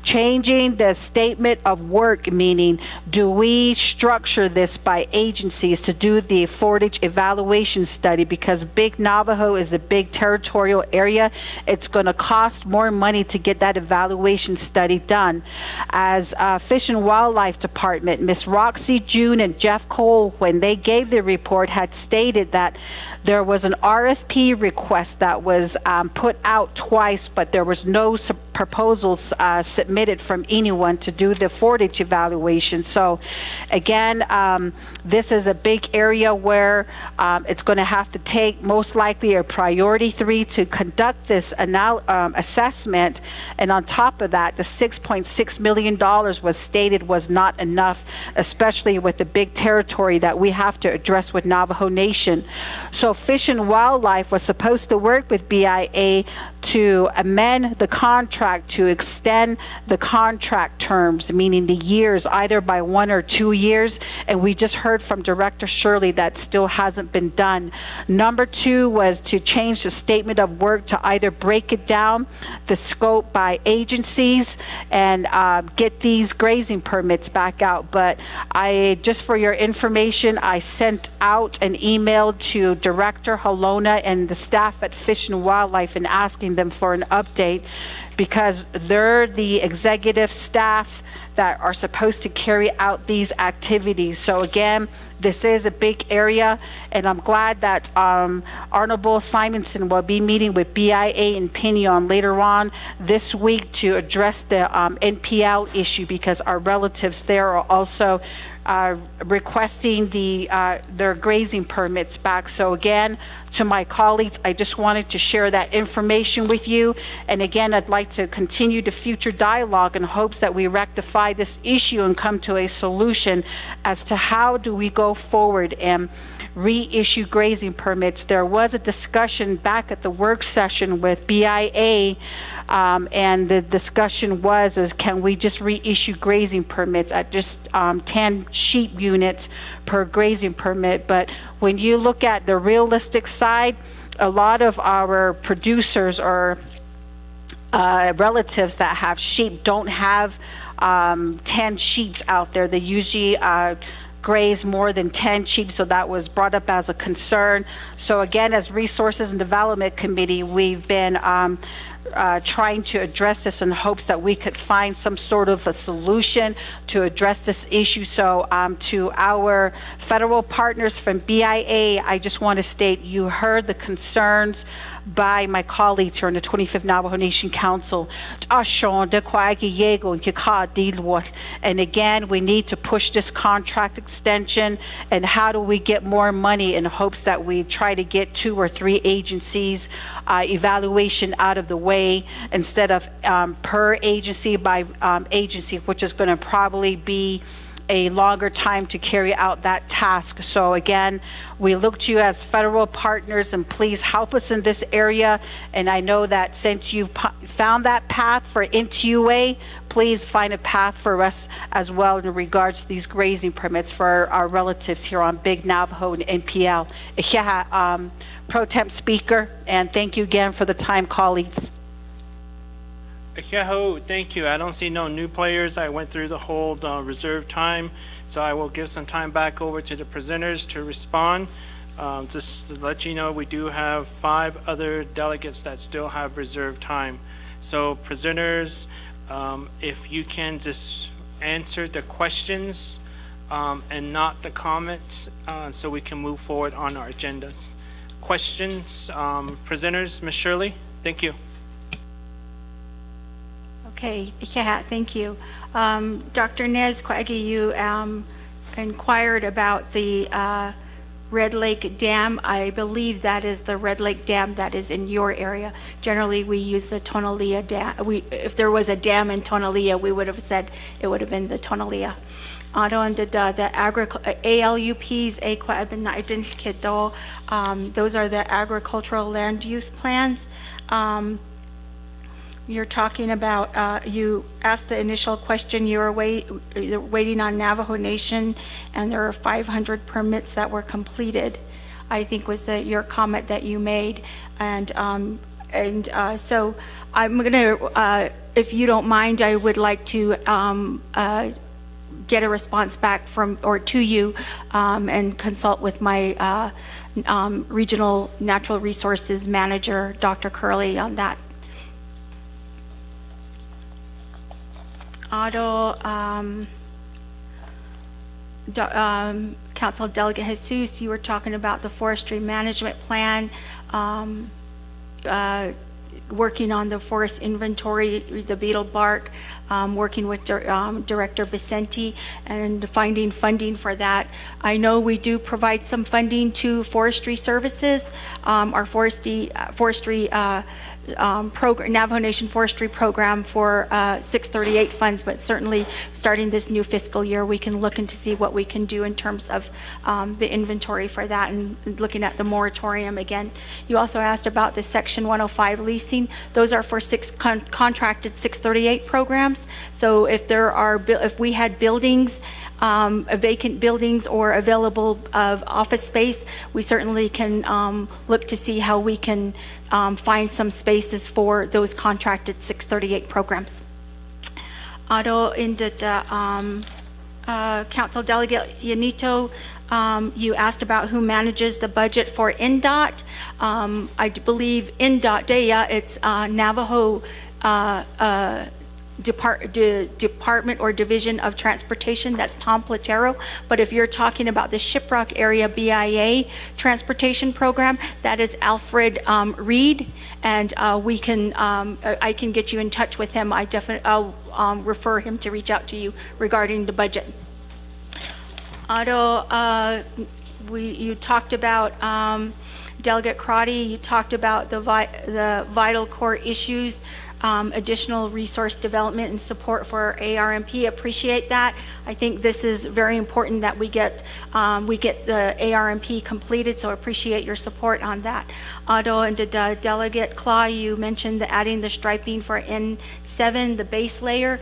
Changing the statement of work, meaning do we structure this by agencies to do the forage evaluation study, because Big Navajo is a big territorial area. It's going to cost more money to get that evaluation study done. As Fish and Wildlife Department, Ms. Roxy June and Jeff Cole, when they gave the report, had stated that there was an RFP request that was put out twice, but there was no proposals submitted from anyone to do the forage evaluation. So again, this is a big area where it's going to have to take most likely a priority 3 to conduct this assessment. And on top of that, the $6.6 million was stated was not enough, especially with the big territory that we have to address with Navajo Nation. So Fish and Wildlife was supposed to work with BIA to amend the contract to extend the contract terms, meaning the years, either by 1 or 2 years. And we just heard from Director Shirley that still hasn't been done. Number 2 was to change the statement of work to either break it down, the scope by agencies, and get these grazing permits back out. But just for your information, I sent out an email to Director Halona and the staff at Fish and Wildlife and asking them for an update, because they're the executive staff that are supposed to carry out these activities. So again, this is a big area, and I'm glad that Honorable Simonson will be meeting with BIA and Pinion later on this week to address the NPL issue, because our relatives there are also requesting their grazing permits back. So again, to my colleagues, I just wanted to share that information with you. And again, I'd like to continue the future dialogue in hopes that we rectify this issue and come to a solution as to how do we go forward and reissue grazing permits. There was a discussion back at the work session with BIA, and the discussion was can we just reissue grazing permits at just 10 sheep units per grazing permit. But when you look at the realistic side, a lot of our producers or relatives that have sheep don't have 10 sheep out there. They usually graze more than 10 sheep, so that was brought up as a concern. So again, as Resources and Development Committee, we've been trying to address this in hopes that we could find some sort of a solution to address this issue. So to our federal partners from BIA, I just want to state you heard the concerns by my colleagues here in the 25th Navajo Nation Council. And again, we need to push this contract extension, and how do we get more money in hopes that we try to get 2 or 3 agencies evaluation out of the way instead of per agency by agency, which is going to probably be a longer time to carry out that task. So again, we look to you as federal partners, and please help us in this area. And I know that since you've found that path for NTUA, please find a path for us as well in regards to these grazing permits for our relatives here on Big Navajo and NPL. Pro Temp Speaker, and thank you again for the time, colleagues. Akeho, thank you. I don't see no new players. I went through the whole reserve time, so I will give some time back over to the presenters to respond. Just to let you know, we do have 5 other delegates that still have reserve time. So presenters, if you can just answer the questions and not the comments, so we can move forward on our agendas. Questions, presenters, Ms. Shirley, thank you. Okay, yeah, thank you. Dr. Nez Kwagi, you inquired about the Red Lake Dam. I believe that is the Red Lake Dam that is in your area. Generally, we use the Tonalea Dam. If there was a dam in Tonalea, we would have said it would have been the Tonalea. The ALUPs, those are the agricultural land use plans. You're talking about, you asked the initial question, you're waiting on Navajo Nation, and there are 500 permits that were completed, I think was your comment that you made. And so I'm going to, if you don't mind, I would like to get a response back from, or to you, and consult with my Regional Natural Resources Manager, Dr. Curley, on that. Council Delegate Jesus, you were talking about the forestry management plan, working on the forest inventory, the beetle bark, working with Director Vicente and finding funding for that. I know we do provide some funding to forestry services. Our forestry program, Navajo Nation Forestry Program for 638 funds, but certainly starting this new fiscal year, we can look into see what we can do in terms of the inventory for that and looking at the moratorium again. You also asked about the Section 105 leasing. Those are for contracted 638 programs. So if there are, if we had buildings, vacant buildings or available office space, we certainly can look to see how we can find some spaces for those contracted 638 programs. Council Delegate Yanito, you asked about who manages the budget for NDOT. I believe NDOT DEA, it's Navajo Department or Division of Transportation, that's Tom Platero. But if you're talking about the Shiprock Area BIA Transportation Program, that is Alfred Reed, and we can, I can get you in touch with him. I'll refer him to reach out to you regarding the budget. You talked about Delegate Crotty, you talked about the vital core issues, additional resource development and support for ARMP. Appreciate that. I think this is very important that we get the ARMP completed, so appreciate your support on that. And Delegate Claw, you mentioned adding the striping for N7, the base layer.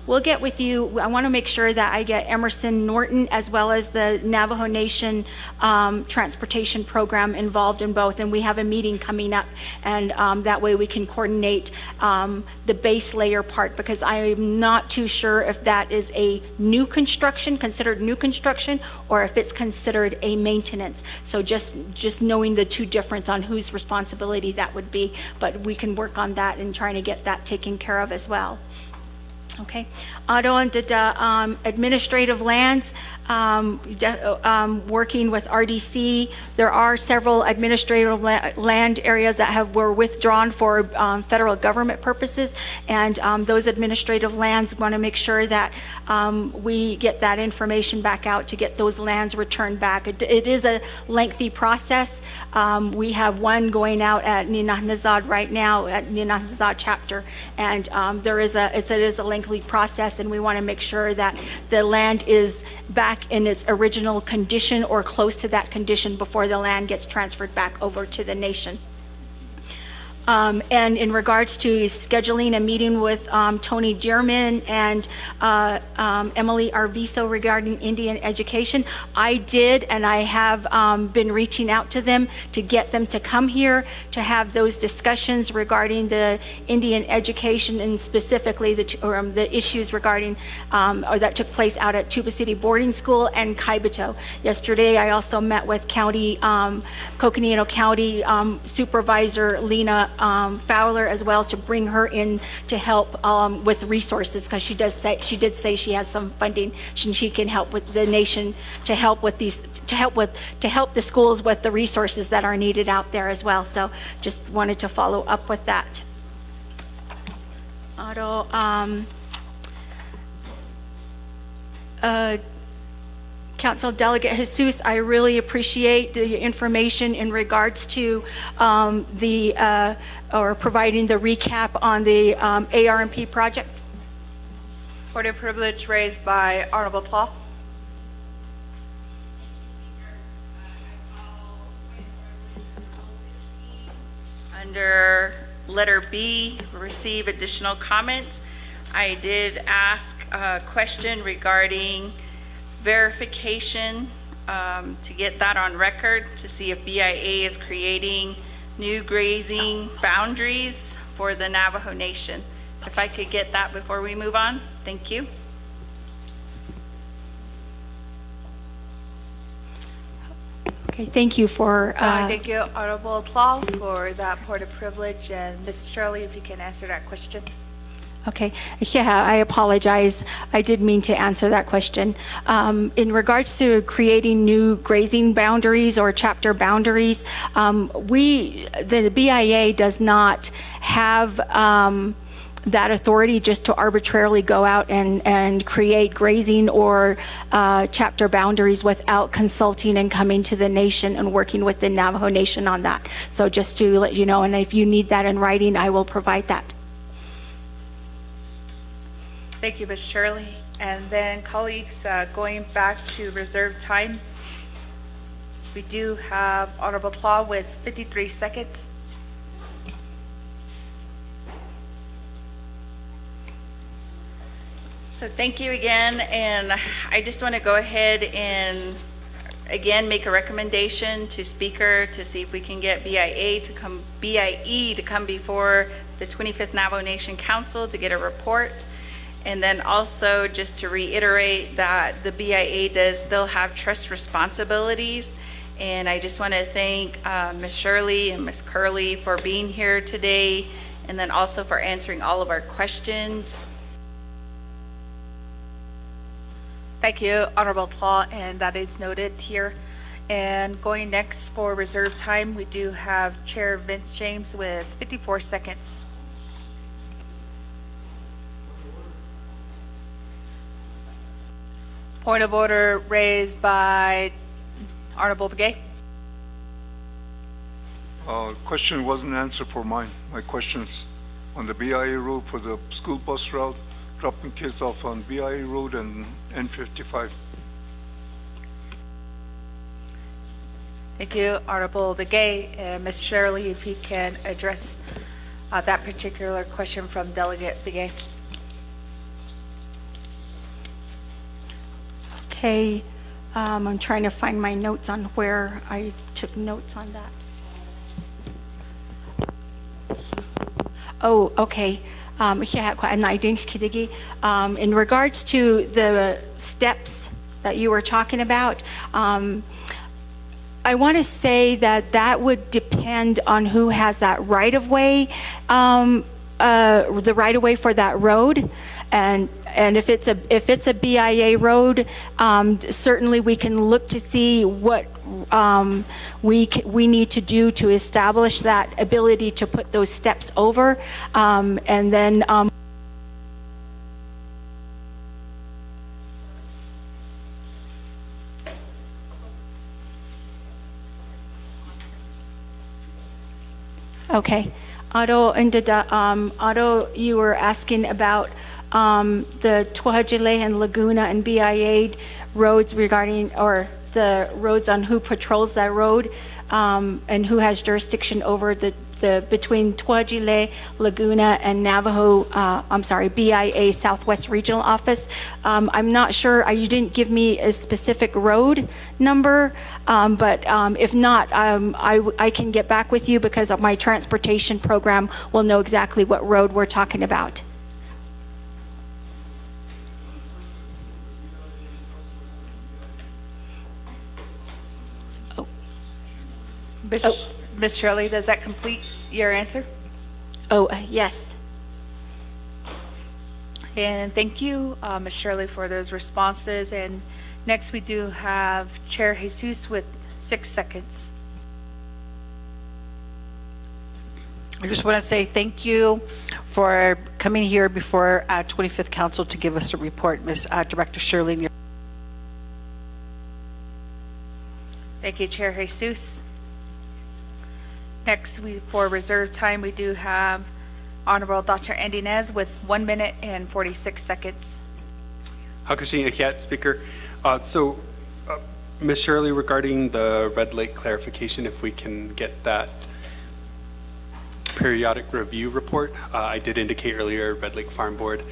We'll get with you. I want to make sure that I get Emerson Norton as well as the Navajo Nation Transportation Program involved in both, and we have a meeting coming up, and that way we can coordinate the base layer part, because I'm not too sure if that is a new construction, considered new construction, or if it's considered a maintenance. So just knowing the two difference on whose responsibility that would be, but we can work on that and trying to get that taken care of as well. Okay. On the administrative lands, working with RDC, there are several administrative land areas that were withdrawn for federal government purposes, and those administrative lands, want to make sure that we get that information back out to get those lands returned back. It is a lengthy process. We have one going out at Ninahazad right now, at Ninahazad chapter, and it is a lengthy process, and we want to make sure that the land is back in its original condition or close to that condition before the land gets transferred back over to the nation. And in regards to scheduling a meeting with Tony Dearman and Emily Arviso regarding Indian education, I did, and I have been reaching out to them to get them to come here to have those discussions regarding the Indian education, and specifically the issues regarding or that took place out at Tuba City Boarding School and Kaibito. Yesterday, I also met with Coconino County Supervisor Lena Fowler as well, to bring her in to help with resources, because she did say she has some funding she can help with the nation to help with the schools with the resources that are needed out there as well. So just wanted to follow up with that. Council Delegate Jesus, I really appreciate the information in regards to providing the recap on the ARMP project. Point of privilege raised by Honorable Tlaw. Under letter B, receive additional comments. I did ask a question regarding verification, to get that on record, to see if BIA is creating new grazing boundaries for the Navajo Nation. If I could get that before we move on, thank you. Okay, thank you for... thank you, Honorable Tlaw, for that point of privilege. And Ms. Shirley, if you can answer that question. Okay, yeah, I apologize. I did mean to answer that question. In regards to creating new grazing boundaries or chapter boundaries, the BIA does not have that authority just to arbitrarily go out and create grazing or chapter boundaries without consulting and coming to the nation and working with the Navajo Nation on that. So just to let you know, and if you need that in writing, I will provide that. Thank you, Ms. Shirley. And then colleagues, going back to reserved time, we do have Honorable Tlaw with 53 seconds. So thank you again, and I just want to go ahead and again make a recommendation to Speaker to see if we can get BIE to come before the 25th Navajo Nation Council to get a report. And then also just to reiterate that the BIA does still have trust responsibilities. And I just want to thank Ms. Shirley and Ms. Curley for being here today, and then also for answering all of our questions. Thank you, Honorable Tlaw, and that is noted here. And going next for reserve time, we do have Chair Vince James with 54 seconds. Point of order raised by Honorable Begay. Question wasn't answered for mine. My question's on the BIA road for the school bus route, dropping kids off on BIA road and N55. Thank you, Honorable Begay. Ms. Shirley, if you can address that particular question from Delegate Begay. Okay, I'm trying to find my notes on where I took notes on that. Oh, okay. In regards to the steps that you were talking about, I want to say that that would depend on who has that right-of-way, the right-of-way for that road. And if it's a BIA road, certainly we can look to see what we need to do to establish that ability to put those steps over, and then okay. Otto, you were asking about the Tuajile and Laguna and BIA roads regarding, or the roads on who patrols that road, and who has jurisdiction over the between Tuajile, Laguna, and Navajo, BIA Southwest Regional Office. I'm not sure, you didn't give me a specific road number, but if not, I can get back with you because of my transportation program will know exactly what road we're talking about. Ms. Shirley, does that complete your answer? Yes. And thank you, Ms. Shirley, for those responses. And next we do have Chair Jesus with 6 seconds. I just want to say thank you for coming here before 25th Council to give us a report, Ms. Director Shirley. Thank you, Chair Jesus. Next, for reserved time, we do have Honorable Dr. Andy Nez with 1 minute and 46 seconds. Hakashin Akyat, Speaker. Ms. Shirley, regarding the Red Lake clarification, if we can get that periodic review report. I did indicate earlier, Red Lake Farm Board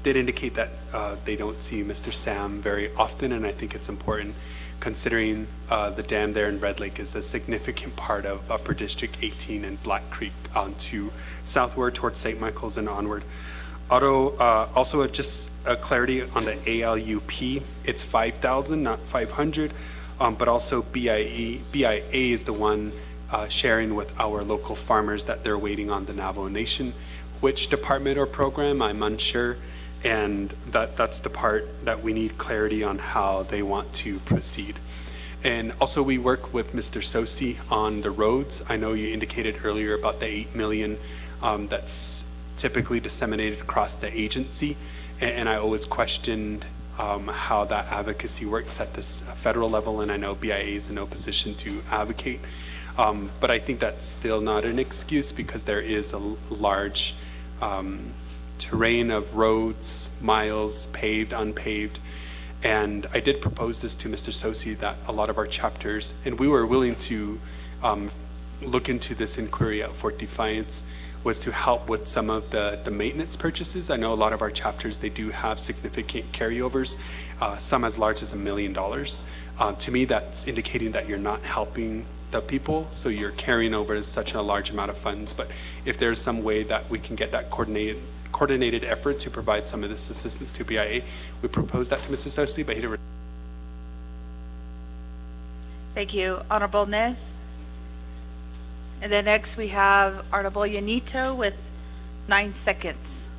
did indicate that they don't see Mr. Sam very often, and I think it's important considering the dam there in Red Lake is a significant part of Upper District 18 and Black Creek onto southward towards St. Michael's and onward. Also just a clarity on the ALUP, it's 5,000, not 500, but also BIA is the one sharing with our local farmers that they're waiting on the Navajo Nation. Which department or program, I'm unsure. And that's the part that we need clarity on how they want to proceed. And also we work with Mr. Sosi on the roads. I know you indicated earlier about the 8 million that's typically disseminated across the agency. And I always questioned how that advocacy works at this federal level. And I know BIA is in no position to advocate. But I think that's still not an excuse because there is a large terrain of roads, miles, paved, unpaved. And I did propose this to Mr. Sosi that a lot of our chapters, and we were willing to look into this inquiry at Fort Defiance, was to help with some of the maintenance purchases. I know a lot of our chapters, they do have significant carryovers, some as large as $1 million. To me, that's indicating that you're not helping the people, so you're carrying over such a large amount of funds. But if there's some way that we can get that coordinated effort to provide some of this assistance to BIA, we proposed that to Mrs. Sosi, but he didn't. Thank you, Honorable Nez. And then next we have Honorable Yanito with 9 seconds.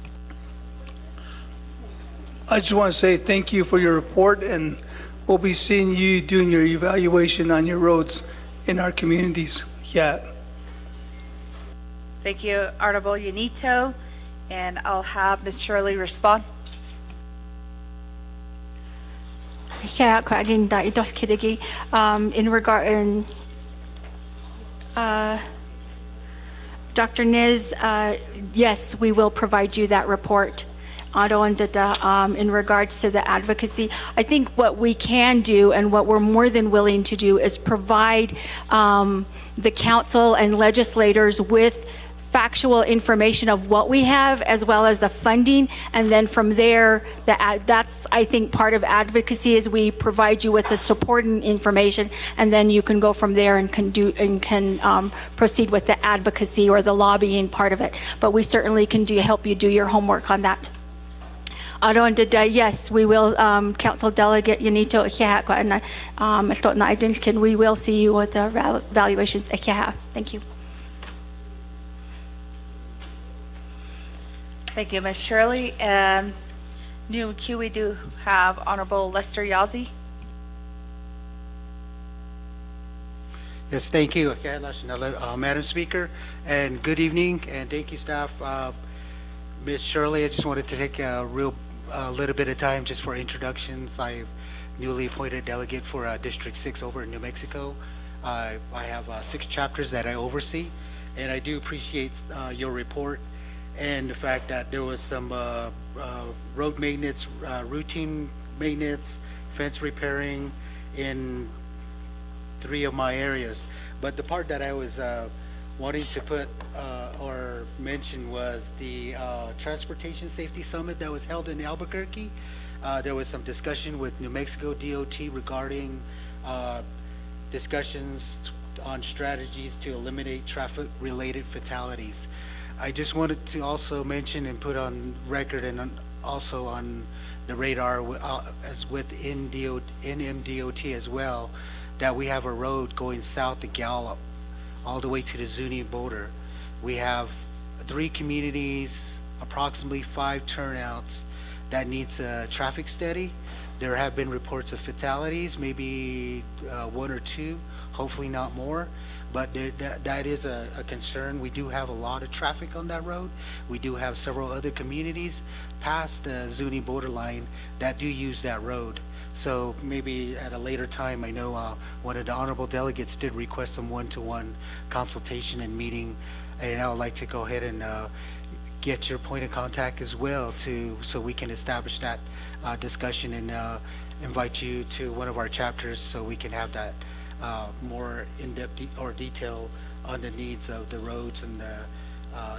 I just want to say thank you for your report, and we'll be seeing you doing your evaluation on your roads in our communities. Yeah. Thank you, Honorable Yanito. And I'll have Ms. Shirley respond. In regard, Dr. Nez, yes, we will provide you that report. In regards to the advocacy, I think what we can do and what we're more than willing to do is provide the council and legislators with factual information of what we have as well as the funding, and then from there, that's, I think, part of advocacy is we provide you with the supporting information, and then you can go from there and can proceed with the advocacy or the lobbying part of it. But we certainly can help you do your homework on that. Yes, we will, Council Delegate Yanito Ikiha, and we will see you with the valuations. Thank you. Thank you, Ms. Shirley. And new queue, we do have Honorable Lester Yazzie. Yes, thank you, Madam Speaker, and good evening, and thank you, staff. Ms. Shirley, I just wanted to take a little bit of time just for introductions. I'm newly appointed delegate for District 6 over in New Mexico. I have 6 chapters that I oversee, and I do appreciate your report and the fact that there was some road maintenance, routine maintenance, fence repairing in 3 of my areas. But the part that I was wanting to put or mention was the Transportation Safety Summit that was held in Albuquerque. There was some discussion with New Mexico DOT regarding discussions on strategies to eliminate traffic-related fatalities. I just wanted to also mention and put on record and also on the radar as with NMDOT as well, that we have a road going south to Gallup all the way to the Zuni border. We have 3 communities, approximately 5 turnouts that needs a traffic study. There have been reports of fatalities, maybe 1 or 2, hopefully not more, but that is a concern. We do have a lot of traffic on that road. We do have several other communities past the Zuni borderline that do use that road. So maybe at a later time, I know one of the honorable delegates did request some one-to-one consultation and meeting, and I would like to go ahead and get your point of contact as well so we can establish that discussion and invite you to one of our chapters so we can have that more in-depth or detail on the needs of the roads. And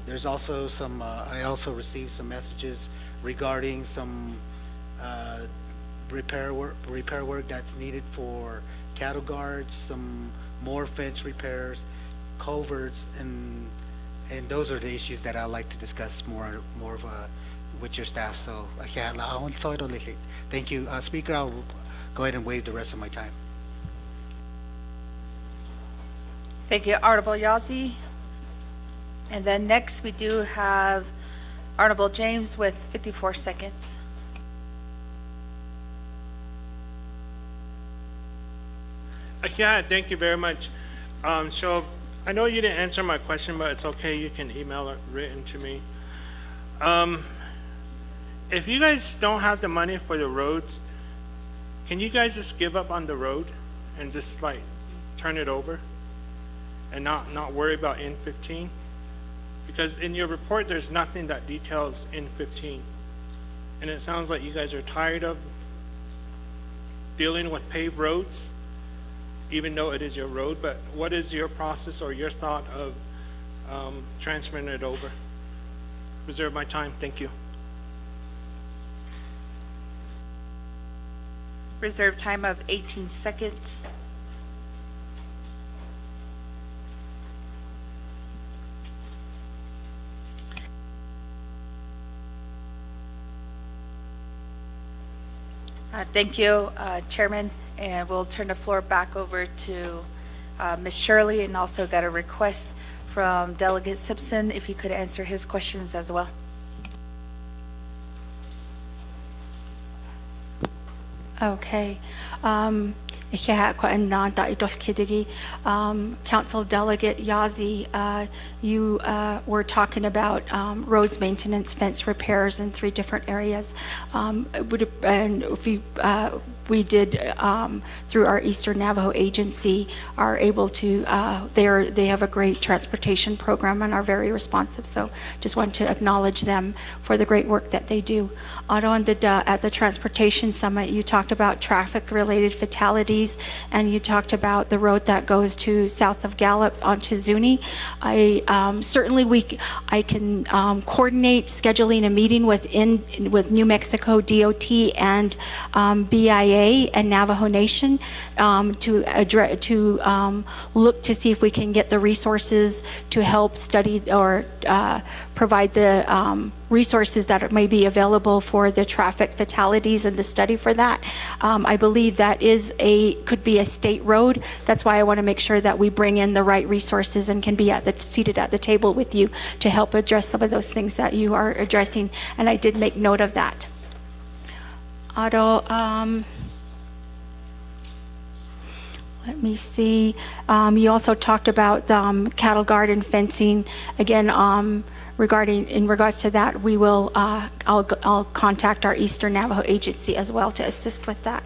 there's also some, I also received some messages regarding some repair work that's needed for cattle guards, some more fence repairs, culverts, and those are the issues that I'd like to discuss more of with your staff. So thank you, Speaker. I'll go ahead and waive the rest of my time. Thank you, Honorable Yazzie. And then next we do have Honorable James with 54 seconds. Yeah, thank you very much. So I know you didn't answer my question, but it's okay. You can email it written to me. If you guys don't have the money for the roads, can you guys just give up on the road and just like turn it over and not worry about N15? Because in your report, there's nothing that details N15. And it sounds like you guys are tired of dealing with paved roads, even though it is your road. But what is your process or your thought of transferring it over? Reserve my time. Thank you. Reserve time of 18 seconds. Thank you, Chairman, and we'll turn the floor back over to Ms. Shirley, and also got a request from Delegate Simpson if he could answer his questions as well. Okay. Council Delegate Yazzie, you were talking about roads maintenance, fence repairs in 3 different areas. And if you we did, through our Eastern Navajo Agency, are able to, they have a great transportation program and are very responsive. So just want to acknowledge them for the great work that they do. At the Transportation Summit, you talked about traffic-related fatalities, and you talked about the road that goes to south of Gallup onto Zuni. I can coordinate scheduling a meeting with New Mexico DOT and BIA and Navajo Nation to look to see if we can get the resources to help study or provide the resources that may be available for the traffic fatalities and the study for that. I believe that could be a state road. That's why I want to make sure that we bring in the right resources and can be seated at the table with you to help address some of those things that you are addressing. And I did make note of that. Let me see. You also talked about cattle guard and fencing. Again, in regards to that, we will. I'll contact our Eastern Navajo Agency as well to assist with that.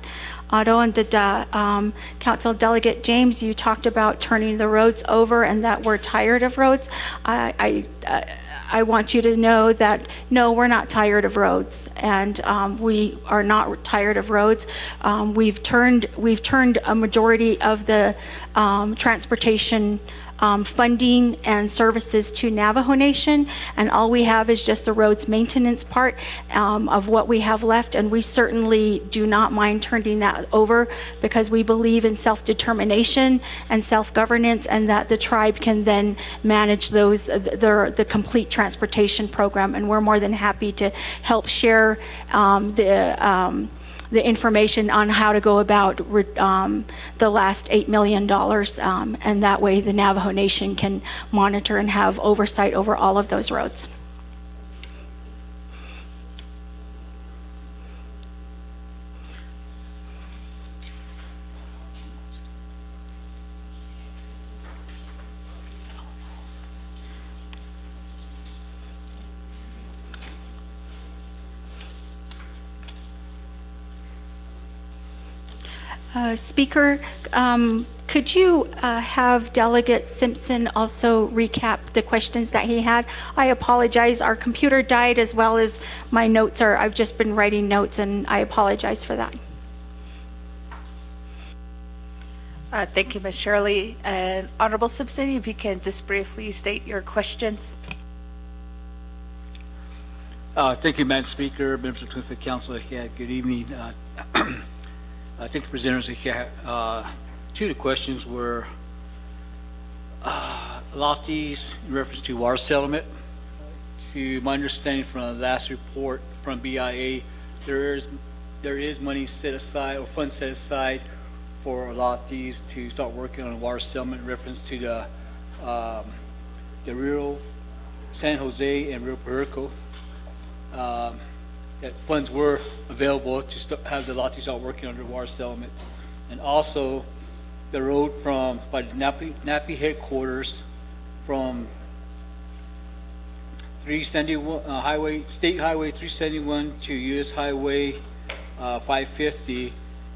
Council Delegate James, you talked about turning the roads over and that we're tired of roads. I want you to know that, no, we're not tired of roads, and we are not tired of roads. We've turned a majority of the transportation funding and services to Navajo Nation, and all we have is just the roads maintenance part of what we have left, and we certainly do not mind turning that over because we believe in self-determination and self-governance, and that the tribe can then manage the complete transportation program, and we're more than happy to help share the information on how to go about the last $8 million, and that way the Navajo Nation can monitor and have oversight over all of those roads. Speaker, could you have Delegate Simpson also recap the questions that he had? I apologize, our computer died as well as my notes I've just been writing notes, and I apologize for that. Thank you, Ms. Shirley. And Honorable Simpson, if you can just briefly state your questions. Thank you, Madam Speaker, members of the 25th Council. Good evening. I think the presenters, two of the questions were lofties in reference to water settlement. To my understanding from the last report from BIA, there is money set aside or funds set aside for lofties to start working on water settlement in reference to the Rio San Jose and Rio Perico. That funds were available to have the lofties start working on the water settlement. And also the road by the Napi headquarters from 371 State Highway 371 to US Highway 550,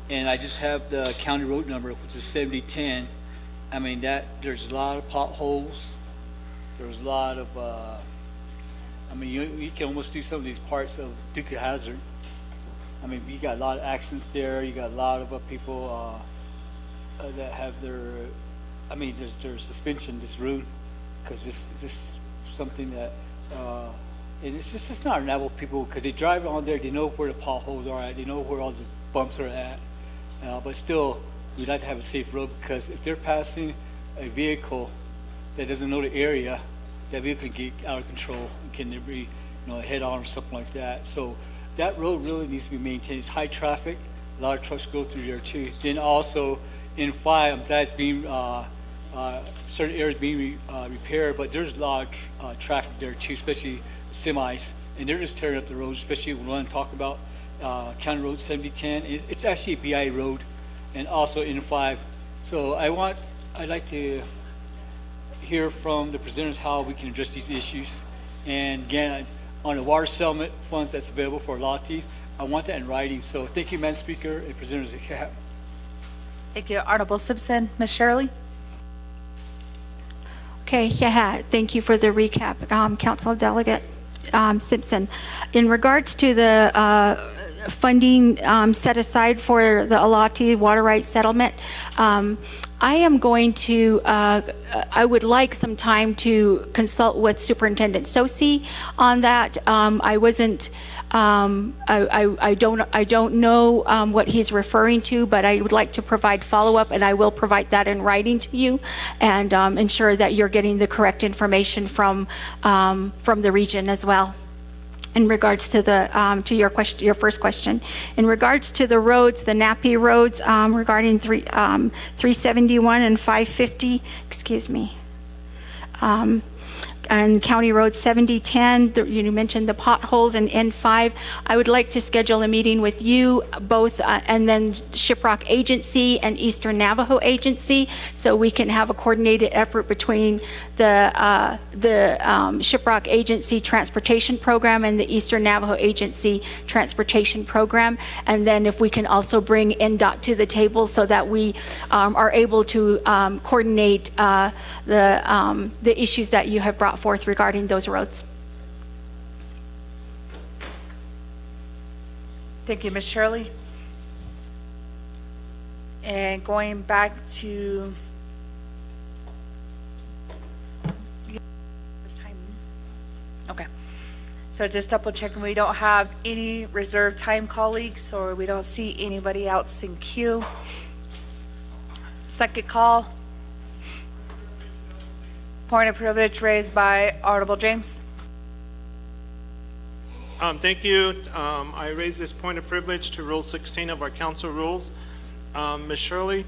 and I just have the county road number, which is 7010. I mean, there's a lot of potholes. There's a lot of I mean, you can almost do some of these parts of Duke Hazard. I mean, you got a lot of accidents there. You got a lot of people that have I mean, there's suspension in this route because this is something that, and it's not Navajo people, because they drive on there, they know where the potholes are at, they know where all the bumps are at, but still, we'd like to have a safe road, because if they're passing a vehicle that doesn't know the area, that vehicle can get out of control and can be, head on or something like that. So that road really needs to be maintained. It's high traffic. A lot of trucks go through there too. Then also in 5, I'm glad it's being, certain areas being repaired, but there's a lot of traffic there too, especially semis. And they're just tearing up the roads, especially when we're talking about County Road 7010. It's actually a BI road, and also in 5. So I'd like to hear from the presenters how we can address these issues. And again, on the water settlement funds that's available for lotties, I want that in writing, so thank you, Madam Speaker and Presenters. Thank you, Honorable Simpson. Ms. Shirley? Okay, yeah, thank you for the recap, Council Delegate Simpson. In regards to the funding set aside for the Alati water rights settlement, I am going to, I would like some time to consult with Superintendent Sosi on that. I wasn't, I don't know what he's referring to, but I would like to provide follow-up, and I will provide that in writing to you and ensure that you're getting the correct information from the region as well. In regards to the to your question, your first question, in regards to the roads, the NAPI roads, regarding 371 and 550, excuse me, and County Road 7010, you mentioned the potholes in N5. I would like to schedule a meeting with you both, and then Shiprock Agency and Eastern Navajo Agency, so we can have a coordinated effort between the Shiprock Agency Transportation Program and the Eastern Navajo Agency Transportation Program. And then if we can also bring NDOT to the table so that we are able to coordinate the issues that you have brought forth regarding those roads. Thank you, Ms. Shirley. And going back to okay, so just double checking, we don't have any reserved time, colleagues, or we don't see anybody else in queue. Second call. Point of privilege raised by Honorable James. Thank you. I raise this point of privilege to Rule 16 of our council rules. Ms. Shirley,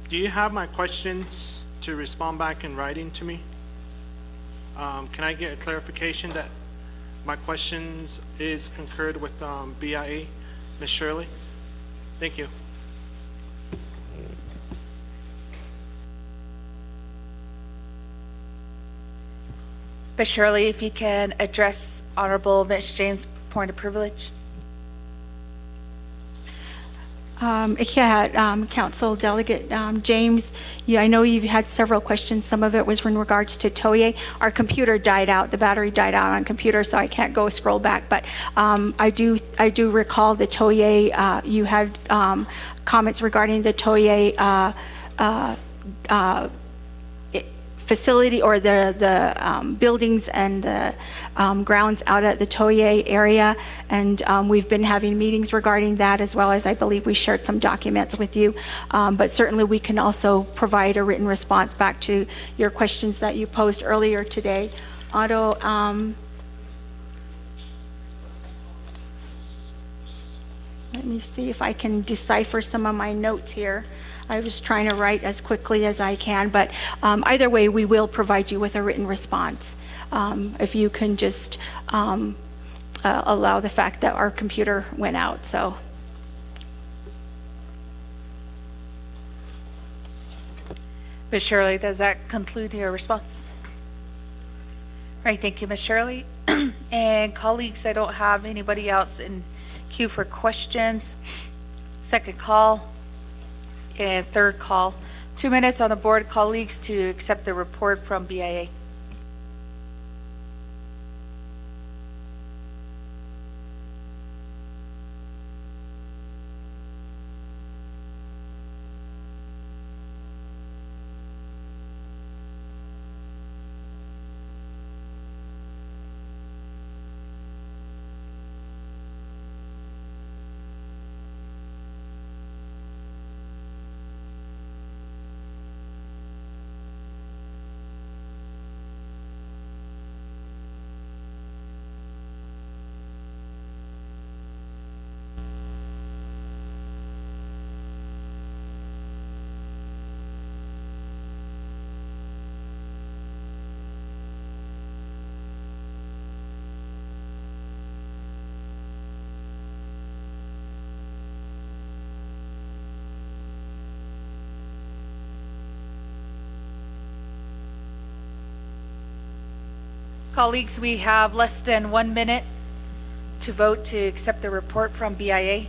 do you have my questions to respond back in writing to me? Can I get a clarification that my questions is concurred with BIA? Ms. Shirley? Thank you. Ms. Shirley, if you can address Honorable Mitch James' point of privilege. Council Delegate James, I know you've had several questions. Some of it was in regards to Toye. Our computer died out, the battery died out on computer, so I can't go scroll back. But I do recall the Toye. You had comments regarding the Toye facility, or the buildings and the grounds out at the Toye area, and we've been having meetings regarding that, as well as I believe we shared some documents with you, but certainly we can also provide a written response back to your questions that you posed earlier today. Otto, let me see if I can decipher some of my notes here. I was trying to write as quickly as I can, but either way, we will provide you with a written response. If you can just allow the fact that our computer went out, so. Ms. Shirley, does that conclude your response? All right, thank you, Ms. Shirley. And colleagues, I don't have anybody else in queue for questions. Second call. And third call. 2 minutes on the board, colleagues, to accept the report from BIA. Colleagues, we have less than 1 minute to vote to accept the report from BIA.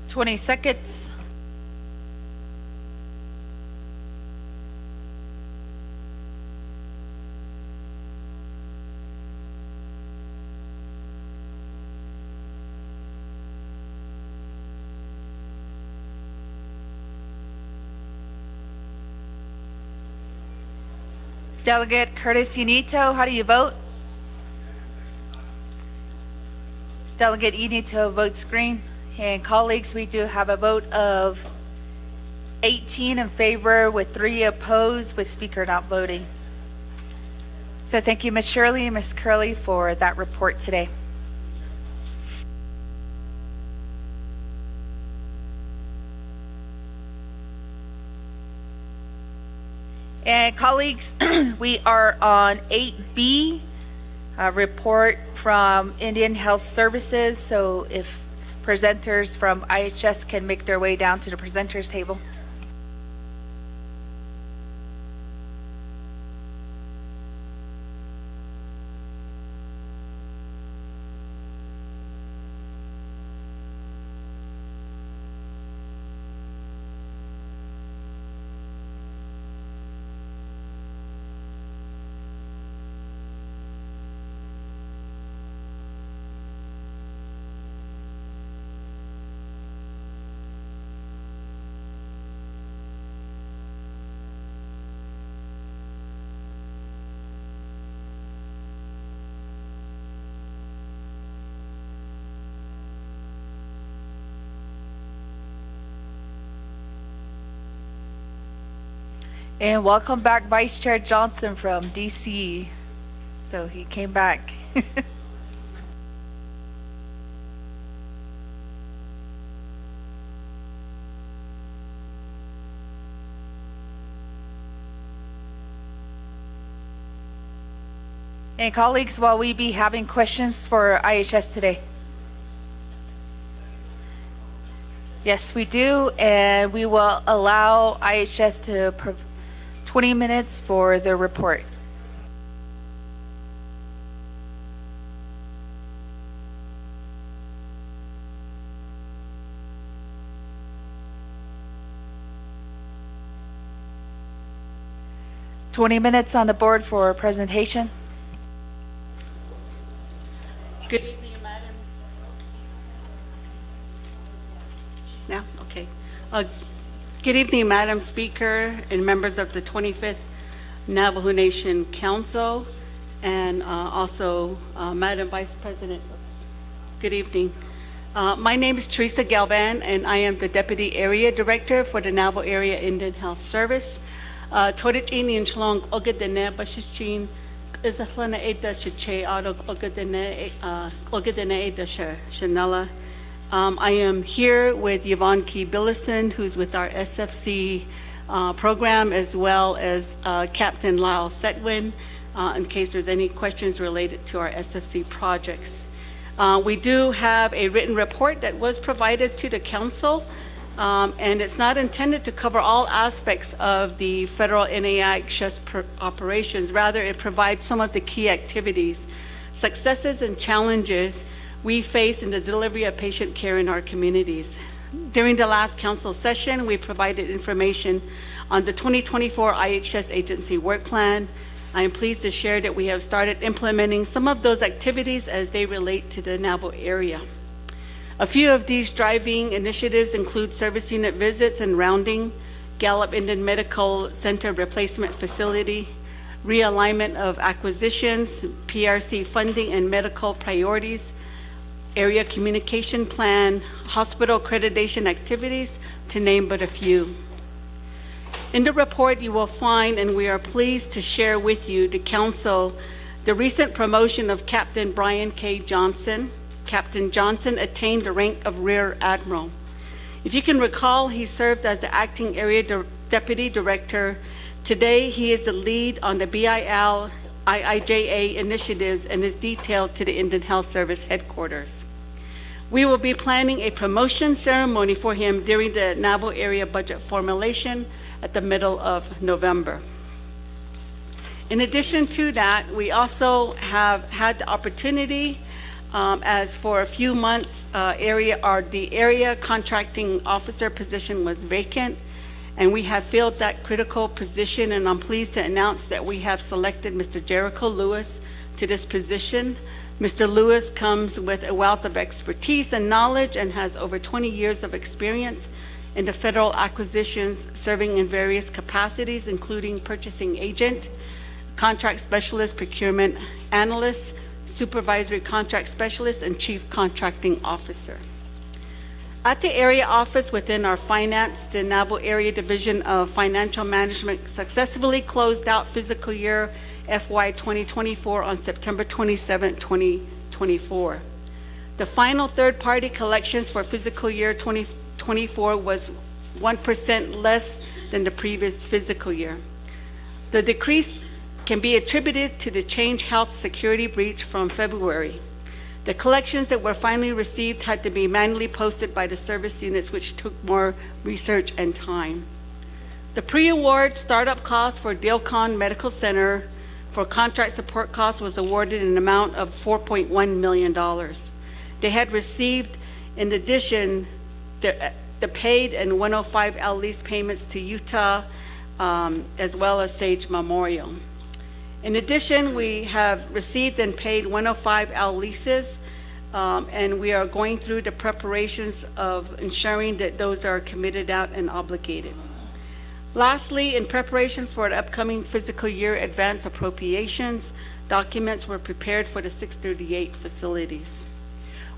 Twenty seconds. Delegate Curtis Unito, how do you vote? Delegate Unito votes green. And colleagues, we do have a vote of 18 in favor with 3 opposed, with Speaker not voting. So thank you, Ms. Shirley and Ms. Curley, for that report today. And colleagues, we are on 8B, a report from Indian Health Services. So if presenters from IHS can make their way down to the presenters table. And welcome back Vice Chair Johnson from DC. So he came back. And colleagues, will we be having questions for IHS today? Yes, we do, and we will allow IHS to 20 minutes for their report. Twenty minutes on the board for a presentation. Good evening, Madam. Now, okay. Good evening, Madam Speaker and members of the 25th Navajo Nation Council, and also Madam Vice President. Good evening. My name is Teresa Galvan, and I am the Deputy Area Director for the Navajo Area Indian Health Service. Toritini and Shlong Ogadene Bashichin is a Flana Eda Shiche Auto Ogadene Eda Shanella. I am here with Yvonne Key Billison, who's with our SFC program, as well as Captain Lyle Setwin, in case there's any questions related to our SFC projects. We do have a written report that was provided to the council, and it's not intended to cover all aspects of the federal NAIHS operations. Rather, it provides some of the key activities, successes, and challenges we face in the delivery of patient care in our communities. During the last council session, we provided information on the 2024 IHS agency work plan. I am pleased to share that we have started implementing some of those activities as they relate to the Navajo area. A few of these driving initiatives include service unit visits and rounding, Gallup Indian Medical Center replacement facility, realignment of acquisitions, PRC funding and medical priorities, area communication plan, hospital accreditation activities, to name but a few. In the report, you will find, and we are pleased to share with you, the council, the recent promotion of Captain Brian K. Johnson. Captain Johnson attained the rank of Rear Admiral. If you can recall, he served as the acting area deputy director. Today, he is the lead on the BIL IIJA initiatives and is detailed to the Indian Health Service headquarters. We will be planning a promotion ceremony for him during the Navajo area budget formulation at the middle of November. In addition to that, we also have had the opportunity, as for a few months, the area contracting officer position was vacant, and we have filled that critical position, and I'm pleased to announce that we have selected Mr. Jericho Lewis to this position. Mr. Lewis comes with a wealth of expertise and knowledge and has over 20 years of experience in the federal acquisitions, serving in various capacities, including purchasing agent, contract specialist, procurement analyst, supervisory contract specialist, and chief contracting officer. At the area office within our finance, the Navajo Area Division of Financial Management successfully closed out fiscal year FY 2024 on September 27, 2024. The final third-party collections for fiscal year 2024 was 1% less than the previous fiscal year. The decrease can be attributed to the Change Health security breach from February. The collections that were finally received had to be manually posted by the service units, which took more research and time. The pre-award startup cost for Dilcon Medical Center for contract support costs was awarded an amount of $4.1 million. They had received, in addition, the paid and 105L lease payments to Utah, as well as Sage Memorial. In addition, we have received and paid 105L leases, and we are going through the preparations of ensuring that those are committed out and obligated. Lastly, in preparation for the upcoming fiscal year advance appropriations, documents were prepared for the 638 facilities.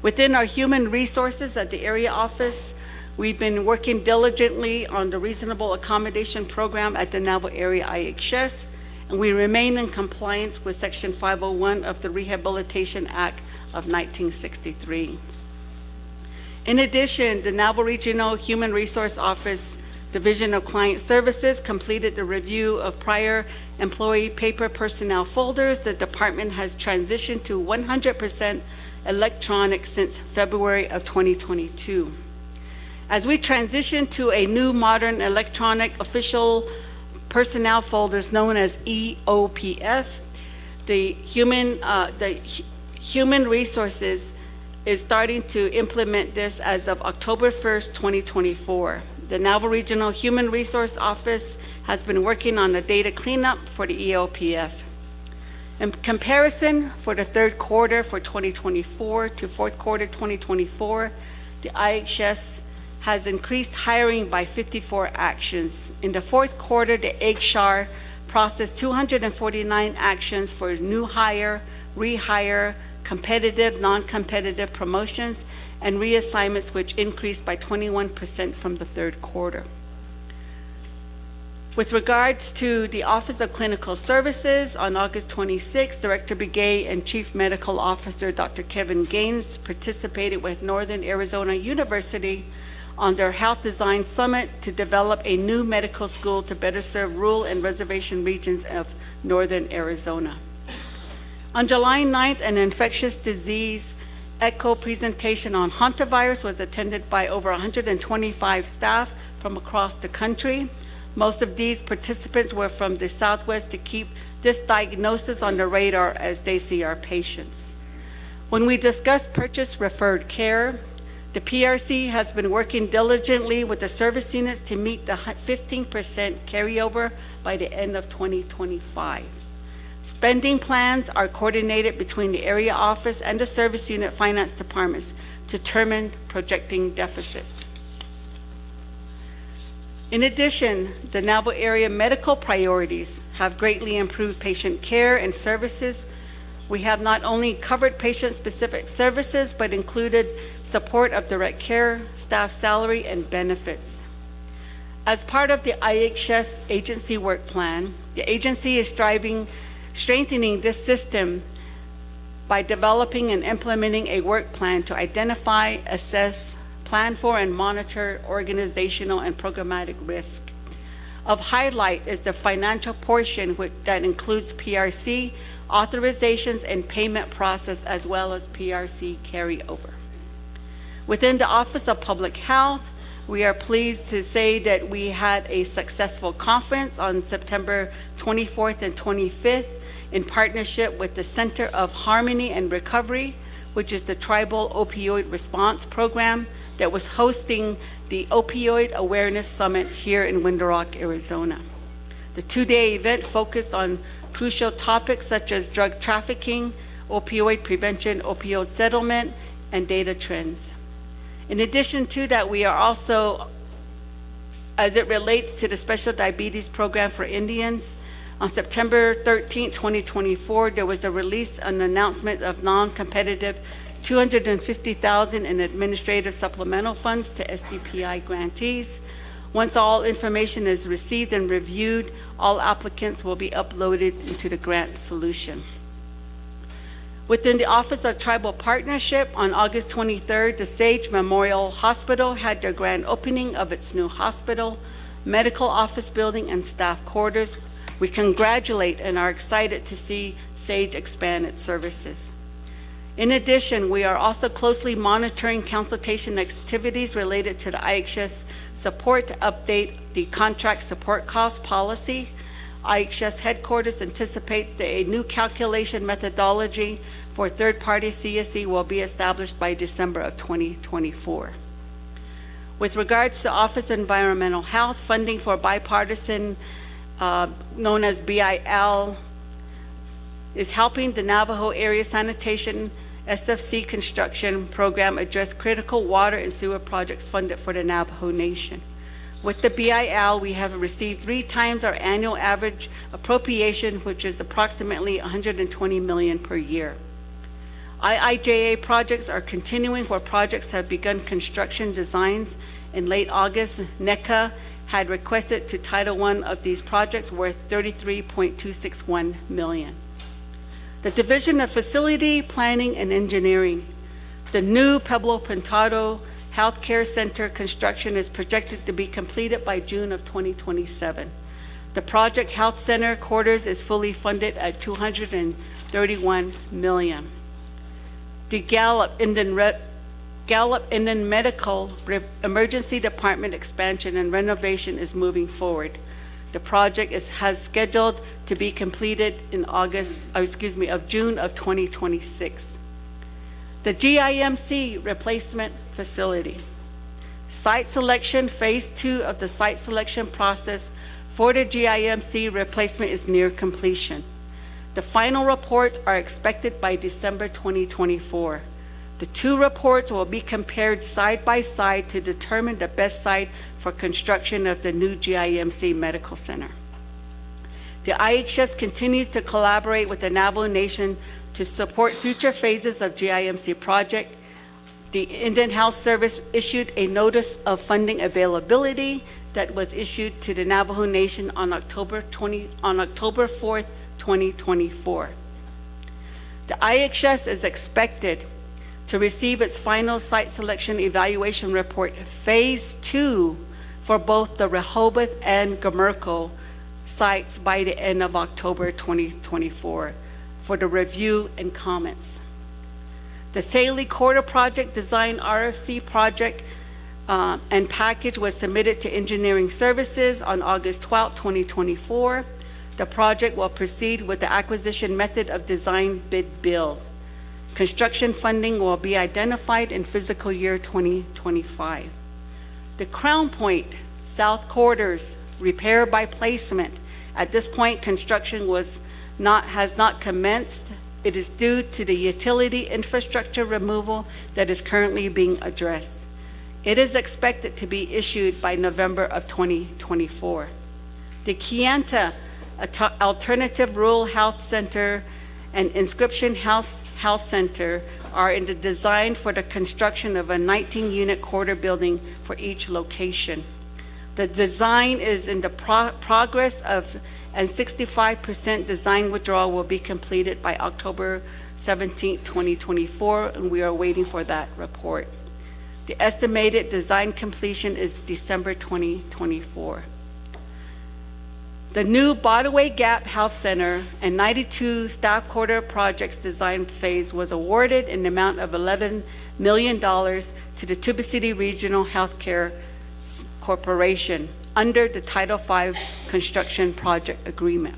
Within our human resources at the area office, we've been working diligently on the reasonable accommodation program at the Navajo Area IHS, and we remain in compliance with Section 501 of the Rehabilitation Act of 1963. In addition, the Navajo Regional Human Resource Office Division of Client Services completed the review of prior employee paper personnel folders. The department has transitioned to 100% electronic since February of 2022. As we transition to a new modern electronic official personnel folders known as EOPF, the human resources is starting to implement this as of October 1st, 2024. The Navajo Regional Human Resource Office has been working on the data cleanup for the EOPF. In comparison, for the third quarter for 2024 to fourth quarter 2024, the IHS has increased hiring by 54 actions. In the fourth quarter, the HR processed 249 actions for new hire, rehire, competitive, non-competitive promotions, and reassignments, which increased by 21% from the third quarter. With regards to the Office of Clinical Services, on August 26, Director Begay and Chief Medical Officer Dr. Kevin Gaines participated with Northern Arizona University on their Health Design Summit to develop a new medical school to better serve rural and reservation regions of Northern Arizona. On July 9th, an infectious disease ECHO presentation on hantavirus was attended by over 125 staff from across the country. Most of these participants were from the Southwest to keep this diagnosis on the radar as they see our patients. When we discussed purchase referred care, the PRC has been working diligently with the service units to meet the 15% carryover by the end of 2025. Spending plans are coordinated between the area office and the service unit finance departments to determine projecting deficits. In addition, the Navajo area medical priorities have greatly improved patient care and services. We have not only covered patient-specific services, but included support of direct care, staff salary, and benefits. As part of the IHS agency work plan, the agency is striving strengthening this system by developing and implementing a work plan to identify, assess, plan for, and monitor organizational and programmatic risk. Of highlight is the financial portion that includes PRC authorizations and payment process, as well as PRC carryover. Within the Office of Public Health, we are pleased to say that we had a successful conference on September 24th and 25th in partnership with the Center of Harmony and Recovery, which is the Tribal Opioid Response Program that was hosting the Opioid Awareness Summit here in Window Rock, Arizona. The two-day event focused on crucial topics such as drug trafficking, opioid prevention, opioid settlement, and data trends. In addition to that, we are also, as it relates to the Special Diabetes Program for Indians, on September 13, 2024, there was a release, an announcement of non-competitive $250,000 in administrative supplemental funds to SDPI grantees. Once all information is received and reviewed, all applicants will be uploaded into the grant solution. Within the Office of Tribal Partnership, on August 23rd, the Sage Memorial Hospital had their grand opening of its new hospital, medical office building, and staff quarters. We congratulate and are excited to see Sage expand its services. In addition, we are also closely monitoring consultation activities related to the IHS support to update the contract support cost policy. IHS headquarters anticipates that a new calculation methodology for third-party CSE will be established by December of 2024. With regards to Office of Environmental Health, funding for bipartisan known as BIL is helping the Navajo Area Sanitation SFC construction program address critical water and sewer projects funded for the Navajo Nation. With the BIL, we have received 3 times our annual average appropriation, which is approximately $120 million per year. IIJA projects are continuing where projects have begun construction designs. In late August, NECA had requested to Title I of these projects worth $33.261 million. The Division of Facility Planning and Engineering. The new Pueblo Pintado Healthcare Center construction is projected to be completed by June of 2027. The project Health Center quarters is fully funded at $231 million. The Gallup Indian Medical Emergency Department expansion and renovation is moving forward. The project has scheduled to be completed in June of 2026. The GIMC replacement facility. Site selection, phase 2 of the site selection process for the GIMC replacement is near completion. The final reports are expected by December 2024. The 2 reports will be compared side by side to determine the best site for construction of the new GIMC Medical Center. The IHS continues to collaborate with the Navajo Nation to support future phases of GIMC project. The Indian Health Service issued a notice of funding availability that was issued to the Navajo Nation on October 4th, 2024. The IHS is expected to receive its final site selection evaluation report, phase 2, for both the Rehoboth and Gamerco sites by the end of October 2024 for the review and comments. The Saley Corridor Project Design RFC project and package was submitted to Engineering Services on August 12, 2024. The project will proceed with the acquisition method of design bid build. Construction funding will be identified in fiscal year 2025. The Crown Point South Quarters repair by placement. At this point, construction has not commenced. It is due to the utility infrastructure removal that is currently being addressed. It is expected to be issued by November of 2024. The Kianta Alternative Rural Health Center and Inscription Health Center are in the design for the construction of a 19-unit quarter building for each location. The design is in the progress of, and 65% design withdrawal will be completed by October 17, 2024, and we are waiting for that report. The estimated design completion is December 2024. The new Bodaway Gap Health Center and 92 staff quarter projects design phase was awarded in the amount of $11 million to the Tuba City Regional Healthcare Corporation under the Title V Construction Project Agreement.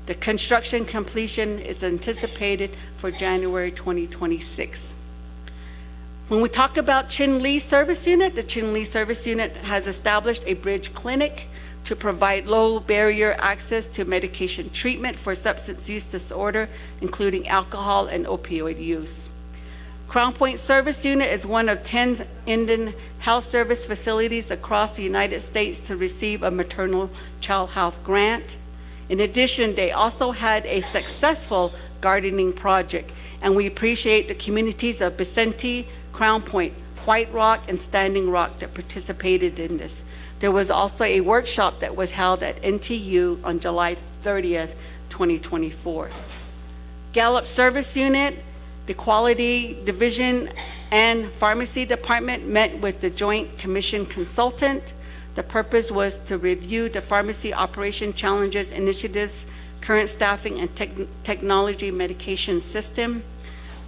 The construction completion is anticipated for January 2026. When we talk about Chin Lee Service Unit, the Chin Lee Service Unit has established a bridge clinic to provide low barrier access to medication treatment for substance use disorder, including alcohol and opioid use. Crown Point Service Unit is one of 10 Indian health service facilities across the United States to receive a maternal child health grant. In addition, they also had a successful gardening project, and we appreciate the communities of Vicente, Crown Point, White Rock, and Standing Rock that participated in this. There was also a workshop that was held at NTU on July 30th, 2024. Gallup Service Unit, the Quality Division and Pharmacy Department met with the Joint Commission consultant. The purpose was to review the pharmacy operation challenges, initiatives, current staffing, and technology medication system.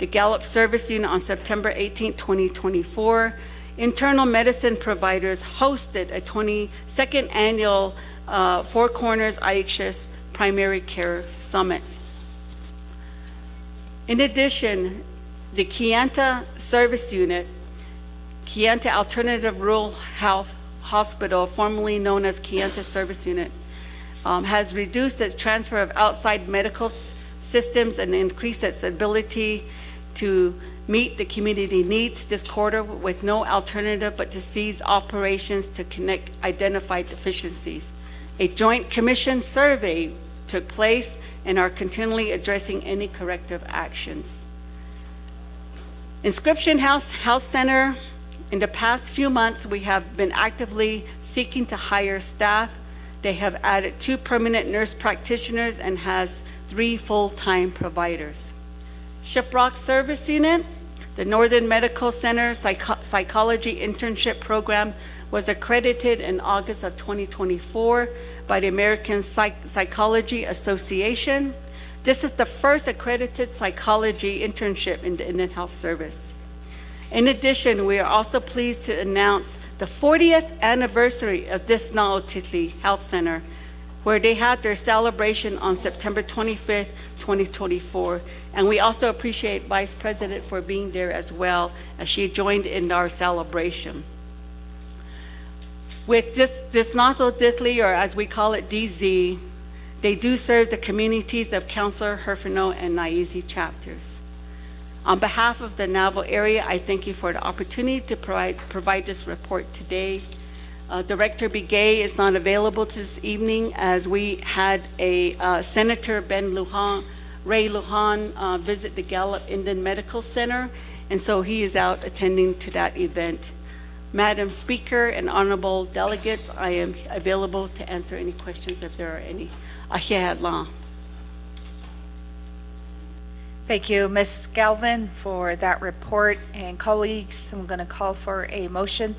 The Gallup Service Unit on September 18, 2024, internal medicine providers hosted a 22nd annual Four Corners IHS Primary Care Summit. In addition, the Kianta Service Unit, Kianta Alternative Rural Health Hospital, formerly known as Kianta Service Unit, has reduced its transfer of outside medical systems and increased its ability to meet the community needs this quarter with no alternative but to cease operations to connect identified deficiencies. A Joint Commission survey took place and are continually addressing any corrective actions. Inscription House Health Center, in the past few months, we have been actively seeking to hire staff. They have added 2 permanent nurse practitioners and has 3 full-time providers. Shiprock Service Unit, the Northern Medical Center Psychology Internship Program was accredited in August of 2024 by the American Psychology Association. This is the first accredited psychology internship in the Indian Health Service. In addition, we are also pleased to announce the 40th anniversary of this Naotitli Health Center, where they had their celebration on September 25th, 2024. And we also appreciate Vice President for being there as well, as she joined in our celebration. With this Naotitli, or as we call it, DZ, they do serve the communities of Councilor Herfino and Naizi chapters. On behalf of the Navajo area, I thank you for the opportunity to provide this report today. Director Begay is not available this evening as we had a Senator Ray Lujan visit the Gallup Indian Medical Center, and so he is out attending to that event. Madam Speaker and honorable delegates, I am available to answer any questions if there are any. Thank you, Ms. Galvin, for that report. And colleagues, I'm going to call for a motion.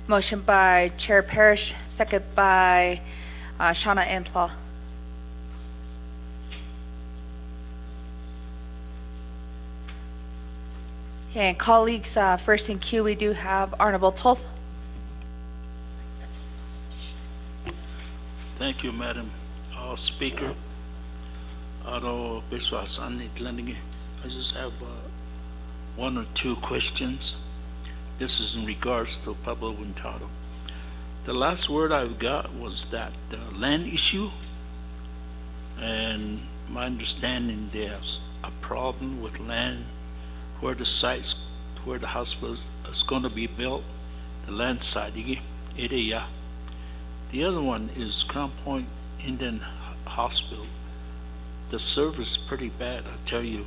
Motion by Chair Parrish, second by Shauna Antlaw. And colleagues, first in queue, we do have Honorable Toth. Thank you, Madam Speaker. I just have 1 or 2 questions. This is in regards to Pablo Wintado. The last word I've got was that the land issue, and my understanding there's a problem with land where the sites, where the hospital is going to be built, the land site. The other one is Crown Point Indian Hospital. The service is pretty bad, I tell you.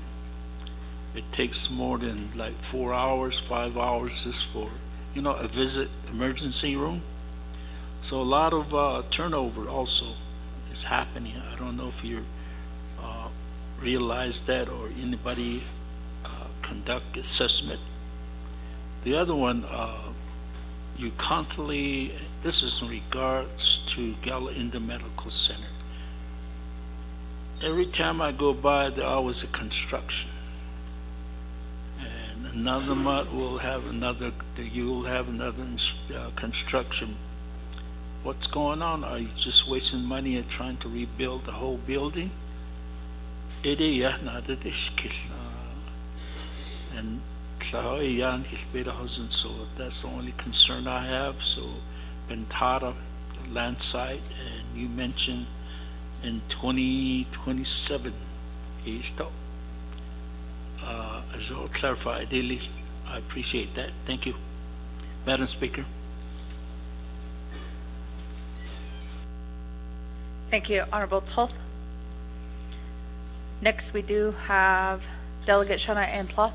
It takes more than like 4 hours, 5 hours just for, a visit emergency room. So a lot of turnover also is happening. I don't know if you realize that or anybody conduct assessment. The other one, you constantly, this is in regards to Gala Medical Center. Every time I go by, there always a construction. And another month we'll have another, you'll have another construction. What's going on? Are you just wasting money and trying to rebuild the whole building? And so that's the only concern I have. So Bentara, land site, and you mentioned in 2027. As you'll clarify, daily, I appreciate that. Thank you. Madam Speaker. Thank you, Honorable Toth. Next, we do have Delegate Shana Antla.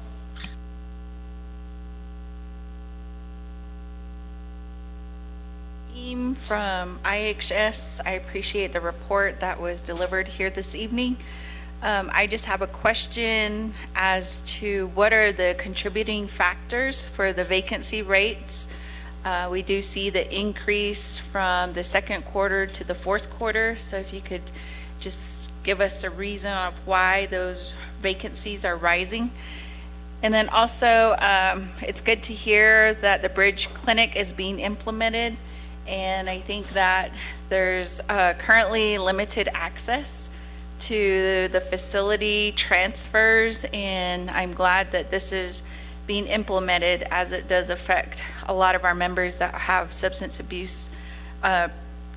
Team from IHS, I appreciate the report that was delivered here this evening. I just have a question as to what are the contributing factors for the vacancy rates. We do see the increase from the second quarter to the fourth quarter. So if you could just give us a reason of why those vacancies are rising. And then also, it's good to hear that the Bridge Clinic is being implemented. And I think that there's currently limited access to the facility transfers, and I'm glad that this is being implemented as it does affect a lot of our members that have substance abuse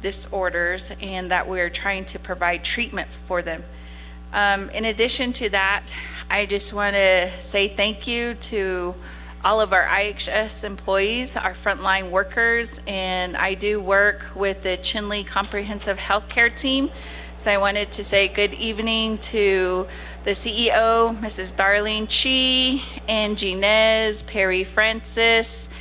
disorders, and that we're trying to provide treatment for them. In addition to that, I just want to say thank you to all of our IHS employees, our frontline workers, and I do work with the Chinle Comprehensive Healthcare team. So I wanted to say good evening to the CEO, Mrs. Darlene Chi, Angie Nez, Perry Francis,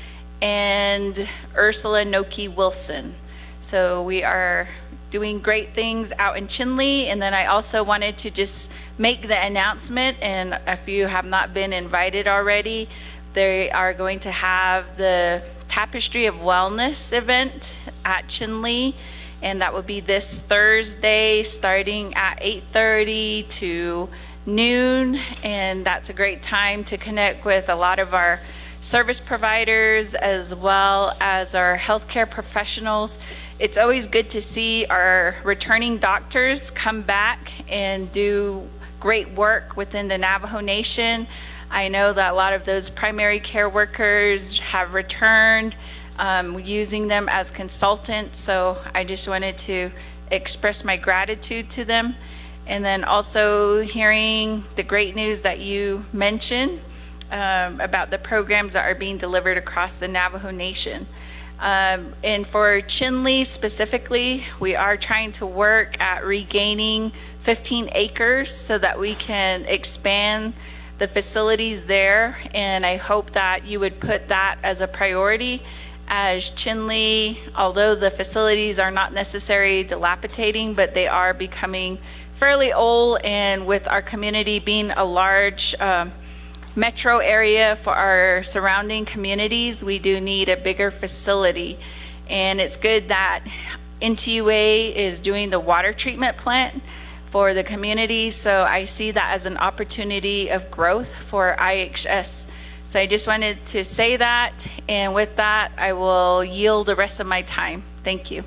and Ursula Noki Wilson. So we are doing great things out in Chinle. And then I also wanted to just make the announcement, and if you have not been invited already, they are going to have the Tapestry of Wellness event at Chinle, and that will be this Thursday starting at 8:30 to noon, and that's a great time to connect with a lot of our service providers as well as our healthcare professionals. It's always good to see our returning doctors come back and do great work within the Navajo Nation. I know that a lot of those primary care workers have returned, using them as consultants, so I just wanted to express my gratitude to them. And then also hearing the great news that you mentioned about the programs that are being delivered across the Navajo Nation. And for Chinle specifically, we are trying to work at regaining 15 acres so that we can expand the facilities there, and I hope that you would put that as a priority, as Chinle, although the facilities are not necessarily dilapidating, but they are becoming fairly old, and with our community being a large metro area for our surrounding communities, we do need a bigger facility. And it's good that NTUA is doing the water treatment plant for the community, so I see that as an opportunity of growth for IHS. So I just wanted to say that, and with that, I will yield the rest of my time. Thank you.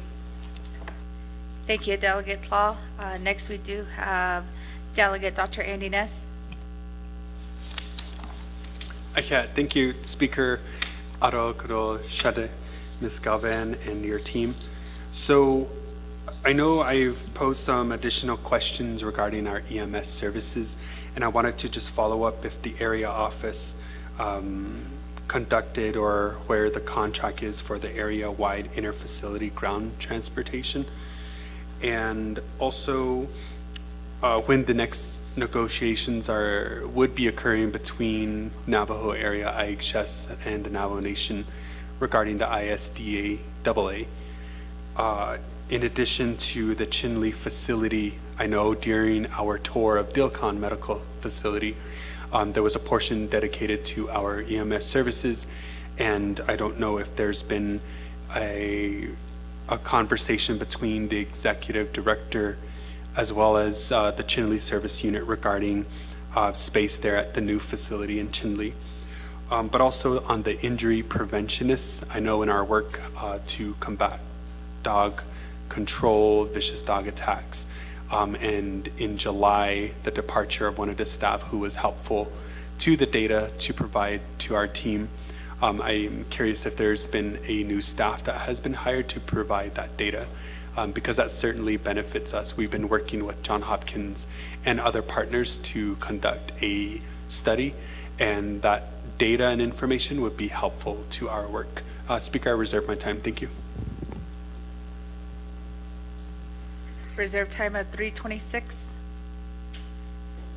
Thank you, Delegate Law. Next, we do have Delegate Dr. Andy Ness. Yeah, thank you, Speaker Aro Kuro Shade, Ms. Galvan, and your team. So I know I've posed some additional questions regarding our EMS services, and I wanted to just follow up if the area office conducted or where the contract is for the area-wide interfacility ground transportation, and also when the next negotiations would be occurring between Navajo area IHS and the Navajo Nation regarding the ISDA AA. In addition to the Chinle facility, I know during our tour of Dilcon Medical Facility, there was a portion dedicated to our EMS services, and I don't know if there's been a conversation between the executive director as well as the Chinle service unit regarding space there at the new facility in Chinle. But also on the injury preventionists, I know in our work to combat dog control, vicious dog attacks, and in July, the departure of one of the staff who was helpful to the data to provide to our team. I'm curious if there's been a new staff that has been hired to provide that data, because that certainly benefits us. We've been working with Johns Hopkins and other partners to conduct a study, and that data and information would be helpful to our work. Speaker, I reserve my time. Thank you. Reserve time of 3:26.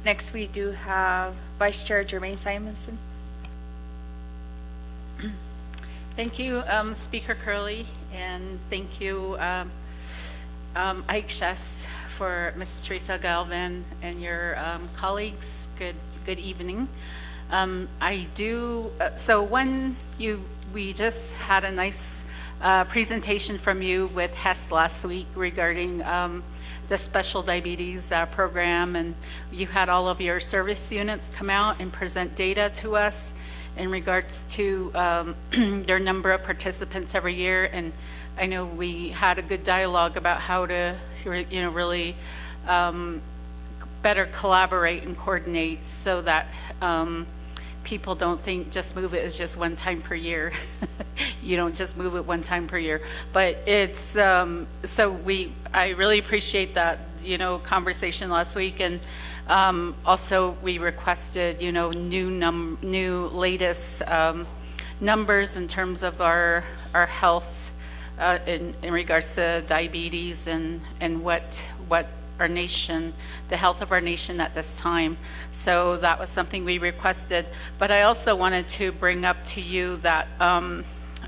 Next, we do have Vice Chair Jermaine Simonson. Thank you, Speaker Curley, and thank you, IHS, for Ms. Teresa Galvin and your colleagues. Good evening. We just had a nice presentation from you with Hess last week regarding the special diabetes program, and you had all of your service units come out and present data to us in regards to their number of participants every year. And I know we had a good dialogue about how to, really better collaborate and coordinate so that people don't think Just Move It is just one time per year. You don't just move it one time per year. But it's, I really appreciate that, conversation last week. And also we requested, new latest numbers in terms of our health in regards to diabetes and what our nation, the health of our nation at this time. So that was something we requested. But I also wanted to bring up to you that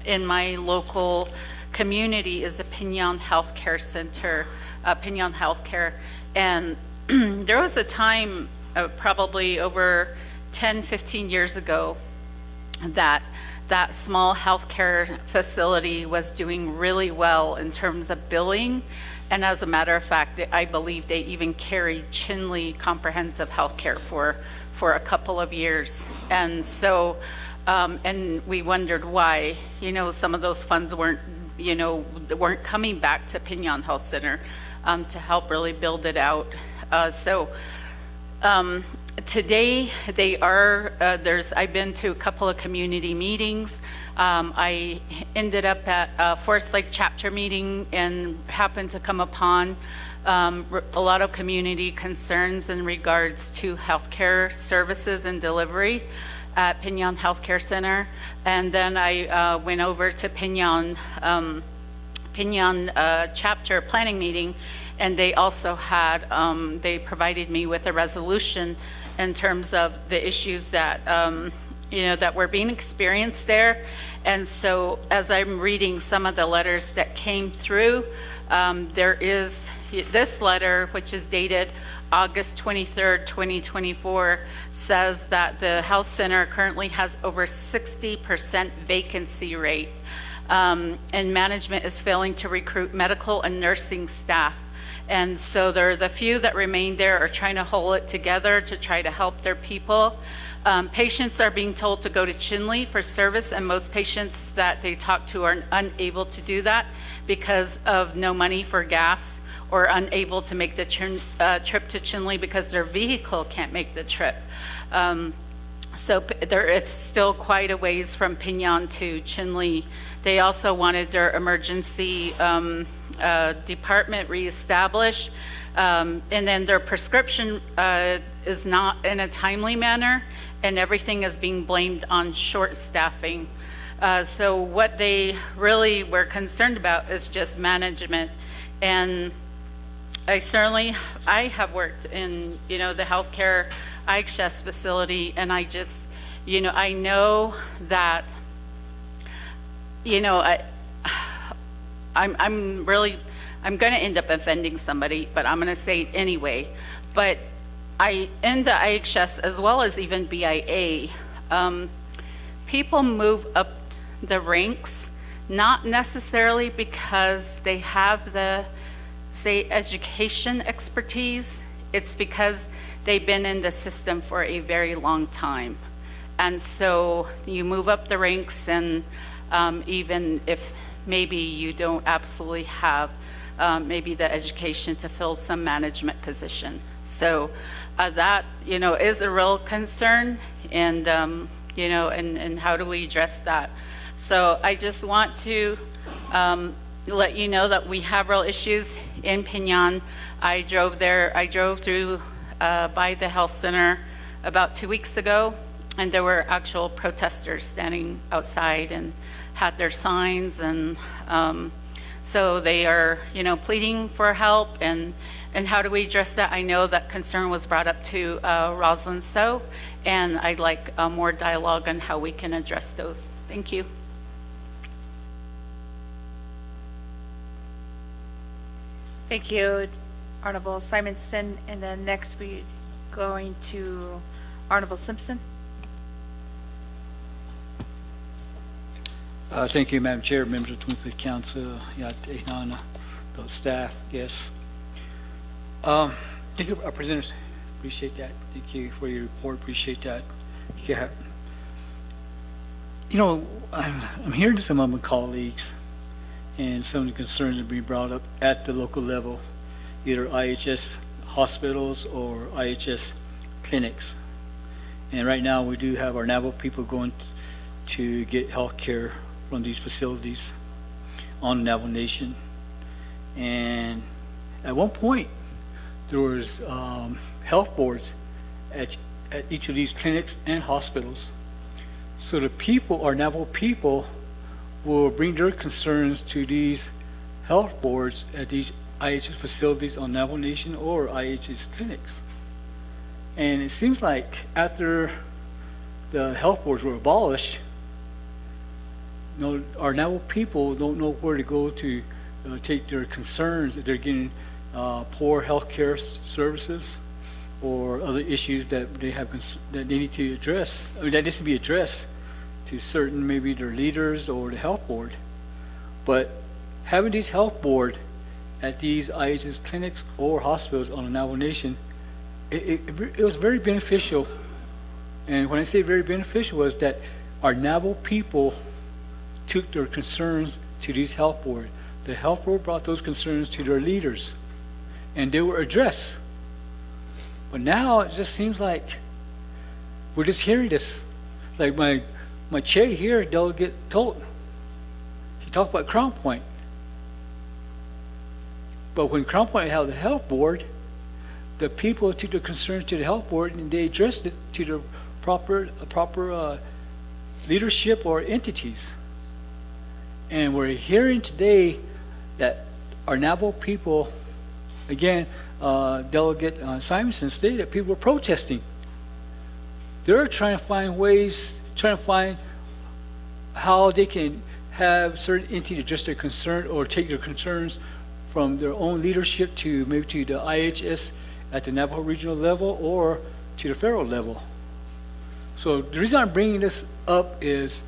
in my local community is a Pinon Healthcare Center, Pinon Healthcare. And there was a time, probably over 10, 15 years ago, that small healthcare facility was doing really well in terms of billing. And as a matter of fact, I believe they even carried Chinle Comprehensive Healthcare for a couple of years. And so, and we wondered why, some of those funds weren't coming back to Pinon Health Center to help really build it out. Today, they are, I've been to a couple of community meetings. I ended up at a Forest Lake chapter meeting and happened to come upon a lot of community concerns in regards to healthcare services and delivery at Pinon Healthcare Center. And then I went over to Pinon chapter planning meeting, and they also had, they provided me with a resolution in terms of the issues that, that were being experienced there. And so as I'm reading some of the letters that came through, there is this letter, which is dated August 23rd, 2024, says that the health center currently has over 60% vacancy rate, and management is failing to recruit medical and nursing staff. And so the few that remain there are trying to hold it together to try to help their people. Patients are being told to go to Chinle for service, and most patients that they talk to are unable to do that because of no money for gas, or unable to make the trip to Chinle because their vehicle can't make the trip. So it's still quite a ways from Pinon to Chinle. They also wanted their emergency department reestablished, and then their prescription is not in a timely manner, and everything is being blamed on short staffing. So what they really were concerned about is just management. And I have worked in, the healthcare IHS facility, and I just, I I'm going to end up offending somebody, but I'm going to say it anyway. But in the IHS, as well as even BIA, people move up the ranks, not necessarily because they have the, say, education expertise. It's because they've been in the system for a very long time. And so you move up the ranks, and even if maybe you don't absolutely have maybe the education to fill some management position. So that, is a real concern, and, and how do we address that? So I just want to let you know that we have real issues in Piñon. I drove through by the health center about 2 weeks ago, and there were actual protesters standing outside and had their signs, and so they are, pleading for help, and how do we address that? I know that concern was brought up to Rosalind So, and I'd like more dialogue on how we can address those. Thank you. Thank you, Honorable Simonson. And then next we're going to Honorable Simpson. Thank you, Madam Chair, members of the 25th Council, staff, yes. Thank you, our presenters. Appreciate that. Thank you for your report. Appreciate that. Yeah. I'm hearing to some of my colleagues and some of the concerns that being brought up at the local level, either IHS hospitals or IHS clinics. And right now we do have our Navajo people going to get health care from these facilities on the Navajo Nation. And at one point, there was health boards at each of these clinics and hospitals. So the people, our Navajo people, will bring their concerns to these health boards at these IHS facilities on Navajo Nation or IHS clinics. And it seems like after the health boards were abolished, our Navajo people don't know where to go to take their concerns that they're getting poor health care services or other issues that they have that they need to address, that needs to be addressed to certain, maybe their leaders or the health board. But having these health board at these IHS clinics or hospitals on the Navajo Nation, it was very beneficial. And when I say very beneficial, was that our Navajo people took their concerns to these health board. The health board brought those concerns to their leaders, and they were addressed. But now it just seems like we're just hearing this. Like my Che here, Delegate Tolt, he talked about Crown Point. But when Crown Point held the health board, the people took their concerns to the health board and they addressed it to the proper leadership or entities. And we're hearing today that our Navajo people, again, Delegate Simonson stated that people were protesting. They're trying to find ways, trying to find how they can have certain entities address their concern or take their concerns from their own leadership to maybe to the IHS at the Navajo regional level or to the federal level. So the reason I'm bringing this up is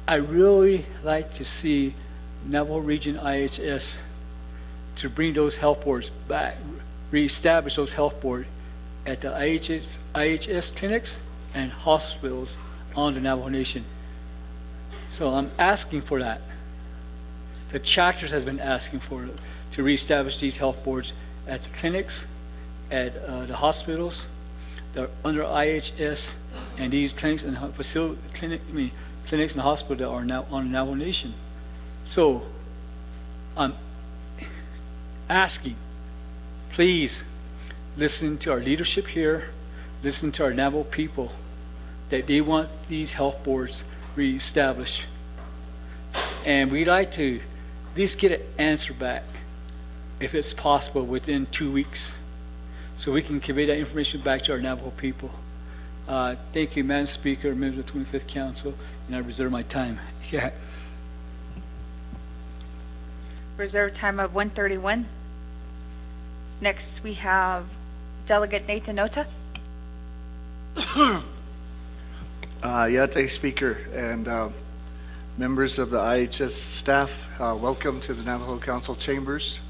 I really like to see Navajo Region IHS to bring those health boards back, reestablish those health boards at the IHS clinics and hospitals on the Navajo Nation. So I'm asking for that. The chapters has been asking for it, to reestablish these health boards at the clinics, at the hospitals that are under IHS, and these clinics and clinics and hospitals that are now on the Navajo Nation. So I'm asking, please listen to our leadership here, listen to our Navajo people, that they want these health boards reestablished. And we'd like to at least get an answer back, if it's possible, within 2 weeks, so we can convey that information back to our Navajo people. Thank you, Madam Speaker, members of the 25th Council, and I reserve my time. Yeah. Reserve time of 1:31. Next, we have Delegate Nathan Nota. Yate Speaker and members of the IHS staff, welcome to the Navajo Council Chambers.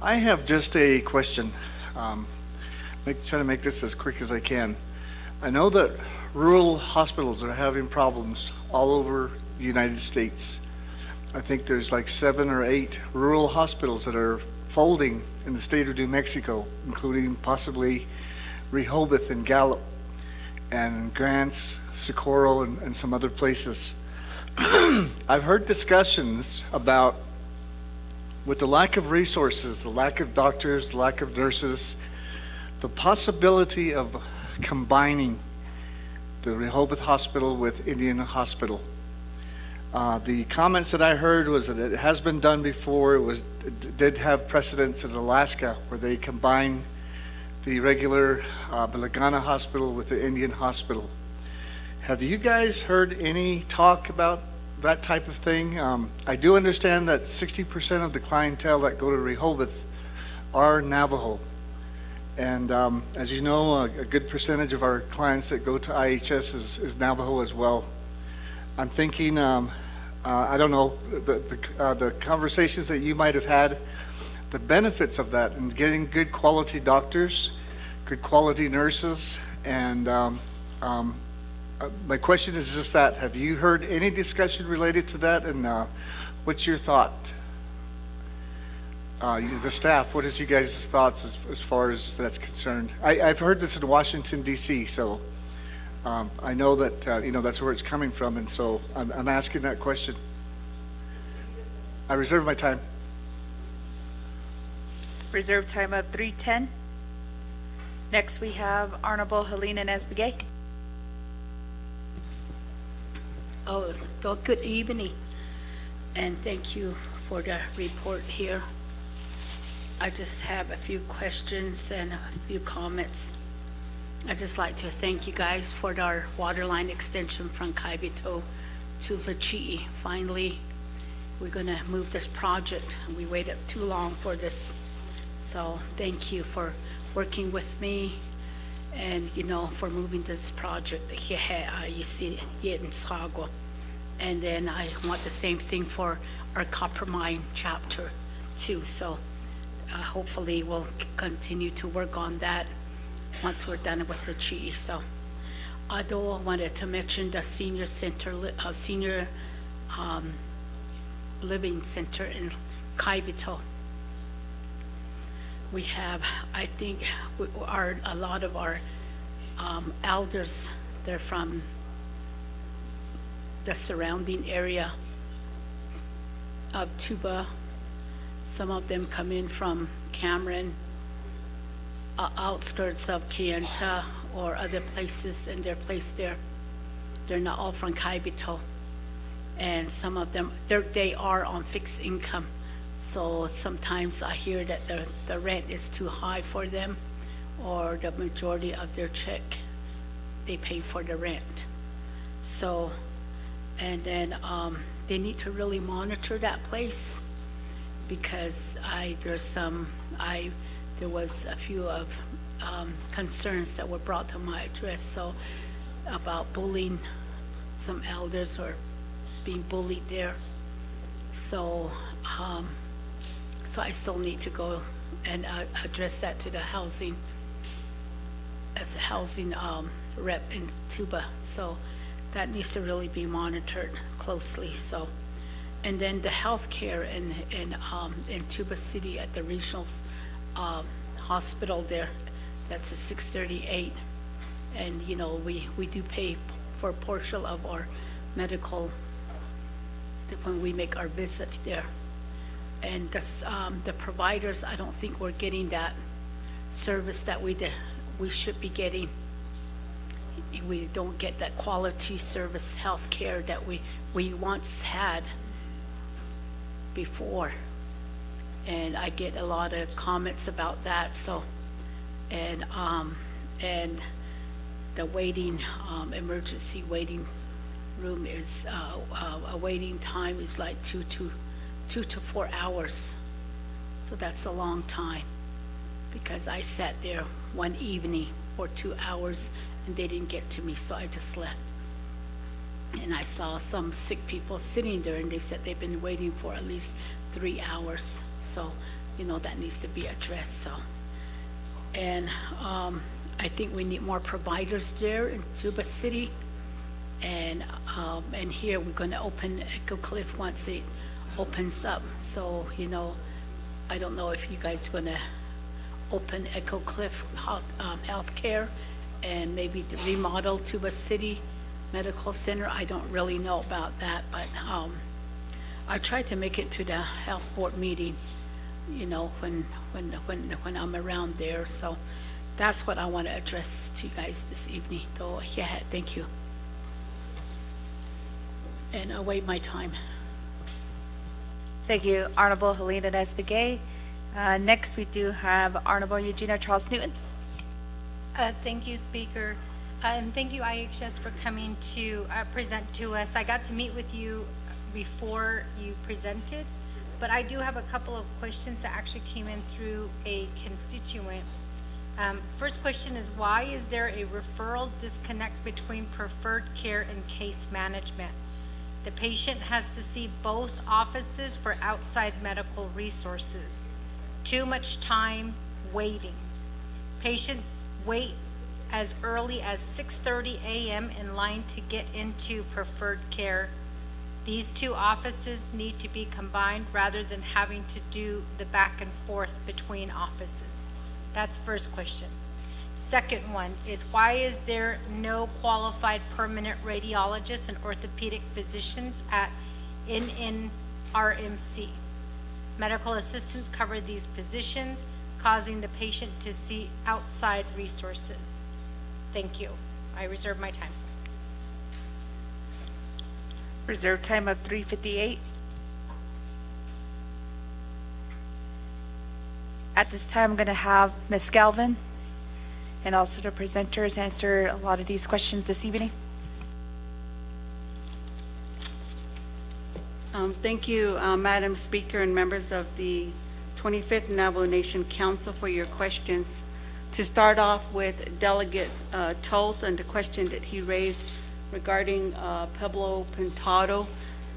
I have just a question. Trying to make this as quick as I can. I know that rural hospitals are having problems all over the United States. I think there's like 7 or 8 rural hospitals that are folding in the state of New Mexico, including possibly Rehoboth and Gallup and Grants, Socorro, and some other places. I've heard discussions about, with the lack of resources, the lack of doctors, the lack of nurses, the possibility of combining the Rehoboth Hospital with Indian Hospital. The comments that I heard was that it has been done before. It did have precedents in Alaska where they combine the regular Belagana Hospital with the Indian Hospital. Have you guys heard any talk about that type of thing? I do understand that 60% of the clientele that go to Rehoboth are Navajo. And as you know, a good percentage of our clients that go to IHS is Navajo as well. I'm thinking, I don't know, the conversations that you might have had, the benefits of that and getting good quality doctors, good quality nurses. And my question is just that, have you heard any discussion related to that? And what's your thought? The staff, what is you guys' thoughts as far as that's concerned? I've heard this in Washington, D.C., so I know that, that's where it's coming from, and so I'm asking that question. I reserve my time. Reserve time of 3:10. Next, we have Honorable Helena Nesbegay. Oh, well, good evening, and thank you for the report here. I just have a few questions and a few comments. I'd just like to thank you guys for our water line extension from Kaibito to Lachi'i. Finally, we're gonna move this project. We waited too long for this. So thank you for working with me and, for moving this project. And then I want the same thing for our copper mine chapter too. So hopefully we'll continue to work on that once we're done with the Chi. So I wanted to mention the senior center, senior living center in Kaibito. We have, I think, a lot of our elders, they're from the surrounding area of Tuba. Some of them come in from Cameron, outskirts of Kienta or other places, and they're placed there. They're not all from Kaibito. And some of them, they are on fixed income. So sometimes I hear that the rent is too high for them, or the majority of their check, they pay for the rent. So, and then they need to really monitor that place, because there was a few of concerns that were brought to my address, so about bullying, some elders or being bullied there. So so I still need to go and address that to the housing, as a housing rep in Tuba. So that needs to really be monitored closely. So, and then the healthcare in Tuba City at the regional hospital there, that's a 638, and we do pay for a portion of our medical when we make our visit there. And the providers, I don't think we're getting that service that we should be getting. We don't get that quality service health care that we once had before. And I get a lot of comments about that. So, and the waiting, emergency waiting room is, a waiting time is like 2 to 2 to 4 hours. So that's a long time, because I sat there one evening for 2 hours and they didn't get to me, so I just left. And I saw some sick people sitting there and they said they've been waiting for at least 3 hours. So, that needs to be addressed, so. And I think we need more providers there in Tuba City. And here we're gonna open Echo Cliff once it opens up. So, I don't know if you guys are gonna open Echo Cliff Healthcare and maybe remodel Tuba City Medical Center. I don't really know about that, but I tried to make it to the health board meeting, when I'm around there. So that's what I want to address to you guys this evening. So yeah, thank you. And I'll wait my time. Thank you, Honorable Helena Nesbegay. Next, we do have Honorable Eugenia Charles Newton. Thank you, Speaker. And thank you, IHS, for coming to present to us. I got to meet with you before you presented, but I do have a couple of questions that actually came in through a constituent. First question is, why is there a referral disconnect between preferred care and case management? The patient has to see both offices for outside medical resources. Too much time waiting. Patients wait as early as 6:30 a.m. in line to get into preferred care. These two offices need to be combined rather than having to do the back and forth between offices. That's first question. Second one is, why is there no qualified permanent radiologists and orthopedic physicians at NNRMC? Medical assistants cover these positions, causing the patient to see outside resources. Thank you. I reserve my time. Reserve time of 3:58. At this time, I'm going to have Ms. Galvin and also the presenters answer a lot of these questions this evening. Thank you, Madam Speaker and members of the 25th Navajo Nation Council for your questions. To start off with Delegate Toth and the question that he raised regarding Pueblo Pintado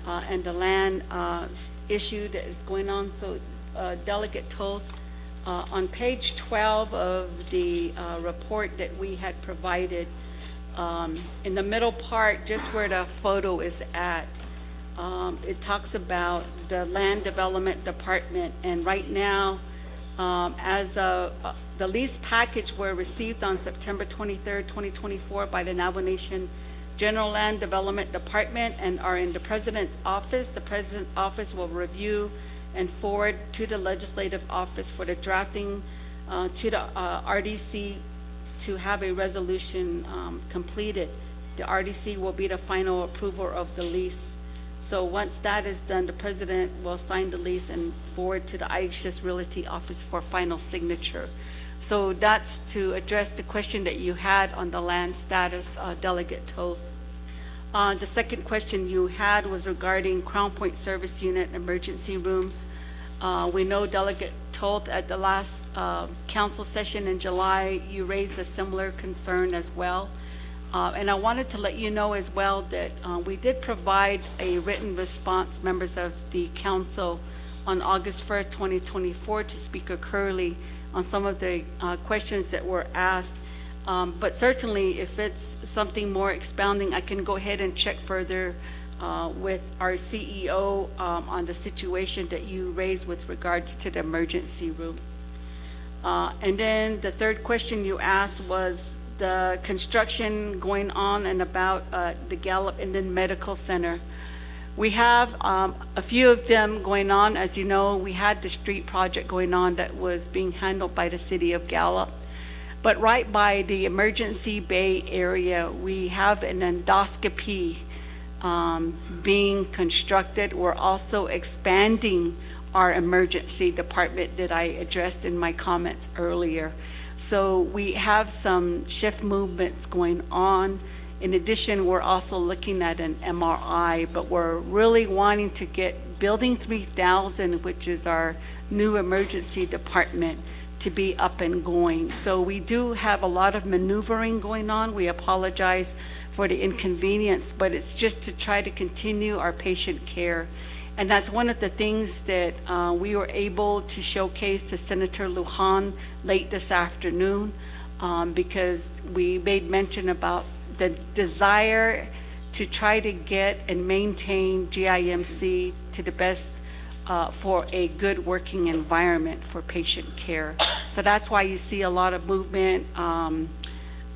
and the land issue that is going on. So Delegate Toth, on page 12 of the report that we had provided, in the middle part, just where the photo is at, it talks about the Land Development Department, and right now, as the lease package were received on September 23rd, 2024 by the Navajo Nation General Land Development Department and are in the President's office. The President's office will review and forward to the Legislative Office for the drafting to the RDC to have a resolution completed. The RDC will be the final approval of the lease. So once that is done, the President will sign the lease and forward to the IHS Realty Office for final signature. So that's to address the question that you had on the land status, Delegate Toth. The second question you had was regarding Crown Point Service Unit emergency rooms. We know, Delegate Toth, at the last council session in July, you raised a similar concern as well. And I wanted to let you know as well that we did provide a written response, members of the council, on August 1st, 2024 to Speaker Curley on some of the questions that were asked. But certainly, if it's something more expounding, I can go ahead and check further with our CEO on the situation that you raised with regards to the emergency room. And then the third question you asked was the construction going on and about the Gallup Indian Medical Center. We have a few of them going on. As you know, we had the street project going on that was being handled by the city of Gallup. But right by the emergency bay area, we have an endoscopy being constructed. We're also expanding our emergency department that I addressed in my comments earlier. So we have some shift movements going on. In addition, we're also looking at an MRI, but we're really wanting to get Building 3000, which is our new emergency department, to be up and going. So we do have a lot of maneuvering going on. We apologize for the inconvenience, but it's just to try to continue our patient care. And that's one of the things that we were able to showcase to Senator Lujan late this afternoon, because we made mention about the desire to try to get and maintain GIMC to the best for a good working environment for patient care. So that's why you see a lot of movement and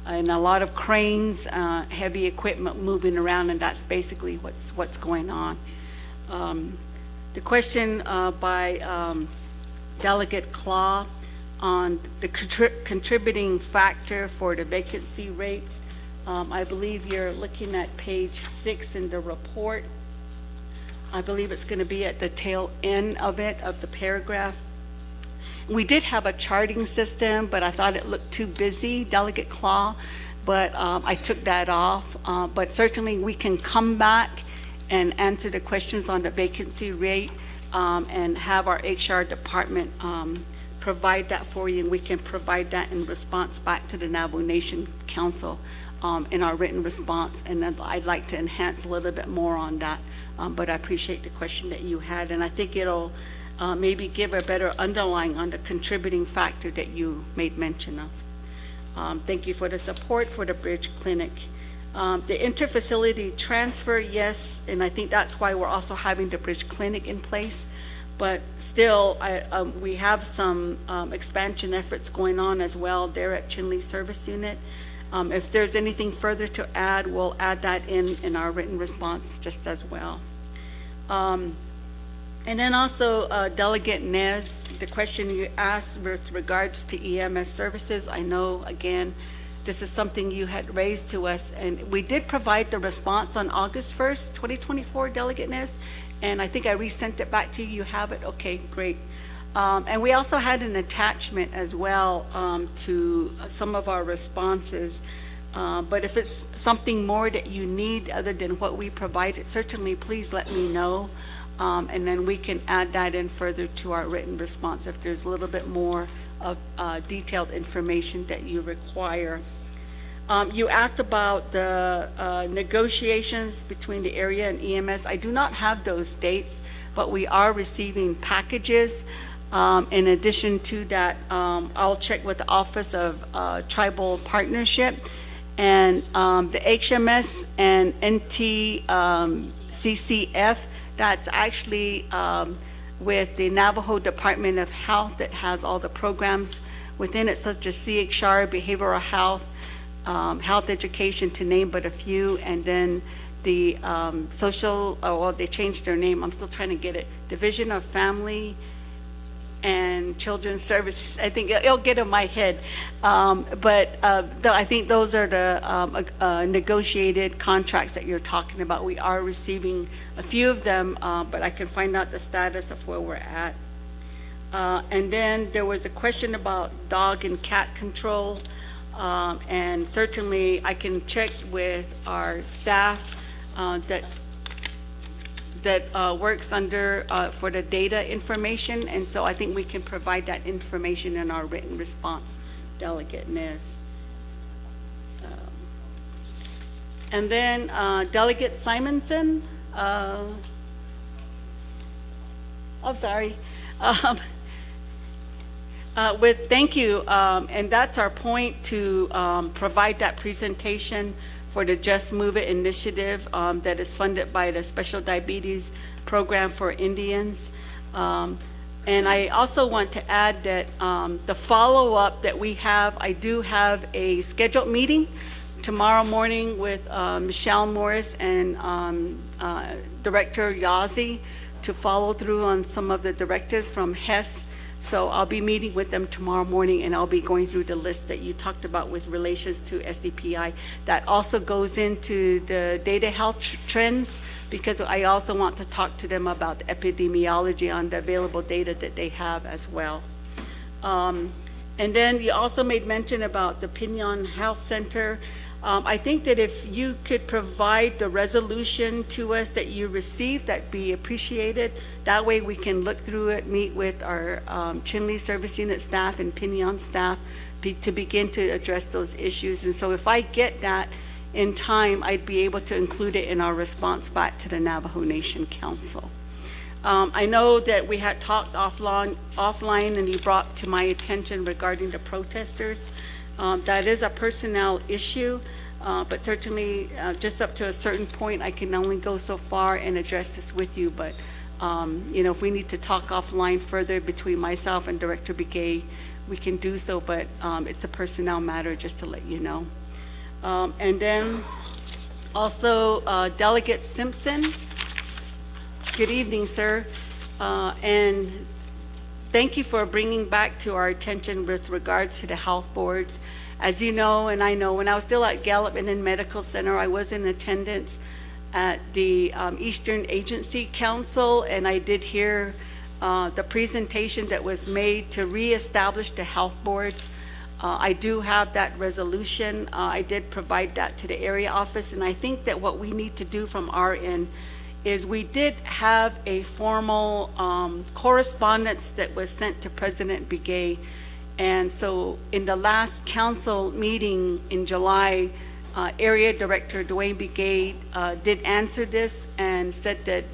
a lot of cranes, heavy equipment moving around, and that's basically what's going on. The question by Delegate Claw on the contributing factor for the vacancy rates, I believe you're looking at page 6 in the report. I believe it's going to be at the tail end of it, of the paragraph. We did have a charting system, but I thought it looked too busy, Delegate Claw, but I took that off. But certainly we can come back and answer the questions on the vacancy rate and have our HR department provide that for you, and we can provide that in response back to the Navajo Nation Council in our written response. And I'd like to enhance a little bit more on that, but I appreciate the question that you had, and I think it'll maybe give a better underlying on the contributing factor that you made mention of. Thank you for the support for the Bridge Clinic. The interfacility transfer, yes, and I think that's why we're also having the Bridge Clinic in place. But still, we have some expansion efforts going on as well there at Chinle Service Unit. If there's anything further to add, we'll add that in our written response just as well. And then also, Delegate Nez, the question you asked with regards to EMS services, I know, again, this is something you had raised to us, and we did provide the response on August 1st, 2024, Delegate Nez, and I think I resent it back to you. You have it? Okay, great. And we also had an attachment as well to some of our responses. But if it's something more that you need other than what we provided, certainly please let me know. And then we can add that in further to our written response if there's a little bit more of detailed information that you require. You asked about the negotiations between the area and EMS. I do not have those dates, but we are receiving packages. In addition to that, I'll check with the Office of Tribal Partnership, and the HMS and NTCCF, that's actually with the Navajo Department of Health that has all the programs within it, such as CHR, behavioral health, health education, to name but a few, and then the social, well, they changed their name, I'm still trying to get it, Division of Family and Children's Services. I think it'll get in my head. But I think those are the negotiated contracts that you're talking about. We are receiving a few of them, but I can find out the status of where we're at. And then there was a question about dog and cat control. And certainly I can check with our staff that works under for the data information, and so I think we can provide that information in our written response, Delegate Nez. And then Delegate Simonson, I'm sorry. Thank you, and that's our point, to provide that presentation for the Just Move It initiative that is funded by the Special Diabetes Program for Indians. And I also want to add that the follow-up that we have, I do have a scheduled meeting tomorrow morning with Michelle Morris and Director Yazzie to follow through on some of the directives from HES. So I'll be meeting with them tomorrow morning, and I'll be going through the list that you talked about with relations to SDPI. That also goes into the data health trends, because I also want to talk to them about the epidemiology on the available data that they have as well. And And then you also made mention about the Pinion Health Center. I think that if you could provide the resolution to us that you received, that'd be appreciated. That way we can look through it, meet with our Chinle Service Unit staff and Pinion staff to begin to address those issues. And so if I get that in time, I'd be able to include it in our response back to the Navajo Nation Council. I know that we had talked offline and you brought to my attention regarding the protesters. That is a personnel issue, but certainly just up to a certain point, I can only go so far and address this with you. But, if we need to talk offline further between myself and Director Begay, we can do so, but it's a personnel matter, just to let you know. And then also Delegate Simpson. Good evening, sir. And thank you for bringing back to our attention with regards to the health boards. As you know, and I know, when I was still at Gallup Indian Medical Center, I was in attendance at the Eastern Agency Council, and I did hear the presentation that was made to reestablish the health boards. I do have that resolution. I did provide that to the area office, and I think that what we need to do from our end is we did have a formal correspondence that was sent to President Begay. And so in the last council meeting in July, Area Director Dwayne Begay did answer this and said that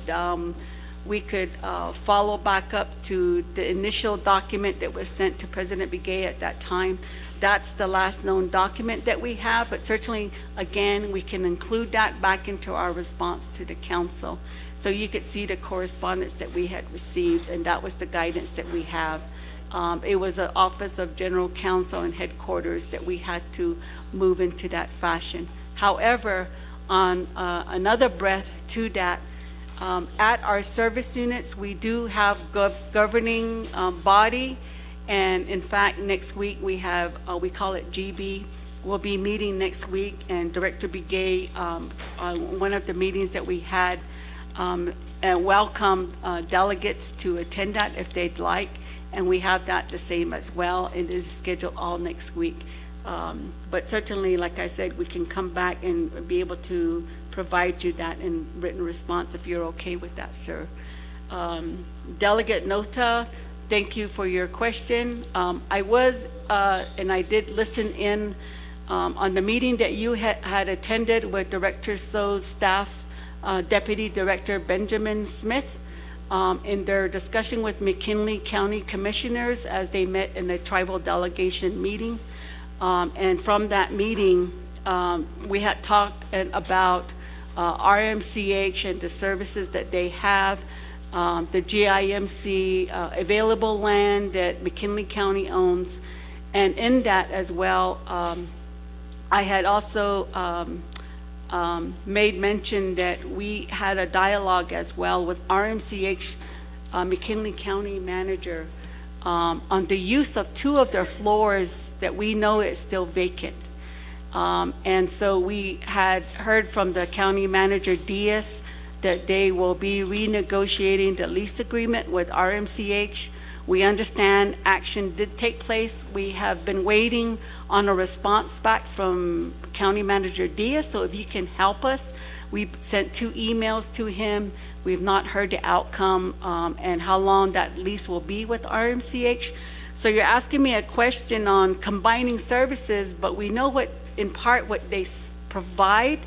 we could follow back up to the initial document that was sent to President Begay at that time. That's the last known document that we have, but certainly, again, we can include that back into our response to the council. So you could see the correspondence that we had received, and that was the guidance that we have. It was an Office of General Counsel and headquarters that we had to move into that fashion. However, on another breath to that, at our service units, we do have governing body. And in fact, next week we have, we call it GB. We'll be meeting next week, and Director Begay, one of the meetings that we had, welcomed delegates to attend that if they'd like. And we have that the same as well. It is scheduled all next week. But certainly, like I said, we can come back and be able to provide you that in written response if you're okay with that, sir. Delegate Nota, thank you for your question. I was, and I did listen in on the meeting that you had attended with Director So's staff, Deputy Director Benjamin Smith, in their discussion with McKinley County Commissioners as they met in the tribal delegation meeting. And from that meeting, we had talked about RMCH and the services that they have, the GIMC available land that McKinley County owns. And in that as well, I had also made mention that we had a dialogue as well with RMCH McKinley County manager on the use of two of their floors that we know is still vacant. And so we had heard from the county manager Diaz that they will be renegotiating the lease agreement with RMCH. We understand action did take place. We have been waiting on a response back from County Manager Diaz, so if you can help us. We sent 2 emails to him. We've not heard the outcome and how long that lease will be with RMCH. So you're asking me a question on combining services, but we know what, in part, what they provide.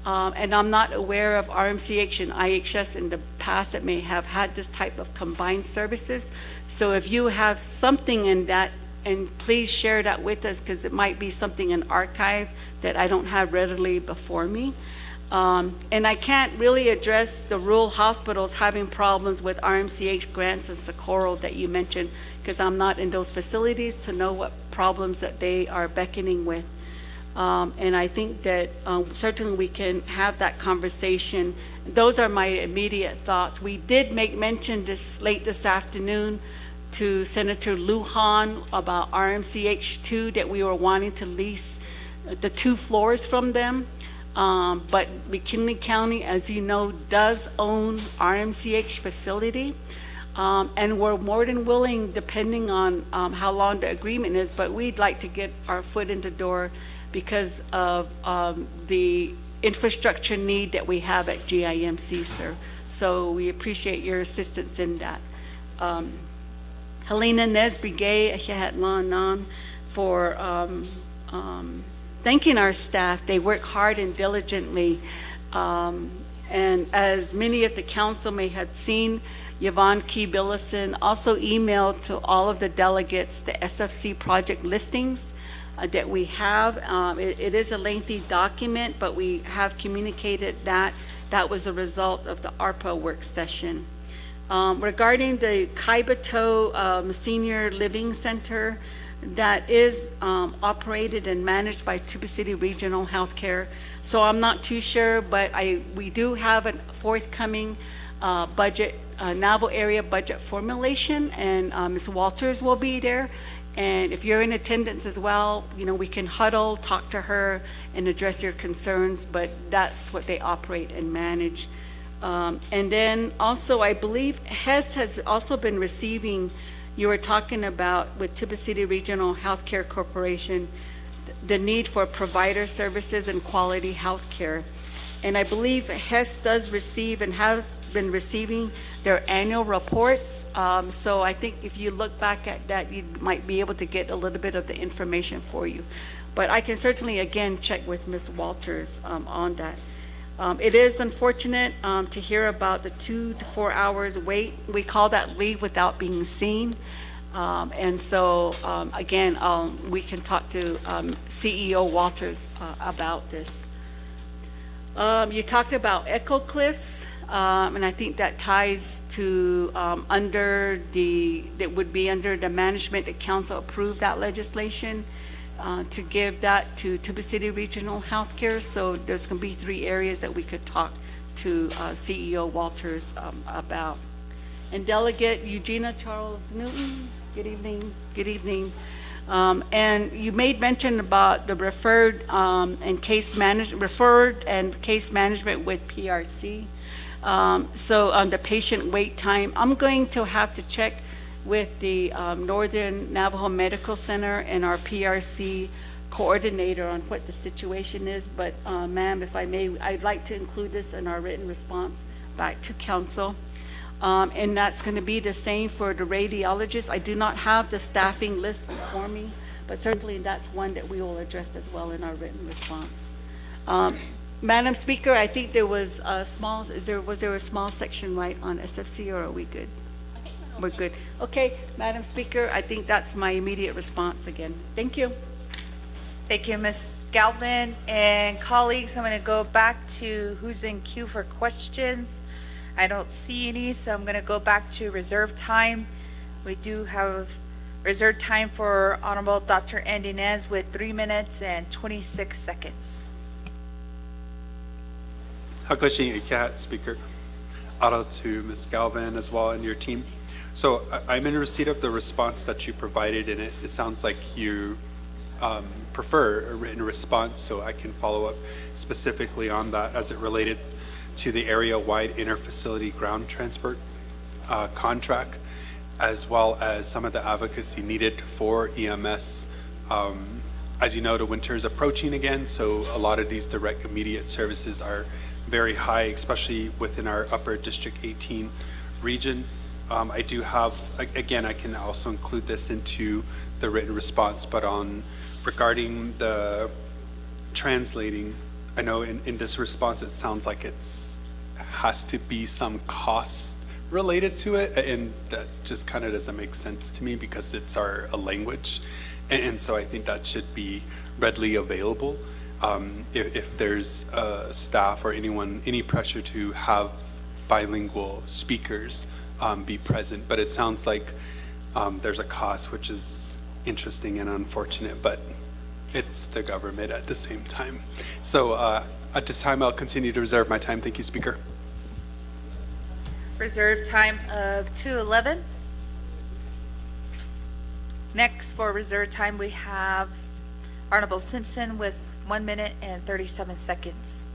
And I'm not aware of RMCH and IHS in the past that may have had this type of combined services. So if you have something in that, and please share that with us, because it might be something in archive that I don't have readily before me. And I can't really address the rural hospitals having problems with RMCH grants and Socorro that you mentioned, because I'm not in those facilities to know what problems that they are beckoning with. And I think that certainly we can have that conversation. Those are my immediate thoughts. We did make mention late this afternoon to Senator Lujan about RMCH2, that we were wanting to lease the 2 floors from them. But McKinley County, as you know, does own RMCH facility. And we're more than willing, depending on how long the agreement is, but we'd like to get our foot in the door because of the infrastructure need that we have at GIMC, sir. So we appreciate your assistance in that. Helena Nesbigay Ahihatlanan for thanking our staff. They work hard and diligently. And as many of the council may have seen, Yvonne Key Billison also emailed to all of the delegates the SFC project listings that we have. It is a lengthy document, but we have communicated that. That was a result of the ARPA work session. Regarding the Kaibato Senior Living Center, that is operated and managed by Tuba City Regional Healthcare. So I'm not too sure, but we do have a forthcoming budget, Navajo area budget formulation, and Ms. Walters will be there. And if you're in attendance as well, you know, we can huddle, talk to her, and address your concerns, but that's what they operate and manage. And then also, I believe HES has also been receiving, you were talking about with Tuba City Regional Healthcare Corporation, the need for provider services and quality healthcare. And I believe HES does receive and has been receiving their annual reports. So I think if you look back at that, you might be able to get a little bit of the information for you. But I can certainly, again, check with Ms. Walters on that. It is unfortunate to hear about the 2 to 4 hours wait. We call that leave without being seen. And so, again, we can talk to CEO Walters about this. You talked about Echo Cliffs, and I think that ties to that would be under the management that council approved that legislation to give that to Tuba City Regional Healthcare. So there's going to be 3 areas that we could talk to CEO Walters about. And Delegate Eugenia Charles Newton, good evening. Good evening. And you made mention about the referred and case management with PRC. So on the patient wait time, I'm going to have to check with the Northern Navajo Medical Center and our PRC coordinator on what the situation is. But ma'am, if I may, I'd like to include this in our written response back to council. And that's going to be the same for the radiologists. I do not have the staffing list before me, but certainly that's one that we will address as well in our written response. Madam Speaker, I think there was a small, was there a small section right on SFC, or are we good? We're good. Okay, Madam Speaker, I think that's my immediate response again. Thank you. Thank you, Ms. Galvin. And colleagues, I'm going to go back to who's in queue for questions. I don't see any, so I'm going to go back to reserve time. We do have reserved time for Honorable Dr. Andy Nez with 3 minutes and 26 seconds. Hakoshi Ikat, Speaker. Auto to Ms. Galvin as well and your team. So I'm in receipt of the response that you provided, and it sounds like you prefer a written response, so I can follow up specifically on that as it related to the area-wide interfacility ground transport contract, as well as some of the advocacy needed for EMS. As you know, the winter is approaching again, so a lot of these direct immediate services are very high, especially within our upper District 18 region. I do have, again, I can also include this into the written response, but regarding the translating, I know in this response it sounds like has to be some cost related to it, and that just kind of doesn't make sense to me because it's a language, and so I think that should be readily available. If there's staff or any pressure to have bilingual speakers be present, but it sounds like there's a cost, which is interesting and unfortunate, but it's the government at the same time. So at this time, I'll continue to reserve my time. Thank you, Speaker. Reserve time of 2:11. Next for reserve time, we have Honorable Simpson with 1 minute and 37 seconds.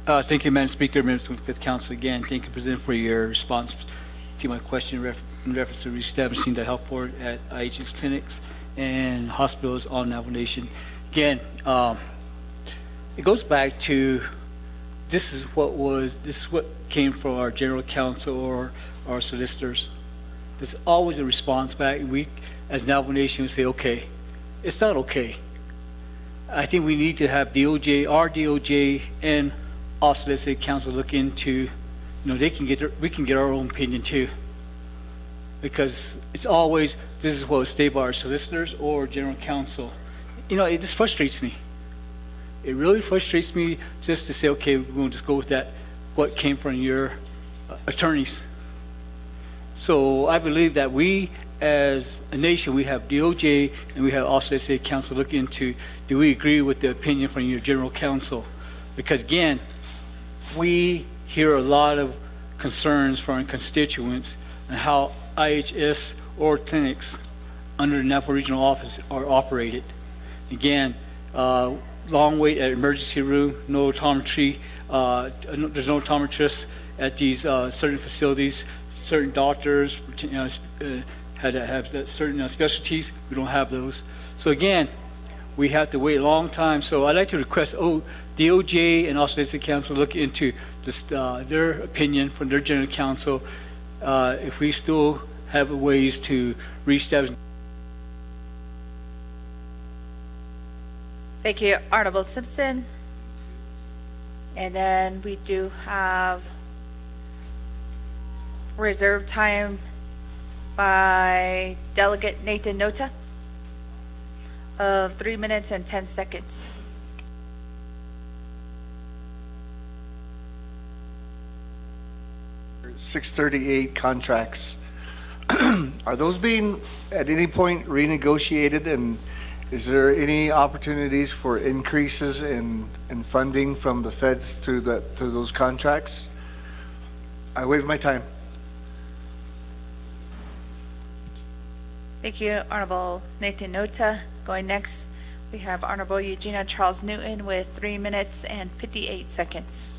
Thank you, Madam Speaker, members of the 25th Council. Again, thank you, President, for your response to my question in reference to reestablishing the health board at IHS clinics and hospitals on Navajo Nation. Again, it goes back to this is what came from our general counsel or our solicitors. There's always a response back. We, as Navajo Nation, say, okay, it's not okay. I think we need to have DOJ, our DOJ, and also let's say council look into, they can get we can get our own opinion too. Because it's always, this is what was stated by our solicitors or general counsel. It just frustrates me. It really frustrates me just to say, okay, we're going to just go with that, what came from your attorneys. So I believe that we, as a nation, we have DOJ and we have also, let's say, council look into, do we agree with the opinion from your general counsel? Because again, we hear a lot of concerns from our constituents and how IHS or clinics under the Navajo Regional Office are operated. Again, long wait at emergency room, no optometry, there's no optometrists at these certain facilities. Certain doctors had to have certain specialties. We don't have those. So again, we have to wait a long time. So I'd like to request DOJ and also the council look into this, their opinion from their general counsel if we still have ways to reestablish. Thank you, Honorable Simpson. And then we do have reserved time by Delegate Nathan Nota of 3 minutes and 10 seconds. $638 contracts. Are those being at any point renegotiated, and is there any opportunities for increases in funding from the feds through those contracts? I waive my time. Thank you, Honorable Nathan Nota. Going next, we have Honorable Eugenia Charles Newton with 3 minutes and 58 seconds.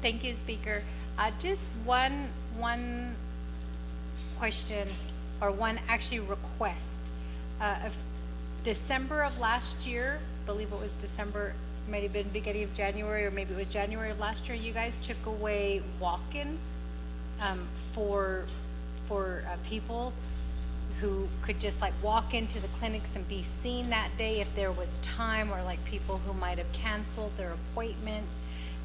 Thank you, Speaker. Just one question, or one actually request. Of December of last year, I believe it was December, might have been beginning of January, or maybe it was January of last year, you guys took away walk-in for people who could just like walk into the clinics and be seen that day if there was time, or like people who might have canceled their appointments.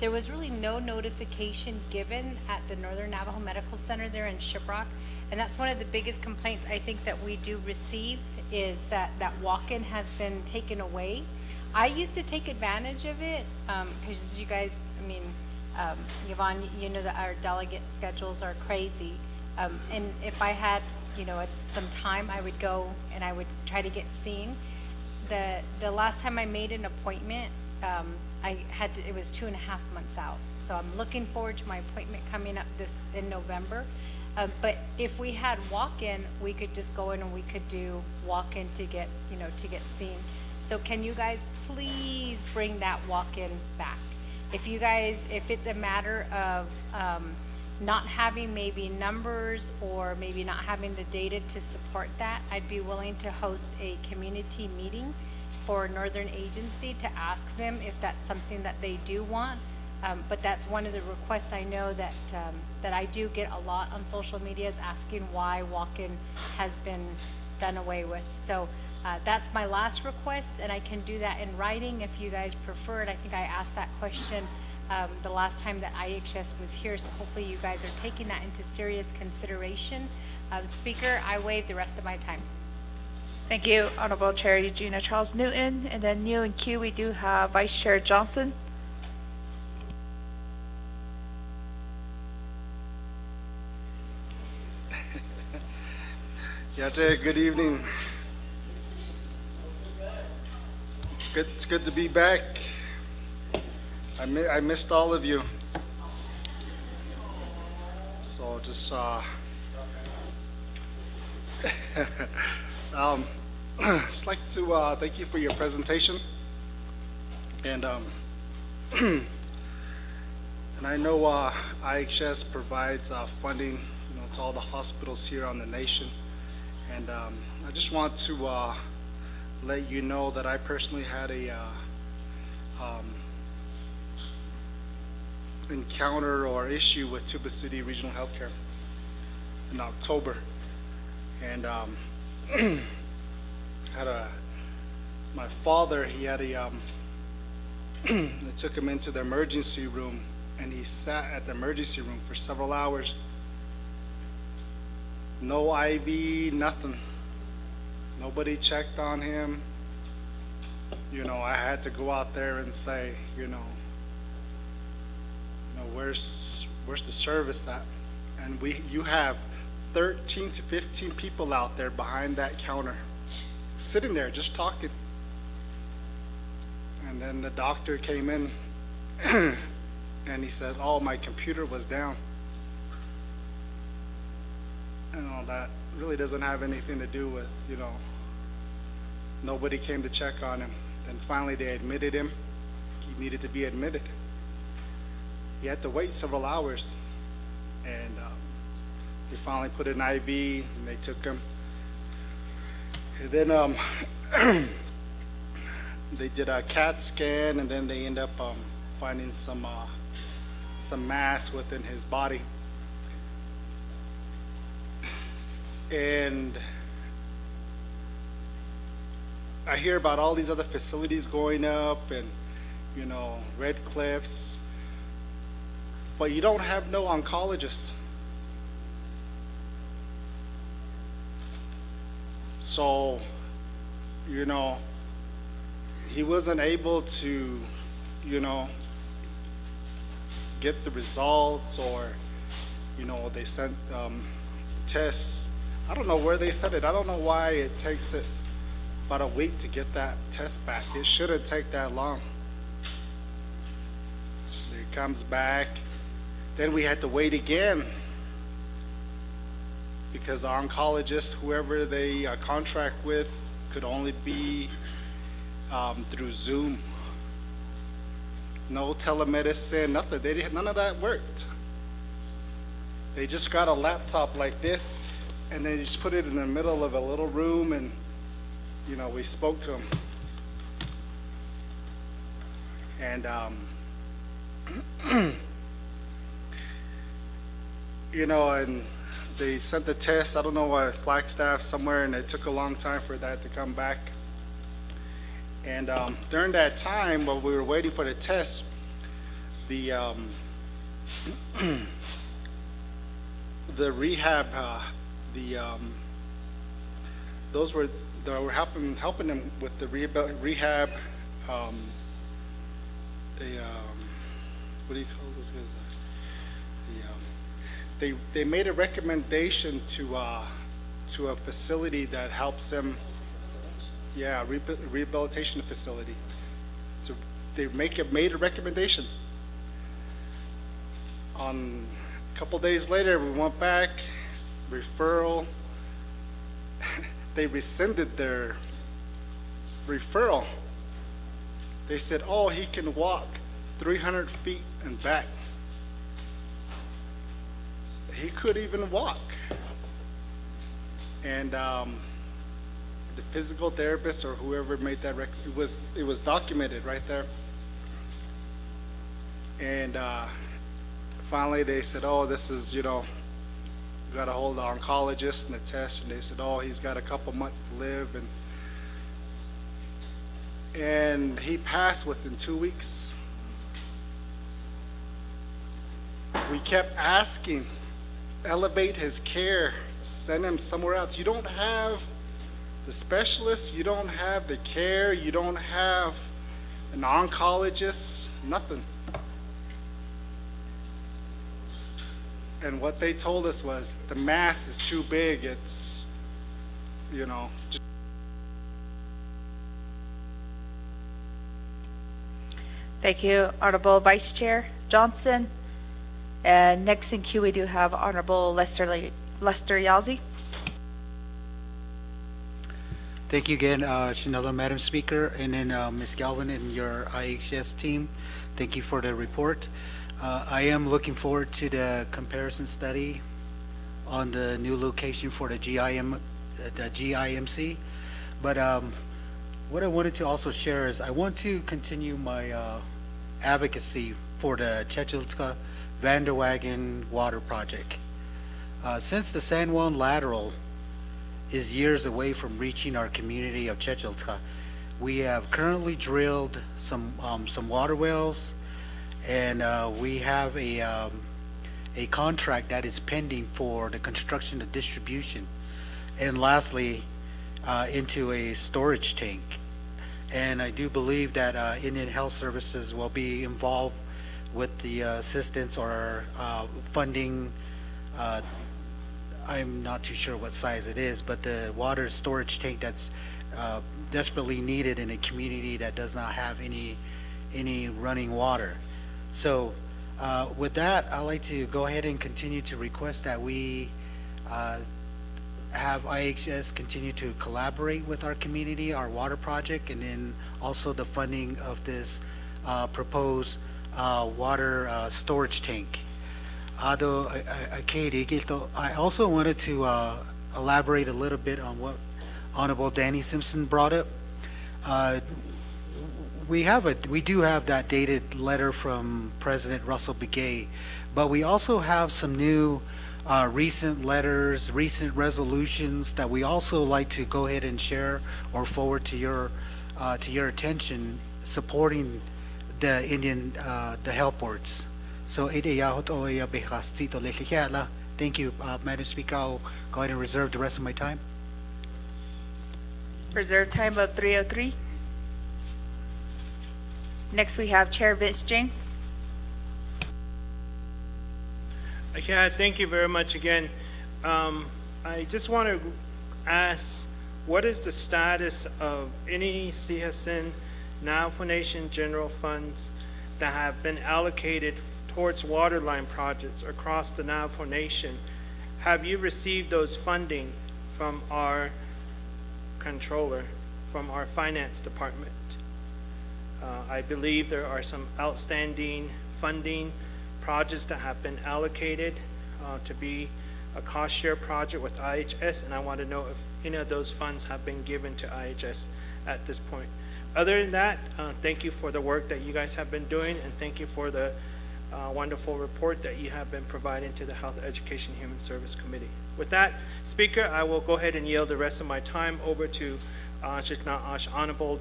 There was really no notification given at the Northern Navajo Medical Center there in Shiprock. And that's one of the biggest complaints I think that we do receive, is that walk-in has been taken away. I used to take advantage of it because you guys, Yvonne, you know that our delegate schedules are crazy. And if I had, some time, I would go and I would try to get seen. The last time I made an appointment, it was 2.5 months out. So I'm looking forward to my appointment coming up in November. But if we had walk-in, we could just go in and we could do walk-in to get seen. So can you guys please bring that walk-in back? If it's a matter of not having maybe numbers or maybe not having the data to support that, I'd be willing to host a community meeting for Northern Agency to ask them if that's something that they do want. But that's one of the requests I know that I do get a lot on social media, is asking why walk-in has been done away with. So that's my last request, and I can do that in writing if you guys prefer it. I think I asked that question the last time that IHS was here, so hopefully you guys are taking that into serious consideration. Speaker, I waive the rest of my time. Thank you, Honorable Chair Eugenia Charles Newton. And then new in queue, we do have Vice Chair Johnson. Yate, good evening. It's good to be back. I missed all of you. So just just like to thank you for your presentation. And and I know IHS provides funding, you know, to all the hospitals here on the nation. And I just want to let you know that I personally had a encounter or issue with Tuba City Regional Healthcare in October. And my father, he had a they took him into the emergency room, and he sat at the emergency room for several hours. No IV, nothing. Nobody checked on him. You know, I had to go out there and say, you know, where's the service at? And you have 13 to 15 people out there behind that counter, sitting there just talking. And then the doctor came in and he said, oh, my computer was down. And all that really doesn't have anything to do with, you know, nobody came to check on him. Then finally they admitted him. He needed to be admitted. He had to wait several hours. And they finally put an IV and they took him. And then they did a CAT scan, and then they end up finding some mass within his body. And I hear about all these other facilities going up, and you know, Red Cliffs, but you don't have no oncologists. So, you know, he wasn't able to, you know, get the results, or, you know, they sent tests. I don't know where they sent it. I don't know why it takes it about a week to get that test back. It shouldn't take that long. It comes back. Then we had to wait again because the oncologist, whoever they contract with, could only be through Zoom. No telemedicine, nothing. None of that worked. They just got a laptop like this, and they just put it in the middle of a little room, and you know, we spoke to him. And you know, and they sent the test. I don't know why, Flagstaff somewhere, and it took a long time for that to come back. And during that time, while we were waiting for the test, the the rehab, those were that were helping them with the rehab. What do you call those guys? They made a recommendation to a facility that helps them. Yeah, rehabilitation facility. So they made a recommendation. On a couple days later, we went back, referral. They rescinded their referral. They said, oh, he can walk 300 feet and back. He could even walk. And the physical therapist or whoever made that it was documented right there. And finally they said, oh, this is, you know, we got to hold the oncologist and the test, and they said, oh, he's got a couple months to live, and he passed within 2 weeks. We kept asking, elevate his care, send him somewhere else. You don't have the specialists, you don't have the care, you don't have an oncologist, nothing. And what they told us was the mass is too big. It's, you know. Thank you, Honorable Vice Chair Johnson. And next in queue, we do have Honorable Lester Yazzie. Thank you again, Shanella, Madam Speaker, and then Ms. Galvin and your IHS team. Thank you for the report. I am looking forward to the comparison study on the new location for the GIMC. But what I wanted to also share is I want to continue my advocacy for the Chechiltka Vanderwagen Water Project. Since the San Juan Lateral is years away from reaching our community of Chechiltka, we have currently drilled some water wells, and we have a contract that is pending for the construction of distribution, and lastly, into a storage tank. And I do believe that Indian Health Services will be involved with the assistance or funding. I'm not too sure what size it is, but the water storage tank that's desperately needed in a community that does not have any running water. So with that, I'd like to go ahead and continue to request that we have IHS continue to collaborate with our community, our water project, and then also the funding of this proposed water storage tank. I also wanted to elaborate a little bit on what Honorable Danny Simpson brought up. We do have that dated letter from President Russell Begay, but we also have some new recent letters, recent resolutions that we also like to go ahead and share or forward to your attention, supporting the the health boards. So thank you, Madam Speaker. I'll go ahead and reserve the rest of my time. Reserve time of 3:03. Next, we have Chair Vince James. Yeah, thank you very much again. I just want to ask, what is the status of any CSN Navajo Nation general funds that have been allocated towards waterline projects across the Navajo Nation? Have you received those funding from our controller, from our finance department? I believe there are some outstanding funding projects that have been allocated to be a cost share project with IHS, and I want to know if any of those funds have been given to IHS at this point. Other than that, thank you for the work that you guys have been doing, and thank you for the wonderful report that you have been providing to the Health, Education, and Human Service Committee. With that, Speaker, I will go ahead and yield the rest of my time over to Honorable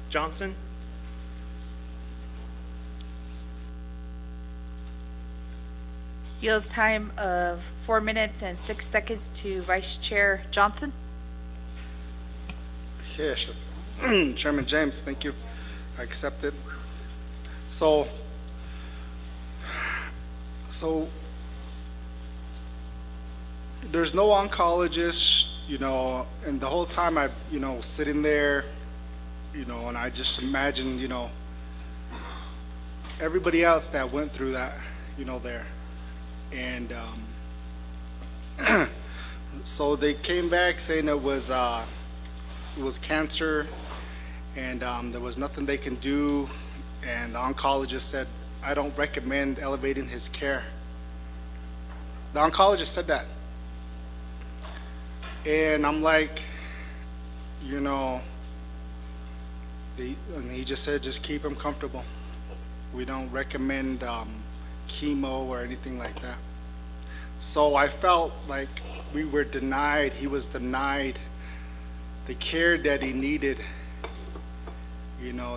Johnson. Yields time of 4 minutes and 6 seconds to Vice Chair Johnson. Yes, Chairman James, thank you. I accept it. So there's no oncologist, and the whole time I, sitting there, and I just imagine, everybody else that went through that, there. And so they came back saying it was cancer, and there was nothing they can do. And the oncologist said, I don't recommend elevating his care. The oncologist said that. And I'm like, and he just said, just keep him comfortable. We don't recommend chemo or anything like that. So I felt like we were denied, he was denied the care that he needed,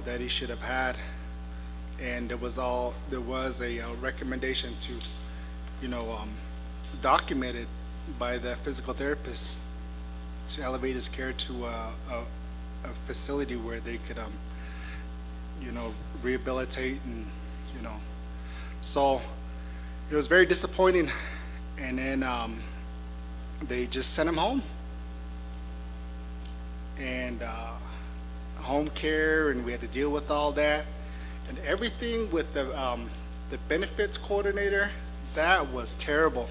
that he should have had. And there was a recommendation to, documented by the physical therapist to elevate his care to a facility where they could, rehabilitate and, So it was very disappointing. And then they just sent him home. And home care, and we had to deal with all that. And everything with the benefits coordinator, that was terrible.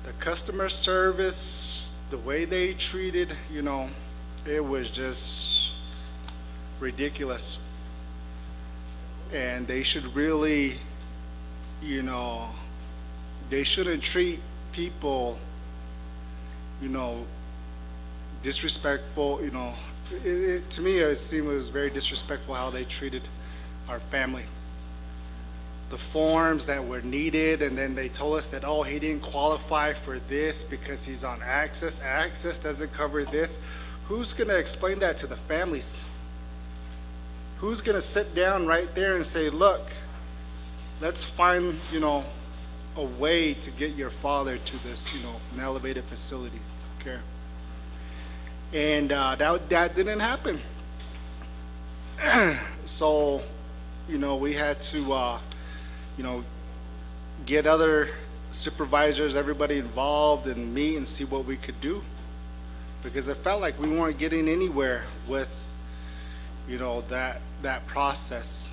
The customer service the way they treated, it was just ridiculous. And they should really, they shouldn't treat people, disrespectful, to me, it seemed it was very disrespectful how they treated our family. The forms that were needed, and then they told us that, oh, he didn't qualify for this because he's on Access. Access doesn't cover this. Who's going to explain that to the families? Who's going to sit down right there and say, look, let's find, a way to get your father to this, an elevated facility care. And that didn't happen. So, we had to, get other supervisors, everybody involved, and meet and see what we could do. Because it felt like we weren't getting anywhere with, that process.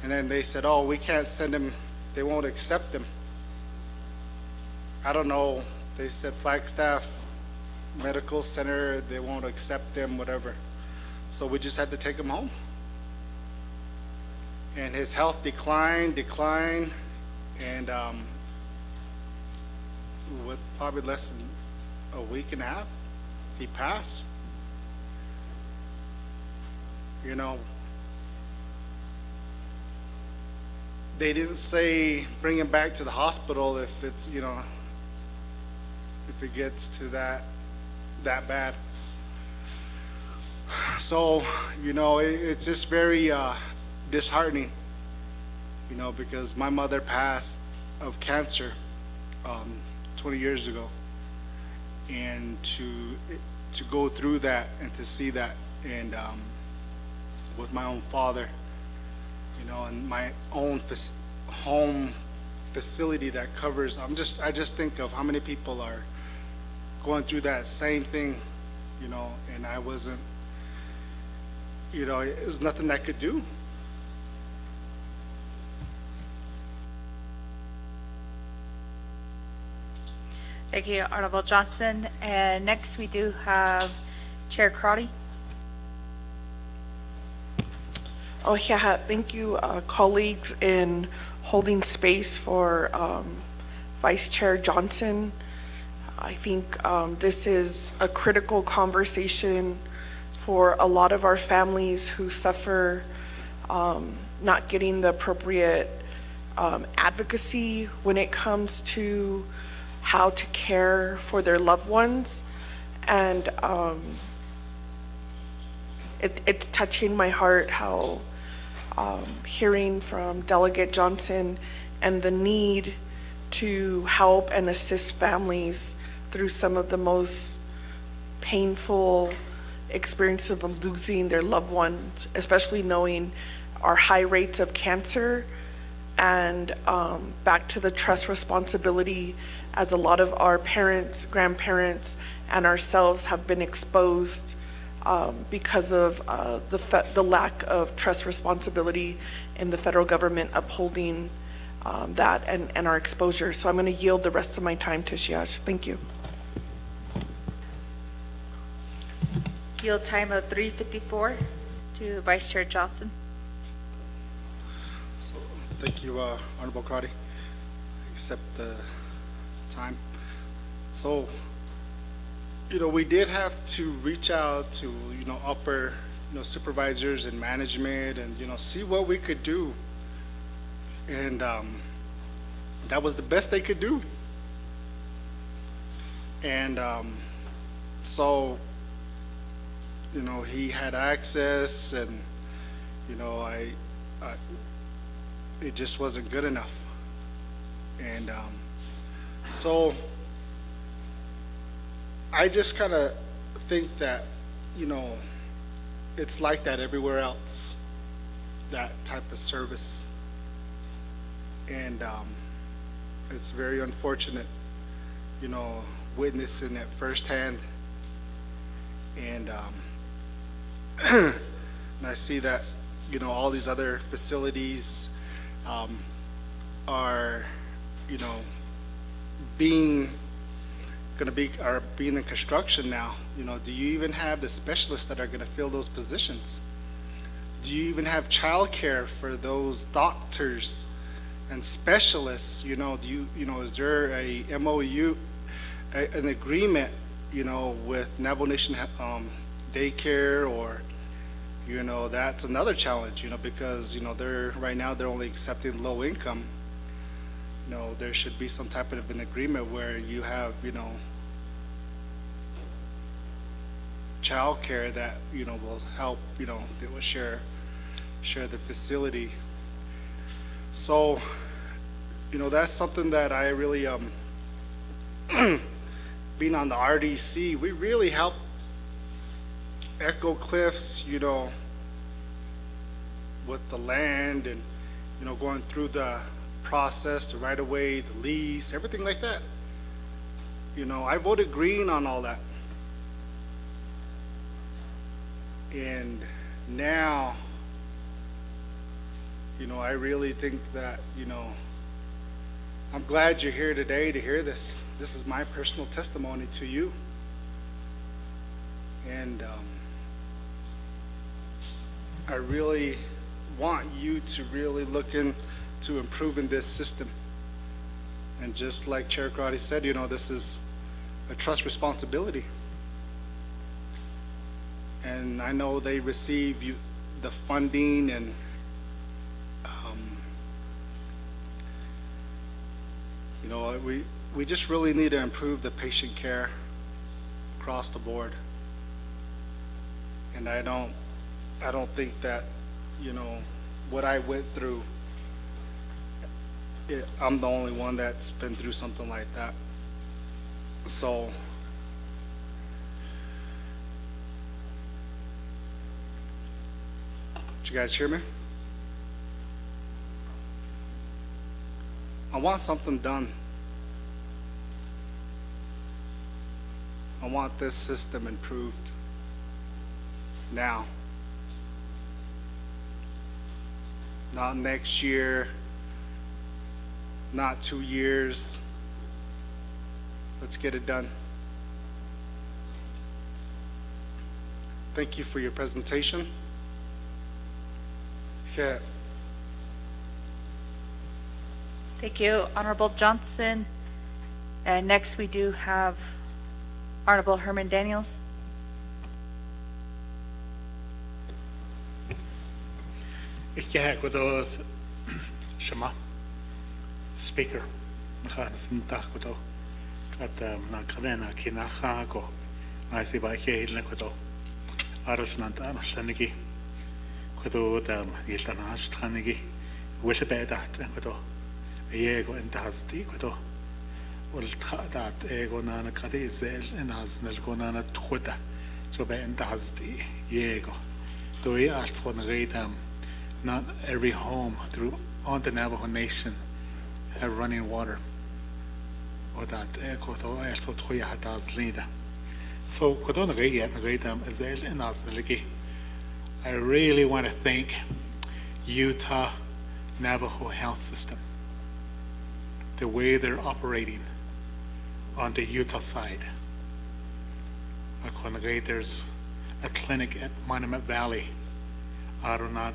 And then they said, oh, we can't send him, they won't accept him. I don't know, they said Flagstaff Medical Center, they won't accept them, whatever. So we just had to take him home. And his health declined, and with probably less than a week and a half, he passed. They didn't say bring him back to the hospital if it's, if it gets to that bad. So, it's just very disheartening, because my mother passed of cancer 20 years ago, and to go through that and to see that, and with my own father, and my own home facility that covers, I just think of how many people are going through that same thing, and I wasn't, it was nothing I could do. Thank you, Honorable Johnson. And next we do have Chair Crotty. Oh, yeah, thank you, colleagues, in holding space for Vice Chair Johnson. I think this is a critical conversation for a lot of our families who suffer not getting the appropriate advocacy when it comes to how to care for their loved ones. And it's touching my heart how hearing from Delegate Johnson and the need to help and assist families through some of the most painful experiences of losing their loved ones, especially knowing our high rates of cancer, and back to the trust responsibility, as a lot of our parents, grandparents, and ourselves have been exposed because of the lack of trust responsibility in the federal government upholding that and our exposure. So I'm going to yield the rest of my time to Shiash. Thank you. Yield time of 3:54 to Vice Chair Johnson. So, thank you, Honorable Crotty. Accept the time. So, we did have to reach out to, upper, supervisors and management, and, see what we could do. And that was the best they could do. And so, he had access, and, it just wasn't good enough. And so I just kind of think that, it's like that everywhere else, that type of service. And it's very unfortunate, witnessing it firsthand. And and I see that, all these other facilities are, being going to be are being in construction now. You know, do you even have the specialists that are going to fill those positions? Do you even have childcare for those doctors and specialists? You know, is there a MOU, an agreement, with Navajo Nation daycare, or, that's another challenge, because, right now they're only accepting low income. There should be some type of an agreement where you have, childcare that, will help, they will share the facility. So, that's something that I really, being on the RDC, we really help Echo Cliffs, with the land and, going through the process, the right of way, the lease, everything like that. I voted green on all that. And now, I really think that, I'm glad you're here today to hear this. This is my personal testimony to you. And I really want you to really look into improving this system. And just like Chair Crowdy said, this is a trust responsibility. And I know they receive the funding and we just really need to improve the patient care across the board. And I don't think that, what I went through, I'm the only one that's been through something like that. So, did you guys hear me? I want something done. I want this system improved now. Not next year, not 2 years. Let's get it done. Thank you for your presentation. Yeah. Thank you, Honorable Johnson. And next we do have Honorable Herman Daniels. Ich kodo shama speaker nakhasinta kodo kat nakadena kinaha ko asi ba ke hilna kodo arusnanta anlanigi kodo dam yiltana astranigi wele bedat kodo yego entasti kodo والتخاطات إيجونا نكادي زل إناز نلقونا نتخودا شو بإنتازتي ييجو دوي أرتخون غيدام. Not every home through on the Navajo Nation have running water. Or that koto erto tchoya hataz lida. So koto غيدام زل إناز نلقي. I really want to thank Utah Navajo Health System. The way they're operating on the Utah side. There's a clinic at Monument Valley.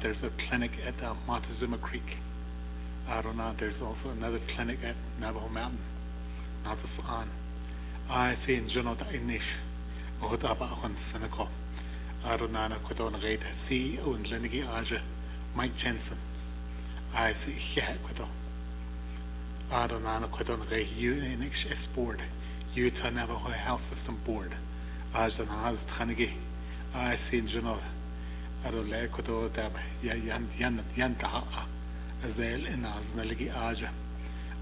There's a clinic at Montezuma Creek. There's also another clinic at Navajo Mountain. I see in Juno da Inish. Ohotaba on Seneco. Kodon Rate CEO and Lenigi Aja, Mike Jensen. I see here Kodon. UNHS Board, Utah Navajo Health System Board, Ajanaz Tranigi, I see Juno, Adolekodo Dab, Yantaha, Azel and Aznaligi Aja.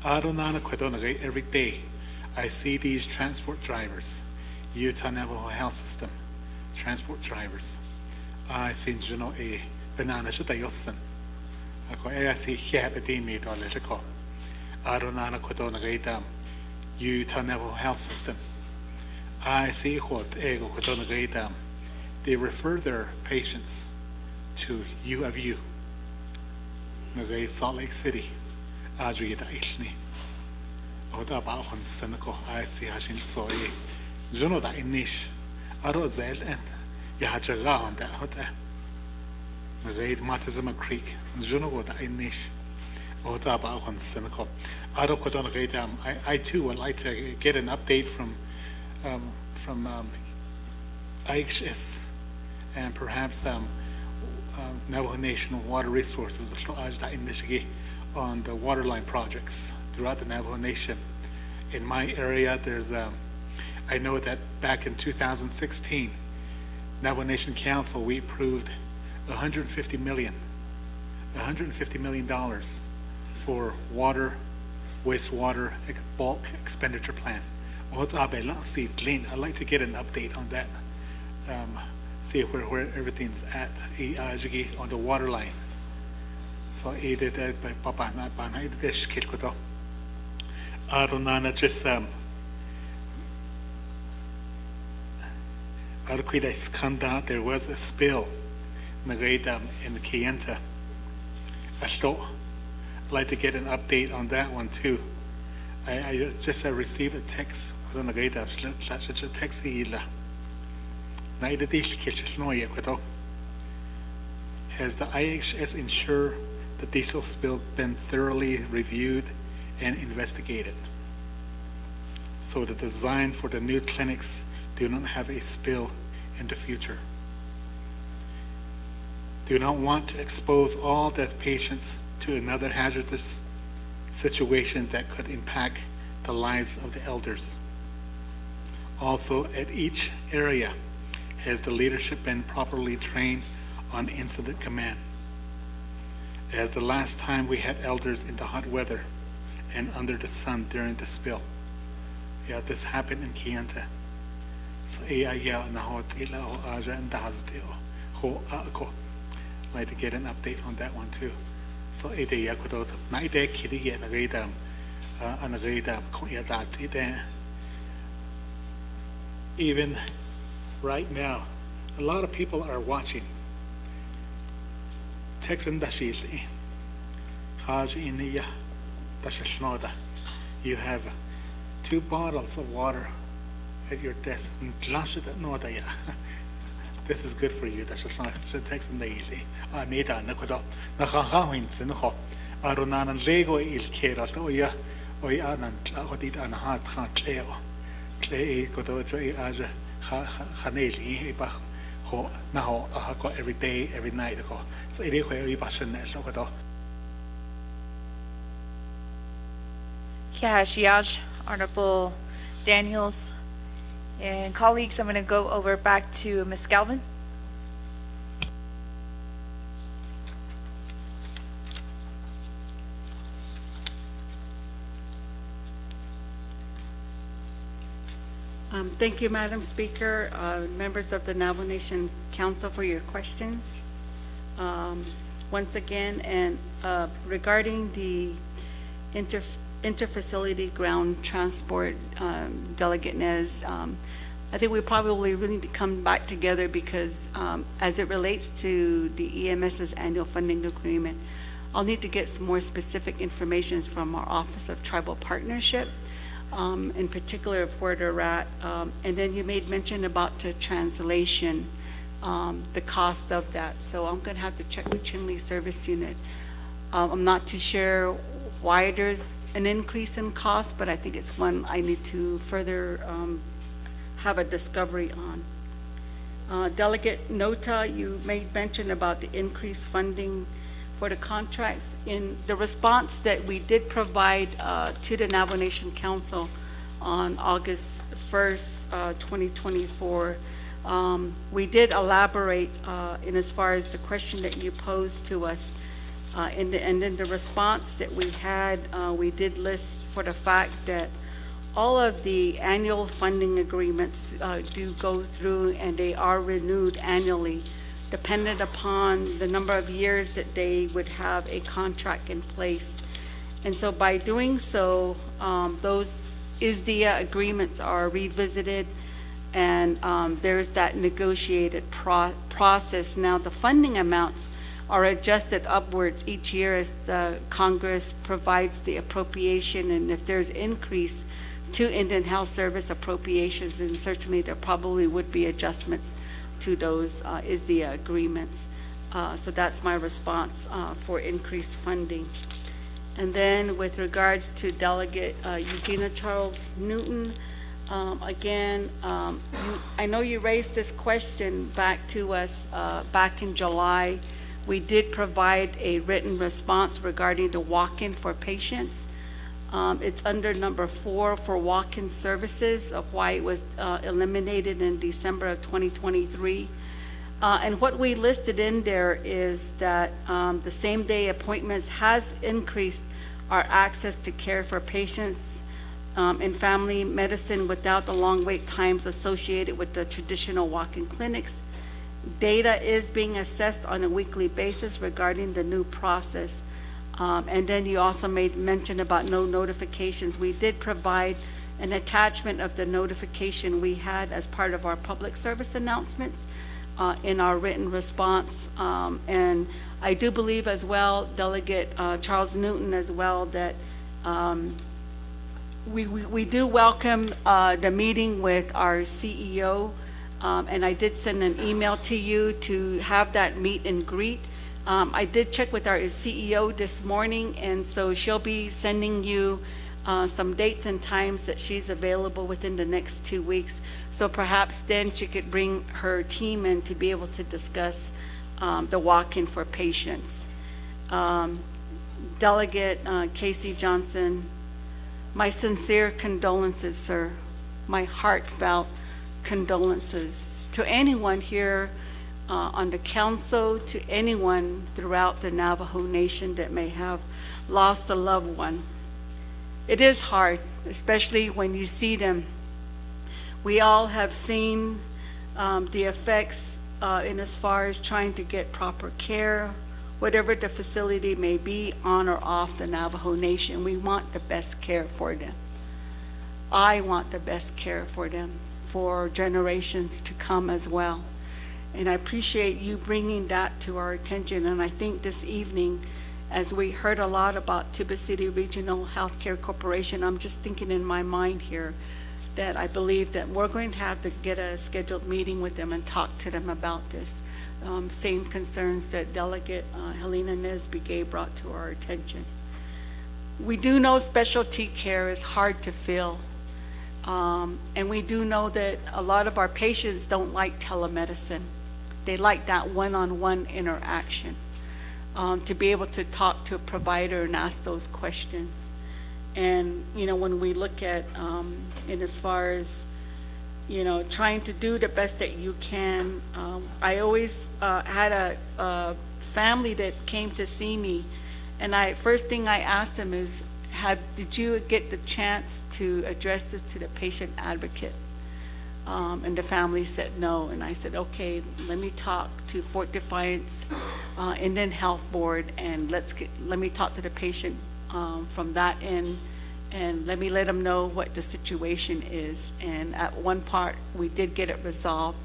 Adonana Kodonare every day. I see these transport drivers, Utah Navajo Health System, transport drivers. I see Juno a banana shutayosan. I see Habitini Doletico. Adonana Kodon Redam, Utah Navajo Health System. I see what Ego Kodon Redam. They refer their patients to U of U, Salt Lake City, Adriata Ilni. oda ba hon senko I see hashin so e juno da inish aro zel en ya hajaga on da hota reid matazama creek juno go da inish oda ba hon senko aro ko don reid I too would like to get an update from IHS and perhaps Navajo Nation Water Resources on the water line projects throughout the Navajo Nation. In my area, there's I know that back in 2016, Navajo Nation Council, we approved $150 million for water, wastewater bulk expenditure plan. I'd like to get an update on that. See where everything's at on the water line. So I did that by Papa not by I did kit ko to. Arunana just Arquida Skanda, there was a spill in Kayenta. I'd like to get an update on that one too. I just received a text from the Gaita, such a text. Has the IHS ensured the diesel spill been thoroughly reviewed and investigated, so the design for the new clinics do not have a spill in the future? Do not want to expose all deaf patients to another hazardous situation that could impact the lives of the elders. Also, at each area, has the leadership been properly trained on incident command? As the last time we had elders in the hot weather and under the sun during the spill. Yeah, this happened in Kayenta. So like to get an update on that one too. So even right now, a lot of people are watching. Texan Dashili, you have 2 bottles of water at your desk. This is good for you. That's just not Texan daily. Neda Nakodo, Nahahawin Sinho, Arunan Lego il Kera, Oya, Oyanan, Claudit and Hart Cleo, Clay Godojo Aja, Haneli, Bach. Now, I go every day, every night. So it is where we passion. Shiaj, Honorable Daniels, and colleagues, I'm going to go over back to Ms. Galvin. Thank you, Madam Speaker, members of the Navajo Nation Council for your questions. Once again, and regarding the interfacility ground transport, Delegate Nez, I think we probably really need to come back together because as it relates to the EMS's annual funding agreement, I'll need to get some more specific information from our Office of Tribal Partnership, in particular of where they're at. And then you made mention about the translation, the cost of that. So I'm going to have to check with Chinle Service Unit. I'm not too sure why there's an increase in cost, but I think it's one I need to further have a discovery on. Delegate Nota, you made mention about the increased funding for the contracts. In the response that we did provide to the Navajo Nation Council on August 1st, 2024, we did elaborate in as far as the question that you posed to us. And then the response that we had, we did list for the fact that all of the annual funding agreements do go through and they are renewed annually, dependent upon the number of years that they would have a contract in place. And so by doing so, those ISDEA agreements are revisited and there's that negotiated process. Now the funding amounts are adjusted upwards each year as the Congress provides the appropriation, and if there's increase to Indian Health Service appropriations, then certainly there probably would be adjustments to those, is the agreements. So that's my response for increased funding. And then with regards to Delegate Eugenia Charles Newton, again, I know you raised this question back to us back in July. We did provide a written response regarding the walk-in for patients. It's under number 4 for walk-in services of why it was eliminated in December of 2023. And what we listed in there is that the same-day appointments has increased our access to care for patients in family medicine without the long wait times associated with the traditional walk-in clinics. Data is being assessed on a weekly basis regarding the new process. And then you also made mention about no notifications. We did provide an attachment of the notification we had as part of our public service announcements in our written response. And I do believe as well, Delegate Charles Newton as well, that we do welcome the meeting with our CEO. And I did send an email to you to have that meet and greet. I did check with our CEO this morning, and so she'll be sending you some dates and times that she's available within the next 2 weeks. So perhaps then she could bring her team in to be able to discuss the walk-in for patients. Delegate Casey Johnson, my sincere condolences, sir. My heartfelt condolences to anyone here on the council, to anyone throughout the Navajo Nation that may have lost a loved one. It is hard, especially when you see them. We all have seen the effects in as far as trying to get proper care, whatever the facility may be on or off the Navajo Nation. We want the best care for them. I want the best care for them for generations to come as well. And I appreciate you bringing that to our attention. And I think this evening, as we heard a lot about Tuba City Regional Healthcare Corporation, I'm just thinking in my mind here that I believe that we're going to have to get a scheduled meeting with them and talk to them about this. Same concerns that Delegate Helena Nesbigay brought to our attention. We do know specialty care is hard to fill. And we do know that a lot of our patients don't like telemedicine. They like that one-on-one interaction, to be able to talk to a provider and ask those questions. And, you know, when we look at, in as far as, you know, trying to do the best that you can, I always had a family that came to see me, and first thing I asked them is, did you get the chance to address this to the patient advocate? And the family said no. And I said, okay, let me talk to Fort Defiance Indian Health Board, and let me talk to the patient from that end, and let me let them know what the situation is. And at one part, we did get it resolved,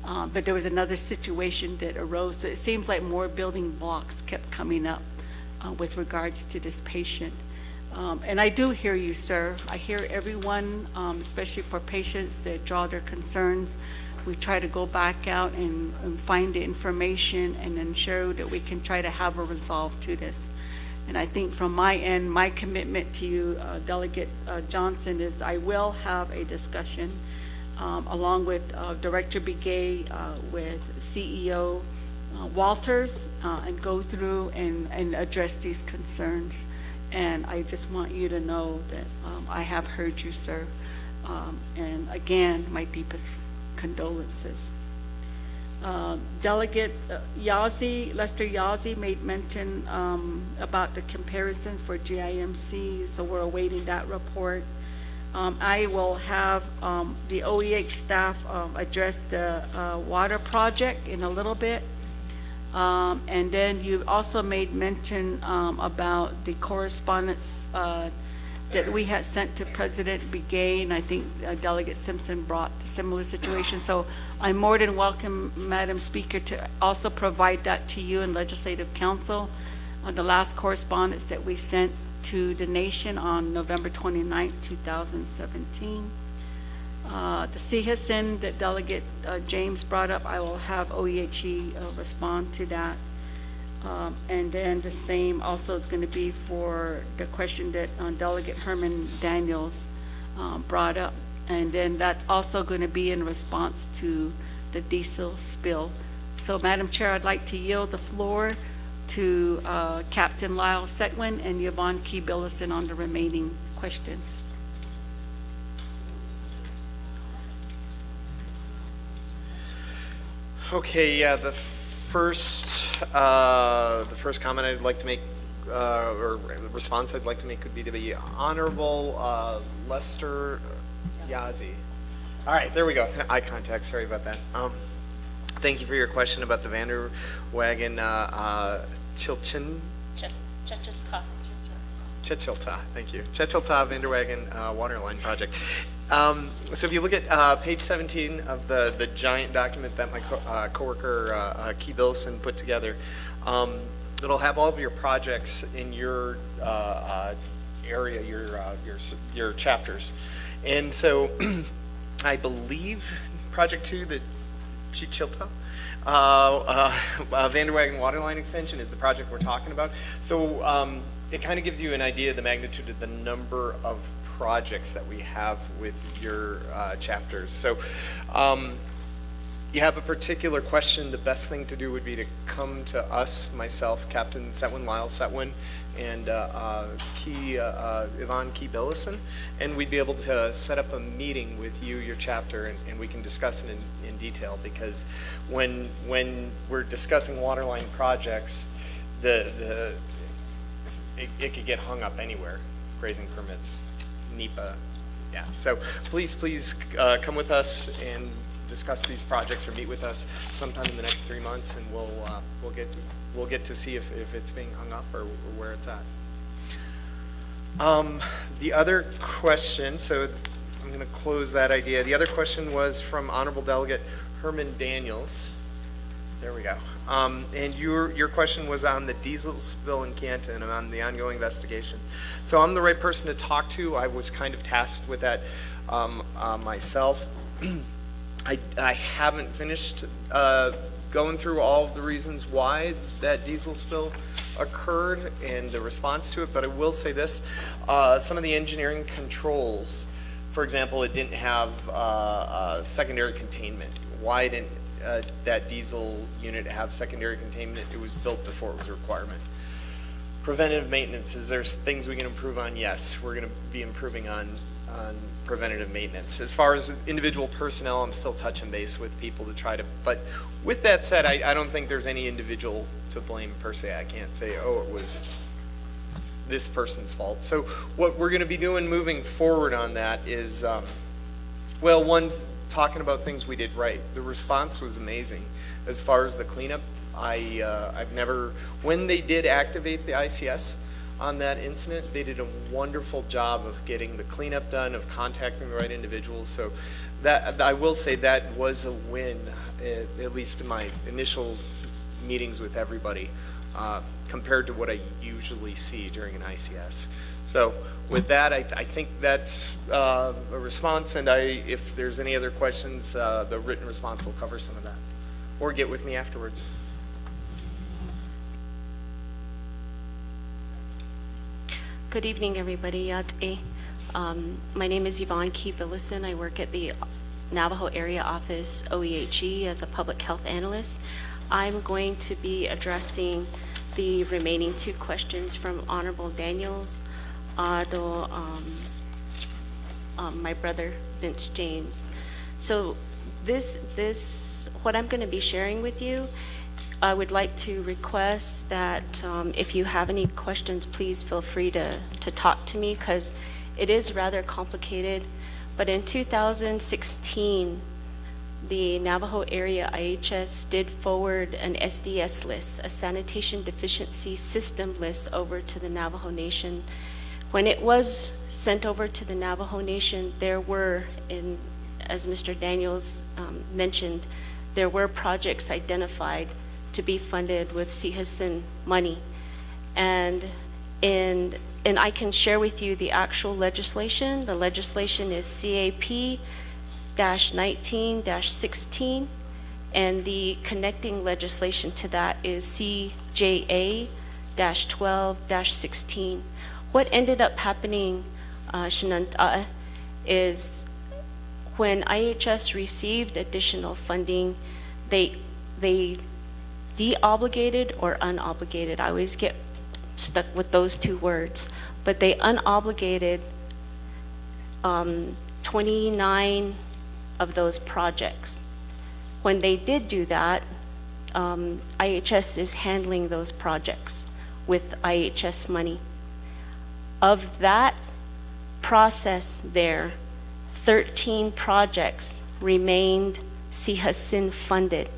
but there was another situation that arose. So it seems like more building blocks kept coming up with regards to this patient. And I do hear you, sir. I hear everyone, especially for patients that draw their concerns. We try to go back out and find the information and ensure that we can try to have a resolve to this. And I think from my end, my commitment to you, Delegate Johnson, is I will have a discussion along with Director Begay, with CEO Walters, and go through and address these concerns. And I just want you to know that I have heard you, sir. And again, my deepest condolences. Delegate Lester Yazzie made mention about the comparisons for GIMC, so we're awaiting that report. I will have the OEH staff address the water project in a little bit. And then you also made mention about the correspondence that we had sent to President Begay, and I think Delegate Simpson brought a similar situation. So I'm more than welcome, Madam Speaker, to also provide that to you and Legislative Council on the last correspondence that we sent to the nation on November 29, 2017. The CHISN that Delegate James brought up, I will have OEHE respond to that. And then the same also is going to be for the question that Delegate Herman Daniels brought up. And then that's also going to be in response to the diesel spill. So, Madam Chair, I'd like to yield the floor to Captain Lyle Setwin and Yvonne Key-Billison on the remaining questions. Okay, yeah, the first comment I'd like to make, or response I'd like to make would be to the Honorable Lester Yazzie. All right, there we go. Eye contact. Sorry about that. Thank you for your question about the Vanderwagen Chilchilta. Thank you. Chilchilta Vanderwagen Waterline Project. So if you look at page 17 of the giant document that my coworker Key Billison put together, it'll have all of your projects in your area, your chapters. And so I believe Project 2, the Chilchilta Vanderwagen Waterline Extension is the project we're talking about. So it kind of gives you an idea of the magnitude of the number of projects that we have with your chapters. So you have a particular question, the best thing to do would be to come to us, myself, Captain Setwin, Lyle Setwin, and Yvonne Key-Billison, and we'd be able to set up a meeting with you, your chapter, and we can discuss it in detail, because when we're discussing waterline projects, it could get hung up anywhere, grazing permits, NEPA, yeah. So please come with us and discuss these projects, or meet with us sometime in the next 3 months, and we'll get to see if it's being hung up or where it's at. The other question, so I'm going to close that idea. The other question was from Honorable Delegate Herman Daniels. There we go. And your question was on the diesel spill in Canton and on the ongoing investigation. So I'm the right person to talk to. I was kind of tasked with that myself. I haven't finished going through all of the reasons why that diesel spill occurred and the response to it, but I will say this. Some of the engineering controls, for example, it didn't have secondary containment. Why didn't that diesel unit have secondary containment? It was built before it was a requirement. Preventative maintenance, is there things we can improve on? Yes, we're going to be improving on preventative maintenance. As far as individual personnel, I'm still touching base with people to try to, but with that said, I don't think there's any individual to blame per se. I can't say, oh, it was this person's fault. So what we're going to be doing moving forward on that is, well, one's talking about things we did right. The response was amazing. As far as the cleanup, I've never, when they did activate the ICS on that incident, they did a wonderful job of getting the cleanup done, of contacting the right individuals. So that, I will say that was a win, at least in my initial meetings with everybody, compared to what I usually see during an ICS. So with that, I think that's a response, and if there's any other questions, the written response will cover some of that. Or get with me afterwards. Good evening, everybody. My name is Yvonne Key-Billison. I work at the Navajo Area Office, OEHE, as a public health analyst. I'm going to be addressing the remaining 2 questions from Honorable Daniels, my brother, Vince James. So what I'm going to be sharing with you, I would like to request that if you have any questions, please feel free to talk to me, because it is rather complicated. But in 2016, the Navajo Area IHS did forward an SDS list, a sanitation deficiency system list, over to the Navajo Nation When it was sent over to the Navajo Nation, there were, as Mr. Daniels mentioned, there were projects identified to be funded with CHSN money. And I can share with you the actual legislation. The legislation is CAP-19-16, and the connecting legislation to that is CJA-12-16. What ended up happening, Shananta, is when IHS received additional funding, they de-obligated or unobligated. I always get stuck with those two words, but they unobligated 29 of those projects. When they did do that, IHS is handling those projects with IHS money. Of that process there, 13 projects remained CHSN funded.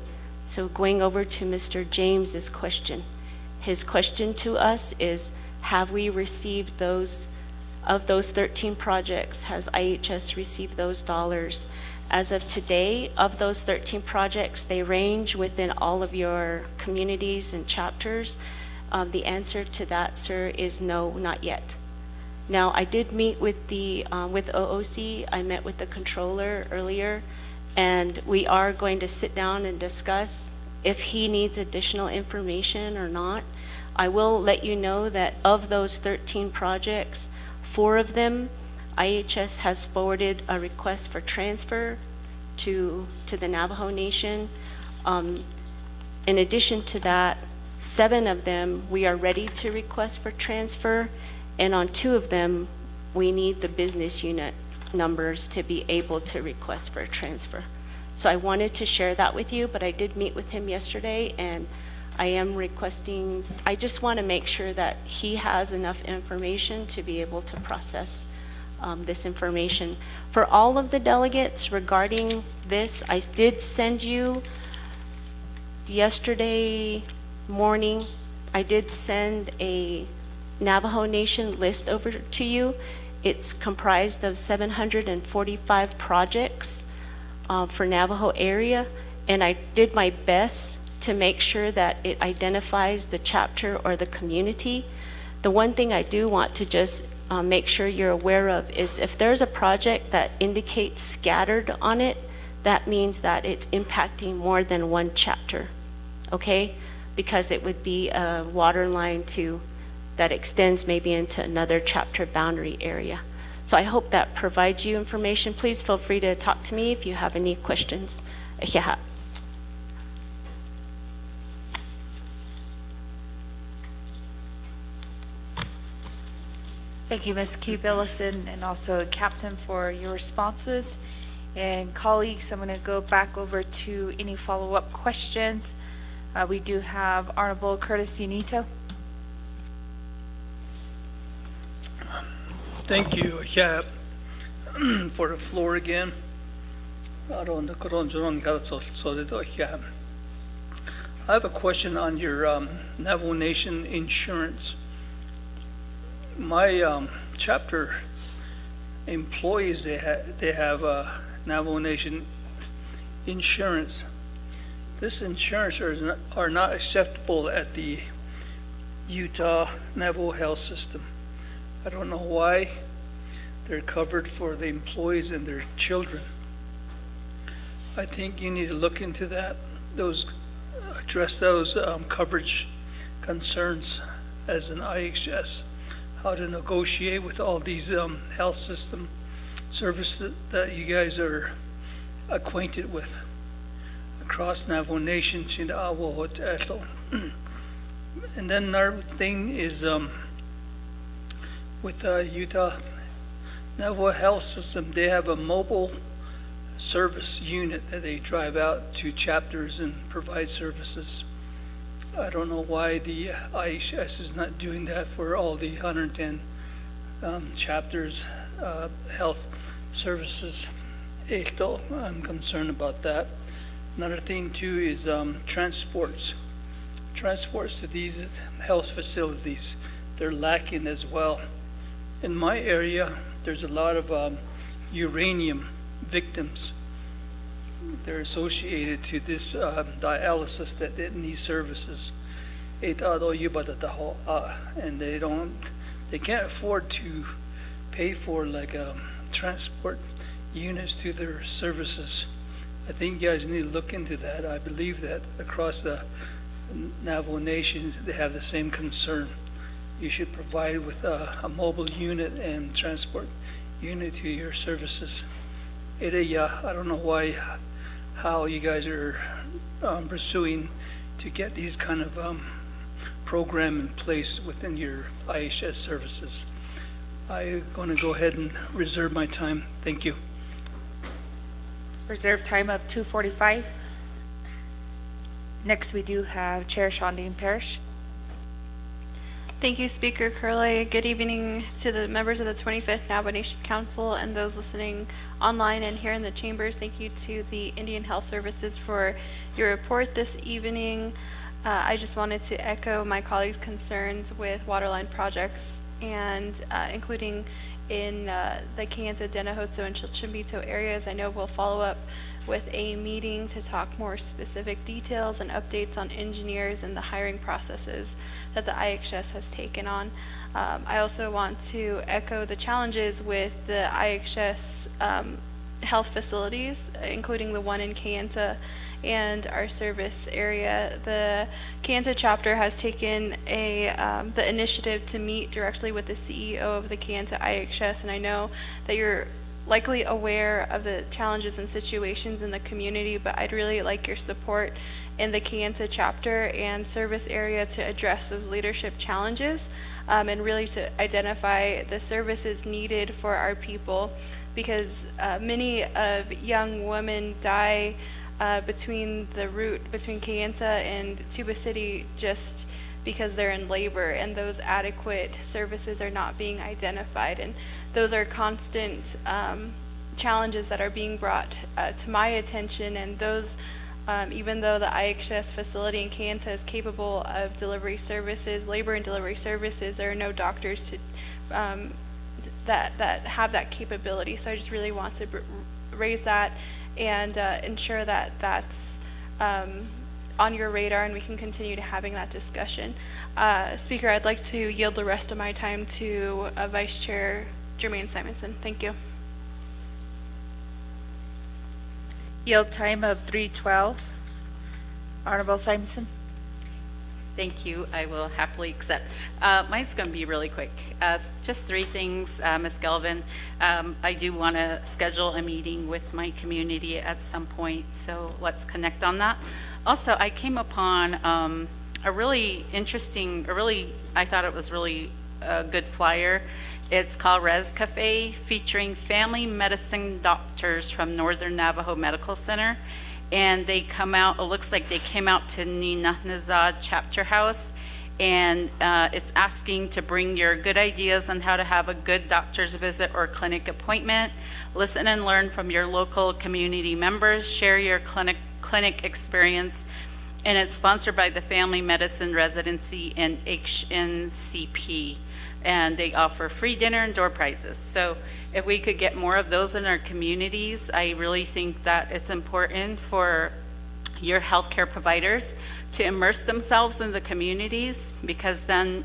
So going over to Mr. James's question, his question to us is, have we received those, of those 13 projects, has IHS received those dollars? As of today, of those 13 projects, they range within all of your communities and chapters. The answer to that, sir, is no, not yet. Now, I did meet with the with OOC. I met with the controller earlier, and we are going to sit down and discuss if he needs additional information or not. I will let you know that of those 13 projects, 4 of them, IHS has forwarded a request for transfer to the Navajo Nation. In addition to that, 7 of them, we are ready to request for transfer. And on 2 of them, we need the business unit numbers to be able to request for a transfer. So I wanted to share that with you, but I did meet with him yesterday, and I am requesting, I just want to make sure that he has enough information to be able to process this information. For all of the delegates regarding this, I did send you yesterday morning, I did send a Navajo Nation list over to you. It's comprised of 745 projects for Navajo area, and I did my best to make sure that it identifies the chapter or the community. The one thing I do want to just make sure you're aware of is if there's a project that indicates scattered on it, that means that it's impacting more than one chapter, okay? Because it would be a water line that extends maybe into another chapter boundary area. So I hope that provides you information. Please feel free to talk to me if you have any questions. Thank you, Ms. Keith-Billison, and also Captain, for your responses. And colleagues, I'm going to go back over to any follow-up questions. We do have Honorable Curtis Unito. Thank you, yeah, for the floor again. I have a question on your Navajo Nation insurance. My chapter employees, they have Navajo Nation insurance. This insurance are not acceptable at the Utah Navajo Health System. I don't know why they're covered for the employees and their children. I think you need to look into that, address those coverage concerns as an IHS, how to negotiate with all these health system services that you guys are acquainted with across Navajo Nation. And then another thing is with the Utah Navajo Health System, they have a mobile service unit that they drive out to chapters and provide services. I don't know why the IHS is not doing that for all the 110 chapters health services. I'm concerned about that. Another thing too is transports to these health facilities. They're lacking as well. In my area, there's a lot of uranium victims. They're associated to this dialysis that need services. And they can't afford to pay for like transport units to their services. I think you guys need to look into that. I believe that across the Navajo Nation, they have the same concern. You should provide with a mobile unit and transport unit to your services. I don't know how you guys are pursuing to get these kind of program in place within your IHS services. I'm going to go ahead and reserve my time. Thank you. Reserve time of 2:45. Next, we do have Chair Shondine Parrish. Thank you, Speaker Curley. Good evening to the members of the 25th Navajo Nation Council and those listening online and here in the chambers. Thank you to the Indian Health Services for your report this evening. I just wanted to echo my colleagues' concerns with waterline projects and including in the Kayenta, Denahoto, and Chilchimbito areas. I know we'll follow up with a meeting to talk more specific details and updates on engineers and the hiring processes that the IHS has taken on. I also want to echo the challenges with the IHS health facilities, including the one in Kayenta and our service area. The Kayenta chapter has taken the initiative to meet directly with the CEO of the Kayenta IHS, and I know that you're likely aware of the challenges and situations in the community, but I'd really like your support in the Kayenta chapter and service area to address those leadership challenges and really to identify the services needed for our people, because many of young women die between the route between Kayenta and Tuba City just because they're in labor, and those adequate services are not being identified. And those are constant challenges that are being brought to my attention, and those even though the IHS facility in Kayenta is capable of delivery services, labor and delivery services, there are no doctors to that have that capability. So I just really want to raise that and ensure that that's on your radar and we can continue to having that discussion. Speaker, I'd like to yield the rest of my time to Vice Chair Jermaine Simonson. Thank you. Yield time of 3:12. Honorable Simonson. Thank you. I will happily accept. Mine's going to be really quick. Just three things, Ms. Galvin. I do want to schedule a meeting with my community at some point, so let's connect on that. Also, I came upon a really interesting, I thought it was really a good flyer. It's called Res Cafe, featuring family medicine doctors from Northern Navajo Medical Center. And they come out, it looks like they came out to Ninahnaza Chapter House, and it's asking to bring your good ideas on how to have a good doctor's visit or clinic appointment, listen and learn from your local community members, share your clinic experience, and it's sponsored by the Family Medicine Residency and HNCP. And they offer free dinner and door prizes. So if we could get more of those in our communities, I really think that it's important for your healthcare providers to immerse themselves in the communities, because then,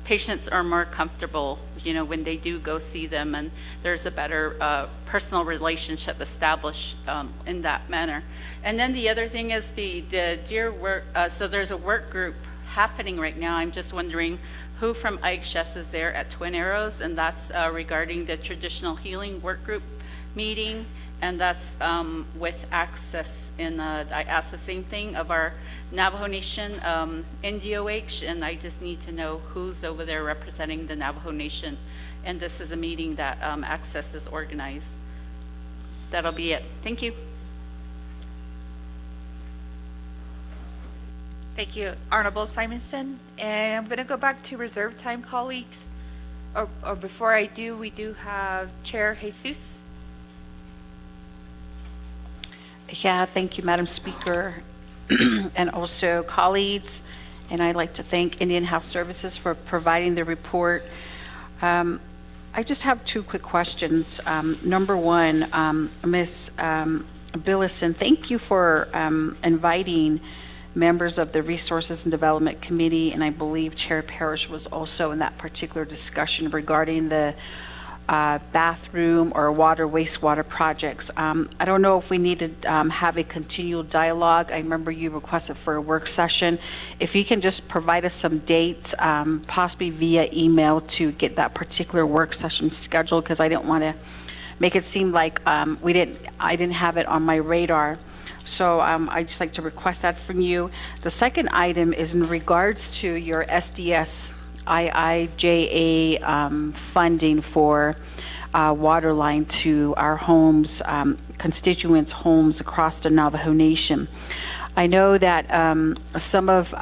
patients are more comfortable, when they do go see them, and there's a better personal relationship established in that manner. And then the other thing is the deer work, so there's a work group happening right now. I'm just wondering who from IHS is there at Twin Arrows, and that's regarding the traditional healing work group meeting, and that's with access. And I asked the same thing of our Navajo Nation NDOH, and I just need to know who's over there representing the Navajo Nation, and this is a meeting that Access is organized. That'll be it. Thank you. Thank you, Honorable Simonson. And I'm going to go back to reserve time, colleagues. Or before I do, we do have Chair Jesus. Yeah, thank you, Madam Speaker, and also colleagues. And I'd like to thank Indian Health Services for providing the report. I just have two quick questions. Number one, Ms. Billison, thank you for inviting members of the Resources and Development Committee, and I believe Chair Parrish was also in that particular discussion regarding the bathroom or water wastewater projects. I don't know if we need to have a continual dialogue. I remember you requested for a work session. If you can just provide us some dates, possibly via email, to get that particular work session scheduled, because I didn't want to make it seem like I didn't have it on my radar. So I'd just like to request that from you. The second item is in regards to your SDS IIJA funding for water line to our homes, constituents' homes across the Navajo Nation. I know that some of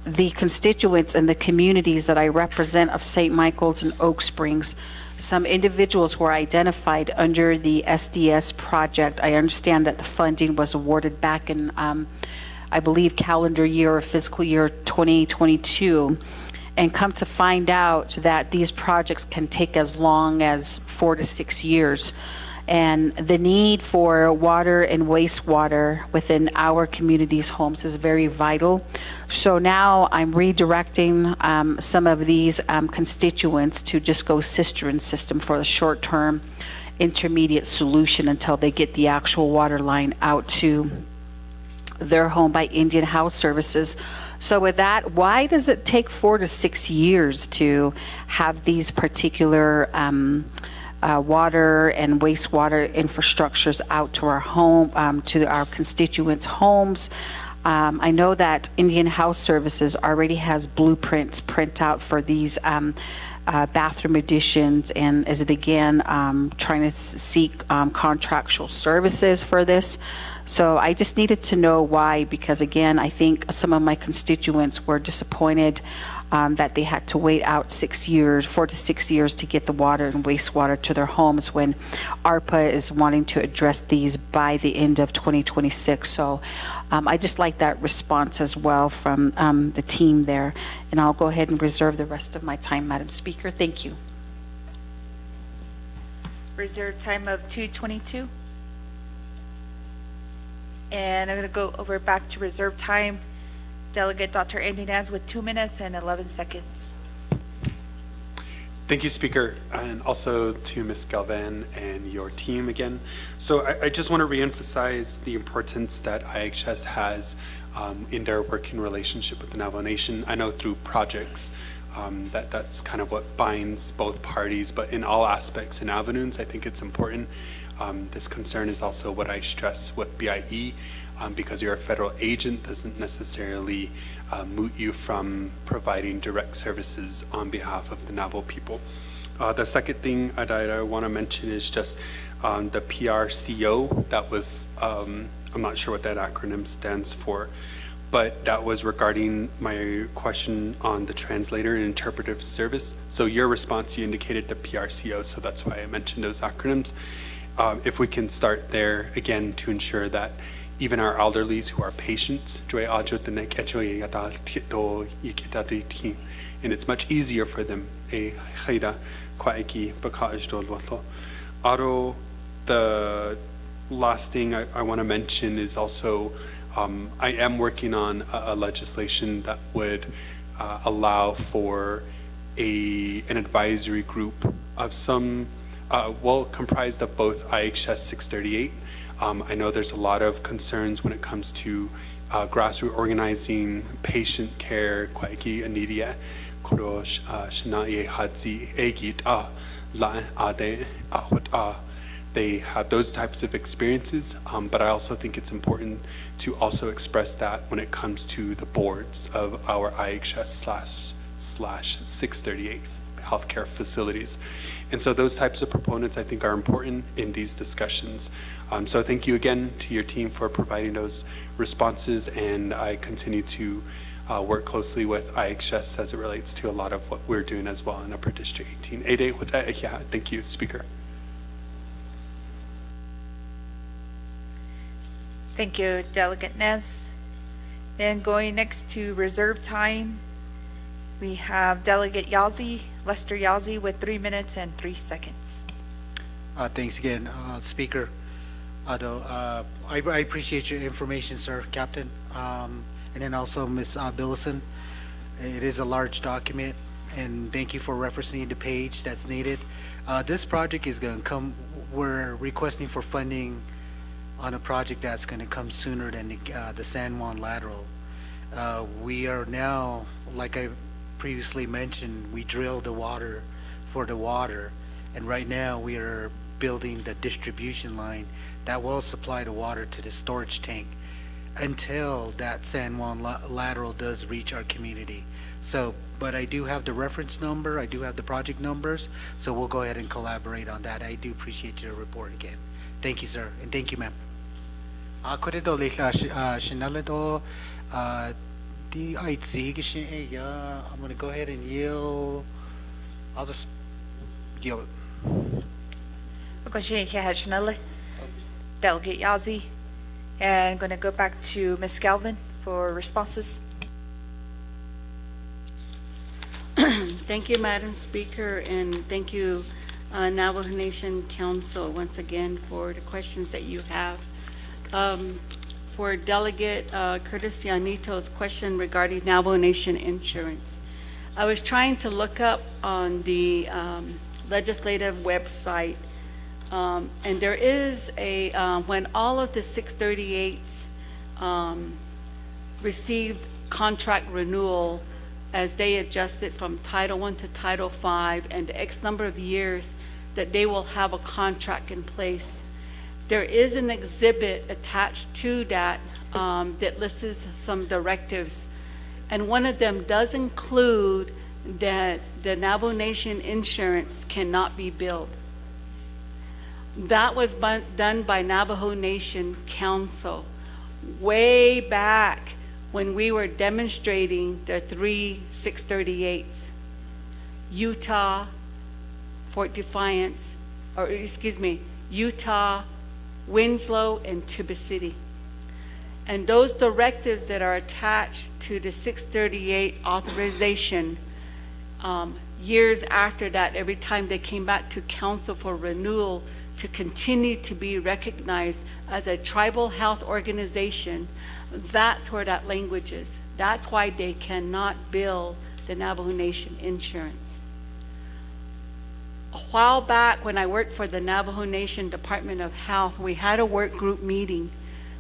the constituents and the communities that I represent of St. Michael's and Oak Springs, some individuals were identified under the SDS project. I understand that the funding was awarded back in, I believe, calendar year or fiscal year 2022, and come to find out that these projects can take as long as 4 to 6 years. And the need for water and wastewater within our communities' homes is very vital. So now I'm redirecting some of these constituents to just go cistern system for the short-term intermediate solution until they get the actual water line out to their home by Indian House Services. So with that, why does it take 4 to 6 years to have these particular water and wastewater infrastructures out to our home, to our constituents' homes? I know that Indian House Services already has blueprints print out for these bathroom additions, and is it again trying to seek contractual services for this? So I just needed to know why, because again, I think some of my constituents were disappointed that they had to wait out 6 years, 4 to 6 years to get the water and wastewater to their homes when ARPA is wanting to address these by the end of 2026. So I just like that response as well from the team there. And I'll go ahead and reserve the rest of my time, Madam Speaker. Thank you. Reserve time of 2:22. And I'm going to go over back to reserve time. Delegate Dr. Andy Naz with 2 minutes and 11 seconds. Thank you, Speaker, and also to Ms. Galvan and your team again. So I just want to reemphasize the importance that IHS has in their working relationship with the Navajo Nation. I know through projects that's kind of what binds both parties, but in all aspects and avenues, I think it's important. This concern is also what I stress with BIE, because you're a federal agent doesn't necessarily moot you from providing direct services on behalf of the Navajo people. The second thing that I want to mention is just the PRCO. That was, I'm not sure what that acronym stands for, but that was regarding my question on the translator and interpretive service. So your response, you indicated the PRCO, so that's why I mentioned those acronyms. If we can start there again to ensure that even our elderlies who are patients, and it's much easier for them. The last thing I want to mention is also I am working on a legislation that would allow for an advisory group of some, comprised of both IHS 638. I know there's a lot of concerns when it comes to grassroots organizing, patient care, they have those types of experiences, but I also think it's important to also express that when it comes to the boards of our IHS / 638 healthcare facilities. And so those types of proponents I think are important in these discussions. So thank you again to your team for providing those responses, and I continue to work closely with IHS as it relates to a lot of what we're doing as well in Upper District 18. Thank you, Speaker. Thank you, Delegate Nez. Then going next to reserve time, We have Delegate Yazzie, Lester Yazzie, with 3 minutes and 3 seconds. Thanks again, Speaker. I appreciate your information, sir, Captain. And then also Ms. Billison. It is a large document, and thank you for referencing the page that's needed. This project is going to come, we're requesting for funding on a project that's going to come sooner than the San Juan lateral. We are now, like I previously mentioned, we drilled the water for the water, and right now we are building the distribution line that will supply the water to the storage tank until that San Juan lateral does reach our community. So, but I do have the reference number, I do have the project numbers, so we'll go ahead and collaborate on that. I do appreciate your report again. Thank you, sir, and thank you, ma'am. Koredo leila shinaledo the ITZ I'm gonna go ahead and yield. I'll just yield it. Delegate Yazzie. And I'm going to go back to Ms. Galvin for responses. Thank you, Madam Speaker, and thank you, Navajo Nation Council, once again, for the questions that you have. For Delegate Curtis Yanito's question regarding Navajo Nation insurance, I was trying to look up on the legislative website, and there is a, when all of the 638s received contract renewal as they adjusted from Title I to Title V and the X number of years that they will have a contract in place. There is an exhibit attached to that that lists some directives, and one of them does include that the Navajo Nation insurance cannot be billed. That was done by Navajo Nation Council way back when we were demonstrating the 3 638s, Utah, Fort Defiance, or excuse me, Utah, Winslow, and Tuba City. And those directives that are attached to the 638 authorization, years after that, every time they came back to council for renewal to continue to be recognized as a tribal health organization, that's where that language is. That's why they cannot bill the Navajo Nation insurance. A while back when I worked for the Navajo Nation Department of Health, we had a work group meeting.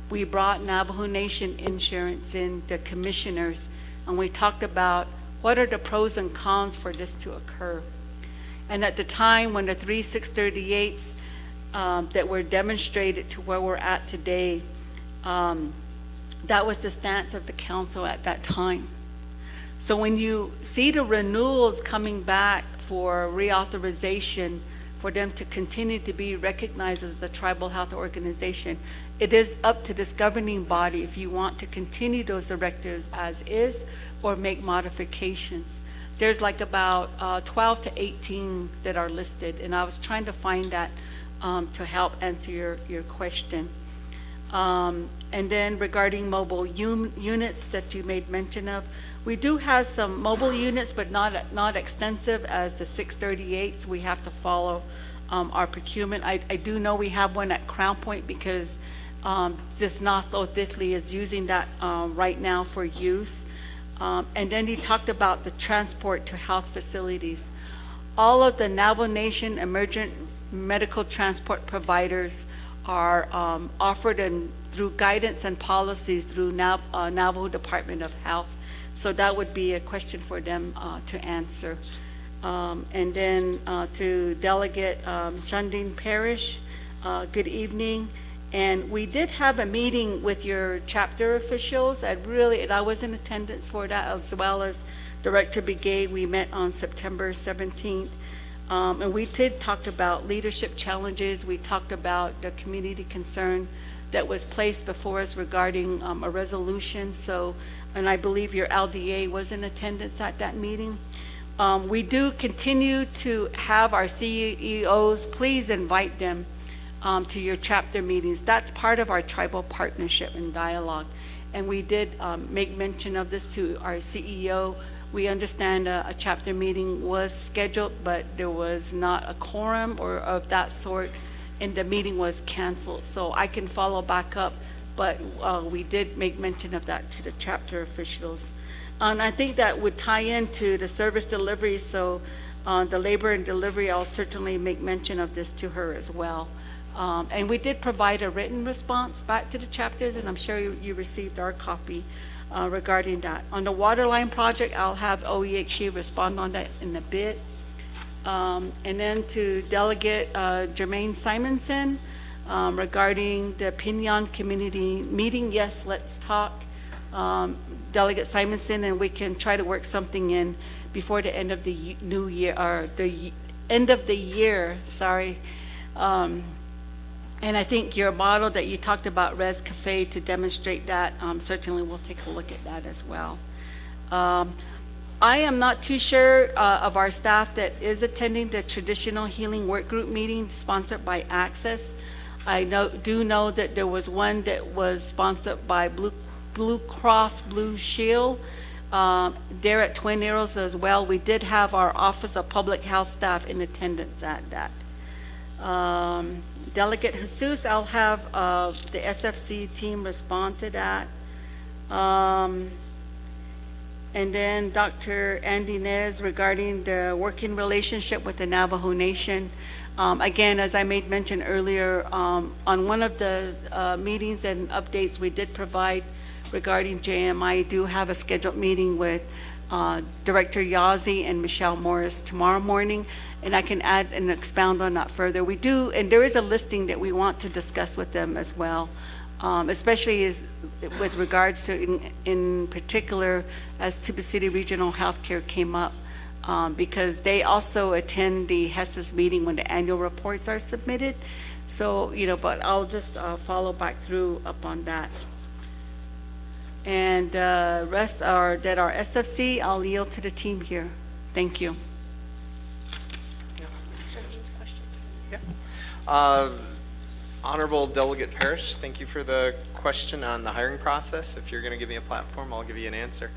We brought Navajo Nation insurance in, the commissioners, and we talked about what are the pros and cons for this to occur. And at the time when the 3 638s that were demonstrated to where we're at today, that was the stance of the council at that time. So when you see the renewals coming back for reauthorization for them to continue to be recognized as the tribal health organization, it is up to this governing body if you want to continue those directives as is or make modifications. There's like about 12 to 18 that are listed, and I was trying to find that to help answer your question. And then regarding mobile units that you made mention of, we do have some mobile units, but not extensive as the 638s. We have to follow our procurement. I do know we have one at Crown Point because Zithnotho Thithli is using that right now for use. And then he talked about the transport to health facilities. All of the Navajo Nation emergent medical transport providers are offered through guidance and policies through Navajo Department of Health. So that would be a question for them to answer. And then to Delegate Shunding Parrish, good evening. And we did have a meeting with your chapter officials. I was in attendance for that, as well as Director Begay. We met on September 17th. And we did talk about leadership challenges. We talked about the community concern that was placed before us regarding a resolution. So, and I believe your LDA was in attendance at that meeting. We do continue to have our CEOs, please invite them to your chapter meetings. That's part of our tribal partnership and dialogue. And we did make mention of this to our CEO We understand a chapter meeting was scheduled, but there was not a quorum or of that sort, and the meeting was canceled. So I can follow back up, but we did make mention of that to the chapter officials. And I think that would tie into the service delivery, so the labor and delivery, I'll certainly make mention of this to her as well. And we did provide a written response back to the chapters, and I'm sure you received our copy regarding that. On the water line project, I'll have OEHC respond on that in a bit. And then to Delegate Jermaine Simonson regarding the Pinon Community Meeting, yes, let's talk. Delegate Simonson, and we can try to work something in before the end of the new year, or the end of the year, sorry. And I think your model that you talked about, Res Cafe, to demonstrate that, certainly we'll take a look at that as well. I am not too sure of our staff that is attending the Traditional Healing Work Group meeting sponsored by Access. I do know that there was one that was sponsored by Blue Cross Blue Shield. There at Twin Arrows as well. We did have our Office of Public Health staff in attendance at that. Delegate Jesus, I'll have the SFC team respond to that. And then Dr. Andy Nez regarding the working relationship with the Navajo Nation. Again, as I made mention earlier, on one of the meetings and updates we did provide regarding JM, I do have a scheduled meeting with Director Yazzie and Michelle Morris tomorrow morning, and I can add and expound on that further. We do, and there is a listing that we want to discuss with them as well, especially with regards to, in particular, as Tuba City Regional Healthcare came up, because they also attend the HESA's meeting when the annual reports are submitted. So, but I'll just follow back through up on that. And rest are that our SFC, I'll yield to the team here. Thank you. Honorable Delegate Parrish, thank you for the question on the hiring process. If you're going to give me a platform, I'll give you an answer.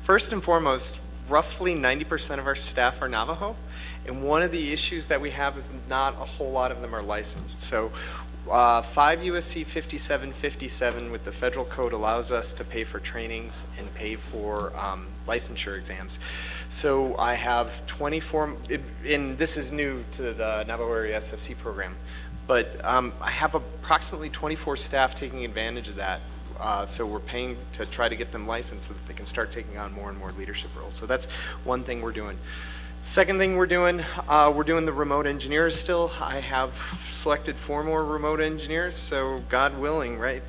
First and foremost, roughly 90% of our staff are Navajo, and one of the issues that we have is not a whole lot of them are licensed. So 5 USC 5757 with the federal code allows us to pay for trainings and pay for licensure exams. So I have 24, and this is new to the Navajo Area SFC program, but I have approximately 24 staff taking advantage of that. So we're paying to try to get them licensed so that they can start taking on more and more leadership roles. So that's one thing we're doing. Second thing we're doing the remote engineers still. I have selected 4 more remote engineers, so God willing, right,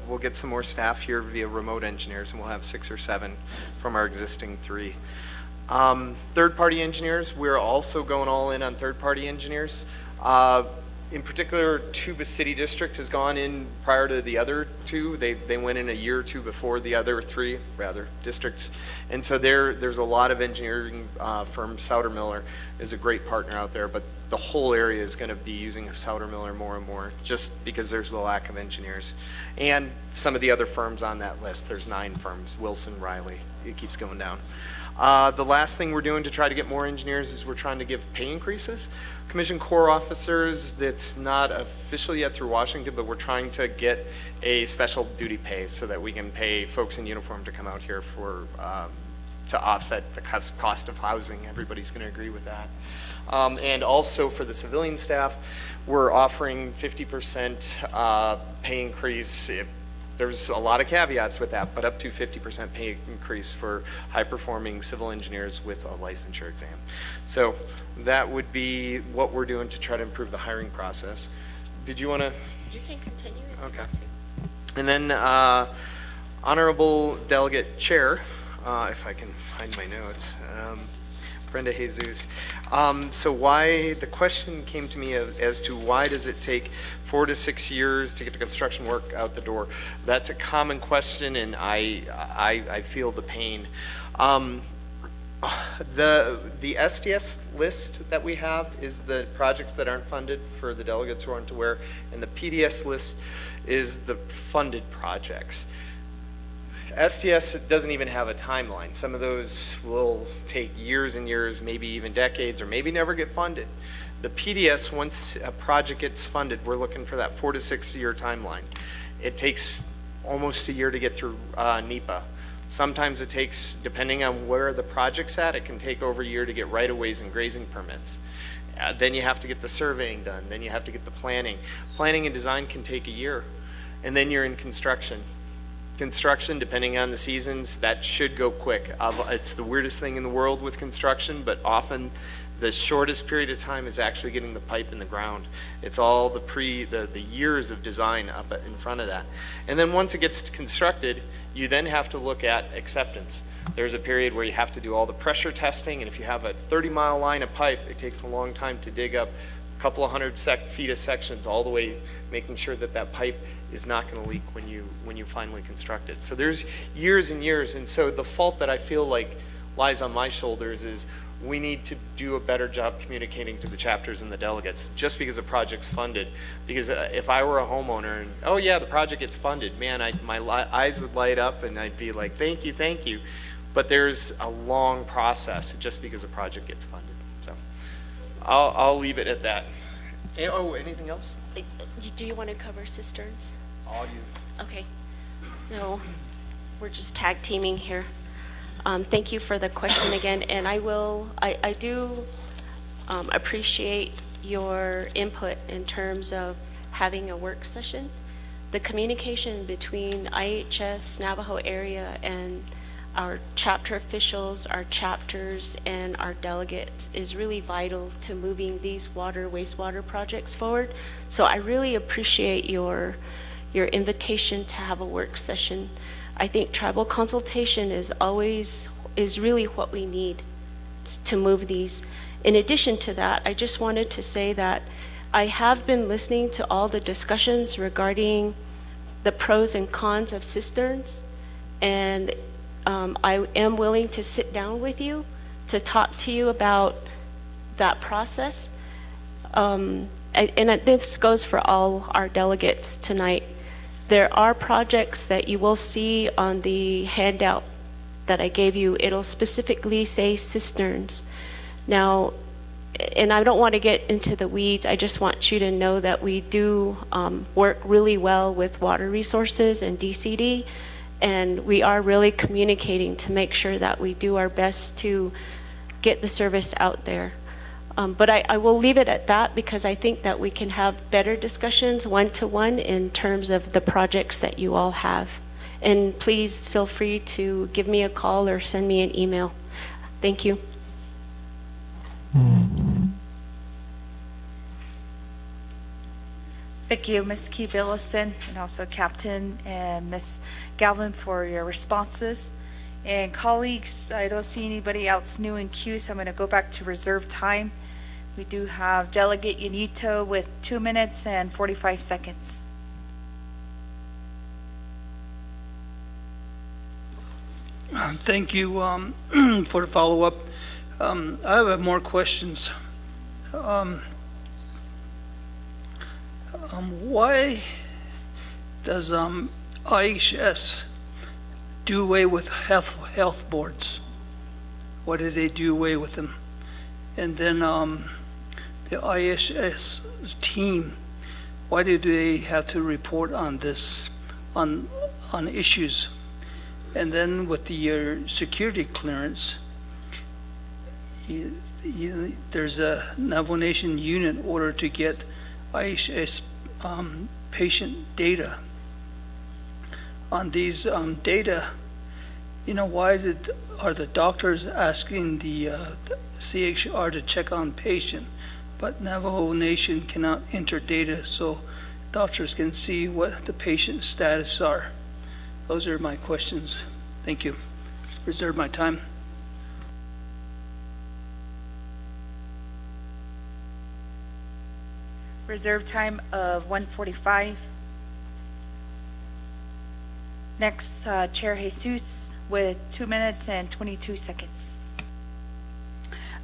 we'll get some more staff here via remote engineers, and we'll have 6 or 7 from our existing 3. Third-party engineers, we're also going all in on third-party engineers. In particular, Tuba City District has gone in prior to the other 2. They went in a year or 2 before the other 3, rather, districts. And so there's a lot of engineering firms. Souter Miller is a great partner out there, but the whole area is going to be using Souter Miller more and more just because there's the lack of engineers. And some of the other firms on that list, there's 9 firms, Wilson, Riley, it keeps going down. The last thing we're doing to try to get more engineers is we're trying to give pay increases. Commission Corps officers, that's not official yet through Washington, but we're trying to get a special duty pay so that we can pay folks in uniform to come out here for to offset the cost of housing. Everybody's going to agree with that. And also for the civilian staff, we're offering 50% pay increase. There's a lot of caveats with that, but up to 50% pay increase for high-performing civil engineers with a licensure exam. So that would be what we're doing to try to improve the hiring process. Did you want to? You can continue if okay. you want to. And then Honorable Delegate Chair, if I can find my notes, Brenda Jesus. So why, the question came to me as to why does it take 4 to 6 years to get the construction work out the door? That's a common question, and I feel the pain. The SDS list that we have is the projects that aren't funded for the delegates who aren't aware, and the PDS list is the funded projects. STS doesn't even have a timeline. Some of those will take years and years, maybe even decades, or maybe never get funded. The PDS, once a project gets funded, we're looking for that 4 to 6 year timeline. It takes almost a year to get through NEPA. Sometimes it takes, depending on where the project's at, it can take over a year to get right-of-ways and grazing permits. Then you have to get the surveying done. Then you have to get the planning. Planning and design can take a year. And then you're in construction. Construction, depending on the seasons, that should go quick. It's the weirdest thing in the world with construction, but often the shortest period of time is actually getting the pipe in the ground. It's all the years of design up in front of that. And then once it gets constructed, you then have to look at acceptance. There's a period where you have to do all the pressure testing, and if you have a 30-mile line of pipe, it takes a long time to dig up a couple of hundred feet of sections all the way, making sure that that pipe is not going to leak when you finally construct it. So there's years and years, and so the fault that I feel like lies on my shoulders is we need to do a better job communicating to the chapters and the delegates just because the project's funded. Because if I were a homeowner and, oh yeah, the project gets funded, man, my eyes would light up and I'd be like, thank you, thank you. But there's a long process just because a project gets funded. So I'll leave it at that. Oh, anything else? Do you want to cover cisterns? All you. Okay, so we're just tag teaming here. Thank you for the question again, and I do appreciate your input in terms of having a work session. The communication between IHS Navajo area and our chapter officials, our chapters, and our delegates is really vital to moving these wastewater projects forward. So I really appreciate your invitation to have a work session. I think tribal consultation is really what we need to move these. In addition to that, I just wanted to say that I have been listening to all the discussions regarding the pros and cons of cisterns, and I am willing to sit down with you to talk to you about that process. And this goes for all our delegates tonight. There are projects that you will see on the handout that I gave you. It'll specifically say cisterns. Now, and I don't want to get into the weeds, I just want you to know that we do work really well with Water Resources and DCD, and we are really communicating to make sure that we do our best to get the service out there. But I will leave it at that because I think that we can have better discussions one-to-one in terms of the projects that you all have. And please feel free to give me a call or send me an email. Thank you. Thank you, Ms. Key Billison, and also Captain and Ms. Galvin for your responses. And colleagues, I don't see anybody else new in queue, so I'm going to go back to reserve time. We do have Delegate Yanito with 2 minutes and 45 seconds. Thank you for the follow-up. I have more questions. Why does IHS do away with health boards? Why did they do away with them? And then the IHS team, why do they have to report on this, on issues? And then with the security clearance, there's a Navajo Nation unit order to get IHS patient data. On these data, why are the doctors asking the CHR to check on patient, but Navajo Nation cannot enter data so doctors can see what the patient's status are? Those are my questions. Thank you. Reserve my time. Reserve time of 1:45. Next, Chair Jesus with 2 minutes and 22 seconds.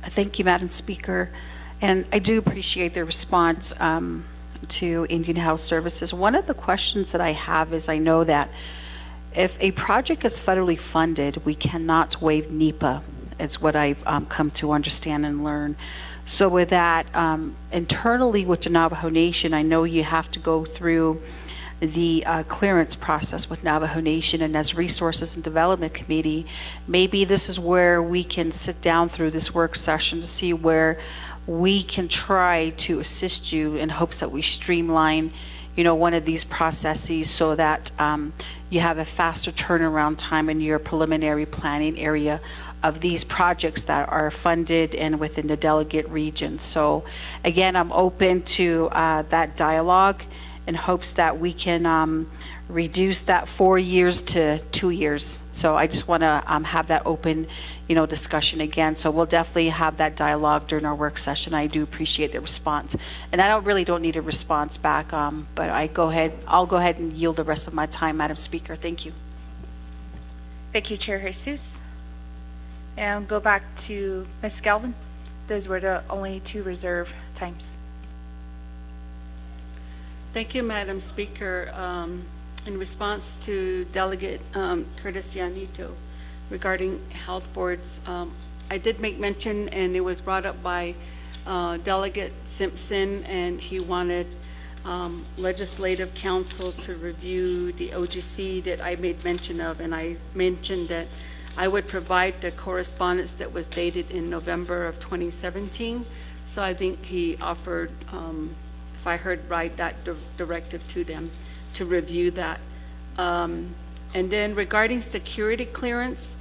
Thank you, Madam Speaker. And I do appreciate the response to Indian Health Services. One of the questions that I have is I know that If a project is federally funded, we cannot waive NEPA. It's what I've come to understand and learn. So with that, internally with the Navajo Nation, I know you have to go through the clearance process with Navajo Nation, and as Resources and Development Committee, maybe this is where we can sit down through this work session to see where we can try to assist you in hopes that we streamline, you know, one of these processes so that you have a faster turnaround time in your preliminary planning area of these projects that are funded and within the delegate region. So again, I'm open to that dialogue in hopes that we can reduce that 4 years to 2 years. So I just want to have that open, you know, discussion again. So we'll definitely have that dialogue during our work session. I do appreciate the response, and I don't need a response back. But I'll go ahead and yield the rest of my time, Madam Speaker. Thank you. Thank you, Chair Jesus. And go back to Ms. Galvin. Those were the only 2 reserve times. Thank you, Madam Speaker. In response to Delegate Curtis Yanito regarding health boards, I did make mention, and it was brought up by Delegate Simpson, and he wanted Legislative Council to review the OGC that I made mention of, and I mentioned that I would provide the correspondence that was dated in November of 2017. So I think he offered, if I heard right, that directive to them to review that. And then regarding security clearance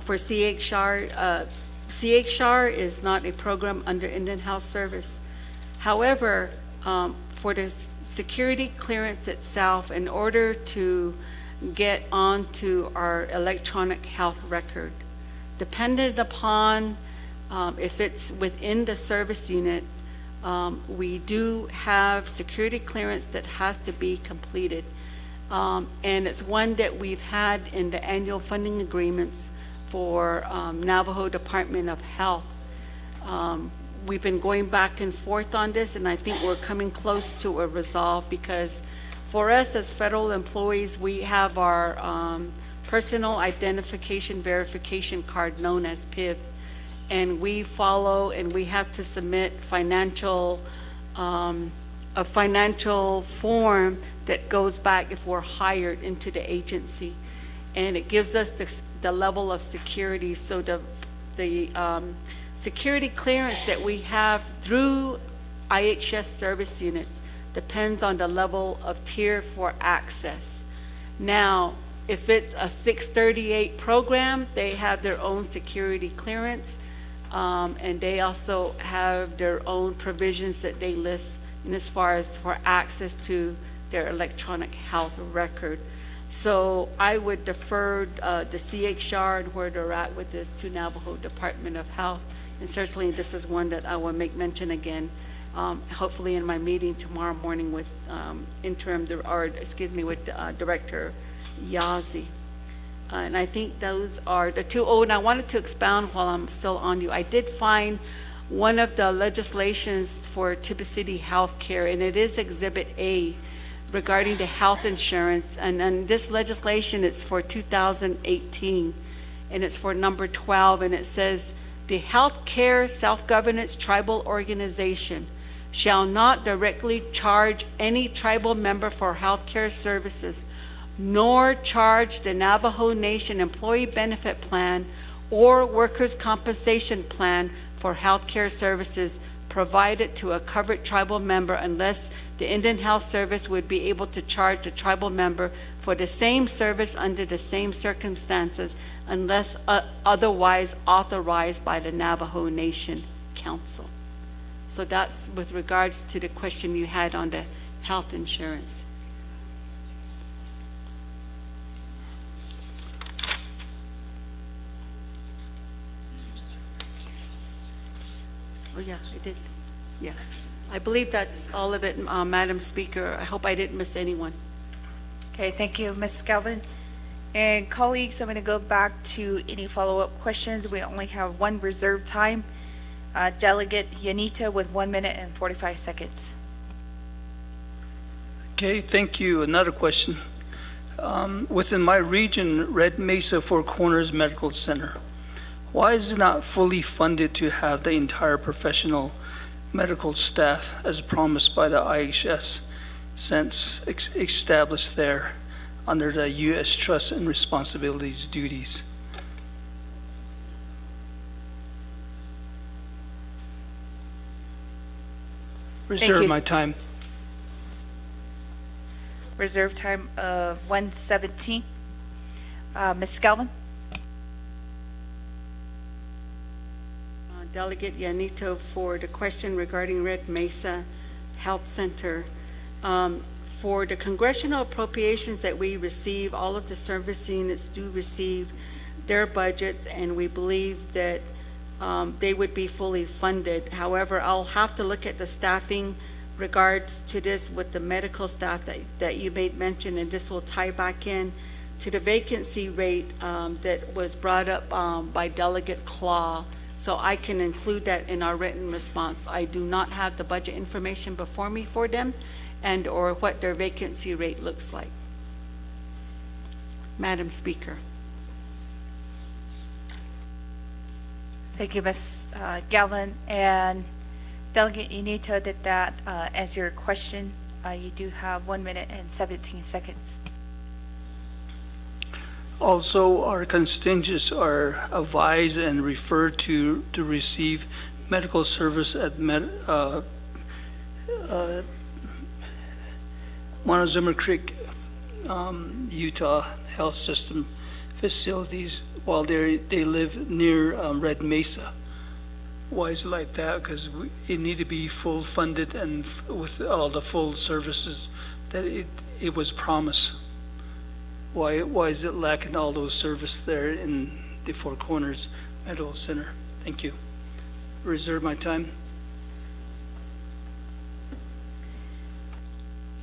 for CHR, CHR is not a program under Indian Health Service. However, for the security clearance itself, in order to get onto our electronic health record, dependent upon if it's within the service unit, we do have security clearance that has to be completed. And it's one that we've had in the annual funding agreements for Navajo Department of Health. We've been going back and forth on this, and I think we're coming close to a resolve, because for us as federal employees, we have our personal identification verification card known as PIV, and we follow, and we have to submit a financial form that goes back if we're hired into the agency, and it gives us the level of security. So the security clearance that we have through IHS service units depends on the level of tier for access. Now, if it's a 638 program, they have their own security clearance, and they also have their own provisions that they list in as far as for access to their electronic health record. So I would defer the CHR and where they're at with this to Navajo Department of Health, and certainly this is one that I will make mention again, hopefully in my meeting tomorrow morning with with Director Yazi. And I think those are the 2. Oh, and I wanted to expound while I'm still on you. I did find one of the legislations for Tiba City Healthcare, and it is Exhibit A regarding the health insurance. And this legislation is for 2018, and it's for number 12, and it says, the healthcare self-governance tribal organization shall not directly charge any tribal member for healthcare services, nor charge the Navajo Nation Employee Benefit Plan or Workers' Compensation Plan for healthcare services provided to a covered tribal member unless the Indian Health Service would be able to charge the tribal member for the same service under the same circumstances unless otherwise authorized by the Navajo Nation Council. So that's with regards to the question you had on the health insurance. Oh, yeah, I did. Yeah. I believe that's all of it, Madam Speaker. I hope I didn't miss anyone. Okay, thank you, Ms. Galvin. And colleagues, I'm going to go back to any follow-up questions. We only have 1 reserved time. Delegate Yanita with 1 minute and 45 seconds. Okay, thank you. Another question. Within my region, Red Mesa Four Corners Medical Center, why is it not fully funded to have the entire professional medical staff as promised by the IHS since established there under the U.S. Trust and Responsibilities duties? Reserve you. my time. Reserve time of 1:17. Ms. Galvin? Delegate Yanito for the question regarding Red Mesa Health Center. For the congressional appropriations that we receive, all of the service units do receive their budgets, and we believe that they would be fully funded. However, I'll have to look at the staffing regards to this with the medical staff that you made mention, and this will tie back in to the vacancy rate that was brought up by Delegate Claw. So I can include that in our written response. I do not have the budget information before me for them and or what their vacancy rate looks like. Madam Speaker. Thank you, Ms. Galvin. And Delegate Yanito, did that answer your question? You do have 1 minute and 17 seconds. Also, our constituents are advised and referred to receive medical service at Montezuma Creek, Utah Health System facilities while they live near Red Mesa. Why is it like that? Because it need to be full funded and with all the full services that it was promised. Why is it lacking all those services there in the Four Corners Medical Center? Thank you. Reserve my time.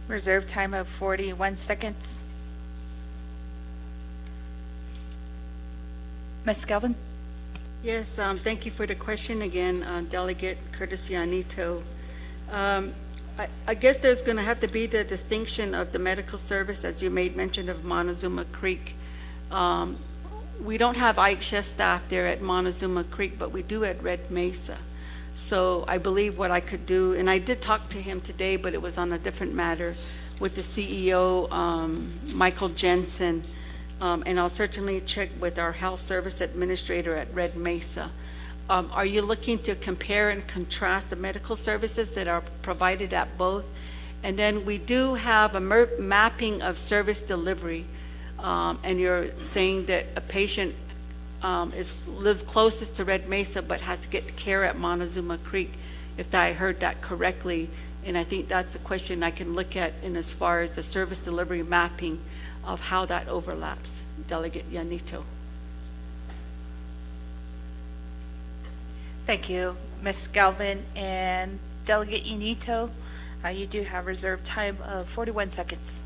Reserve time of 41 seconds. Ms. Galvin? Yes, thank you for the question again, Delegate Curtis Yanito. I guess there's going to have to be the distinction of the medical service, as you made mention of Montezuma Creek. We don't have IHS staff there at Montezuma Creek, but we do at Red Mesa. So I believe what I could do, and I did talk to him today, but it was on a different matter with the CEO, Michael Jensen, and I'll certainly check with our health service administrator at Red Mesa. Are you looking to compare and contrast the medical services that are provided at both? And then we do have a mapping of service delivery, and you're saying that a patient lives closest to Red Mesa but has to get care at Montezuma Creek, if I heard that correctly. And I think that's a question I can look at in as far as the service delivery mapping of how that overlaps. Delegate Yanito. Thank you, Ms. Galvin. And Delegate Yanito, you do have reserved time of 41 seconds.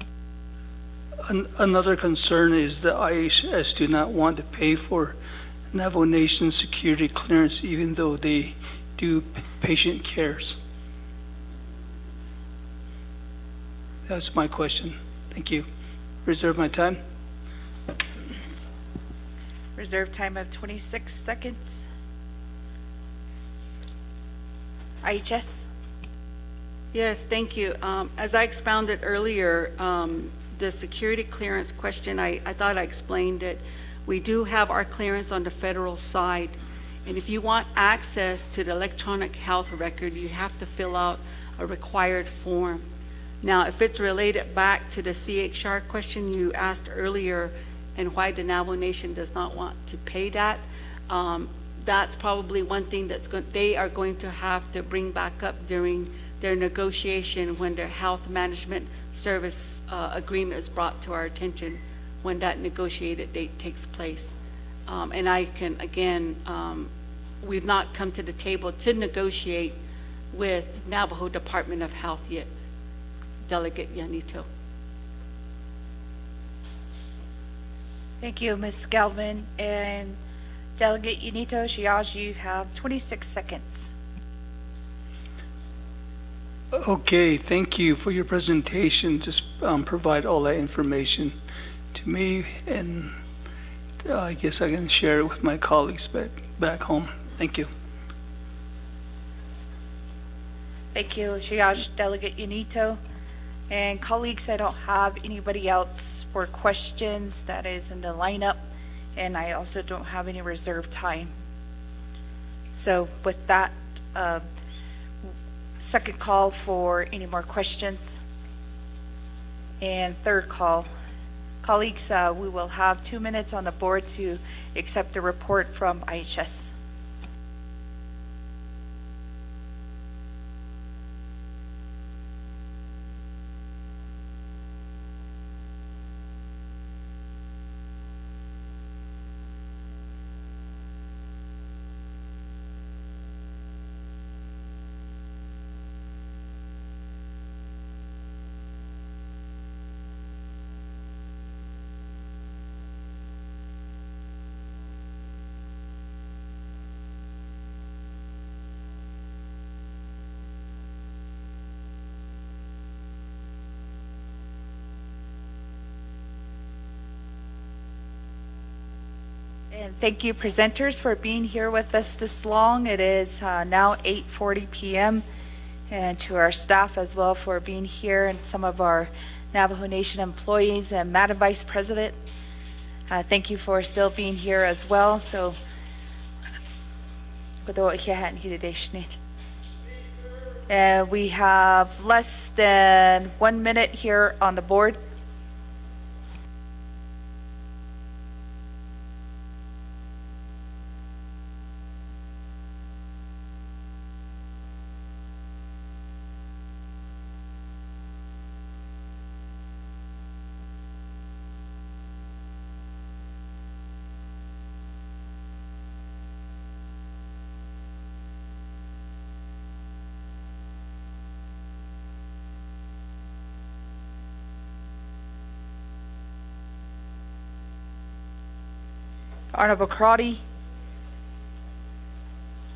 Another concern is the IHS do not want to pay for Navajo Nation security clearance even though they do patient cares. That's my question. Thank you. Reserve my time. Reserve time of 26 seconds. IHS? Yes, thank you. As I expounded earlier, the security clearance question, I thought I explained it. We do have our clearance on the federal side. And if you want access to the electronic health record, you have to fill out a required form. Now, if it's related back to the CHR question you asked earlier and why the Navajo Nation does not want to pay that, that's probably one thing they are going to have to bring back up during their negotiation when their health management service agreement is brought to our attention when that negotiated date takes place. And I can, again, we've not come to the table to negotiate with Navajo Department of Health yet. Delegate Yanito. Thank you, Ms. Galvin. And Delegate Yanito Shiaj, you have 26 seconds. Okay, thank you for your presentation. Just provide all that information. to me, and I guess I can share it with my colleagues back home. Thank you. Thank you, Triage Delegate Unito. And colleagues, I don't have anybody else for questions that is in the lineup, and I also don't have any reserved time. So with that, second call for any more questions. And third call. Colleagues, we will have 2 minutes on the board to accept the report from IHS. And thank you, presenters, for being here with us this long. It is now 8:40 p.m. And to our staff as well for being here, and some of our Navajo Nation employees, and Madam Vice President, thank you for still being here as well. So, we have less than 1 minute here on the board. Honorable Crotty,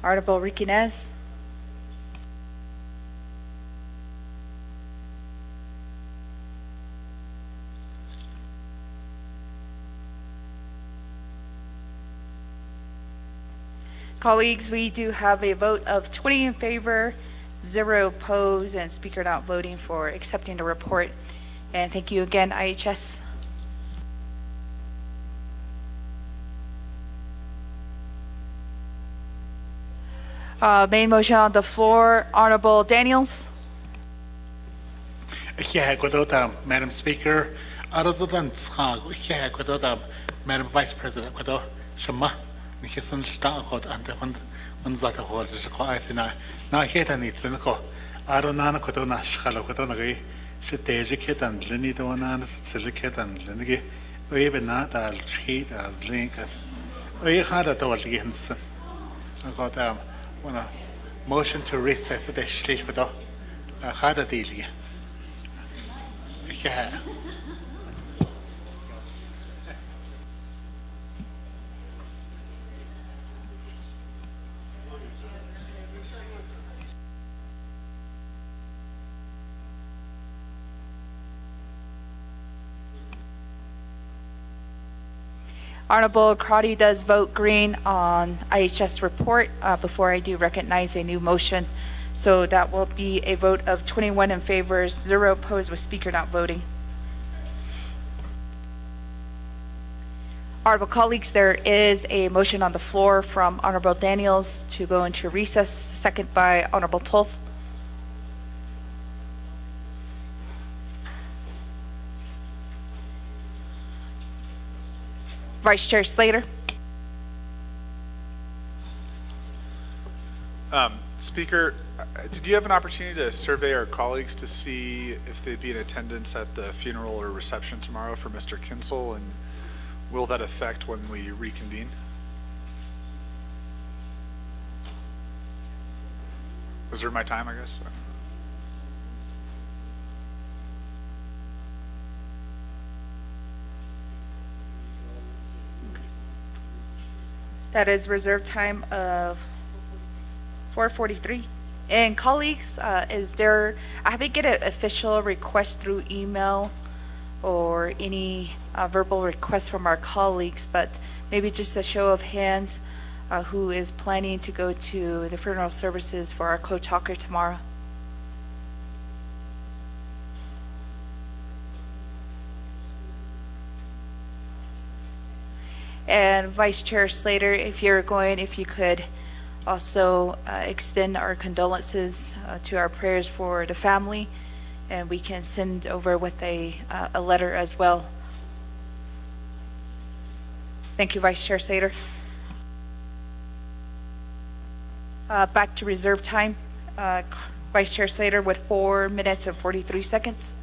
Honorable Riquinez, colleagues, we do have a vote of 20 in favor, 0 opposed, and speaker not voting for accepting the report. And thank you again, IHS. Main motion on the floor, Honorable Daniels. Madam Speaker, Madam Vice President, Shama, Nikisan Stakot, and one Zata holds the Koisina. Now, hit and it's in ko. Aronana Kotona Shkalokotonagi, should educate and Linidona, silicate and Linigi, or even not as cheat as Lincoln. We had a toll against. I got one motion to recess the stage with a harder deal. Yeah. Honorable Crotty does vote green on IHS report. Before I do recognize a new motion, so that will be a vote of 21 in favor, 0 opposed, with speaker not voting. Honorable colleagues, there is a motion on the floor from Honorable Daniels to go into recess, second by Honorable Toth. Vice Chair Slater. Speaker, did you have an opportunity to survey our colleagues to see if they'd be in attendance at the funeral or reception tomorrow for Mr. Kinsel, and will that affect when we reconvene? Was there my time, I guess? That is reserved time of 4:43. And colleagues, is there, I haven't get an official request through email or any verbal requests from our colleagues, but maybe just a show of hands, who is planning to go to the funeral services for our Coach Hawker tomorrow. And Vice Chair Slater, if you're going, if you could also extend our condolences to our prayers for the family, and we can send over with a letter as well. Thank you, Vice Chair Slater. Back to reserve time. Vice Chair Slater with 4 minutes and 43 seconds.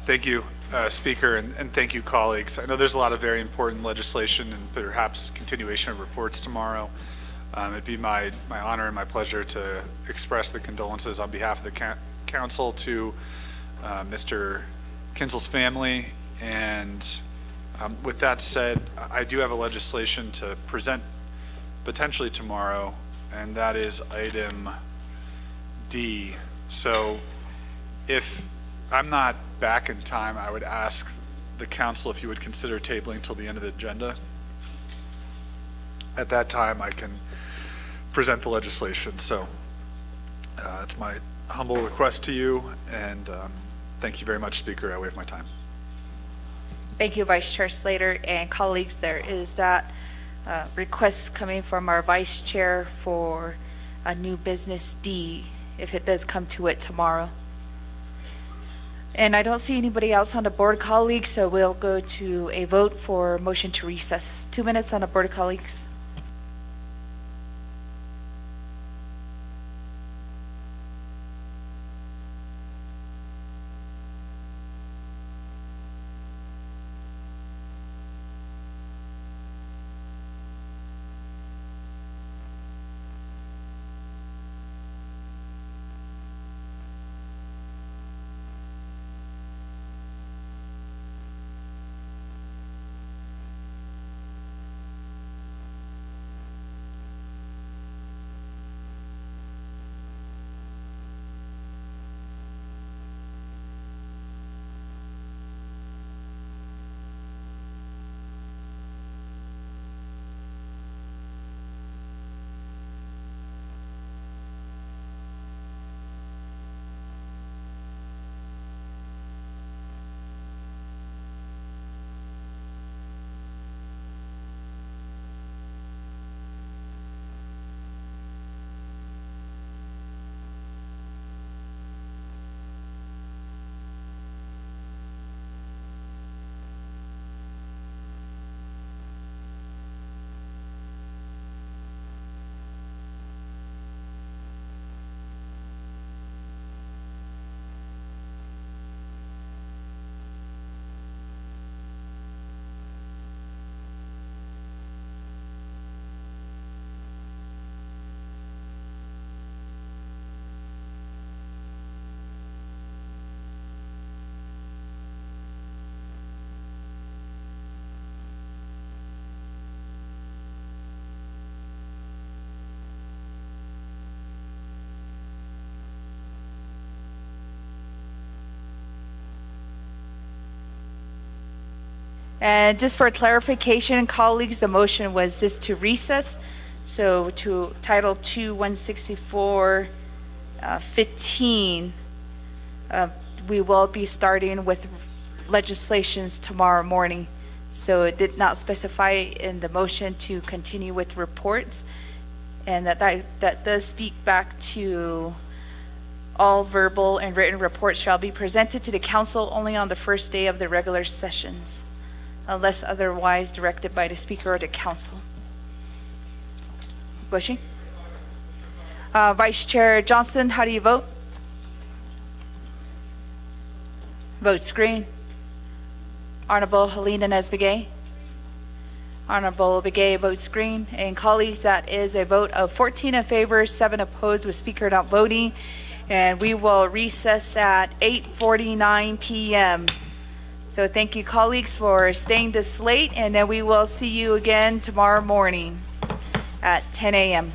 Thank you, Speaker, and thank you, colleagues. I know there's a lot of very important legislation and perhaps continuation of reports tomorrow. It'd be my honor and my pleasure to express the condolences on behalf of the council to Mr. Kinsel's family. And with that said, I do have a legislation to present potentially tomorrow, and that is item D. So if I'm not back in time, I would ask the council if you would consider tabling till the end of the agenda. At that time, I can present the legislation. So it's my humble request to you, and thank you very much, Speaker. I waive my time. Thank you, Vice Chair Slater and colleagues. There is that request coming from our Vice Chair for a new business D, if it does come to it tomorrow. And I don't see anybody else on the board, colleagues, so we'll go to a vote for motion to recess. 2 minutes on the board, colleagues. And just for clarification, colleagues, the motion was just to recess. So to Title 2, 164, 15, we will be starting with legislations tomorrow morning. So it did not specify in the motion to continue with reports. And that does speak back to all verbal and written reports shall be presented to the council only on the first day of the regular sessions, unless otherwise directed by the speaker or the council. Bushy? Vice Chair Johnson, how do you vote? Vote screen. Honorable Helena Nesbegay. Honorable Begay votes green. And colleagues, that is a vote of 14 in favor, 7 opposed, with speaker not voting. And we will recess at 8:49 p.m. So thank you, colleagues, for staying this late, and then we will see you again tomorrow morning at 10 a.m.